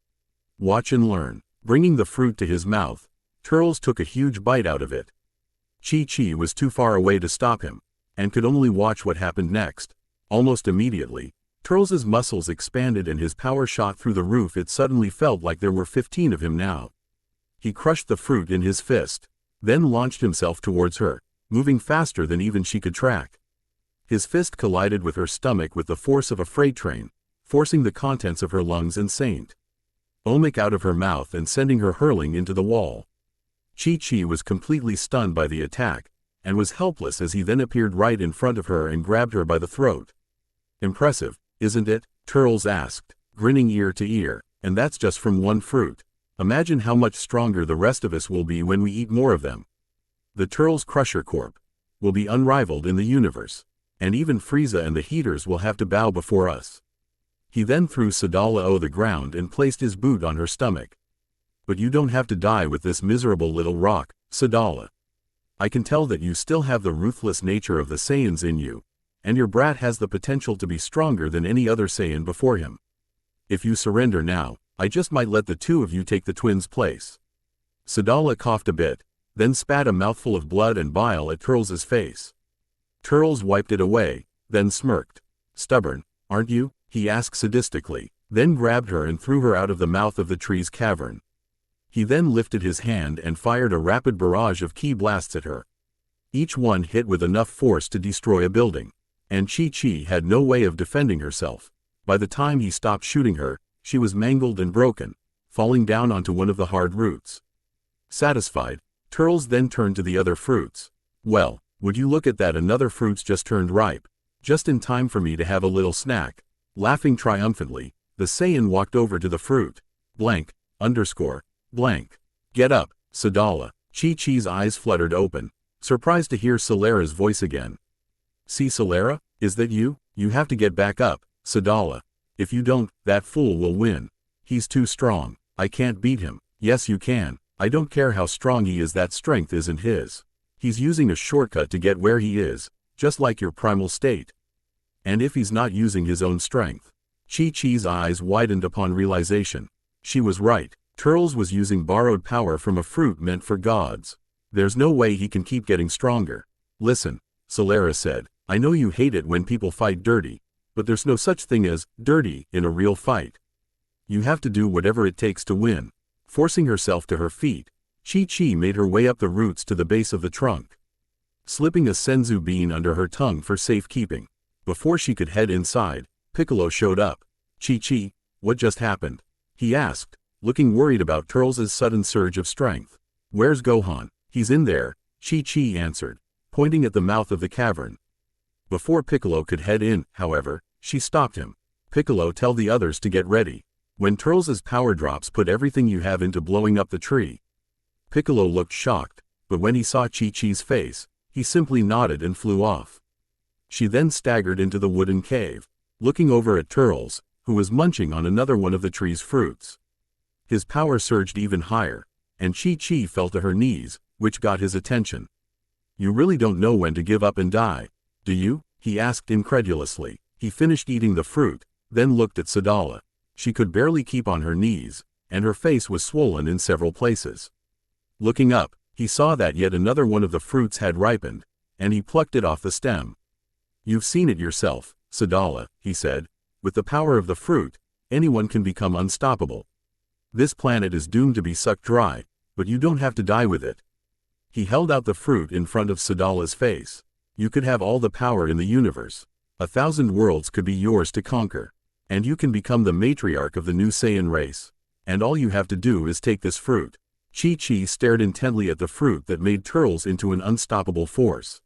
Watch and learn. Bringing the fruit to his mouth, Turles took a huge bite out of it. Chi-Chi was too far away to stop him, and could only watch what happened next. Almost immediately, Turles' muscles expanded and his power shot through the roof. It suddenly felt like there were 15 of him now. He crushed the fruit in his fist, then launched himself towards her, moving faster than even she could track. His fist collided with her stomach with the force of a freight train, forcing the contents of her lungs and Saint Omic out of her mouth and sending her hurling into the wall. Chi-Chi was completely stunned by the attack, and was helpless as he then appeared right in front of her and grabbed her by the throat. Impressive, isn't it? Turles asked, grinning ear to ear, and that's just from one fruit. Imagine how much stronger the rest of us will be when we eat more of them. The Turles Crusher Corp will be unrivaled in the universe, and even Frieza and the Heaters will have to bow before us. He then threw Sadala to the ground and placed his boot on her stomach. But you don't have to die with this miserable little rock, Sadala. I can tell that you still have the ruthless nature of the Saiyans in you, and your brat has the potential to be stronger than any other Saiyan before him. If you surrender now, I just might let the two of you take the twins' place. Sadala coughed a bit, then spat a mouthful of blood and bile at Turles' face. Turles wiped it away, then smirked. Stubborn, aren't you? He asked sadistically, then grabbed her and threw her out of the mouth of the tree's cavern. He then lifted his hand and fired a rapid barrage of ki blasts at her. Each one hit with enough force to destroy a building. And Chi-Chi had no way of defending herself. By the time he stopped shooting her, she was mangled and broken, falling down onto one of the hard roots. Satisfied, Turles then turned to the other fruits. Well, would you look at that, another fruit's just turned ripe. Just in time for me to have a little snack. Laughing triumphantly, the Saiyan walked over to the fruit. Blank, underscore, blank. Get up, Sadala. Chi-Chi's eyes fluttered open, surprised to hear Solera's voice again. See, Solera, is that you? You have to get back up, Sadala. If you don't, that fool will win. He's too strong. I can't beat him. Yes, you can. I don't care how strong he is, that strength isn't his. He's using a shortcut to get where he is, just like your primal state. And if he's not using his own strength? Chi-Chi's eyes widened upon realization. She was right. Turles was using borrowed power from a fruit meant for gods. There's no way he can keep getting stronger. Listen, Solera said, I know you hate it when people fight dirty, but there's no such thing as dirty in a real fight. You have to do whatever it takes to win. Forcing herself to her feet, Chi-Chi made her way up the roots to the base of the trunk, slipping a senzu bean under her tongue for safekeeping. Before she could head inside, Piccolo showed up. Chi-Chi, what just happened? He asked, looking worried about Turles' sudden surge of strength. Where's Gohan? He's in there, Chi-Chi answered, pointing at the mouth of the cavern. Before Piccolo could head in, however, she stopped him. Piccolo, tell the others to get ready. When Turles' power drops, put everything you have into blowing up the tree. Piccolo looked shocked, but when he saw Chi-Chi's face, he simply nodded and flew off. She then staggered into the wooden cave, looking over at Turles, who was munching on another one of the tree's fruits. His power surged even higher, and Chi-Chi fell to her knees, which got his attention. You really don't know when to give up and die, do you? He asked incredulously. He finished eating the fruit, then looked at Sadala. She could barely keep on her knees, and her face was swollen in several places. Looking up, he saw that yet another one of the fruits had ripened, and he plucked it off the stem. You've seen it yourself, Sadala, he said. With the power of the fruit, anyone can become unstoppable. This planet is doomed to be sucked dry, but you don't have to die with it. He held out the fruit in front of Sadala's face. You could have all the power in the universe. 1,000 worlds could be yours to conquer. And you can become the matriarch of the new Saiyan race. And all you have to do is take this fruit. Chi-Chi stared intently at the fruit that made Turles into an unstoppable force.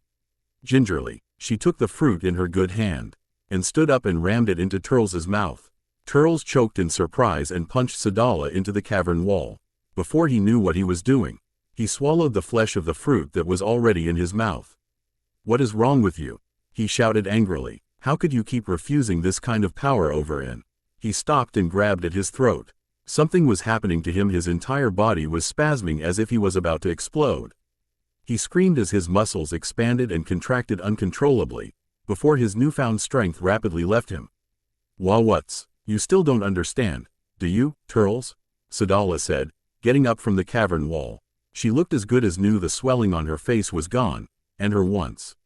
Gingerly, she took the fruit in her good hand, and stood up and rammed it into Turles' mouth. Turles choked in surprise and punched Sadala into the cavern wall. Before he knew what he was doing, he swallowed the flesh of the fruit that was already in his mouth. What is wrong with you? He shouted angrily. How could you keep refusing this kind of power over in? He stopped and grabbed at his throat. Something was happening to him. His entire body was spasming as if he was about to explode. He screamed as his muscles expanded and contracted uncontrollably, before his newfound strength rapidly left him. What's? You still don't understand, do you, Turles? Sadala said, getting up from the cavern wall. She looked as good as new. The swelling on her face was gone, and her once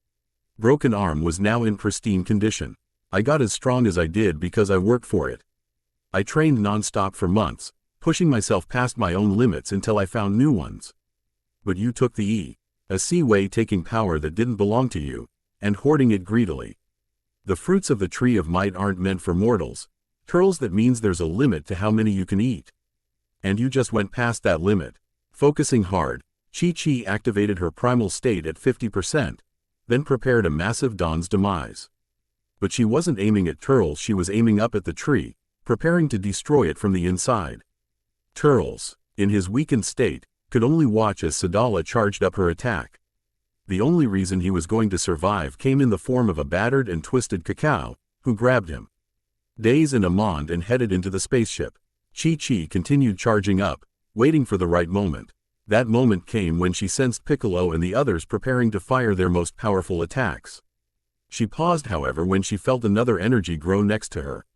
broken arm was now in pristine condition. I got as strong as I did because I worked for it. I trained non-stop for months, pushing myself past my own limits until I found new ones. But you took the E.C. way, taking power that didn't belong to you, and hoarding it greedily. The fruits of the tree of might aren't meant for mortals. Turles, that means there's a limit to how many you can eat. And you just went past that limit. Focusing hard, Chi-Chi activated her primal state at 50%, then prepared a massive Dawn's demise. But she wasn't aiming at Turles, she was aiming up at the tree, preparing to destroy it from the inside. Turles, in his weakened state, could only watch as Sadala charged up her attack. The only reason he was going to survive came in the form of a battered and twisted Cacao, who grabbed him. Daze and Amand and headed into the spaceship. Chi-Chi continued charging up, waiting for the right moment. That moment came when she sensed Piccolo and the others preparing to fire their most powerful attacks. She paused, however, when she felt another energy grow next to her.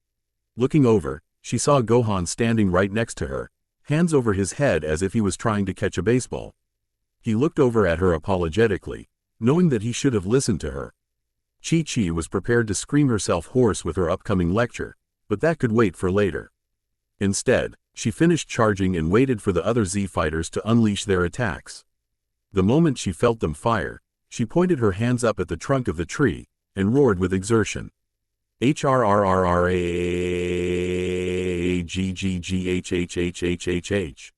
Looking over, she saw Gohan standing right next to her, hands over his head as if he was trying to catch a baseball. He looked over at her apologetically, knowing that he should have listened to her. Chi-Chi was prepared to scream herself hoarse with her upcoming lecture, but that could wait for later. Instead, She finished charging and waited for the other Z fighters to unleash their attacks. The moment she felt them fire, she pointed her hands up at the trunk of the tree and roared with exertion. HRRRRAGGGHHHHHH.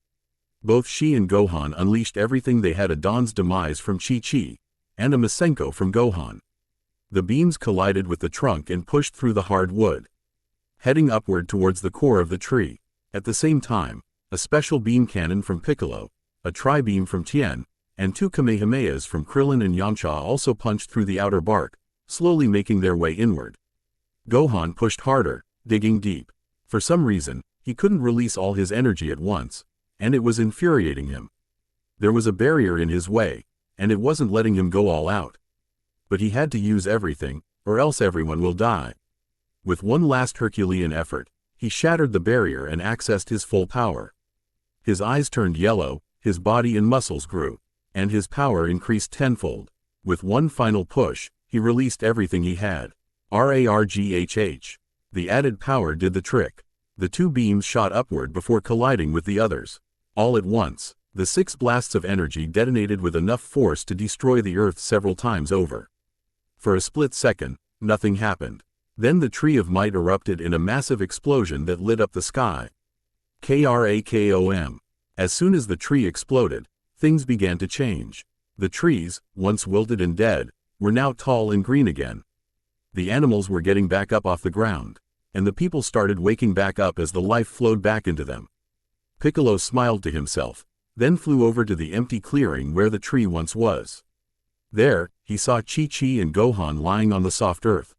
Both she and Gohan unleashed everything they had: a Dawn's demise from Chi-Chi, and a Masenko from Gohan. The beams collided with the trunk and pushed through the hard wood, heading upward towards the core of the tree. At the same time, a special beam cannon from Piccolo, a tri-beam from Tien, and 2 Kamehamehas from Krillin and Yamcha also punched through the outer bark, slowly making their way inward. Gohan pushed harder, digging deep. For some reason, he couldn't release all his energy at once, and it was infuriating him. There was a barrier in his way, and it wasn't letting him go all out. But he had to use everything, or else everyone will die. With one last Herculean effort, he shattered the barrier and accessed his full power. His eyes turned yellow, his body and muscles grew, and his power increased tenfold. With one final push, he released everything he had. RARGHH. The added power did the trick. The 2 beams shot upward before colliding with the others. All at once, the 6 blasts of energy detonated with enough force to destroy the Earth several times over. For a split second, nothing happened. Then the Tree of Might erupted in a massive explosion that lit up the sky. KRAKOM. As soon as the tree exploded, things began to change. The trees, once wilted and dead, were now tall and green again. The animals were getting back up off the ground, and the people started waking back up as the life flowed back into them. Piccolo smiled to himself, then flew over to the empty clearing where the tree once was. There, he saw Chi-Chi and Gohan lying on the soft earth,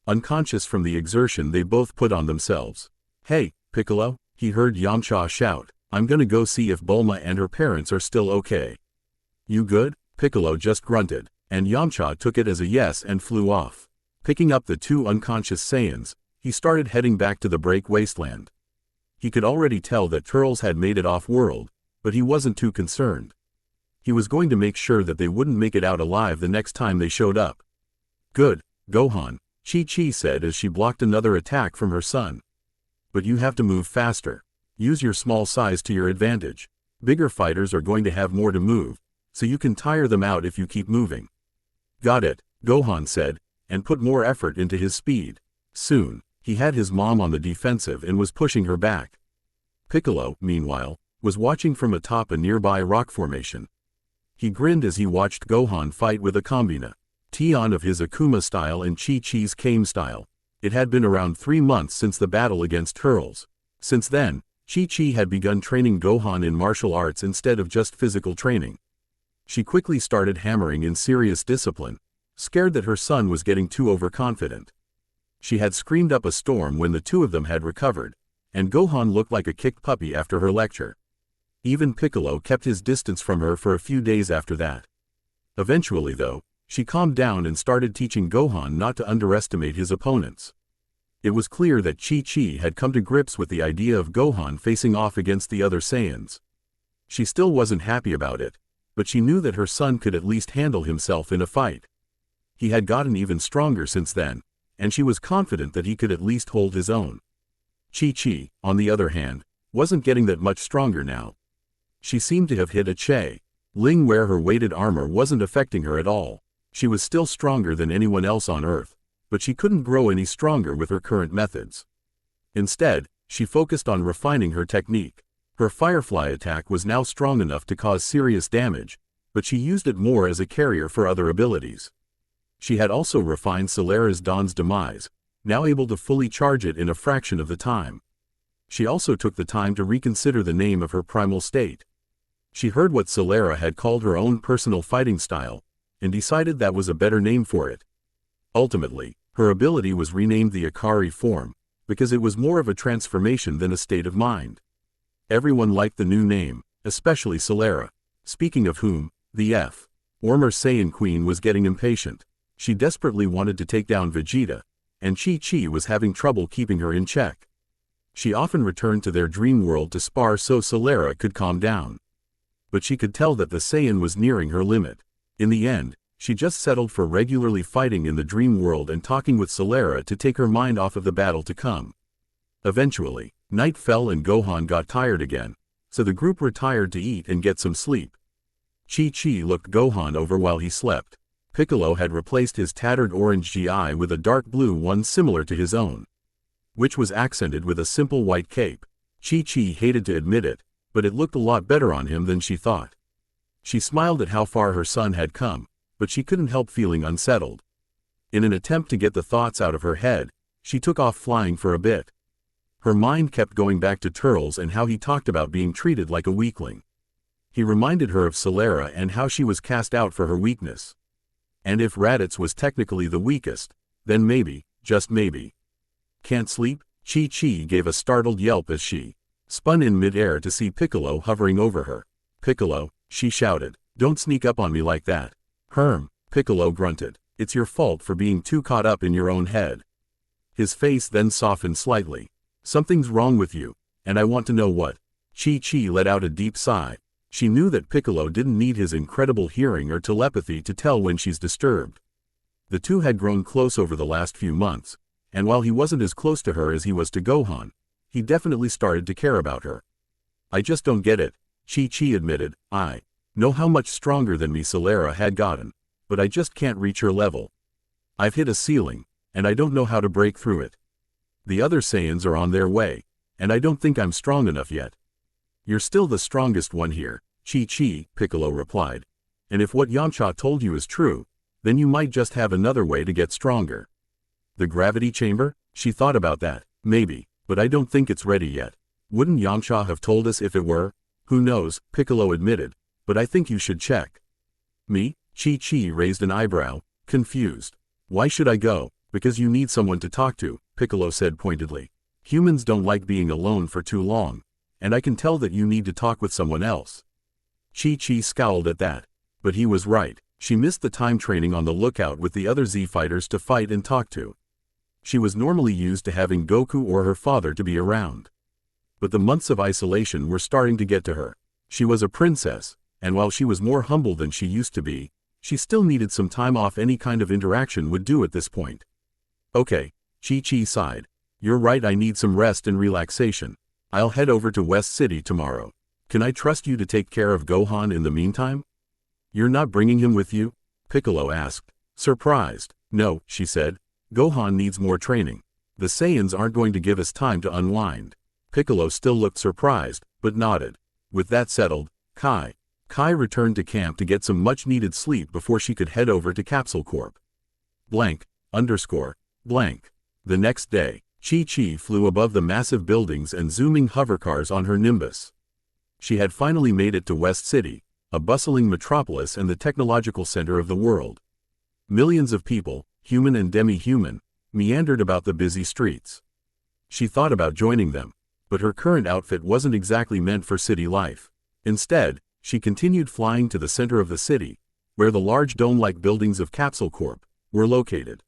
unconscious from the exertion they both put on themselves. "Hey, Piccolo," he heard Yamcha shout, "I'm gonna go see if Bulma and her parents are still okay." "You good?" Piccolo just grunted, and Yamcha took it as a yes and flew off. Picking up the 2 unconscious Saiyans, he started heading back to the Break Wasteland. He could already tell that Turles had made it off-world, but he wasn't too concerned. He was going to make sure that they wouldn't make it out alive the next time they showed up. "Good, Gohan," Chi-Chi said as she blocked another attack from her son. "But you have to move faster. Use your small size to your advantage. Bigger fighters are going to have more to move, so you can tire them out if you keep moving." "Got it," Gohan said, and put more effort into his speed. Soon, he had his mom on the defensive and was pushing her back. Piccolo, meanwhile, was watching from atop a nearby rock formation. He grinned as he watched Gohan fight with a combina. Tien of his Akuma style and Chi-Chi's Kame style. It had been around 3 months since the battle against Turles. Since then, Chi-Chi had begun training Gohan in martial arts instead of just physical training. She quickly started hammering in serious discipline, scared that her son was getting too overconfident. She had screamed up a storm when the 2 of them had recovered, and Gohan looked like a kicked puppy after her lecture. Even Piccolo kept his distance from her for a few days after that. Eventually though, she calmed down and started teaching Gohan not to underestimate his opponents. It was clear that Chi-Chi had come to grips with the idea of Gohan facing off against the other Saiyans. She still wasn't happy about it, but she knew that her son could at least handle himself in a fight. He had gotten even stronger since then, and she was confident that he could at least hold his own. Chi-Chi, on the other hand, wasn't getting that much stronger now. She seemed to have hit a Ling where her weighted armor wasn't affecting her at all. She was still stronger than anyone else on Earth, but she couldn't grow any stronger with her current methods. Instead, she focused on refining her technique. Her Firefly attack was now strong enough to cause serious damage, but she used it more as a carrier for other abilities. She had also refined Solera's Dawn's demise, now able to fully charge it in a fraction of the time. She also took the time to reconsider the name of her primal state. She heard what Solera had called her own personal fighting style, and decided that was a better name for it. Ultimately, her ability was renamed the Akari form, because it was more of a transformation than a state of mind. Everyone liked the new name, especially Solera. Speaking of whom, the former Saiyan Queen was getting impatient. She desperately wanted to take down Vegeta, and Chi-Chi was having trouble keeping her in check. She often returned to their dream world to spar so Solera could calm down. But she could tell that the Saiyan was nearing her limit. In the end, she just settled for regularly fighting in the dream world and talking with Solera to take her mind off of the battle to come. Eventually, night fell and Gohan got tired again, so the group retired to eat and get some sleep. Chi-Chi looked Gohan over while he slept. Piccolo had replaced his tattered orange GI with a dark blue one similar to his own, which was accented with a simple white cape. Chi-Chi hated to admit it, but it looked a lot better on him than she thought. She smiled at how far her son had come, but she couldn't help feeling unsettled. In an attempt to get the thoughts out of her head, she took off flying for a bit. Her mind kept going back to Turles and how he talked about being treated like a weakling. He reminded her of Celera and how she was cast out for her weakness. And if Raditz was technically the weakest, then maybe, just maybe. Can't sleep? Chi-Chi gave a startled yelp as she spun in mid-air to see Piccolo hovering over her. Piccolo, she shouted, don't sneak up on me like that. Piccolo grunted. It's your fault for being too caught up in your own head. His face then softened slightly. Something's wrong with you, and I want to know what. Chi-Chi let out a deep sigh. She knew that Piccolo didn't need his incredible hearing or telepathy to tell when she's disturbed. The two had grown close over the last few months, and while he wasn't as close to her as he was to Gohan, he definitely started to care about her. I just don't get it, Chi-Chi admitted. I know how much stronger than me Celera had gotten, but I just can't reach her level. I've hit a ceiling, and I don't know how to break through it. The other Saiyans are on their way, and I don't think I'm strong enough yet. You're still the strongest one here, Chi-Chi, Piccolo replied. And if what Yamcha told you is true, then you might just have another way to get stronger. The gravity chamber? She thought about that. Maybe, but I don't think it's ready yet. Wouldn't Yamcha have told us if it were? Who knows, Piccolo admitted, but I think you should check. Me? Chi-Chi raised an eyebrow, confused. Why should I go? Because you need someone to talk to, Piccolo said pointedly. Humans don't like being alone for too long, and I can tell that you need to talk with someone else. Chi-Chi scowled at that. But he was right. She missed the time training on the lookout with the other Z fighters to fight and talk to. She was normally used to having Goku or her father to be around. But the months of isolation were starting to get to her. She was a princess, and while she was more humble than she used to be, she still needed some time off. Any kind of interaction would do at this point. Okay, Chi-Chi sighed. You're right, I need some rest and relaxation. I'll head over to West City tomorrow. Can I trust you to take care of Gohan in the meantime? You're not bringing him with you? Piccolo asked, surprised. No, she said. Gohan needs more training. The Saiyans aren't going to give us time to unwind. Piccolo still looked surprised, but nodded. With that settled, Kai returned to camp to get some much-needed sleep before she could head over to Capsule Corp. The next day, Chi-Chi flew above the massive buildings and zooming hovercars on her Nimbus. She had finally made it to West City, a bustling metropolis and the technological center of the world. Millions of people, human and demi-human, meandered about the busy streets. She thought about joining them, but her current outfit wasn't exactly meant for city life. Instead, she continued flying to the center of the city, where the large dome-like buildings of Capsule Corp were located.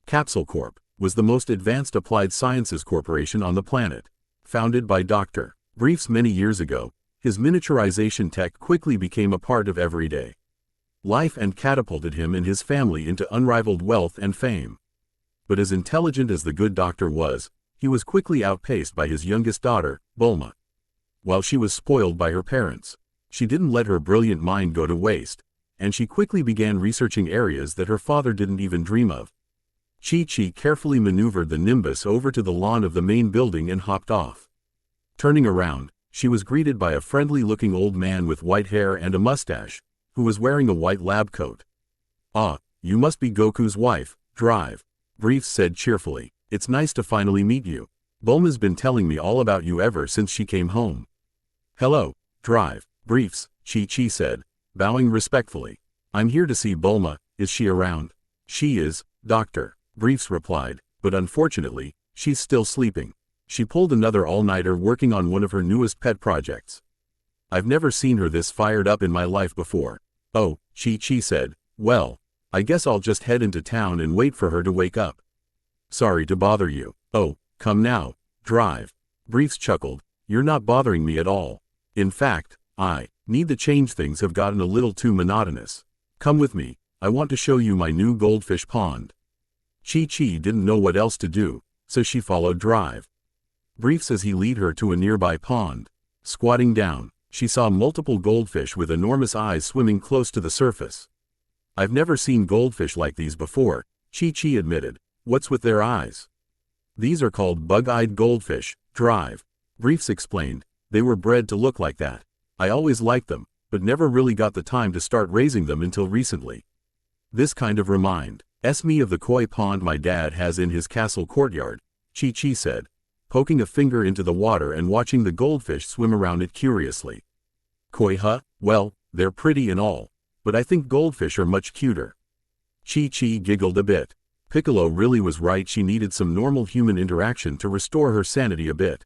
Capsule Corp was the most advanced applied sciences corporation on the planet. Founded by Dr. Briefs many years ago, his miniaturization tech quickly became a part of everyday life and catapulted him and his family into unrivaled wealth and fame. But as intelligent as the good doctor was, he was quickly outpaced by his youngest daughter, Bulma. While she was spoiled by her parents, she didn't let her brilliant mind go to waste, and she quickly began researching areas that her father didn't even dream of. Chi-Chi carefully maneuvered the Nimbus over to the lawn of the main building and hopped off. Turning around, she was greeted by a friendly-looking old man with white hair and a mustache, who was wearing a white lab coat. Ah, you must be Goku's wife, Drive, Briefs said cheerfully. It's nice to finally meet you. Bulma's been telling me all about you ever since she came home. Hello, Drive, Briefs, Chi-Chi said, bowing respectfully. I'm here to see Bulma. Is she around? She is, Doctor, Briefs replied, but unfortunately, she's still sleeping. She pulled another all-nighter working on one of her newest pet projects. I've never seen her this fired up in my life before. Oh, Chi-Chi said, well, I guess I'll just head into town and wait for her to wake up. Sorry to bother you. Oh, come now, Drive. Briefs chuckled, you're not bothering me at all. In fact, I need to change. Things have gotten a little too monotonous. Come with me, I want to show you my new goldfish pond. Chi-Chi didn't know what else to do, so she followed Drive. Brief says he lead her to a nearby pond. Squatting down, she saw multiple goldfish with enormous eyes swimming close to the surface. I've never seen goldfish like these before, Chi-Chi admitted. What's with their eyes? These are called bug-eyed goldfish, drive. Briefs explained. They were bred to look like that. I always liked them, but never really got the time to start raising them until recently. This kind of reminds me of the koi pond my dad has in his castle courtyard, Chi-Chi said, poking a finger into the water and watching the goldfish swim around it curiously. Koi huh? Well, they're pretty and all, but I think goldfish are much cuter. Chi-Chi giggled a bit. Piccolo really was right, she needed some normal human interaction to restore her sanity a bit.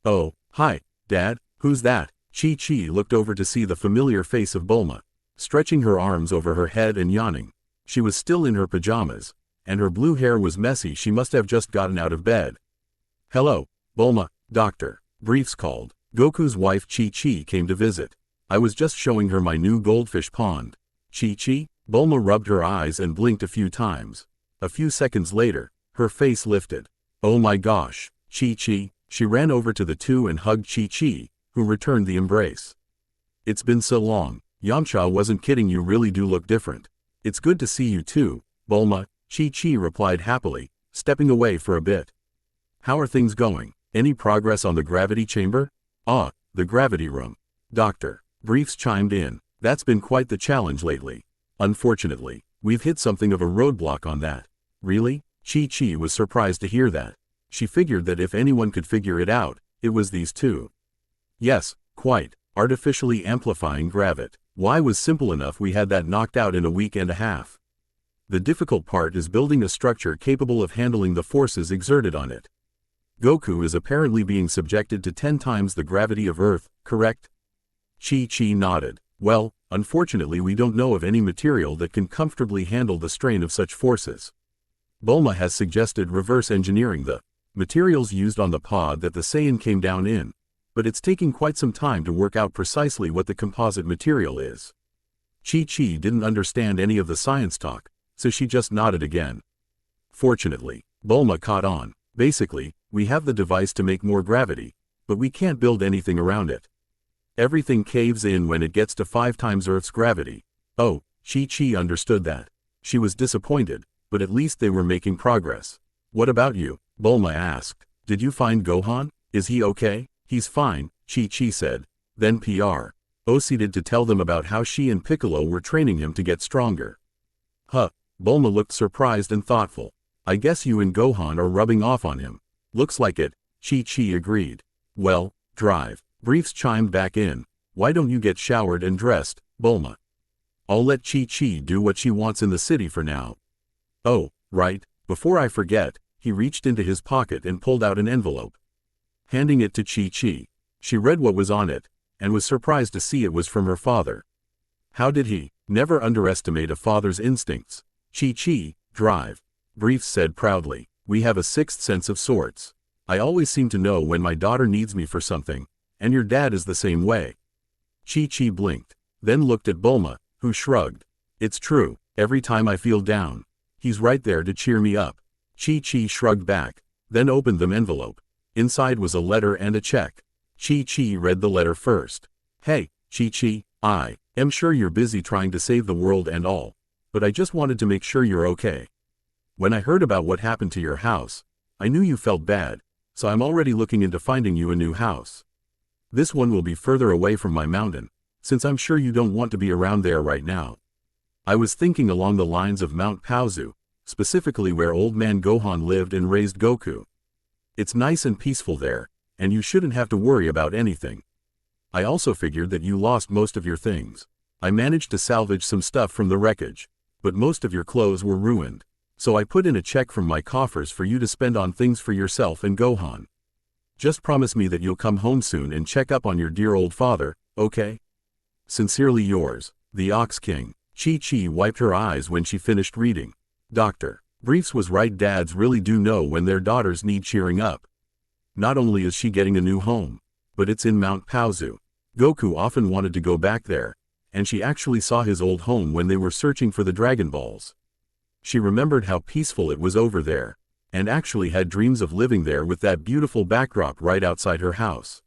Oh, hi, Dad, who's that? Chi-Chi looked over to see the familiar face of Bulma, stretching her arms over her head and yawning. She was still in her pajamas, and her blue hair was messy. She must have just gotten out of bed. Hello, Bulma, Doctor. Briefs called. Goku's wife Chi-Chi came to visit. I was just showing her my new goldfish pond. Chi-Chi? Bulma rubbed her eyes and blinked a few times. A few seconds later, her face lifted. Oh my gosh, Chi-Chi. She ran over to the two and hugged Chi-Chi, who returned the embrace. It's been so long. Yamcha wasn't kidding, you really do look different. It's good to see you too, Bulma, Chi-Chi replied happily, stepping away for a bit. How are things going? Any progress on the gravity chamber? Ah, the gravity room. Doctor. Briefs chimed in. That's been quite the challenge lately. Unfortunately, we've hit something of a roadblock on that. Really? Chi-Chi was surprised to hear that. She figured that if anyone could figure it out, it was these two. Yes, quite. Artificially amplifying gravity. Why was simple enough, we had that knocked out in a week and a half. The difficult part is building a structure capable of handling the forces exerted on it. Goku is apparently being subjected to 10 times the gravity of Earth, correct? Chi-Chi nodded. Well, unfortunately we don't know of any material that can comfortably handle the strain of such forces. Bulma has suggested reverse engineering the materials used on the pod that the Saiyan came down in, but it's taking quite some time to work out precisely what the composite material is. Chi-Chi didn't understand any of the science talk, so she just nodded again. Fortunately, Bulma caught on. Basically, we have the device to make more gravity, but we can't build anything around it. Everything caves in when it gets to 5 times Earth's gravity. Oh, Chi-Chi understood that. She was disappointed, but at least they were making progress. What about you? Bulma asked. Did you find Gohan? Is he okay? He's fine, Chi-Chi said. Then proceeded to tell them about how she and Piccolo were training him to get stronger. Huh, Bulma looked surprised and thoughtful. I guess you and Gohan are rubbing off on him. Looks like it, Chi-Chi agreed. Well, drive. Briefs chimed back in. Why don't you get showered and dressed, Bulma? I'll let Chi-Chi do what she wants in the city for now. Oh, right, before I forget, he reached into his pocket and pulled out an envelope. Handing it to Chi-Chi, she read what was on it, and was surprised to see it was from her father. How did he? Never underestimate a father's instincts. Chi-Chi, drive. Briefs said proudly. We have a sixth sense of sorts. I always seem to know when my daughter needs me for something, and your dad is the same way. Chi-Chi blinked, then looked at Bulma, who shrugged. It's true, every time I feel down, he's right there to cheer me up. Chi-Chi shrugged back, then opened the envelope. Inside was a letter and a check. Chi-Chi read the letter first. Hey, Chi-Chi, I am sure you're busy trying to save the world and all, but I just wanted to make sure you're okay. When I heard about what happened to your house, I knew you felt bad, so I'm already looking into finding you a new house. This one will be further away from my mountain, since I'm sure you don't want to be around there right now. I was thinking along the lines of Mount Paozu, specifically where Old Man Gohan lived and raised Goku. It's nice and peaceful there, and you shouldn't have to worry about anything. I also figured that you lost most of your things. I managed to salvage some stuff from the wreckage, but most of your clothes were ruined. So I put in a check from my coffers for you to spend on things for yourself and Gohan. Just promise me that you'll come home soon and check up on your dear old father, okay? Sincerely yours, the Ox King. Chi-Chi wiped her eyes when she finished reading. Doctor. Briefs was right, dads really do know when their daughters need cheering up. Not only is she getting a new home, but it's in Mount Paozu. Goku often wanted to go back there, and she actually saw his old home when they were searching for the Dragon Balls. She remembered how peaceful it was over there. and actually had dreams of living there with that beautiful backdrop right outside her house.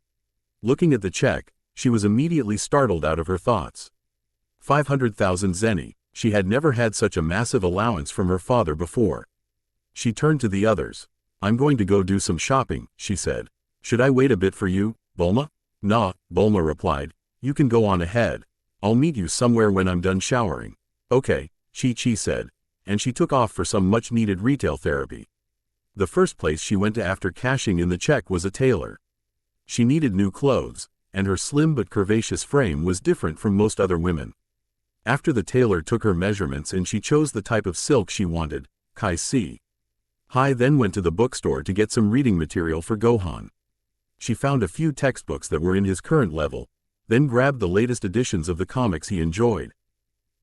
Looking at the check, she was immediately startled out of her thoughts. 500,000 zeni. She had never had such a massive allowance from her father before. She turned to the others. "I'm going to go do some shopping," she said. "Should I wait a bit for you, Bulma?" "Nah," Bulma replied. "You can go on ahead. I'll meet you somewhere when I'm done showering." "Okay," Chi-Chi said, and she took off for some much-needed retail therapy. The first place she went to after cashing in the check was a tailor. She needed new clothes, and her slim but curvaceous frame was different from most other women. After the tailor took her measurements and she chose the type of silk she wanted, Kai-Si then went to the bookstore to get some reading material for Gohan. She found a few textbooks that were in his current level, then grabbed the latest editions of the comics he enjoyed.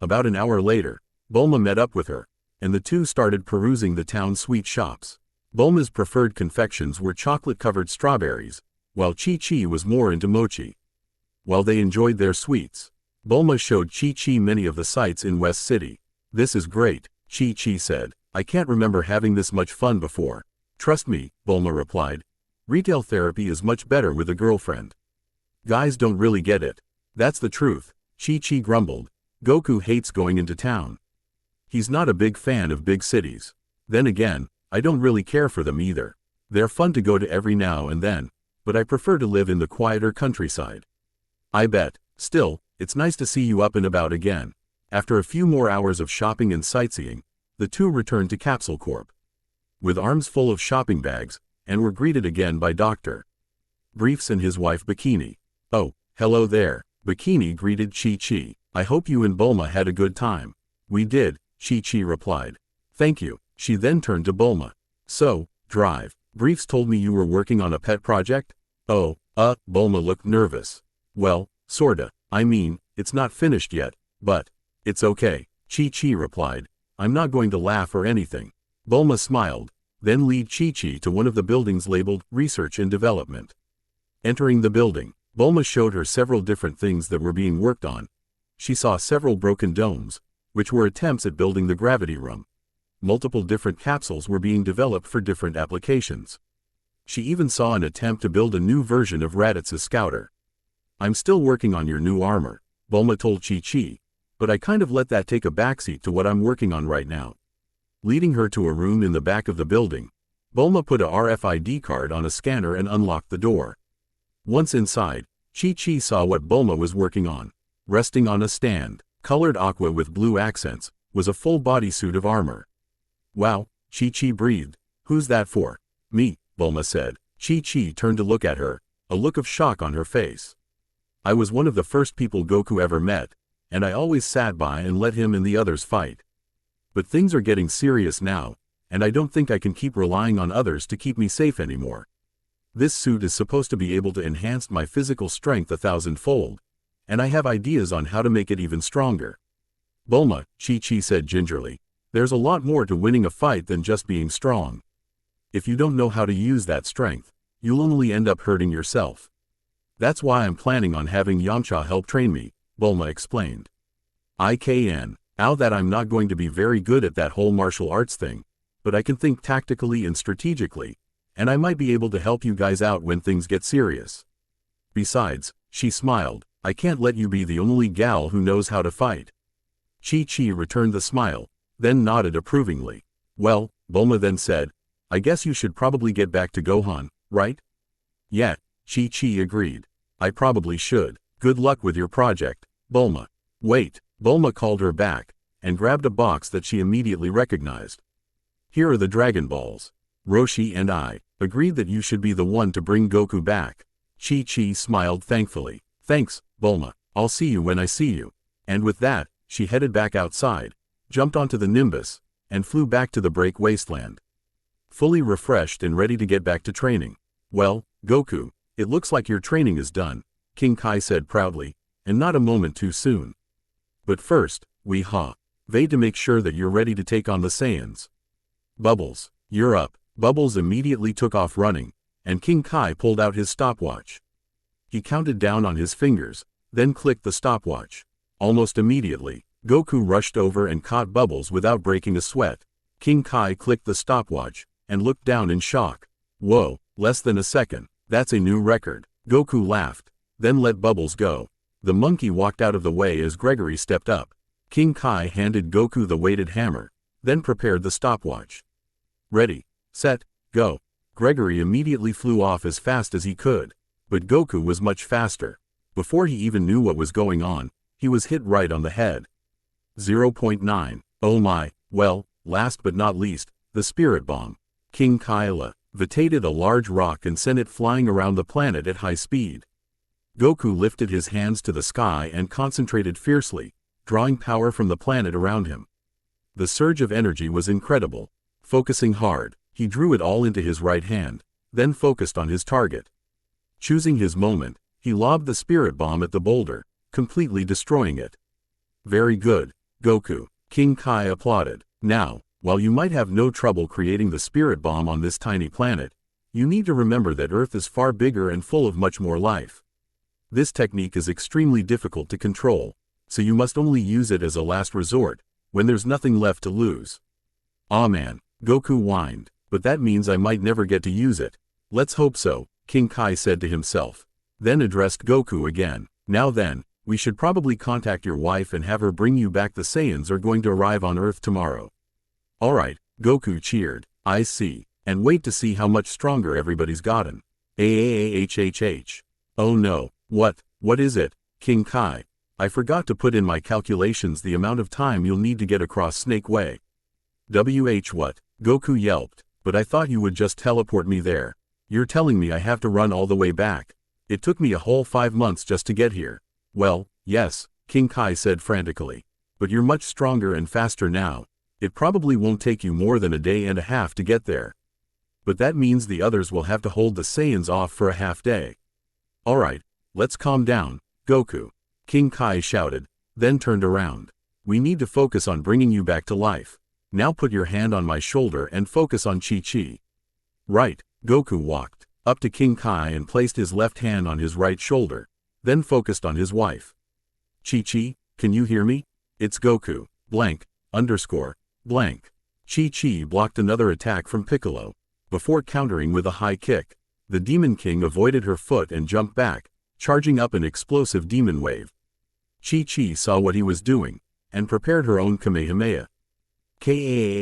About an hour later, Bulma met up with her, and the two started perusing the town's sweet shops. Bulma's preferred confections were chocolate-covered strawberries, while Chi-Chi was more into mochi. While they enjoyed their sweets, Bulma showed Chi-Chi many of the sights in West City. "This is great," Chi-Chi said. "I can't remember having this much fun before." "Trust me," Bulma replied. "Retail therapy is much better with a girlfriend. Guys don't really get it." "That's the truth," Chi-Chi grumbled. "Goku hates going into town. He's not a big fan of big cities. Then again, I don't really care for them either. They're fun to go to every now and then, but I prefer to live in the quieter countryside." "I bet. Still, it's nice to see you up and about again." After a few more hours of shopping and sightseeing, the two returned to Capsule Corp with arms full of shopping bags, and were greeted again by Dr. Briefs and his wife Bikini. "Oh, hello there," Bikini greeted Chi-Chi. "I hope you and Bulma had a good time." "We did," Chi-Chi replied. "Thank you." She then turned to Bulma. "So, Drive, Briefs told me you were working on a pet project?" "Oh, Bulma looked nervous. "Well, sorta. I mean, it's not finished yet, but it's okay," Chi-Chi replied. "I'm not going to laugh or anything." Bulma smiled, then led Chi-Chi to one of the buildings labeled Research and Development. Entering the building, Bulma showed her several different things that were being worked on. She saw several broken domes, which were attempts at building the gravity room. Multiple different capsules were being developed for different applications. She even saw an attempt to build a new version of Raditz's scouter. "I'm still working on your new armor," Bulma told Chi-Chi, "but I kind of let that take a backseat to what I'm working on right now." Leading her to a room in the back of the building, Bulma put a RFID card on a scanner and unlocked the door. Once inside, Chi-Chi saw what Bulma was working on. Resting on a stand, colored aqua with blue accents, was a full bodysuit of armor. "Wow," Chi-Chi breathed. "Who's that for?" "Me," Bulma said. Chi-Chi turned to look at her, a look of shock on her face. "I was one of the first people Goku ever met, and I always sat by and let him and the others fight. But things are getting serious now, and I don't think I can keep relying on others to keep me safe anymore. This suit is supposed to be able to enhance my physical strength 1,000-fold, and I have ideas on how to make it even stronger." "Bulma," Chi-Chi said gingerly, "there's a lot more to winning a fight than just being strong. If you don't know how to use that strength, you'll only end up hurting yourself. That's why I'm planning on having Yamcha help train me," Bulma explained. Now that I'm not going to be very good at that whole martial arts thing, but I can think tactically and strategically, and I might be able to help you guys out when things get serious. Besides," she smiled, "I can't let you be the only gal who knows how to fight." Chi-Chi returned the smile, then nodded approvingly. "Well," Bulma then said, "I guess you should probably get back to Gohan, right?" "Yeah," Chi-Chi agreed. "I probably should. Good luck with your project, Bulma." "Wait," Bulma called her back, and grabbed a box that she immediately recognized. "Here are the Dragon Balls. Roshi and I agreed that you should be the one to bring Goku back." Chi-Chi smiled thankfully. "Thanks, Bulma. I'll see you when I see you." And with that, she headed back outside, jumped onto the Nimbus, and flew back to the Break Wasteland. Fully refreshed and ready to get back to training. "Well, Goku, it looks like your training is done," King Kai said proudly, and not a moment too soon. "But first, we wait to make sure that you're ready to take on the Saiyans. Bubbles, you're up." Bubbles immediately took off running, and King Kai pulled out his stopwatch. He counted down on his fingers, then clicked the stopwatch. Almost immediately, Goku rushed over and caught Bubbles without breaking a sweat. King Kai clicked the stopwatch, and looked down in shock. Whoa, less than a second. That's a new record. Goku laughed, then let Bubbles go. The monkey walked out of the way as Gregory stepped up. King Kai handed Goku the weighted hammer, then prepared the stopwatch. Ready, set, go. Gregory immediately flew off as fast as he could. But Goku was much faster. Before he even knew what was going on, he was hit right on the head. 0.9. Oh my, well, last but not least, the spirit bomb. King Kai levitated a large rock and sent it flying around the planet at high speed. Goku lifted his hands to the sky and concentrated fiercely, drawing power from the planet around him. The surge of energy was incredible. Focusing hard, he drew it all into his right hand, then focused on his target. Choosing his moment, he lobbed the spirit bomb at the boulder, completely destroying it. Very good, Goku, King Kai applauded. Now, while you might have no trouble creating the spirit bomb on this tiny planet, you need to remember that Earth is far bigger and full of much more life. This technique is extremely difficult to control, so you must only use it as a last resort, when there's nothing left to lose. Aw man, Goku whined, but that means I might never get to use it. Let's hope so, King Kai said to himself, then addressed Goku again. Now then, we should probably contact your wife and have her bring you back. The Saiyans are going to arrive on Earth tomorrow. Alright, Goku cheered. I see. And wait to see how much stronger everybody's gotten. AAAHHH. Oh no, what is it, King Kai? I forgot to put in my calculations the amount of time you'll need to get across Snake Way. What? Goku yelped, but I thought you would just teleport me there. You're telling me I have to run all the way back. It took me a whole 5 months just to get here. Well, yes, King Kai said frantically. But you're much stronger and faster now. It probably won't take you more than a day and a half to get there. But that means the others will have to hold the Saiyans off for a half day. Alright, let's calm down, Goku, King Kai shouted, then turned around. We need to focus on bringing you back to life. Now put your hand on my shoulder and focus on Chi-Chi. Right, Goku walked up to King Kai and placed his left hand on his right shoulder, then focused on his wife. Chi-Chi, can you hear me? It's Goku, blank, underscore, blank. Chi-Chi blocked another attack from Piccolo. Before countering with a high kick, the Demon King avoided her foot and jumped back, charging up an explosive demon wave. Chi-Chi saw what he was doing, and prepared her own Kamehameha. Kamehameha.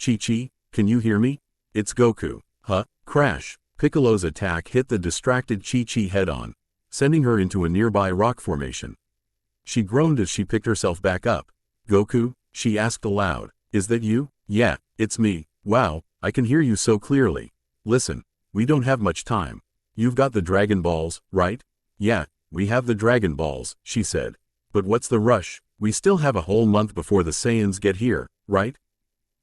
Chi-Chi, can you hear me? It's Goku. Huh? Crash. Piccolo's attack hit the distracted Chi-Chi head-on, sending her into a nearby rock formation. She groaned as she picked herself back up. Goku? She asked aloud. Is that you? Yeah, it's me. Wow, I can hear you so clearly. Listen, we don't have much time. You've got the Dragon Balls, right? Yeah, we have the Dragon Balls, she said. But what's the rush? We still have a whole month before the Saiyans get here, right?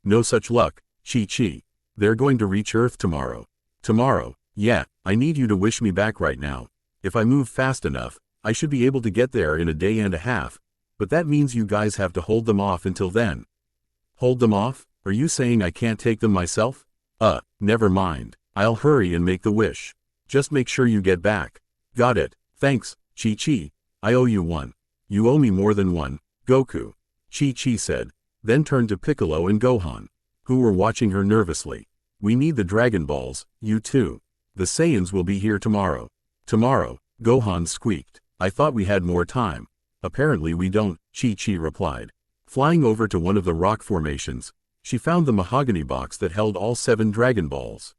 No such luck, Chi-Chi. They're going to reach Earth tomorrow. Tomorrow? Yeah, I need you to wish me back right now. If I move fast enough, I should be able to get there in a day and a half, but that means you guys have to hold them off until then. Hold them off? Are you saying I can't take them myself? Never mind. I'll hurry and make the wish. Just make sure you get back. Got it. Thanks, Chi-Chi. I owe you one. You owe me more than one, Goku, Chi-Chi said, then turned to Piccolo and Gohan, who were watching her nervously. We need the Dragon Balls, you too. The Saiyans will be here tomorrow. Tomorrow, Gohan squeaked. I thought we had more time. Apparently we don't, Chi-Chi replied. Flying over to one of the rock formations, she found the mahogany box that held all 7 Dragon Balls.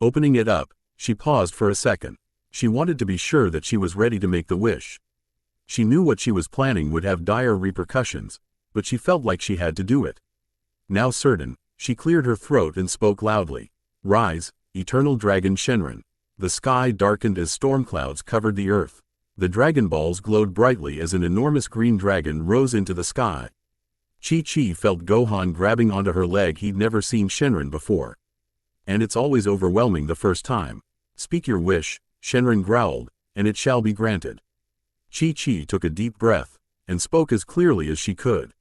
Opening it up, she paused for a second. She wanted to be sure that she was ready to make the wish. She knew what she was planning would have dire repercussions, but she felt like she had to do it. Now certain, she cleared her throat and spoke loudly. Rise, eternal dragon Shenron. The sky darkened as storm clouds covered the earth. The Dragon Balls glowed brightly as an enormous green dragon rose into the sky. Chi-Chi felt Gohan grabbing onto her leg. He'd never seen Shenron before. And it's always overwhelming the first time. Speak your wish, Shenron growled, and it shall be granted. Chi-Chi took a deep breath, and spoke as clearly as she could.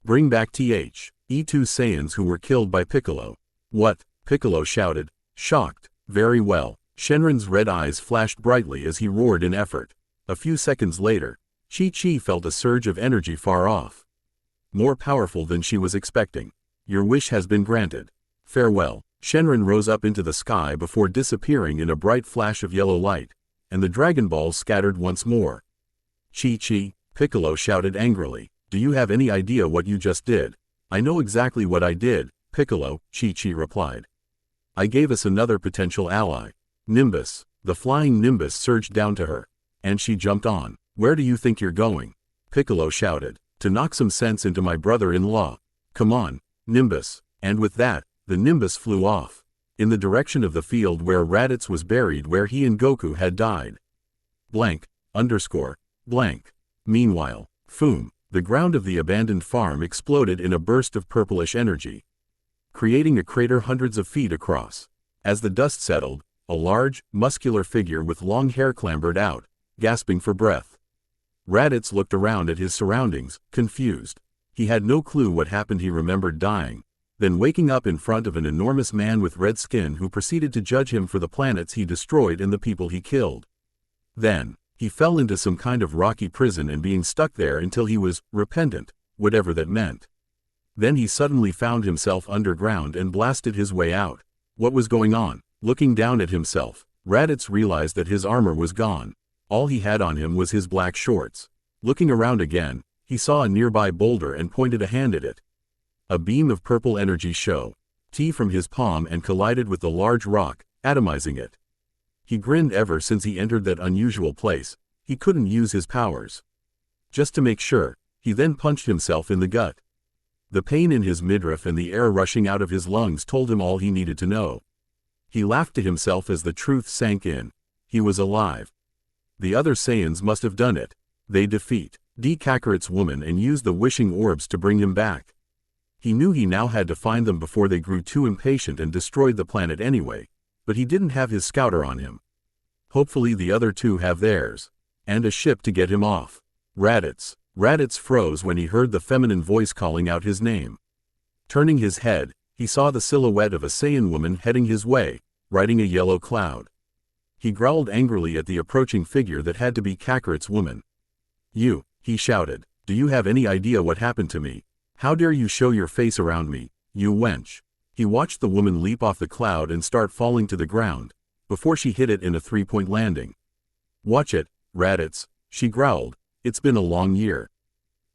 Bring back E2 Saiyans who were killed by Piccolo. What? Piccolo shouted, shocked. Very well. Shenron's red eyes flashed brightly as he roared in effort. A few seconds later, Chi-Chi felt a surge of energy far off. More powerful than she was expecting. Your wish has been granted. Farewell. Shenron rose up into the sky before disappearing in a bright flash of yellow light, and the Dragon Balls scattered once more. Chi-Chi, Piccolo shouted angrily. Do you have any idea what you just did? I know exactly what I did, Piccolo, Chi-Chi replied. I gave us another potential ally. Nimbus. The flying Nimbus surged down to her, and she jumped on. Where do you think you're going? Piccolo shouted. To knock some sense into my brother-in-law. Come on, Nimbus. And with that, the Nimbus flew off, in the direction of the field where Raditz was buried, where he and Goku had died. Blank, underscore, blank. Meanwhile, Foom, the ground of the abandoned farm exploded in a burst of purplish energy, creating a crater hundreds of feet across. As the dust settled, a large, muscular figure with long hair clambered out, gasping for breath. Raditz looked around at his surroundings, confused. He had no clue what happened. He remembered dying, then waking up in front of an enormous man with red skin who proceeded to judge him for the planets he destroyed and the people he killed. Then, he fell into some kind of rocky prison and being stuck there until he was repentant, whatever that meant. Then he suddenly found himself underground and blasted his way out. What was going on? Looking down at himself, Raditz realized that his armor was gone. All he had on him was his black shorts. Looking around again, he saw a nearby boulder and pointed a hand at it. A beam of purple energy shot from his palm and collided with the large rock, atomizing it. He grinned. Ever since he entered that unusual place, he couldn't use his powers. Just to make sure, he then punched himself in the gut. The pain in his midriff and the air rushing out of his lungs told him all he needed to know. He laughed to himself as the truth sank in. He was alive. The other Saiyans must have done it. They defeat Kakarot's woman and used the wishing orbs to bring him back. He knew he now had to find them before they grew too impatient and destroyed the planet anyway, but he didn't have his scouter on him. Hopefully the other two have theirs. And a ship to get him off. Raditz. Raditz froze when he heard the feminine voice calling out his name. Turning his head, he saw the silhouette of a Saiyan woman heading his way, riding a yellow cloud. He growled angrily at the approaching figure that had to be Kakarot's woman. You, he shouted, do you have any idea what happened to me? How dare you show your face around me, you wench? He watched the woman leap off the cloud and start falling to the ground, before she hit it in a three-point landing. Watch it, Raditz, she growled, it's been a long year.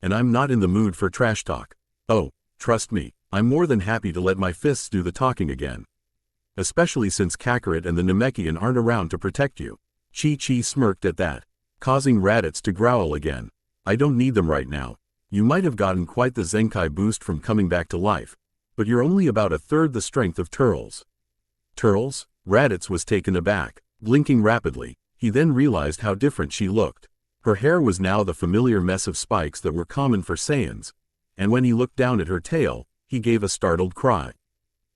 And I'm not in the mood for trash talk. Oh, trust me, I'm more than happy to let my fists do the talking again. Especially since Kakarot and the Namekian aren't around to protect you. Chi-Chi smirked at that, causing Raditz to growl again. I don't need them right now. You might have gotten quite the Zenkai boost from coming back to life, but you're only about a third the strength of Turles. Turles? Raditz was taken aback. Blinking rapidly, he then realized how different she looked. Her hair was now the familiar mess of spikes that were common for Saiyans, and when he looked down at her tail, he gave a startled cry.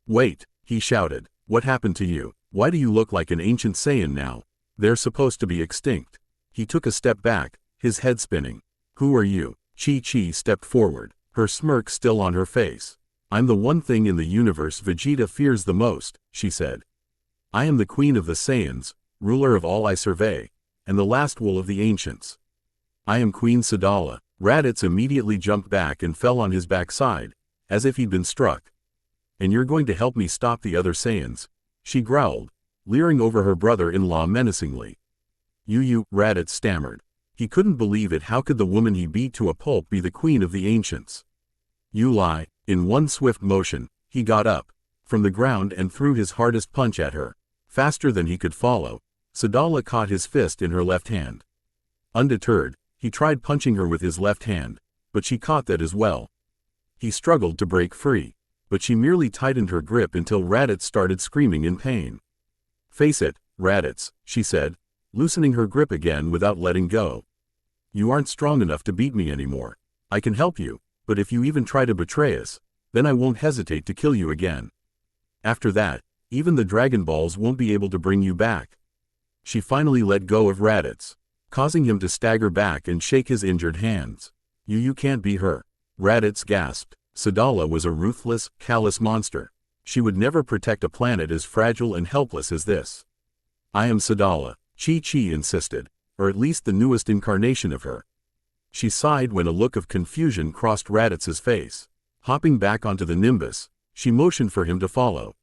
Wait, he shouted, what happened to you? Why do you look like an ancient Saiyan now? They're supposed to be extinct. He took a step back, his head spinning. Who are you? Chi-Chi stepped forward, her smirk still on her face. I'm the one thing in the universe Vegeta fears the most, she said. I am the queen of the Saiyans, ruler of all I survey, and the last wool of the ancients. I am Queen Sadala. Raditz immediately jumped back and fell on his backside, as if he'd been struck. And you're going to help me stop the other Saiyans? She growled, leering over her brother-in-law menacingly. You, Raditz stammered. He couldn't believe it. How could the woman he beat to a pulp be the queen of the ancients? You lie. In one swift motion, he got up from the ground and threw his hardest punch at her. Faster than he could follow, Sadala caught his fist in her left hand. Undeterred, he tried punching her with his left hand, but she caught that as well. He struggled to break free, but she merely tightened her grip until Raditz started screaming in pain. Face it, Raditz, she said, loosening her grip again without letting go. You aren't strong enough to beat me anymore. I can help you, but if you even try to betray us, then I won't hesitate to kill you again. After that, even the Dragon Balls won't be able to bring you back. She finally let go of Raditz, causing him to stagger back and shake his injured hands. You can't be her. Raditz gasped. Sadala was a ruthless, callous monster. She would never protect a planet as fragile and helpless as this. I am Sadala, Chi-Chi insisted, or at least the newest incarnation of her. She sighed when a look of confusion crossed Raditz's face. Hopping back onto the Nimbus, she motioned for him to follow.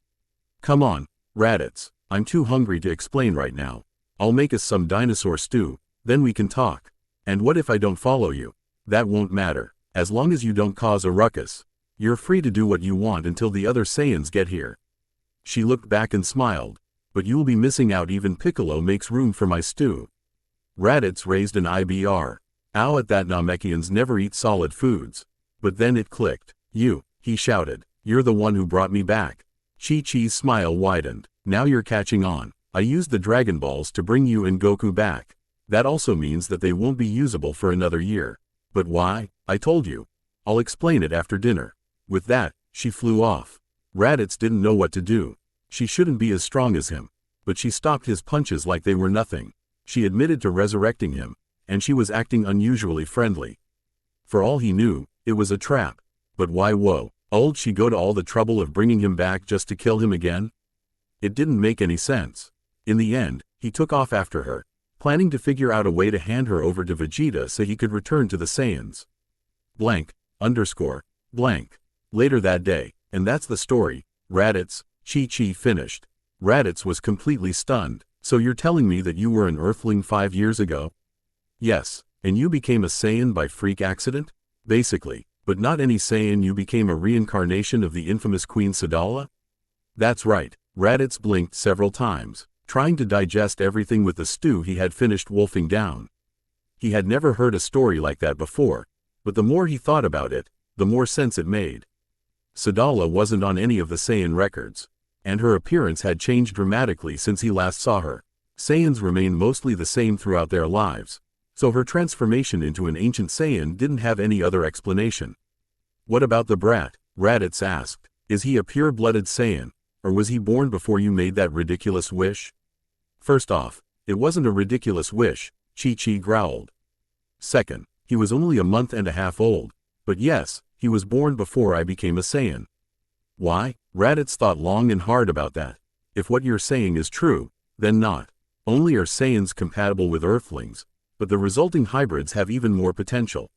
Come on, Raditz, I'm too hungry to explain right now. I'll make us some dinosaur stew, then we can talk. And what if I don't follow you? That won't matter, as long as you don't cause a ruckus. You're free to do what you want until the other Saiyans get here. She looked back and smiled. But you'll be missing out. Even Piccolo makes room for my stew. Raditz raised an IBR. Ow, at that Namekians never eat solid foods. But then it clicked. You, he shouted. You're the one who brought me back. Chi-Chi's smile widened. Now you're catching on. I used the Dragon Balls to bring you and Goku back. That also means that they won't be usable for another year. But why? I told you. I'll explain it after dinner. With that, she flew off. Raditz didn't know what to do. She shouldn't be as strong as him. But she stopped his punches like they were nothing. She admitted to resurrecting him, and she was acting unusually friendly. For all he knew, it was a trap. But why would she go to all the trouble of bringing him back just to kill him again? It didn't make any sense. In the end, he took off after her, planning to figure out a way to hand her over to Vegeta so he could return to the Saiyans. Blank. Later that day, and that's the story. Raditz, Chi-Chi finished. Raditz was completely stunned. So you're telling me that you were an Earthling 5 years ago? Yes, and you became a Saiyan by freak accident? Basically, but not any Saiyan. You became a reincarnation of the infamous Queen Sadala? That's right. Raditz blinked several times, trying to digest everything with the stew he had finished wolfing down. He had never heard a story like that before, but the more he thought about it, the more sense it made. Sadala wasn't on any of the Saiyan records, and her appearance had changed dramatically since he last saw her. Saiyans remain mostly the same throughout their lives, so her transformation into an ancient Saiyan didn't have any other explanation. What about the brat? Raditz asked. Is he a pure-blooded Saiyan, or was he born before you made that ridiculous wish? First off, it wasn't a ridiculous wish, Chi-Chi growled. Second, he was only a month and a half old, but yes, he was born before I became a Saiyan. Why? Raditz thought long and hard about that. If what you're saying is true, then not only are Saiyans compatible with Earthlings, but the resulting hybrids have even more potential.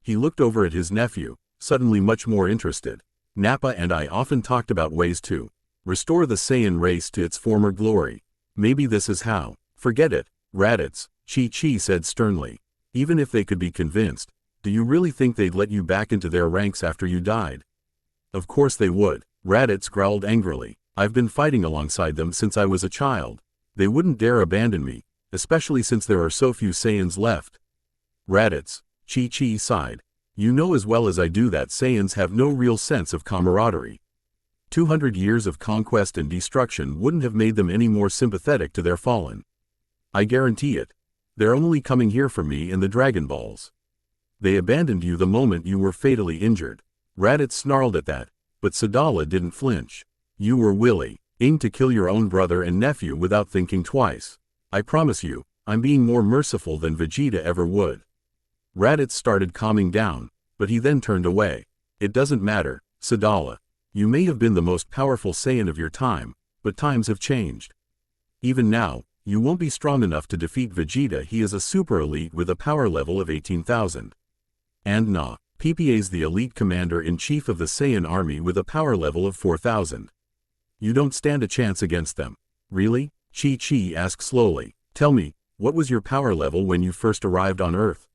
He looked over at his nephew, suddenly much more interested. Nappa and I often talked about ways to restore the Saiyan race to its former glory. Maybe this is how. Forget it, Raditz, Chi-Chi said sternly. Even if they could be convinced, do you really think they'd let you back into their ranks after you died? Of course they would, Raditz growled angrily. I've been fighting alongside them since I was a child. They wouldn't dare abandon me, especially since there are so few Saiyans left. Raditz, Chi-Chi sighed. You know as well as I do that Saiyans have no real sense of camaraderie. 200 years of conquest and destruction wouldn't have made them any more sympathetic to their fallen. I guarantee it. They're only coming here for me and the Dragon Balls. They abandoned you the moment you were fatally injured. Raditz snarled at that, but Sadala didn't flinch. You were willing to kill your own brother and nephew without thinking twice. I promise you, I'm being more merciful than Vegeta ever would. Raditz started calming down, but he then turned away. It doesn't matter, Sadala. You may have been the most powerful Saiyan of your time, but times have changed. Even now, you won't be strong enough to defeat Vegeta. He is a super elite with a power level of 18,000. And PPA's the elite commander-in-chief of the Saiyan army with a power level of 4,000. You don't stand a chance against them. Really? Chi-Chi asked slowly. Tell me, what was your power level when you first arrived on Earth?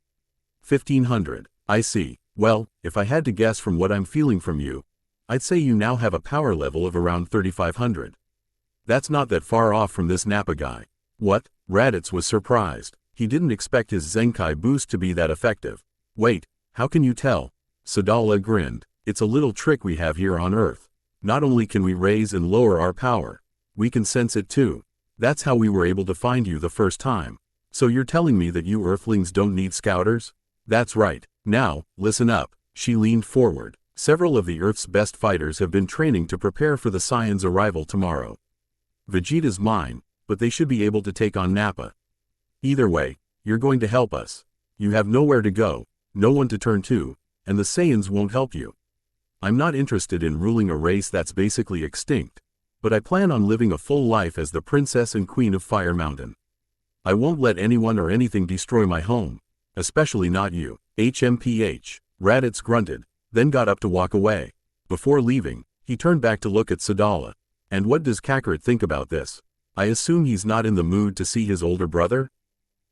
1,500. I see. Well, if I had to guess from what I'm feeling from you, I'd say you now have a power level of around 3,500. That's not that far off from this Nappa guy. What? Raditz was surprised. He didn't expect his Zenkai boost to be that effective. Wait, how can you tell? Sadala grinned. It's a little trick we have here on Earth. Not only can we raise and lower our power, we can sense it too. That's how we were able to find you the first time. So you're telling me that you Earthlings don't need scouters? That's right. Now, listen up. She leaned forward. Several of the Earth's best fighters have been training to prepare for the Saiyans' arrival tomorrow. Vegeta's mine, but they should be able to take on Nappa. Either way, you're going to help us. You have nowhere to go, no one to turn to, and the Saiyans won't help you. I'm not interested in ruling a race that's basically extinct, but I plan on living a full life as the Princess and Queen of Fire Mountain. I won't let anyone or anything destroy my home, Especially not you. HMPH. Raditz grunted, then got up to walk away. Before leaving, he turned back to look at Sadala. And what does Kakarot think about this? I assume he's not in the mood to see his older brother?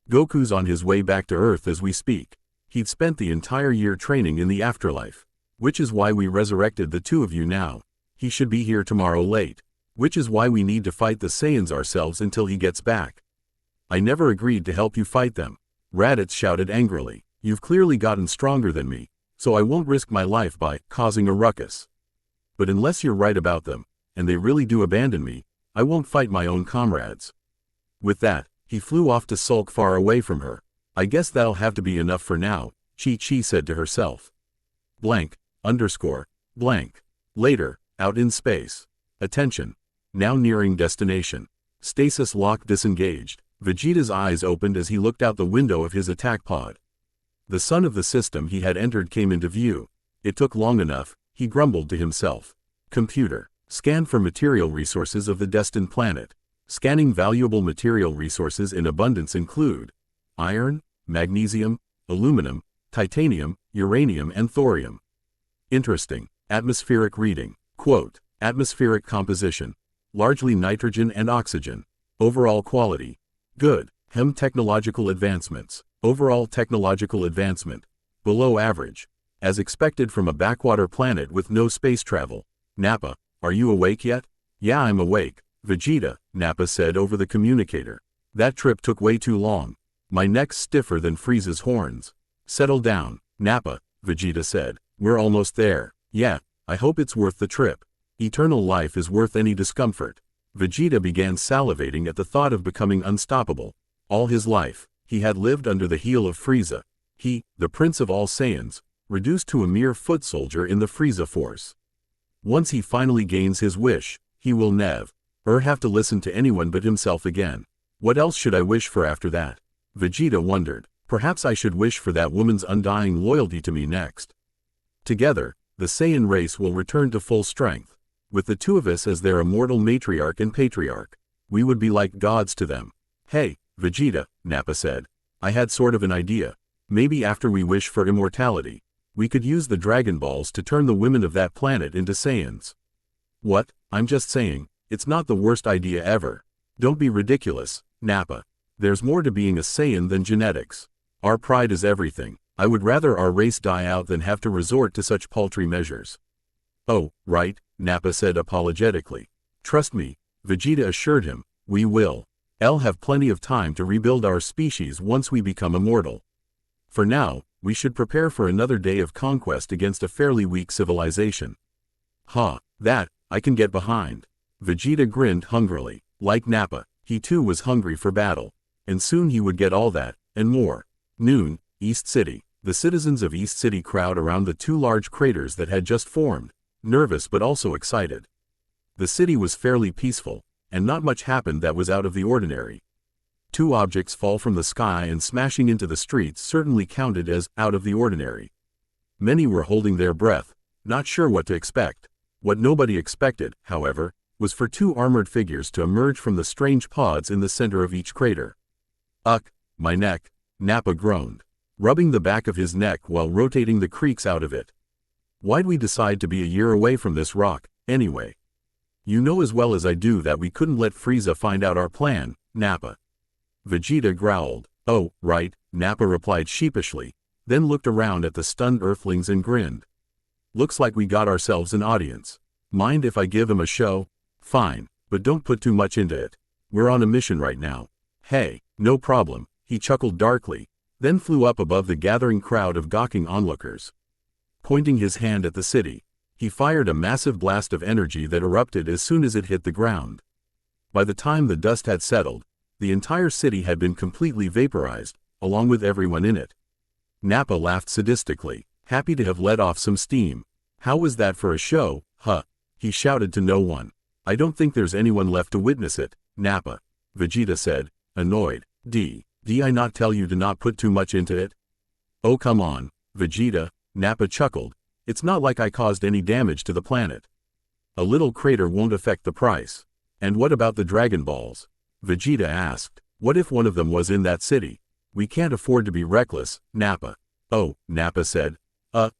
Goku's on his way back to Earth as we speak. He'd spent the entire year training in the afterlife. Which is why we resurrected the two of you now. He should be here tomorrow late. Which is why we need to fight the Saiyans ourselves until he gets back. I never agreed to help you fight them. Raditz shouted angrily. You've clearly gotten stronger than me, so I won't risk my life by causing a ruckus. But unless you're right about them, and they really do abandon me, I won't fight my own comrades. With that, he flew off to sulk far away from her. I guess that'll have to be enough for now, Chi-Chi said to herself. Blank, underscore, blank. Later, out in space. Attention. Now nearing destination. Stasis lock disengaged. Vegeta's eyes opened as he looked out the window of his attack pod. The sun of the system he had entered came into view. It took long enough, he grumbled to himself. Computer. Scan for material resources of the destined planet. Scanning valuable material resources in abundance include iron, magnesium, aluminum, titanium, uranium and thorium. Interesting. Atmospheric reading. Quote. Atmospheric composition. Largely nitrogen and oxygen. Overall quality. Good. Hem technological advancements. Overall technological advancement. Below average. As expected from a backwater planet with no space travel. Nappa, are you awake yet? Yeah, I'm awake, Vegeta, Nappa said over the communicator. That trip took way too long. My neck's stiffer than Frieza's horns. Settle down, Nappa, Vegeta said. We're almost there. Yeah, I hope it's worth the trip. Eternal life is worth any discomfort. Vegeta began salivating at the thought of becoming unstoppable. All his life, he had lived under the heel of Frieza. He, the prince of all Saiyans, reduced to a mere foot soldier in the Frieza force. Once he finally gains his wish, he will never have to listen to anyone but himself again. What else should I wish for after that? Vegeta wondered. Perhaps I should wish for that woman's undying loyalty to me next. Together, the Saiyan race will return to full strength. With the two of us as their immortal matriarch and patriarch, we would be like gods to them. Hey, Vegeta, Nappa said. I had sort of an idea. Maybe after we wish for immortality, we could use the Dragon Balls to turn the women of that planet into Saiyans. What? I'm just saying, it's not the worst idea ever. Don't be ridiculous, Nappa. There's more to being a Saiyan than genetics. Our pride is everything. I would rather our race die out than have to resort to such paltry measures. Oh, right, Nappa said apologetically. Trust me, Vegeta assured him, we will. I'll have plenty of time to rebuild our species once we become immortal. For now, we should prepare for another day of conquest against a fairly weak civilization. That, I can get behind. Vegeta grinned hungrily. Like Nappa, he too was hungry for battle. And soon he would get all that, and more. Noon, East City. The citizens of East City crowd around the two large craters that had just formed, nervous but also excited. The city was fairly peaceful, and not much happened that was out of the ordinary. Two objects fall from the sky and smashing into the streets certainly counted as out of the ordinary. Many were holding their breath, not sure what to expect. What nobody expected, however, was for two armored figures to emerge from the strange pods in the center of each crater. Ugh, my neck, Nappa groaned, rubbing the back of his neck while rotating the creaks out of it. Why'd we decide to be a year away from this rock, anyway? You know as well as I do that we couldn't let Frieza find out our plan, Nappa. Vegeta growled. Oh, right, Nappa replied sheepishly, then looked around at the stunned Earthlings and grinned. Looks like we got ourselves an audience. Mind if I give him a show? Fine, but don't put too much into it. We're on a mission right now. Hey, no problem, he chuckled darkly, then flew up above the gathering crowd of gawking onlookers. Pointing his hand at the city, he fired a massive blast of energy that erupted as soon as it hit the ground. By the time the dust had settled, the entire city had been completely vaporized, along with everyone in it. Nappa laughed sadistically, happy to have let off some steam. How was that for a show, huh? He shouted to no one. I don't think there's anyone left to witness it, Nappa, Vegeta said, annoyed. Did I not tell you to not put too much into it? Oh come on, Vegeta, Nappa chuckled. It's not like I caused any damage to the planet. A little crater won't affect the price. And what about the Dragon Balls? Vegeta asked. What if one of them was in that city? We can't afford to be reckless, Nappa. Oh, Nappa said.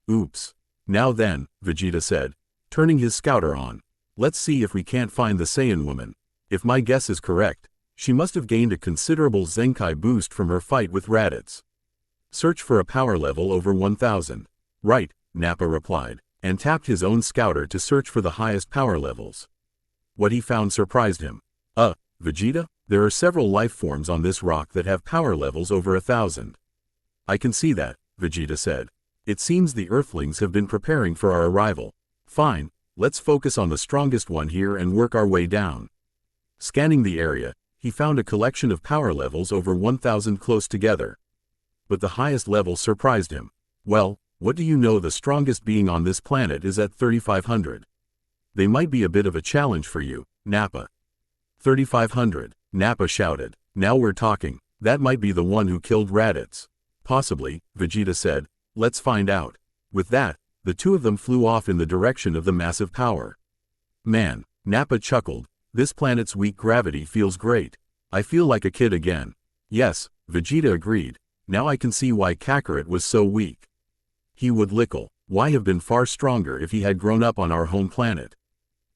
Oops. Now then, Vegeta said, turning his scouter on. Let's see if we can't find the Saiyan woman. If my guess is correct, she must have gained a considerable Zenkai boost from her fight with Raditz. Search for a power level over 1000. Right, Nappa replied, and tapped his own scouter to search for the highest power levels. What he found surprised him. Vegeta, there are several life forms on this rock that have power levels over 1000. I can see that, Vegeta said. It seems the Earthlings have been preparing for our arrival. Fine, let's focus on the strongest one here and work our way down. Scanning the area, he found a collection of power levels over 1000 close together. But the highest level surprised him. Well, what do you know, the strongest being on this planet is at 3500. They might be a bit of a challenge for you, Nappa. 3500, Nappa shouted. Now we're talking. That might be the one who killed Raditz. Possibly, Vegeta said. Let's find out. With that, the two of them flew off in the direction of the massive power. Man, Nappa chuckled. This planet's weak gravity feels great. I feel like a kid again. Yes, Vegeta agreed. Now I can see why Kakarot was so weak. He would lickle. Why have been far stronger if he had grown up on our home planet?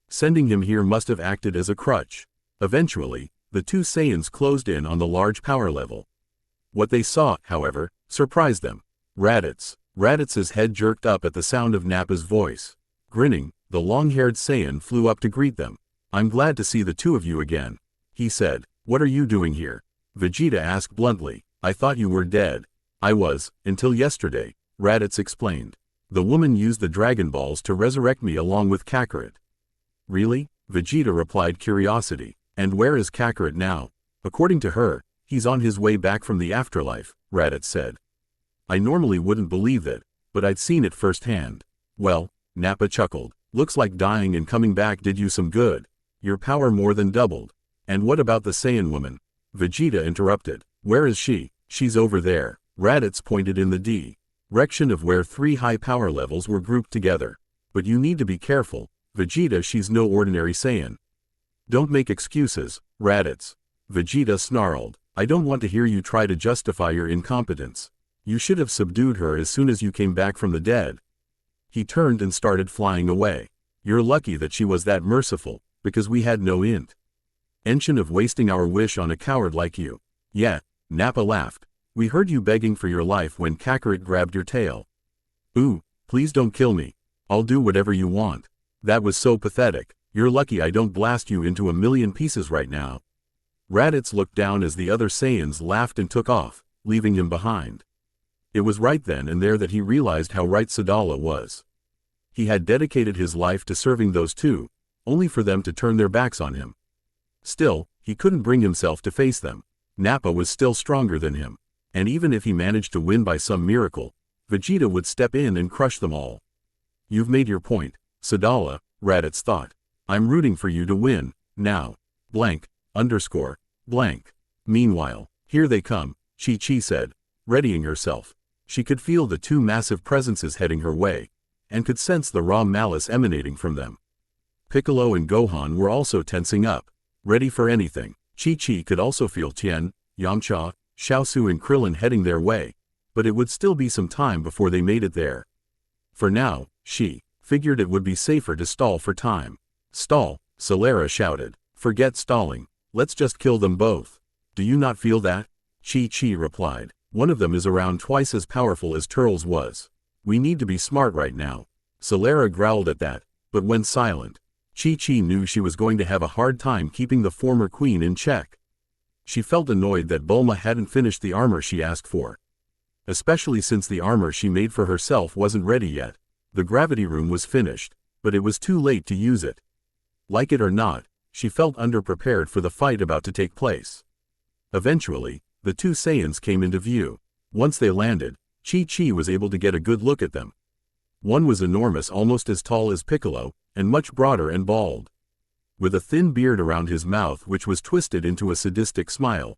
Sending him here must have acted as a crutch. Eventually, the two Saiyans closed in on the large power level. What they saw, however, surprised them. Raditz's head jerked up at the sound of Nappa's voice. Grinning, the long-haired Saiyan flew up to greet them. I'm glad to see the two of you again, he said. What are you doing here? Vegeta asked bluntly. I thought you were dead. I was, until yesterday, Raditz explained. The woman used the Dragon Balls to resurrect me along with Kakarot. Really? Vegeta replied, curiosity. And where is Kakarot now? According to her, he's on his way back from the afterlife, Raditz said. I normally wouldn't believe that, but I'd seen it firsthand. Well, Nappa chuckled. Looks like dying and coming back did you some good. Your power more than doubled. And what about the Saiyan woman? Vegeta interrupted. Where is she? She's over there. Raditz pointed in the direction of where 3 high power levels were grouped together. But you need to be careful, Vegeta, she's no ordinary Saiyan. Don't make excuses, Raditz. Vegeta snarled. I don't want to hear you try to justify your incompetence. You should have subdued her as soon as you came back from the dead. He turned and started flying away. You're lucky that she was that merciful, because we had no intention of wasting our wish on a coward like you. Yeah, Nappa laughed. We heard you begging for your life when Kakarot grabbed your tail. Ooh, please don't kill me. I'll do whatever you want. That was so pathetic. You're lucky I don't blast you into a million pieces right now. Raditz looked down as the other Saiyans laughed and took off, leaving him behind. It was right then and there that he realized how right Sadala was. He had dedicated his life to serving those two, only for them to turn their backs on him. Still, he couldn't bring himself to face them. Nappa was still stronger than him. And even if he managed to win by some miracle, Vegeta would step in and crush them all. You've made your point, Sadala, Raditz thought. I'm rooting for you to win, now. Blank, underscore, blank. Meanwhile, here they come, Chi-Chi said, readying herself. She could feel the two massive presences heading her way, and could sense the raw malice emanating from them. Piccolo and Gohan were also tensing up, ready for anything. Chi-Chi could also feel Tien, Yamcha, Xiaosu and Krillin heading their way, but it would still be some time before they made it there. For now, she figured it would be safer to stall for time. Stall, Celera shouted. Forget stalling. Let's just kill them both. Do you not feel that? Chi-Chi replied. One of them is around twice as powerful as Turles was. We need to be smart right now. Celera growled at that, but went silent. Chi-Chi knew she was going to have a hard time keeping the former queen in check. She felt annoyed that Bulma hadn't finished the armor she asked for. Especially since the armor she made for herself wasn't ready yet. The gravity room was finished, but it was too late to use it. Like it or not, she felt underprepared for the fight about to take place. Eventually, the two Saiyans came into view. Once they landed, Chi-Chi was able to get a good look at them. One was enormous, almost as tall as Piccolo, and much broader and bald. With a thin beard around his mouth which was twisted into a sadistic smile.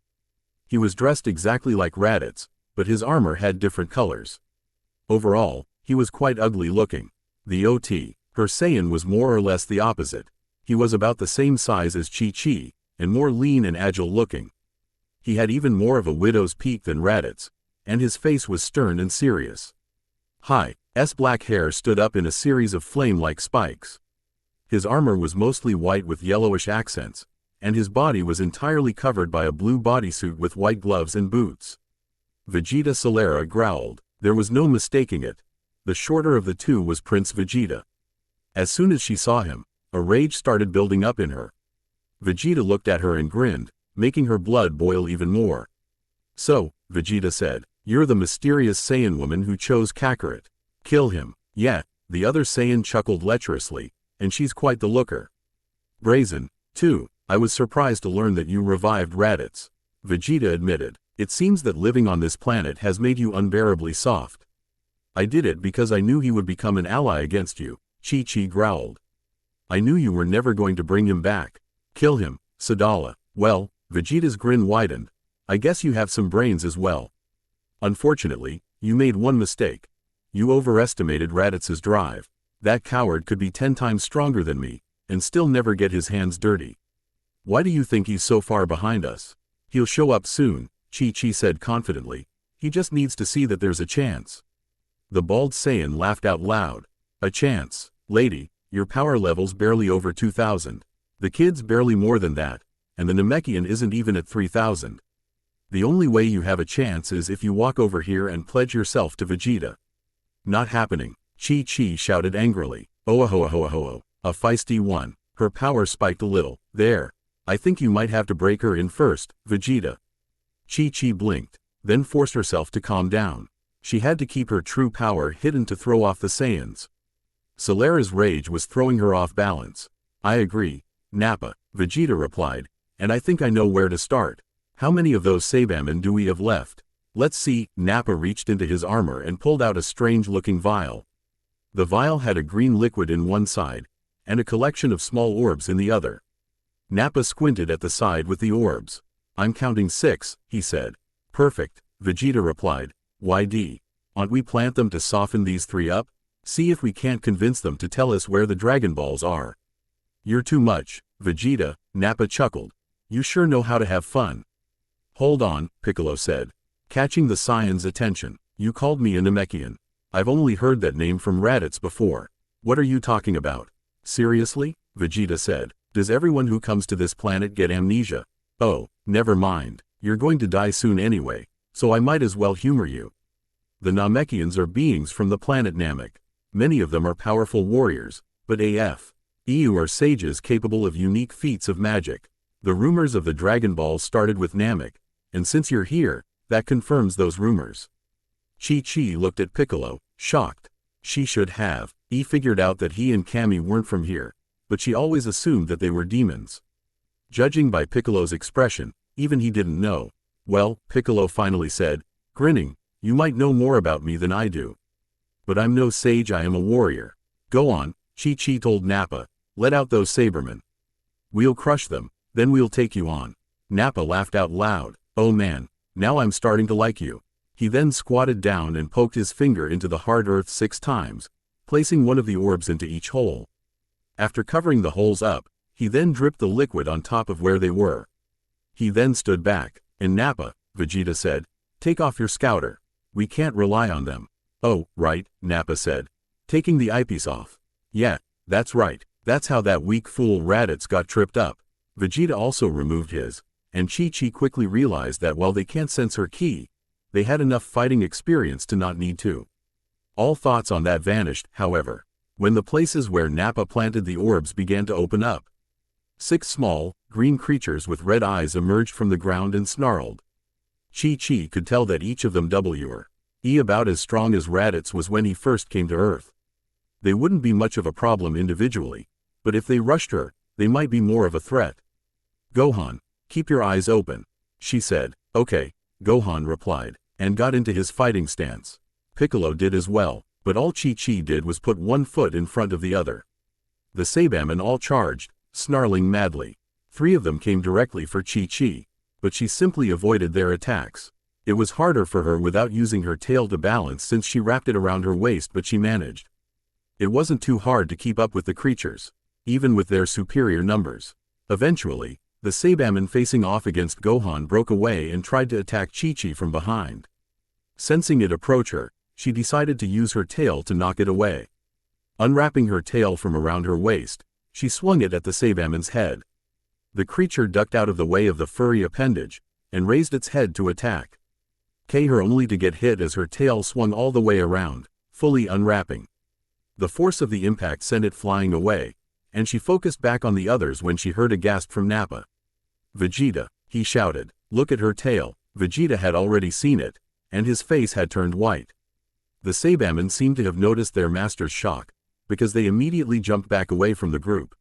He was dressed exactly like Raditz, but his armor had different colors. Overall, he was quite ugly looking. The her Saiyan was more or less the opposite. He was about the same size as Chi-Chi, and more lean and agile looking. He had even more of a widow's peak than Raditz, and his face was stern and serious. His black hair stood up in a series of flame-like spikes. His armor was mostly white with yellowish accents, and his body was entirely covered by a blue bodysuit with white gloves and boots. Vegeta Celera growled. There was no mistaking it. The shorter of the two was Prince Vegeta. As soon as she saw him, a rage started building up in her. Vegeta looked at her and grinned, making her blood boil even more. So, Vegeta said, you're the mysterious Saiyan woman who chose Kakarot. Kill him. Yeah, the other Saiyan chuckled lecherously, and she's quite the looker. Brazen, too. I was surprised to learn that you revived Raditz. Vegeta admitted. It seems that living on this planet has made you unbearably soft. I did it because I knew he would become an ally against you, Chi-Chi growled. I knew you were never going to bring him back. Kill him, Sadala. Well, Vegeta's grin widened. I guess you have some brains as well. Unfortunately, you made one mistake. You overestimated Raditz's drive. That coward could be 10 times stronger than me, and still never get his hands dirty. Why do you think he's so far behind us? He'll show up soon, Chi-Chi said confidently. He just needs to see that there's a chance. The bald Saiyan laughed out loud. A chance, lady, your power level's barely over 2,000. The kid's barely more than that, and the Namekian isn't even at 3,000. The only way you have a chance is if you walk over here and pledge yourself to Vegeta. Not happening, Chi-Chi shouted angrily. Oh, a feisty one. Her power spiked a little. There. I think you might have to break her in first, Vegeta. Chi-Chi blinked, then forced herself to calm down. She had to keep her true power hidden to throw off the Saiyans. Celera's rage was throwing her off balance. I agree, Nappa, Vegeta replied, and I think I know where to start. How many of those Saibamen do we have left? Let's see. Nappa reached into his armor and pulled out a strange-looking vial. The vial had a green liquid in one side, and a collection of small orbs in the other. Nappa squinted at the side with the orbs. I'm counting 6, he said. Perfect, Vegeta replied. YD. Aren't we plant them to soften these 3 up? See if we can't convince them to tell us where the Dragon Balls are. You're too much, Vegeta, Nappa chuckled. You sure know how to have fun. Hold on, Piccolo said, catching the Saiyan's attention. You called me a Namekian. I've only heard that name from Raditz before. What are you talking about? Seriously? Vegeta said. Does everyone who comes to this planet get amnesia? Oh, never mind. You're going to die soon anyway, so I might as well humor you. The Namekians are beings from the planet Namek. Many of them are powerful warriors, but EU are sages capable of unique feats of magic. The rumors of the Dragon Balls started with Namek, and since you're here, that confirms those rumors. Chi-Chi looked at Piccolo, shocked. She should have. He figured out that he and Kami weren't from here, but she always assumed that they were demons. Judging by Piccolo's expression, even he didn't know. Well, Piccolo finally said, grinning, you might know more about me than I do. But I'm no sage, I am a warrior. Go on, Chi-Chi told Nappa. Let out those Sabermen. We'll crush them, then we'll take you on. Nappa laughed out loud. Oh man, now I'm starting to like you. He then squatted down and poked his finger into the hard earth 6 times, placing one of the orbs into each hole. After covering the holes up, he then dripped the liquid on top of where they were. He then stood back, and Nappa, Vegeta said, take off your scouter. We can't rely on them. Oh, right, Nappa said, taking the eyepiece off. Yeah, that's right, that's how that weak fool Raditz got tripped up. Vegeta also removed his, and Chi-Chi quickly realized that while they can't sense her ki, they had enough fighting experience to not need to. All thoughts on that vanished, however, when the places where Nappa planted the orbs began to open up. 6 small, green creatures with red eyes emerged from the ground and snarled. Chi-Chi could tell that each of them were about as strong as Raditz was when he first came to Earth. They wouldn't be much of a problem individually, but if they rushed her, they might be more of a threat. Gohan, keep your eyes open, she said. Okay, Gohan replied, and got into his fighting stance. Piccolo did as well, but all Chi-Chi did was put one foot in front of the other. The Saibamen all charged, snarling madly. 3 of them came directly for Chi-Chi, but she simply avoided their attacks. It was harder for her without using her tail to balance since she wrapped it around her waist, but she managed. It wasn't too hard to keep up with the creatures, even with their superior numbers. Eventually, The Saiyaman facing off against Gohan broke away and tried to attack Chi-Chi from behind. Sensing it approach her, she decided to use her tail to knock it away. Unwrapping her tail from around her waist, she swung it at the Saiyaman's head. The creature ducked out of the way of the furry appendage, and raised its head to attack. Her only to get hit as her tail swung all the way around, fully unwrapping. The force of the impact sent it flying away, and she focused back on the others when she heard a gasp from Nappa. "Vegeta," he shouted, "look at her tail." Vegeta had already seen it, and his face had turned white. The Saiyaman seemed to have noticed their master's shock, because they immediately jumped back away from the group.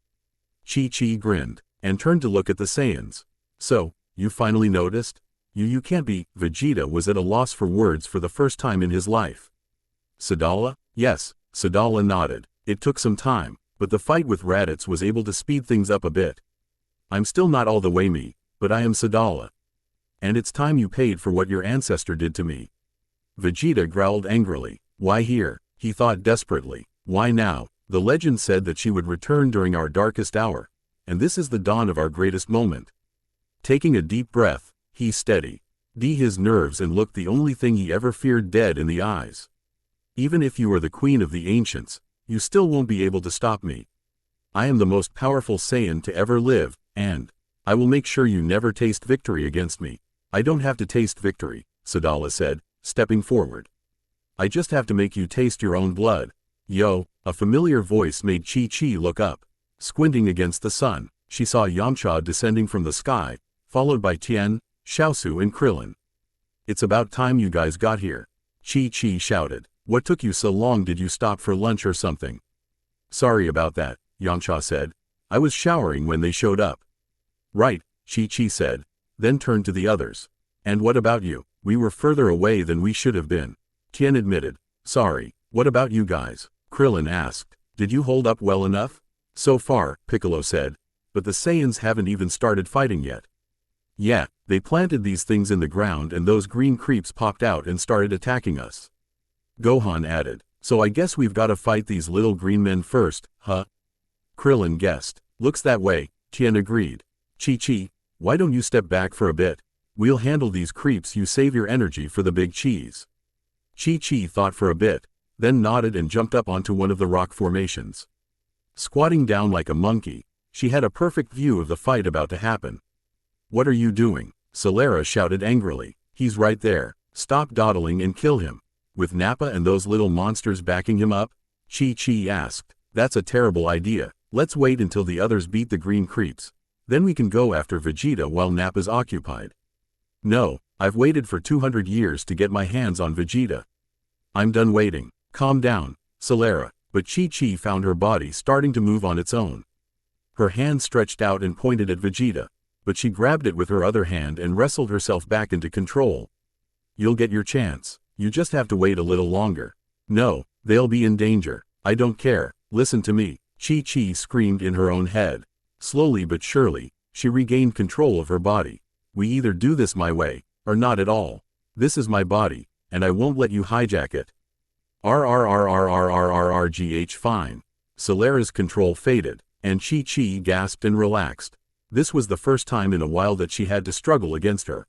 Chi-Chi grinned, and turned to look at the Saiyans. "So, you finally noticed? You can't be." Vegeta was at a loss for words for the first time in his life. "Sadala?" "Yes," Sadala nodded. "It took some time, but the fight with Raditz was able to speed things up a bit. I'm still not all the way me, but I am Sadala. And it's time you paid for what your ancestor did to me." Vegeta growled angrily. "Why here?" he thought desperately. "Why now? The legend said that she would return during our darkest hour, and this is the dawn of our greatest moment." Taking a deep breath, he steadied his nerves and looked the only thing he ever feared dead in the eyes. "Even if you are the queen of the ancients, you still won't be able to stop me. I am the most powerful Saiyan to ever live, and I will make sure you never taste victory against me." "I don't have to taste victory," Sadala said, stepping forward. "I just have to make you taste your own blood." "Yo," a familiar voice made Chi-Chi look up. Squinting against the sun, she saw Yamcha descending from the sky, followed by Tien, Xiaosu and Krillin. "It's about time you guys got here," Chi-Chi shouted. "What took you so long? Did you stop for lunch or something?" "Sorry about that," Yamcha said. "I was showering when they showed up." "Right," Chi-Chi said, then turned to the others. "And what about you?" "We were further away than we should have been," Tien admitted. "Sorry, what about you guys?" Krillin asked. "Did you hold up well enough?" "So far," Piccolo said, "but the Saiyans haven't even started fighting yet." "Yeah, they planted these things in the ground and those green creeps popped out and started attacking us," Gohan added. "So I guess we've got to fight these little green men first, huh?" Krillin guessed. "Looks that way," Tien agreed. "Chi-Chi, why don't you step back for a bit? We'll handle these creeps. You save your energy for the big cheese." Chi-Chi thought for a bit, then nodded and jumped up onto one of the rock formations. Squatting down like a monkey, she had a perfect view of the fight about to happen. "What are you doing?" Celera shouted angrily. "He's right there. Stop dawdling and kill him." "With Nappa and those little monsters backing him up?" Chi-Chi asked. "That's a terrible idea. Let's wait until the others beat the green creeps. Then we can go after Vegeta while Nappa's occupied." "No, I've waited for 200 years to get my hands on Vegeta. I'm done waiting." "Calm down, Celera." But Chi-Chi found her body starting to move on its own. Her hand stretched out and pointed at Vegeta, but she grabbed it with her other hand and wrestled herself back into control. "You'll get your chance. You just have to wait a little longer." "No, they'll be in danger. I don't care. Listen to me," Chi-Chi screamed in her own head. Slowly but surely, she regained control of her body. "We either do this my way, or not at all. This is my body, and I won't let you hijack it." RRRRRRRRRGH fine. Celera's control faded, and Chi-Chi gasped and relaxed. This was the first time in a while that she had to struggle against her.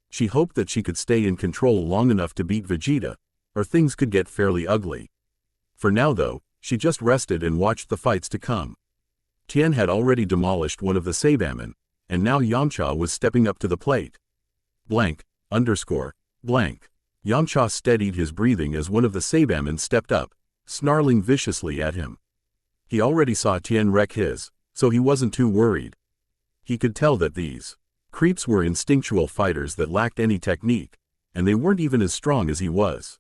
She hoped that she could stay in control long enough to beat Vegeta, or things could get fairly ugly. For now though, she just rested and watched the fights to come. Tien had already demolished one of the Saiyaman, and now Yamcha was stepping up to the plate. Blank. Yamcha steadied his breathing as one of the Saiyaman stepped up, snarling viciously at him. He already saw Tien wreck his, so he wasn't too worried. He could tell that these creeps were instinctual fighters that lacked any technique, and they weren't even as strong as he was.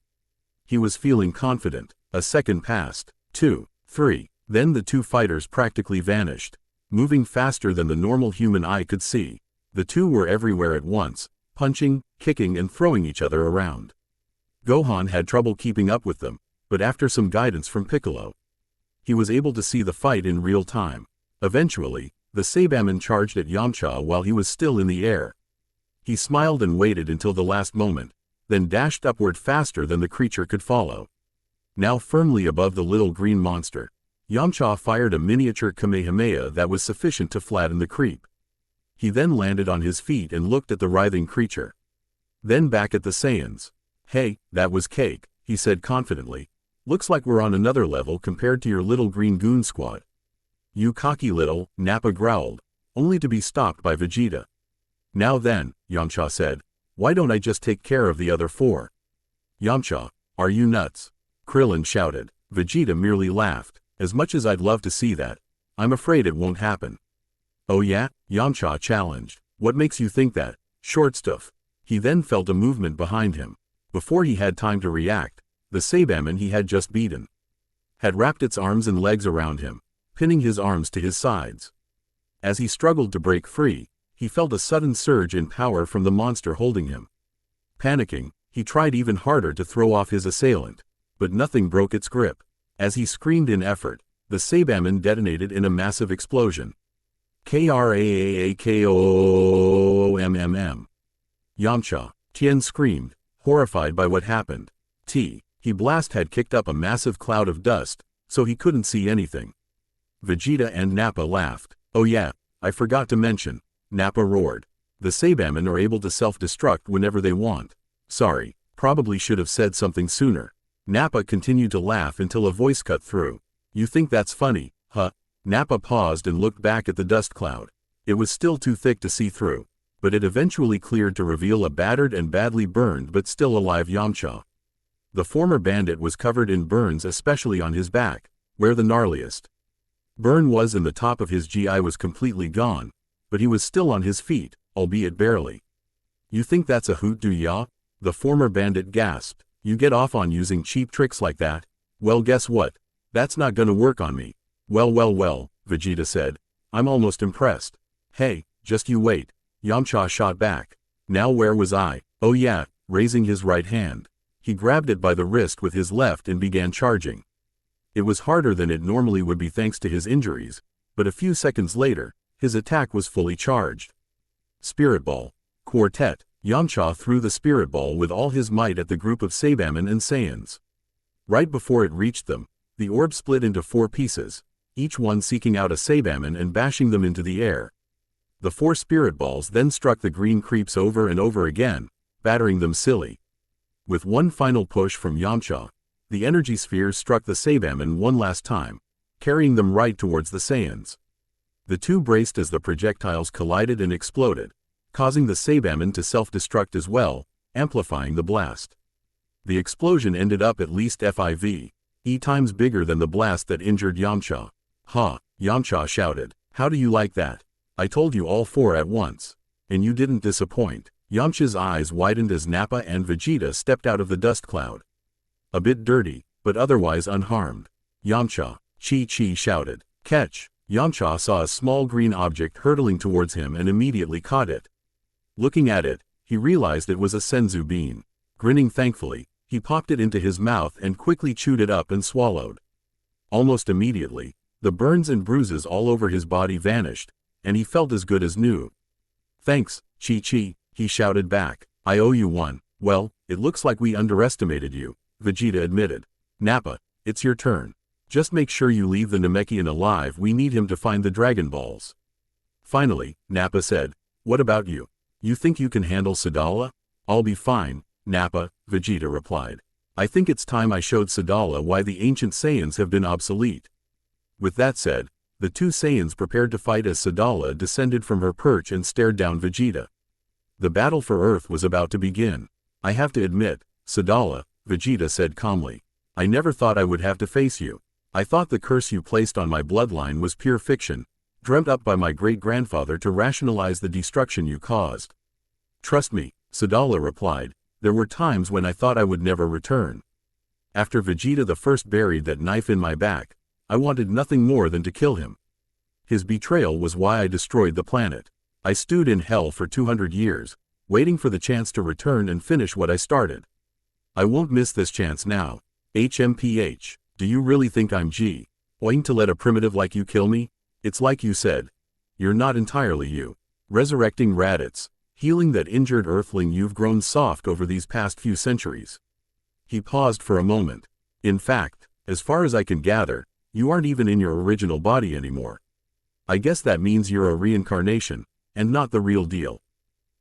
He was feeling confident. A second passed. 2, 3. Then the two fighters practically vanished, moving faster than the normal human eye could see. The two were everywhere at once, punching, kicking and throwing each other around. Gohan had trouble keeping up with them, but after some guidance from Piccolo, he was able to see the fight in real time. Eventually, the Saiyaman charged at Yamcha while he was still in the air. He smiled and waited until the last moment, then dashed upward faster than the creature could follow. Now firmly above the little green monster, Yamcha fired a miniature Kamehameha that was sufficient to flatten the creep. He then landed on his feet and looked at the writhing creature. Then back at the Saiyans. "Hey, that was cake," he said confidently. "Looks like we're on another level compared to your little green goon squad." "You cocky little," Nappa growled, only to be stopped by Vegeta. "Now then," Yamcha said, "why don't I just take care of the other 4? "Yamcha, are you nuts?" Krillin shouted. Vegeta merely laughed. "As much as I'd love to see that, I'm afraid it won't happen." "Oh yeah?" Yamcha challenged. "What makes you think that, short stuff?" He then felt a movement behind him. Before he had time to react, the Saiyaman he had just beaten had wrapped its arms and legs around him, pinning his arms to his sides. As he struggled to break free, he felt a sudden surge in power from the monster holding him. Panicking, he tried even harder to throw off his assailant, but nothing broke its grip. As he screamed in effort, the Saiyaman detonated in a massive explosion. "Kraakomm." Yamcha, Tien screamed, horrified by what happened. He blast had kicked up a massive cloud of dust, so he couldn't see anything. Vegeta and Nappa laughed. "Oh yeah, I forgot to mention," Nappa roared. "The Saiyaman are able to self-destruct whenever they want. Sorry, probably should have said something sooner." Nappa continued to laugh until a voice cut through. "You think that's funny, huh?" Nappa paused and looked back at the dust cloud. It was still too thick to see through, but it eventually cleared to reveal a battered and badly burned but still alive Yamcha. The former bandit was covered in burns, especially on his back, where the gnarliest burn was, and the top of his GI was completely gone, but he was still on his feet, albeit barely. "You think that's a hoot, do ya?" the former bandit gasped. "You get off on using cheap tricks like that? Well, guess what? That's not gonna work on me." Well, Vegeta said. "I'm almost impressed." "Hey, just you wait," Yamcha shot back. "Now where was I?" "Oh yeah," raising his right hand. He grabbed it by the wrist with his left and began charging. It was harder than it normally would be thanks to his injuries, but a few seconds later, his attack was fully charged. Spirit Ball. Quartet. Yamcha threw the Spirit Ball with all his might at the group of Saiyaman and Saiyans. Right before it reached them, the orb split into 4 pieces, each one seeking out a Saiyaman and bashing them into the air. The 4 Spirit Balls then struck the green creeps over and over again, battering them silly. With one final push from Yamcha, the energy spheres struck the Saiyaman one last time, carrying them right towards the Saiyans. The two braced as the projectiles collided and exploded, causing the Saiyaman to self-destruct as well, amplifying the blast. The explosion ended up at least 5 times bigger than the blast that injured Yamcha. "Ha!" Yamcha shouted. "How do you like that? I told you all 4 at once. And you didn't disappoint." Yamcha's eyes widened as Nappa and Vegeta stepped out of the dust cloud. A bit dirty, but otherwise unharmed. "Yamcha!" Chi shouted. "Catch!" Yamcha saw a small green object hurtling towards him and immediately caught it. Looking at it, he realized it was a senzu bean. Grinning thankfully, he popped it into his mouth and quickly chewed it up and swallowed. Almost immediately, the burns and bruises all over his body vanished, and he felt as good as new. "Thanks, Chi," he shouted back. "I owe you one." "Well, it looks like we underestimated you," Vegeta admitted. "Nappa, it's your turn. Just make sure you leave the Namekian alive. We need him to find the Dragon Balls." Finally, Nappa said, "What about you? You think you can handle Sadala?" "I'll be fine, Nappa," Vegeta replied. "I think it's time I showed Sadala why the ancient Saiyans have been obsolete." With that said, the 2 Saiyans prepared to fight as Sadala descended from her perch and stared down Vegeta. The battle for Earth was about to begin. "I have to admit, Sadala," Vegeta said calmly, "I never thought I would have to face you. I thought the curse you placed on my bloodline was pure fiction, dreamt up by my great-grandfather to rationalize the destruction you caused." "Trust me," Sadala replied, "there were times when I thought I would never return. After Vegeta the First buried that knife in my back, I wanted nothing more than to kill him. His betrayal was why I destroyed the planet. I stewed in hell for 200 years, waiting for the chance to return and finish what I started. I won't miss this chance now. HMPH, do you really think I'm going to let a primitive like you kill me? It's like you said. You're not entirely you. Resurrecting Raditz, healing that injured earthling. You've grown soft over these past few centuries." He paused for a moment. "In fact, as far as I can gather, you aren't even in your original body anymore. I guess that means you're a reincarnation, and not the real deal.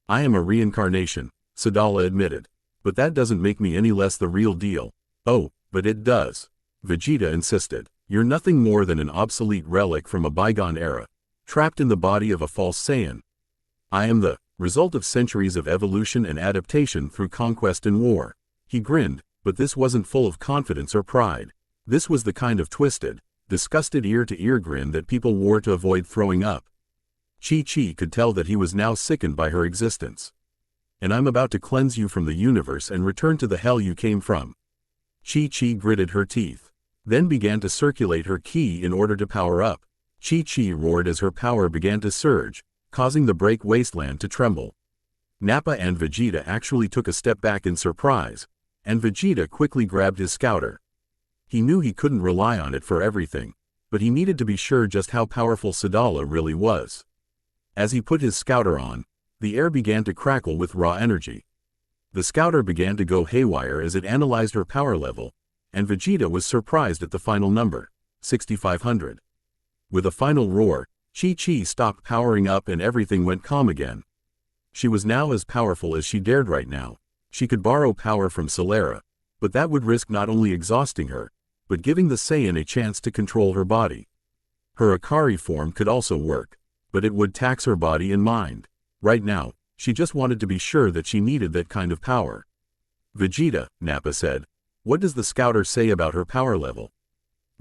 I am a reincarnation, Sadala admitted. But that doesn't make me any less the real deal. Oh, but it does. Vegeta insisted. You're nothing more than an obsolete relic from a bygone era, trapped in the body of a false Saiyan. I am the result of centuries of evolution and adaptation through conquest and war. He grinned, but this wasn't full of confidence or pride. This was the kind of twisted, disgusted ear-to-ear grin that people wore to avoid throwing up. Chi-Chi could tell that he was now sickened by her existence. And I'm about to cleanse you from the universe and return to the hell you came from. Chi-Chi gritted her teeth, then began to circulate her ki in order to power up. Chi-Chi roared as her power began to surge, causing the break wasteland to tremble. Nappa and Vegeta actually took a step back in surprise, and Vegeta quickly grabbed his scouter. He knew he couldn't rely on it for everything, but he needed to be sure just how powerful Sadala really was. As he put his scouter on, the air began to crackle with raw energy. The scouter began to go haywire as it analyzed her power level, and Vegeta was surprised at the final number, 6,500. With a final roar, Chi-Chi stopped powering up and everything went calm again. She was now as powerful as she dared right now. She could borrow power from Solera, but that would risk not only exhausting her, but giving the Saiyan a chance to control her body. Her Akari form could also work, but it would tax her body and mind. Right now, she just wanted to be sure that she needed that kind of power. Vegeta, Nappa said, what does the scouter say about her power level?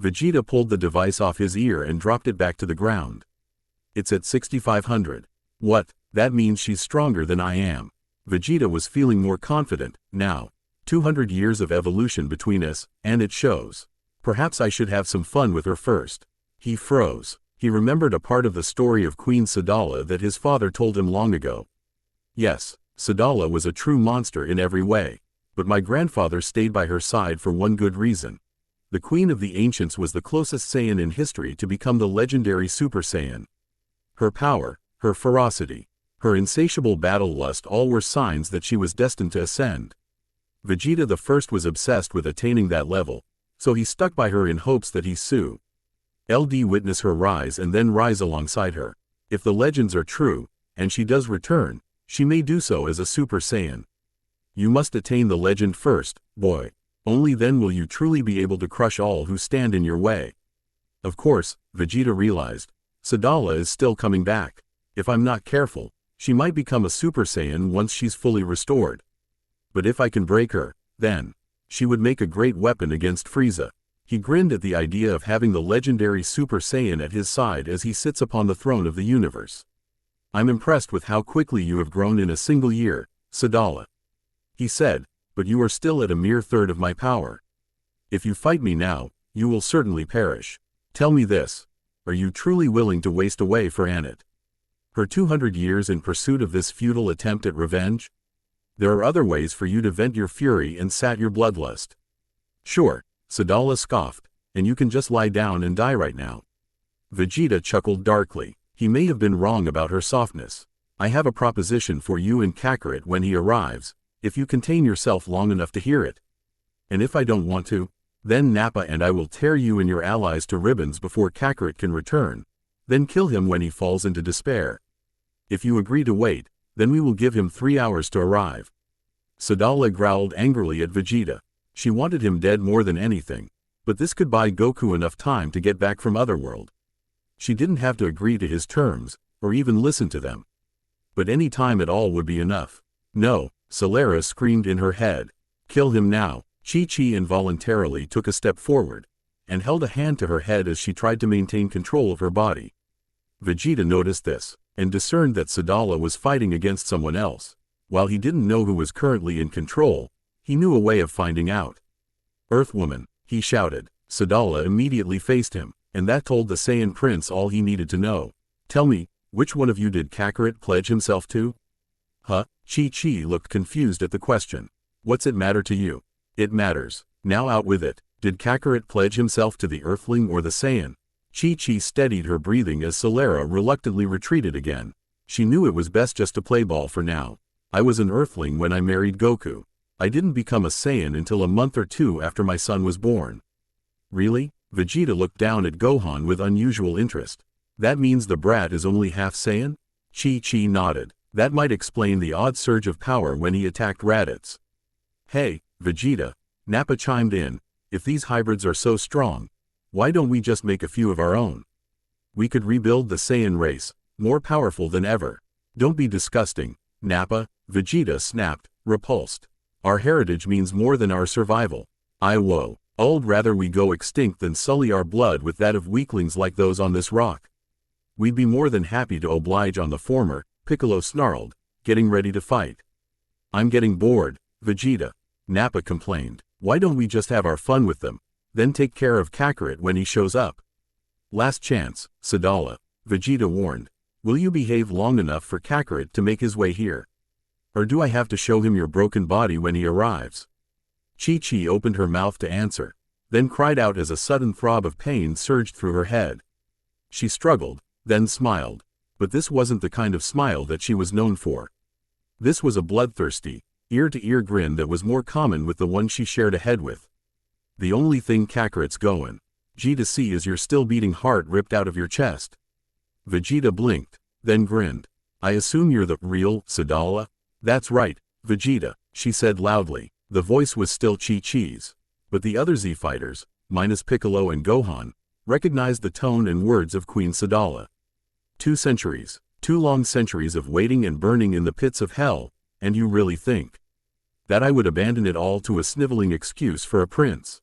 Vegeta pulled the device off his ear and dropped it back to the ground. It's at 6,500. What? That means she's stronger than I am. Vegeta was feeling more confident, now. 200 years of evolution between us, and it shows. Perhaps I should have some fun with her first. He froze. He remembered a part of the story of Queen Sadala that his father told him long ago. Yes, Sadala was a true monster in every way. But my grandfather stayed by her side for one good reason. The Queen of the Ancients was the closest Saiyan in history to become the legendary Super Saiyan. Her power, her ferocity, her insatiable battle lust all were signs that she was destined to ascend. Vegeta the First was obsessed with attaining that level, so he stuck by her in hopes that he'd witness her rise and then rise alongside her. If the legends are true, and she does return, she may do so as a Super Saiyan. You must attain the legend first, boy. Only then will you truly be able to crush all who stand in your way. Of course, Vegeta realized, Sadala is still coming back. If I'm not careful, she might become a Super Saiyan once she's fully restored. But if I can break her, then she would make a great weapon against Frieza. He grinned at the idea of having the legendary Super Saiyan at his side as he sits upon the throne of the universe. I'm impressed with how quickly you have grown in a single year, Sadala. He said, but you are still at a mere third of my power. If you fight me now, you will certainly perish. Tell me this, are you truly willing to waste away for Annette? Her 200 years in pursuit of this futile attempt at revenge? There are other ways for you to vent your fury and sat your bloodlust. Sure, Sadala scoffed, and you can just lie down and die right now. Vegeta chuckled darkly. He may have been wrong about her softness. I have a proposition for you and Kakarot when he arrives, if you contain yourself long enough to hear it. And if I don't want to, then Nappa and I will tear you and your allies to ribbons before Kakarot can return, then kill him when he falls into despair. If you agree to wait, then we will give him 3 hours to arrive. Sadala growled angrily at Vegeta. She wanted him dead more than anything, but this could buy Goku enough time to get back from Otherworld. She didn't have to agree to his terms, or even listen to them. But any time at all would be enough. No, Solera screamed in her head. Kill him now. Chi-Chi involuntarily took a step forward, and held a hand to her head as she tried to maintain control of her body. Vegeta noticed this, and discerned that Sadala was fighting against someone else. While he didn't know who was currently in control, he knew a way of finding out. Earthwoman, he shouted. Sadala immediately faced him, and that told the Saiyan Prince all he needed to know. Tell me, which one of you did Kakarot pledge himself to? Huh? Chi-Chi looked confused at the question. What's it matter to you? It matters. Now out with it. Did Kakarot pledge himself to the Earthling or the Saiyan? Chi-Chi steadied her breathing as Solera reluctantly retreated again. She knew it was best just to play ball for now. I was an Earthling when I married Goku. I didn't become a Saiyan until a month or two after my son was born. Really? Vegeta looked down at Gohan with unusual interest. That means the brat is only half Saiyan? Chi-Chi nodded. That might explain the odd surge of power when he attacked Raditz. Hey, Vegeta, Nappa chimed in, if these hybrids are so strong, why don't we just make a few of our own? We could rebuild the Saiyan race, more powerful than ever. Don't be disgusting, Nappa, Vegeta snapped, repulsed. Our heritage means more than our survival. I'd rather we go extinct than sully our blood with that of weaklings like those on this rock. We'd be more than happy to oblige on the former, Piccolo snarled, getting ready to fight. I'm getting bored, Vegeta, Nappa complained. Why don't we just have our fun with them, then take care of Kakarot when he shows up? Last chance, Sadala, Vegeta warned. Will you behave long enough for Kakarot to make his way here? Or do I have to show him your broken body when he arrives? Chi-Chi opened her mouth to answer, then cried out as a sudden throb of pain surged through her head. She struggled, then smiled, but this wasn't the kind of smile that she was known for. This was a bloodthirsty, ear-to-ear grin that was more common with the one she shared a head with. The only thing Kakarot's goin' to see is your still-beating heart ripped out of your chest. Vegeta blinked, then grinned. I assume you're the real Sadala? That's right, Vegeta, she said loudly. The voice was still Chi-Chi's, but the other Z-fighters, minus Piccolo and Gohan, recognized the tone and words of Queen Sadala. 2 centuries, 2 long centuries of waiting and burning in the pits of hell, and you really think that I would abandon it all to a sniveling excuse for a prince?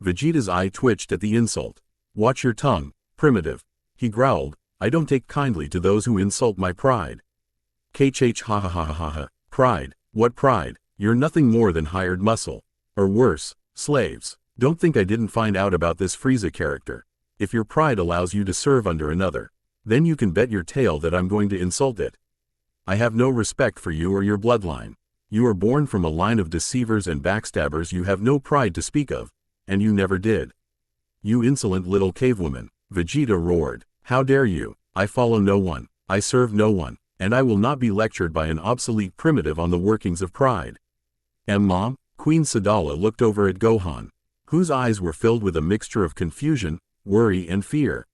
Vegeta's eye twitched at the insult. Watch your tongue, primitive, he growled. I don't take kindly to those who insult my pride. KH ha ha ha ha ha ha. Pride? What pride? You're nothing more than hired muscle. Or worse, slaves. Don't think I didn't find out about this Frieza character. If your pride allows you to serve under another, then you can bet your tail that I'm going to insult it. I have no respect for you or your bloodline. You are born from a line of deceivers and backstabbers. You have no pride to speak of, and you never did. You insolent little cavewoman, Vegeta roared. How dare you? I follow no one, I serve no one, and I will not be lectured by an obsolete primitive on the workings of pride. Mom? Queen Sadala looked over at Gohan, whose eyes were filled with a mixture of confusion, worry and fear.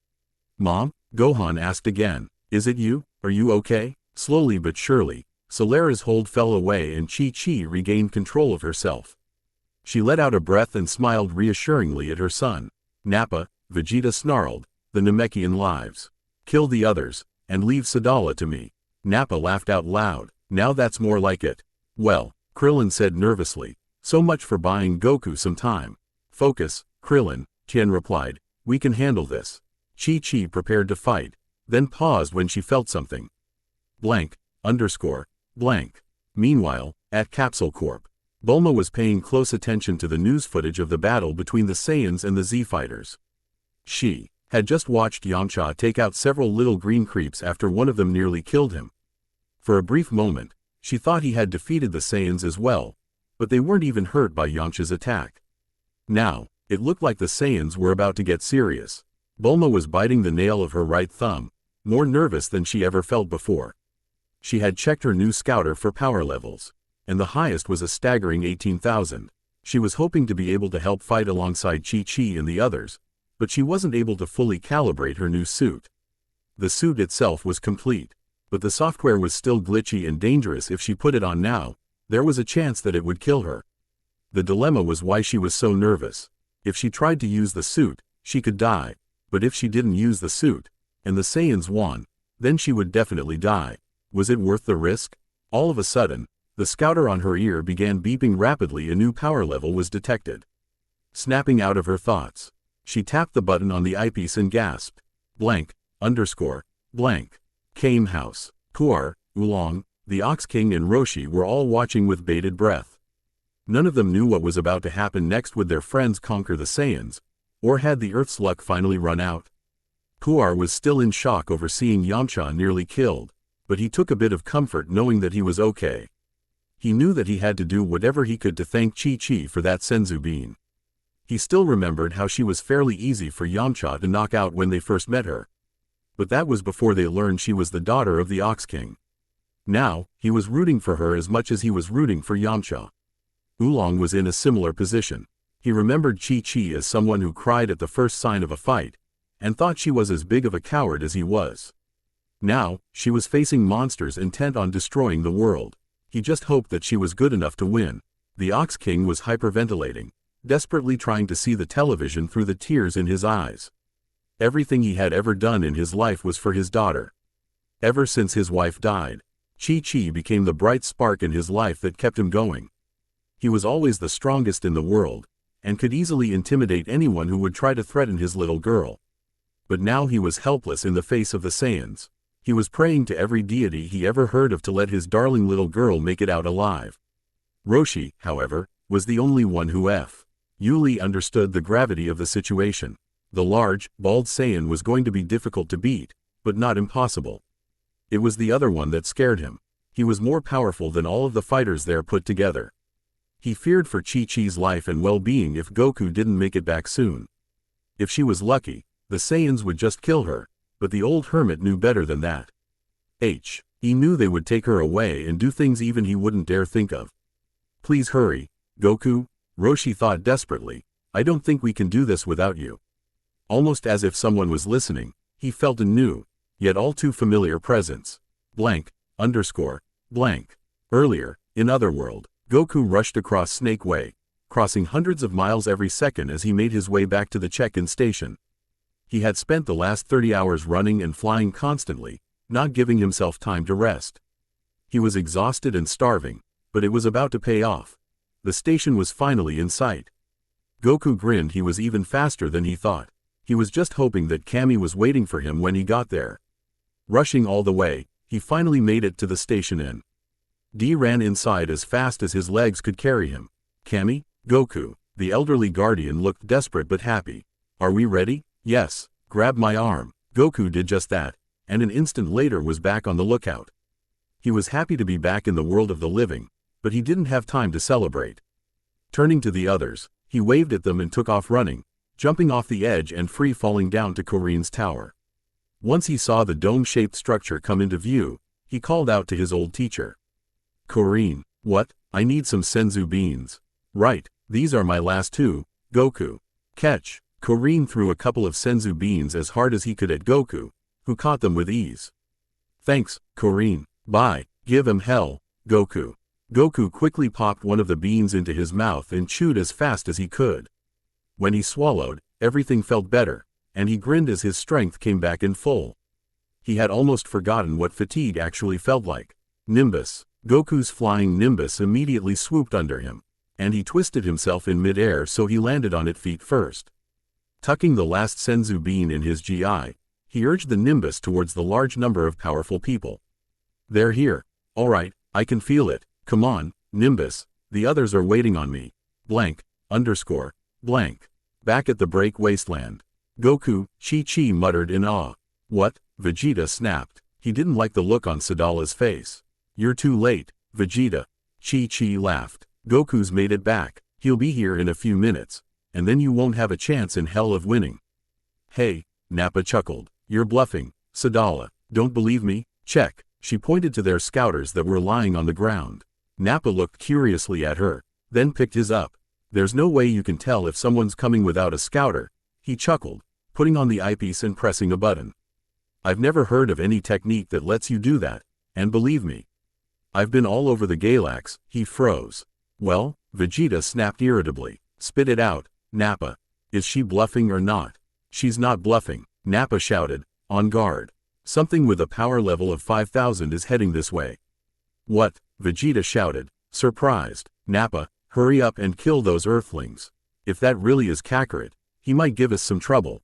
Mom? Gohan asked again. Is it you? Are you okay? Slowly but surely, Solera's hold fell away and Chi-Chi regained control of herself. She let out a breath and smiled reassuringly at her son. Nappa, Vegeta snarled, the Namekian lives. Kill the others, and leave Sadala to me. Nappa laughed out loud. Now that's more like it. Well, Krillin said nervously, so much for buying Goku some time. Focus, Krillin, Tien replied. We can handle this. Chi-Chi prepared to fight, then paused when she felt something. Blank. Meanwhile, at Capsule Corp, Bulma was paying close attention to the news footage of the battle between the Saiyans and the Z-fighters. She had just watched Yamcha take out several little green creeps after one of them nearly killed him. For a brief moment, she thought he had defeated the Saiyans as well, but they weren't even hurt by Yamcha's attack. Now, it looked like the Saiyans were about to get serious. Bulma was biting the nail of her right thumb, more nervous than she ever felt before. She had checked her new scouter for power levels, and the highest was a staggering 18,000. She was hoping to be able to help fight alongside Chi-Chi and the others, but she wasn't able to fully calibrate her new suit. The suit itself was complete, but the software was still glitchy and dangerous. If she put it on now, there was a chance that it would kill her. The dilemma was why she was so nervous. If she tried to use the suit, she could die, but if she didn't use the suit, and the Saiyans won, then she would definitely die. Was it worth the risk? All of a sudden, the scouter on her ear began beeping rapidly. A new power level was detected. Snapping out of her thoughts, she tapped the button on the eyepiece and gasped. Blank. Kame House, Puar, Oolong, the Ox King and Roshi were all watching with bated breath. None of them knew what was about to happen next. Would their friends conquer the Saiyans, or had the Earth's luck finally run out? Puar was still in shock over seeing Yamcha nearly killed, but he took a bit of comfort knowing that he was okay. He knew that he had to do whatever he could to thank Chi-Chi for that Senzu bean. He still remembered how she was fairly easy for Yamcha to knock out when they first met her. But that was before they learned she was the daughter of the Ox King. Now, he was rooting for her as much as he was rooting for Yamcha. Oolong was in a similar position. He remembered Chi-Chi as someone who cried at the first sign of a fight, and thought she was as big of a coward as he was. Now, she was facing monsters intent on destroying the world. He just hoped that she was good enough to win. The Ox King was hyperventilating, desperately trying to see the television through the tears in his eyes. Everything he had ever done in his life was for his daughter. Ever since his wife died, Chi-Chi became the bright spark in his life that kept him going. He was always the strongest in the world, and could easily intimidate anyone who would try to threaten his little girl. But now he was helpless in the face of the Saiyans. He was praying to every deity he ever heard of to let his darling little girl make it out alive. Roshi, however, was the only one who Yuli understood the gravity of the situation. The large, bald Saiyan was going to be difficult to beat, but not impossible. It was the other one that scared him. He was more powerful than all of the fighters there put together. He feared for Chi-Chi's life and well-being if Goku didn't make it back soon. If she was lucky, the Saiyans would just kill her, but the old hermit knew better than that. He knew they would take her away and do things even he wouldn't dare think of. Please hurry, Goku, Roshi thought desperately. I don't think we can do this without you. Almost as if someone was listening, he felt a new, yet all too familiar presence. Earlier, in Otherworld, Goku rushed across Snake Way, crossing hundreds of miles every second as he made his way back to the check-in station. He had spent the last 30 hours running and flying constantly, not giving himself time to rest. He was exhausted and starving, but it was about to pay off. The station was finally in sight. Goku grinned. He was even faster than he thought. He was just hoping that Kami was waiting for him when he got there. Rushing all the way, he finally made it to the station. D ran inside as fast as his legs could carry him. Kami, Goku, the elderly guardian looked desperate but happy. Are we ready? Yes. Grab my arm. Goku did just that, and an instant later was back on the lookout. He was happy to be back in the world of the living, but he didn't have time to celebrate. Turning to the others, he waved at them and took off running, jumping off the edge and free falling down to Korin's tower. Once he saw the dome-shaped structure come into view, he called out to his old teacher. Korin, what? I need some senzu beans. Right, these are my last two, Goku. Catch. Korin threw a couple of senzu beans as hard as he could at Goku, who caught them with ease. Thanks, Korin. Bye. Give him hell, Goku. Goku quickly popped one of the beans into his mouth and chewed as fast as he could. When he swallowed, everything felt better, and he grinned as his strength came back in full. He had almost forgotten what fatigue actually felt like. Nimbus. Goku's flying Nimbus immediately swooped under him, and he twisted himself in mid-air so he landed on its feet first. Tucking the last senzu bean in his GI, he urged the Nimbus towards the large number of powerful people. They're here. All right, I can feel it. Come on, Nimbus, the others are waiting on me. Back at the break wasteland. Goku, Chi-Chi muttered in awe. What? Vegeta snapped. He didn't like the look on Sadala's face. You're too late, Vegeta. Chi-Chi laughed. Goku's made it back. He'll be here in a few minutes, and then you won't have a chance in hell of winning. Hey, Nappa chuckled. You're bluffing, Sadala. Don't believe me? Check. She pointed to their scouters that were lying on the ground. Nappa looked curiously at her, then picked his up. There's no way you can tell if someone's coming without a scouter, he chuckled, putting on the eyepiece and pressing a button. I've never heard of any technique that lets you do that, and believe me, I've been all over the Galax. He froze. Well, Vegeta snapped irritably. Spit it out, Nappa. Is she bluffing or not? She's not bluffing, Nappa shouted, on guard. Something with a power level of 5,000 is heading this way. What? Vegeta shouted, surprised. Nappa, hurry up and kill those Earthlings. If that really is Kakarot, he might give us some trouble.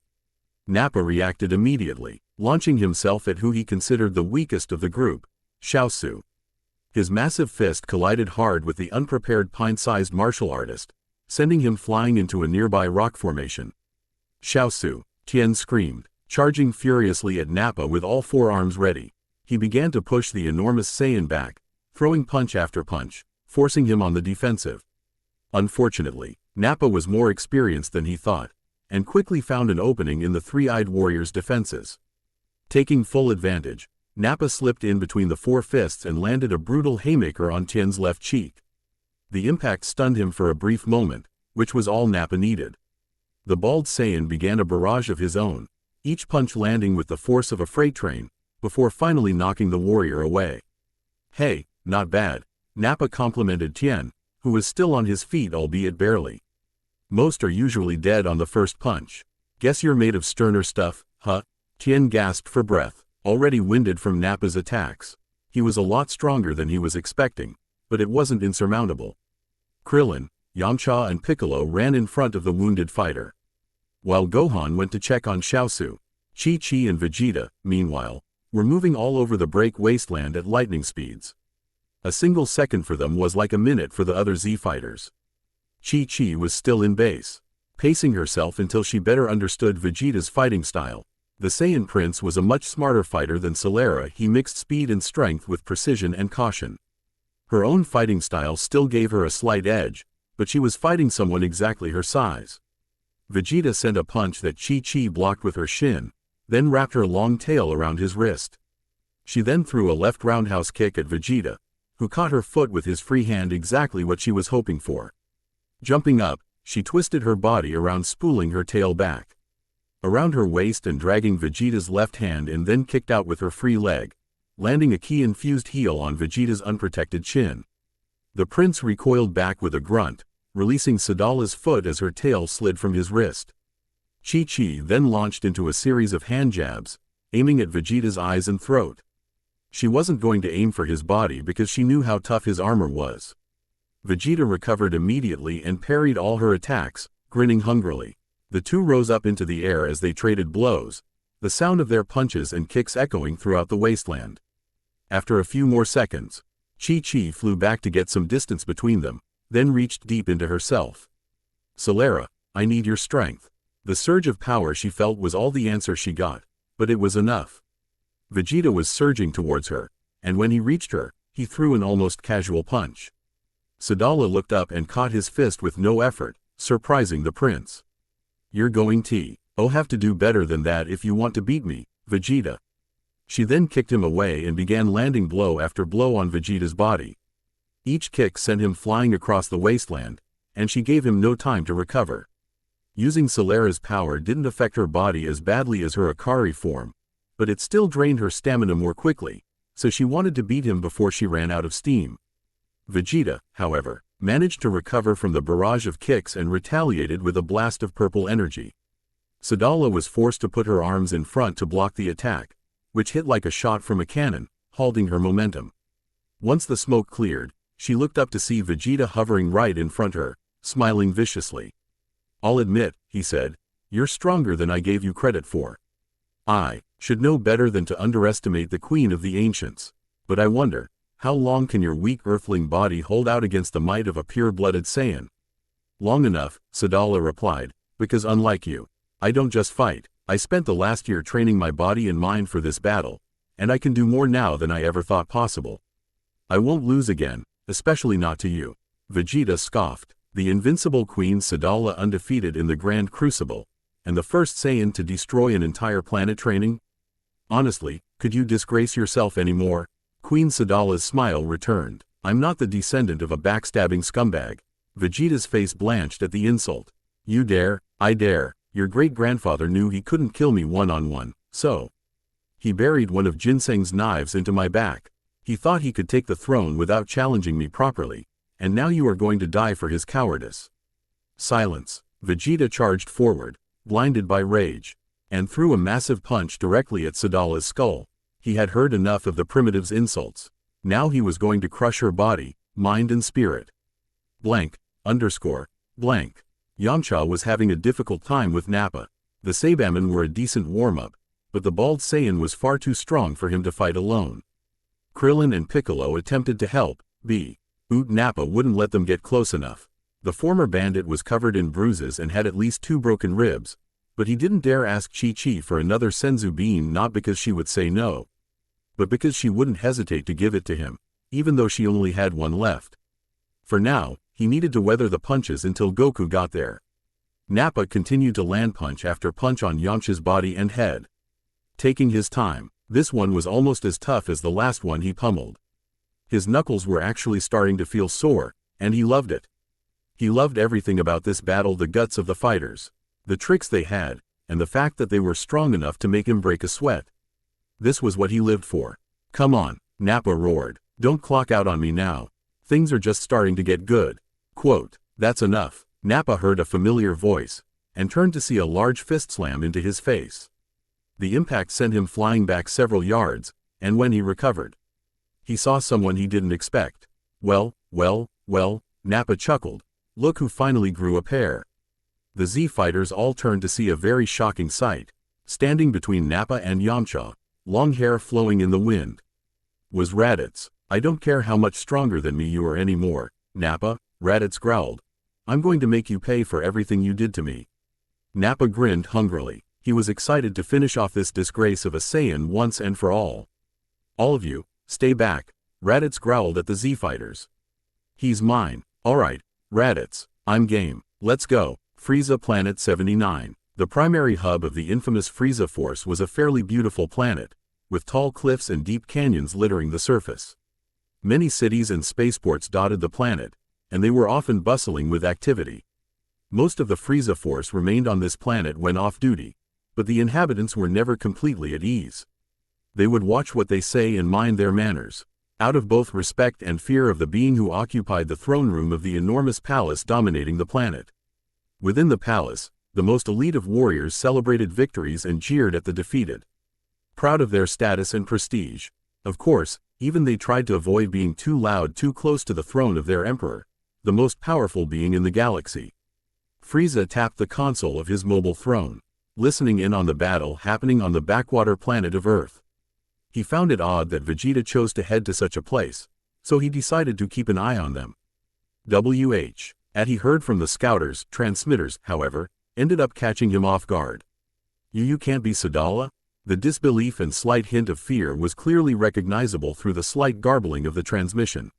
Nappa reacted immediately, launching himself at who he considered the weakest of the group, Xiaosu. His massive fist collided hard with the unprepared pint-sized martial artist, sending him flying into a nearby rock formation. Xiaosu, Tien screamed, charging furiously at Nappa with all four arms ready. He began to push the enormous Saiyan back, throwing punch after punch, forcing him on the defensive. Unfortunately, Nappa was more experienced than he thought, and quickly found an opening in the three-eyed warrior's defenses. Taking full advantage, Nappa slipped in between the four fists and landed a brutal haymaker on Tien's left cheek. The impact stunned him for a brief moment, which was all Nappa needed. The bald Saiyan began a barrage of his own, each punch landing with the force of a freight train, before finally knocking the warrior away. "Hey, not bad," Nappa complimented Tien, who was still on his feet albeit barely. "Most are usually dead on the first punch. Guess you're made of sterner stuff, huh?" Tien gasped for breath, already winded from Nappa's attacks. He was a lot stronger than he was expecting, but it wasn't insurmountable. Krillin, Yamcha and Piccolo ran in front of the wounded fighter, while Gohan went to check on Chaozu. Chi-Chi and Vegeta, meanwhile, were moving all over the break wasteland at lightning speeds. A single second for them was like a minute for the other Z fighters. Chi-Chi was still in base, pacing herself until she better understood Vegeta's fighting style. The Saiyan Prince was a much smarter fighter than Celera. He mixed speed and strength with precision and caution. Her own fighting style still gave her a slight edge, but she was fighting someone exactly her size. Vegeta sent a punch that Chi-Chi blocked with her shin, then wrapped her long tail around his wrist. She then threw a left roundhouse kick at Vegeta, who caught her foot with his free hand, exactly what she was hoping for. Jumping up, she twisted her body around, spooling her tail back around her waist and dragging Vegeta's left hand, and then kicked out with her free leg, landing a ki-infused heel on Vegeta's unprotected chin. The prince recoiled back with a grunt, releasing Sadala's foot as her tail slid from his wrist. Chi-Chi then launched into a series of hand jabs, aiming at Vegeta's eyes and throat. She wasn't going to aim for his body because she knew how tough his armor was. Vegeta recovered immediately and parried all her attacks, grinning hungrily. The two rose up into the air as they traded blows, the sound of their punches and kicks echoing throughout the wasteland. After a few more seconds, Chi-Chi flew back to get some distance between them, then reached deep into herself. "Celera, I need your strength." The surge of power she felt was all the answer she got, but it was enough. Vegeta was surging towards her, and when he reached her, he threw an almost casual punch. Sadala looked up and caught his fist with no effort, surprising the prince. "You're going to have to do better than that if you want to beat me, Vegeta." She then kicked him away and began landing blow after blow on Vegeta's body. Each kick sent him flying across the wasteland, and she gave him no time to recover. Using Celera's power didn't affect her body as badly as her Akari form, but it still drained her stamina more quickly, so she wanted to beat him before she ran out of steam. Vegeta, however, managed to recover from the barrage of kicks and retaliated with a blast of purple energy. Sadala was forced to put her arms in front to block the attack, which hit like a shot from a cannon, halting her momentum. Once the smoke cleared, she looked up to see Vegeta hovering right in front of her, smiling viciously. "I'll admit," he said, "you're stronger than I gave you credit for. I should know better than to underestimate the Queen of the Ancients. But I wonder, how long can your weak earthling body hold out against the might of a pure-blooded Saiyan?" "Long enough," Sadala replied, "because unlike you, I don't just fight. I spent the last year training my body and mind for this battle, and I can do more now than I ever thought possible. I won't lose again, especially not to you." Vegeta scoffed. The invincible Queen Sadala, undefeated in the Grand Crucible, and the first Saiyan to destroy an entire planet training? Honestly, could you disgrace yourself anymore? Queen Sadala's smile returned. "I'm not the descendant of a backstabbing scumbag." Vegeta's face blanched at the insult. "You dare? I dare. Your great-grandfather knew he couldn't kill me one-on-one, so he buried one of Ginseng's knives into my back. He thought he could take the throne without challenging me properly, and now you are going to die for his cowardice." Silence. Vegeta charged forward, blinded by rage, and threw a massive punch directly at Sadala's skull. He had heard enough of the primitive's insults. Now he was going to crush her body, mind and spirit. Blank. Yamcha was having a difficult time with Nappa. The Saibamen were a decent warm-up, but the bald Saiyan was far too strong for him to fight alone. Krillin and Piccolo attempted to help, but Nappa wouldn't let them get close enough. The former bandit was covered in bruises and had at least 2 broken ribs, but he didn't dare ask Chi-Chi for another senzu bean, not because she would say no, but because she wouldn't hesitate to give it to him, even though she only had one left. For now, he needed to weather the punches until Goku got there. Nappa continued to land punch after punch on Yamcha's body and head, taking his time. This one was almost as tough as the last one he pummeled. His knuckles were actually starting to feel sore, and he loved it. He loved everything about this battle: the guts of the fighters, the tricks they had, and the fact that they were strong enough to make him break a sweat. This was what he lived for. Come on, Nappa roared. Don't clock out on me now. Things are just starting to get good. Quote, that's enough. Nappa heard a familiar voice, and turned to see a large fist slam into his face. The impact sent him flying back several yards, and when he recovered, he saw someone he didn't expect. Well, Nappa chuckled. Look who finally grew a pair. The Z fighters all turned to see a very shocking sight. Standing between Nappa and Yamcha, long hair flowing in the wind, was Raditz. I don't care how much stronger than me you are anymore, Nappa, Raditz growled. I'm going to make you pay for everything you did to me. Nappa grinned hungrily. He was excited to finish off this disgrace of a Saiyan once and for all. All of you, stay back, Raditz growled at the Z fighters. He's mine. Alright, Raditz, I'm game. Let's go. Frieza Planet 79. The primary hub of the infamous Frieza Force was a fairly beautiful planet, with tall cliffs and deep canyons littering the surface. Many cities and spaceports dotted the planet, and they were often bustling with activity. Most of the Frieza Force remained on this planet when off-duty, but the inhabitants were never completely at ease. They would watch what they say and mind their manners, out of both respect and fear of the being who occupied the throne room of the enormous palace dominating the planet. Within the palace, the most elite of warriors celebrated victories and jeered at the defeated, proud of their status and prestige. Of course, even they tried to avoid being too loud too close to the throne of their emperor, the most powerful being in the galaxy. Frieza tapped the console of his mobile throne, listening in on the battle happening on the backwater planet of Earth. He found it odd that Vegeta chose to head to such a place, so he decided to keep an eye on them. He heard from the scouters, transmitters, however, ended up catching him off guard. You can't be Sadala? The disbelief and slight hint of fear was clearly recognizable through the slight garbling of the transmission.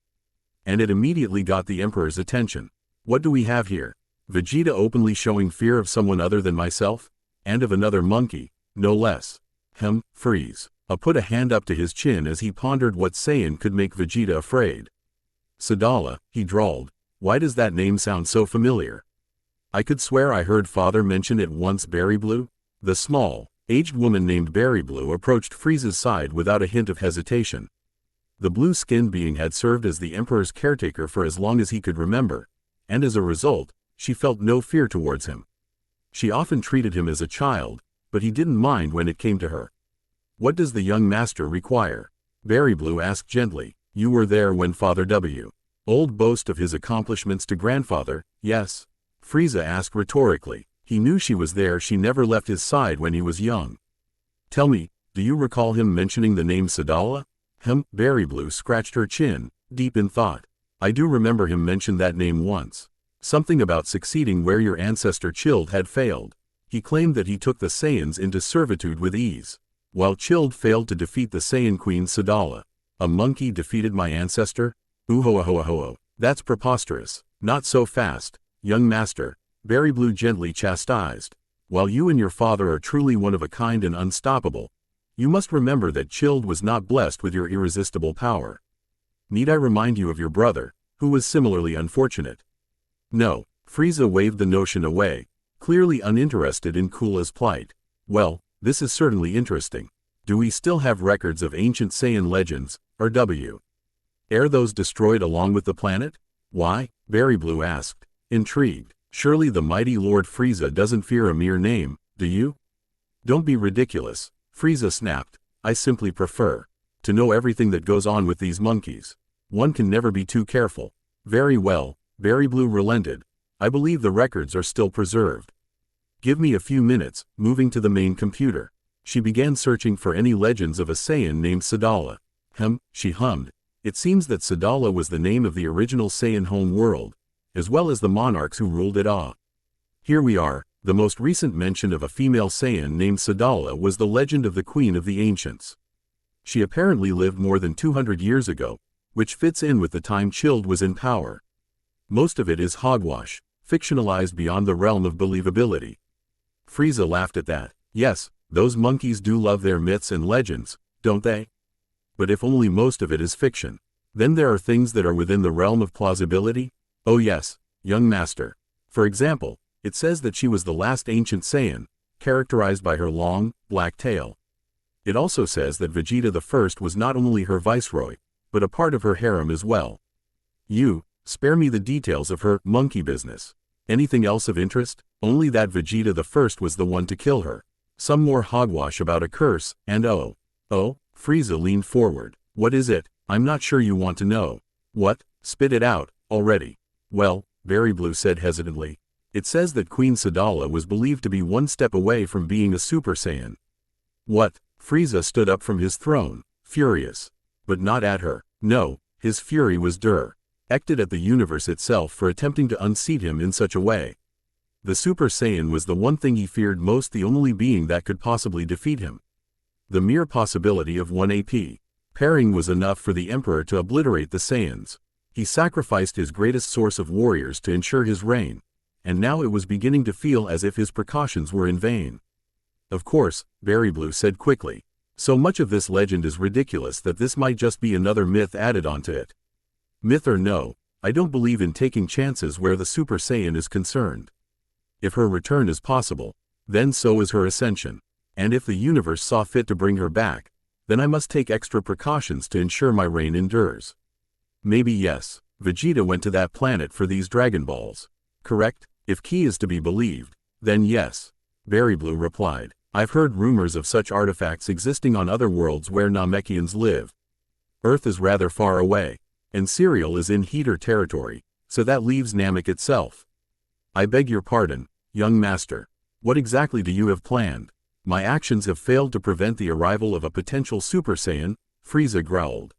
And it immediately got the Emperor's attention. What do we have here? Vegeta openly showing fear of someone other than myself? And of another monkey, no less. Freeze. Put a hand up to his chin as he pondered what Saiyan could make Vegeta afraid. Sadala, he drawled. Why does that name sound so familiar? I could swear I heard father mention it once. Berry Blue? The small, aged woman named Berry Blue approached Frieza's side without a hint of hesitation. The blue-skinned being had served as the Emperor's caretaker for as long as he could remember, and as a result, she felt no fear towards him. She often treated him as a child, but he didn't mind when it came to her. What does the young master require? Berry Blue asked gently. You were there when Father W. Old boast of his accomplishments to grandfather, yes? Frieza asked rhetorically. He knew she was there. She never left his side when he was young. Tell me, do you recall him mentioning the name Sadala? Berry Blue scratched her chin, deep in thought. I do remember him mention that name once. Something about succeeding where your ancestor Chilled had failed. He claimed that he took the Saiyans into servitude with ease, while Chilled failed to defeat the Saiyan Queen Sadala. A monkey defeated my ancestor? Ooh-ho-ho-ho-ho. That's preposterous. Not so fast, young master, Berry Blue gently chastised. While you and your father are truly one of a kind and unstoppable, you must remember that Chilled was not blessed with your irresistible power. Need I remind you of your brother, who was similarly unfortunate? No, Frieza waved the notion away, clearly uninterested in Cooler's plight. Well, this is certainly interesting. Do we still have records of ancient Saiyan legends, or are those destroyed along with the planet? Why? Berry Blue asked, intrigued. Surely the mighty Lord Frieza doesn't fear a mere name, do you? Don't be ridiculous, Frieza snapped. I simply prefer to know everything that goes on with these monkeys. One can never be too careful. Very well, Berry Blue relented. I believe the records are still preserved. Give me a few minutes. Moving to the main computer, she began searching for any legends of a Saiyan named Sadala. She hummed. It seems that Sadala was the name of the original Saiyan home world, as well as the monarchs who ruled it. Here we are. The most recent mention of a female Saiyan named Sadala was the legend of the Queen of the Ancients. She apparently lived more than 200 years ago, which fits in with the time Chilled was in power. Most of it is hogwash, fictionalized beyond the realm of believability. Frieza laughed at that. Yes, those monkeys do love their myths and legends, don't they? But if only most of it is fiction, then there are things that are within the realm of plausibility? Oh yes, young master. For example, it says that she was the last ancient Saiyan, characterized by her long, black tail. It also says that Vegeta the First was not only her viceroy, but a part of her harem as well. Spare me the details of her monkey business. Anything else of interest? Only that Vegeta the First was the one to kill her. Some more hogwash about a curse, and oh, Frieza leaned forward. What is it? I'm not sure you want to know. What? Spit it out, already. Well, Berry Blue said hesitantly. It says that Queen Sadala was believed to be one step away from being a Super Saiyan. What? Frieza stood up from his throne, furious. But not at her. No, his fury was directed at the universe itself for attempting to unseat him in such a way. The Super Saiyan was the one thing he feared most, the only being that could possibly defeat him. The mere possibility of one AP pairing was enough for the Emperor to obliterate the Saiyans. He sacrificed his greatest source of warriors to ensure his reign, and now it was beginning to feel as if his precautions were in vain. Of course, Berry Blue said quickly. So much of this legend is ridiculous that this might just be another myth added onto it. Myth or no, I don't believe in taking chances where the Super Saiyan is concerned. If her return is possible, then so is her ascension. And if the universe saw fit to bring her back, then I must take extra precautions to ensure my reign endures. Maybe yes, Vegeta went to that planet for these Dragon Balls. Correct? If Ki is to be believed, then yes. Berry Blue replied. I've heard rumors of such artifacts existing on other worlds where Namekians live. Earth is rather far away, and Cereal is in Heater territory, so that leaves Namek itself. I beg your pardon, young master. What exactly do you have planned? My actions have failed to prevent the arrival of a potential Super Saiyan, Frieza growled.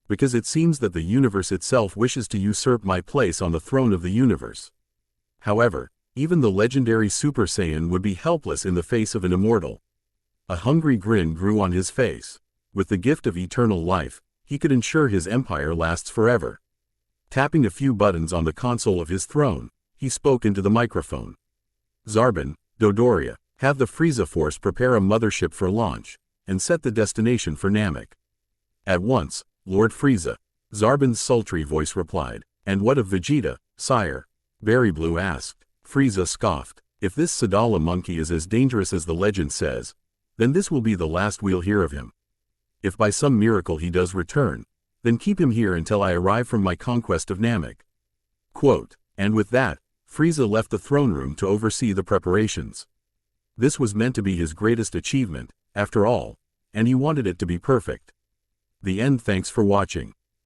Because it seems that the universe itself wishes to usurp my place on the throne of the universe. However, even the legendary Super Saiyan would be helpless in the face of an immortal. A hungry grin grew on his face. With the gift of eternal life, he could ensure his empire lasts forever. Tapping a few buttons on the console of his throne, he spoke into the microphone. Zarbon, Dodoria, have the Frieza Force prepare a mothership for launch, and set the destination for Namek. At once, Lord Frieza, Zarbon's sultry voice replied. And what of Vegeta, sire? Berry Blue asked. Frieza scoffed. If this Sadala monkey is as dangerous as the legend says, then this will be the last we'll hear of him. If by some miracle he does return, then keep him here until I arrive from my conquest of Namek. Quote. And with that, Frieza left the throne room to oversee the preparations. This was meant to be his greatest achievement, after all, and he wanted it to be perfect. The end. Thanks for watching.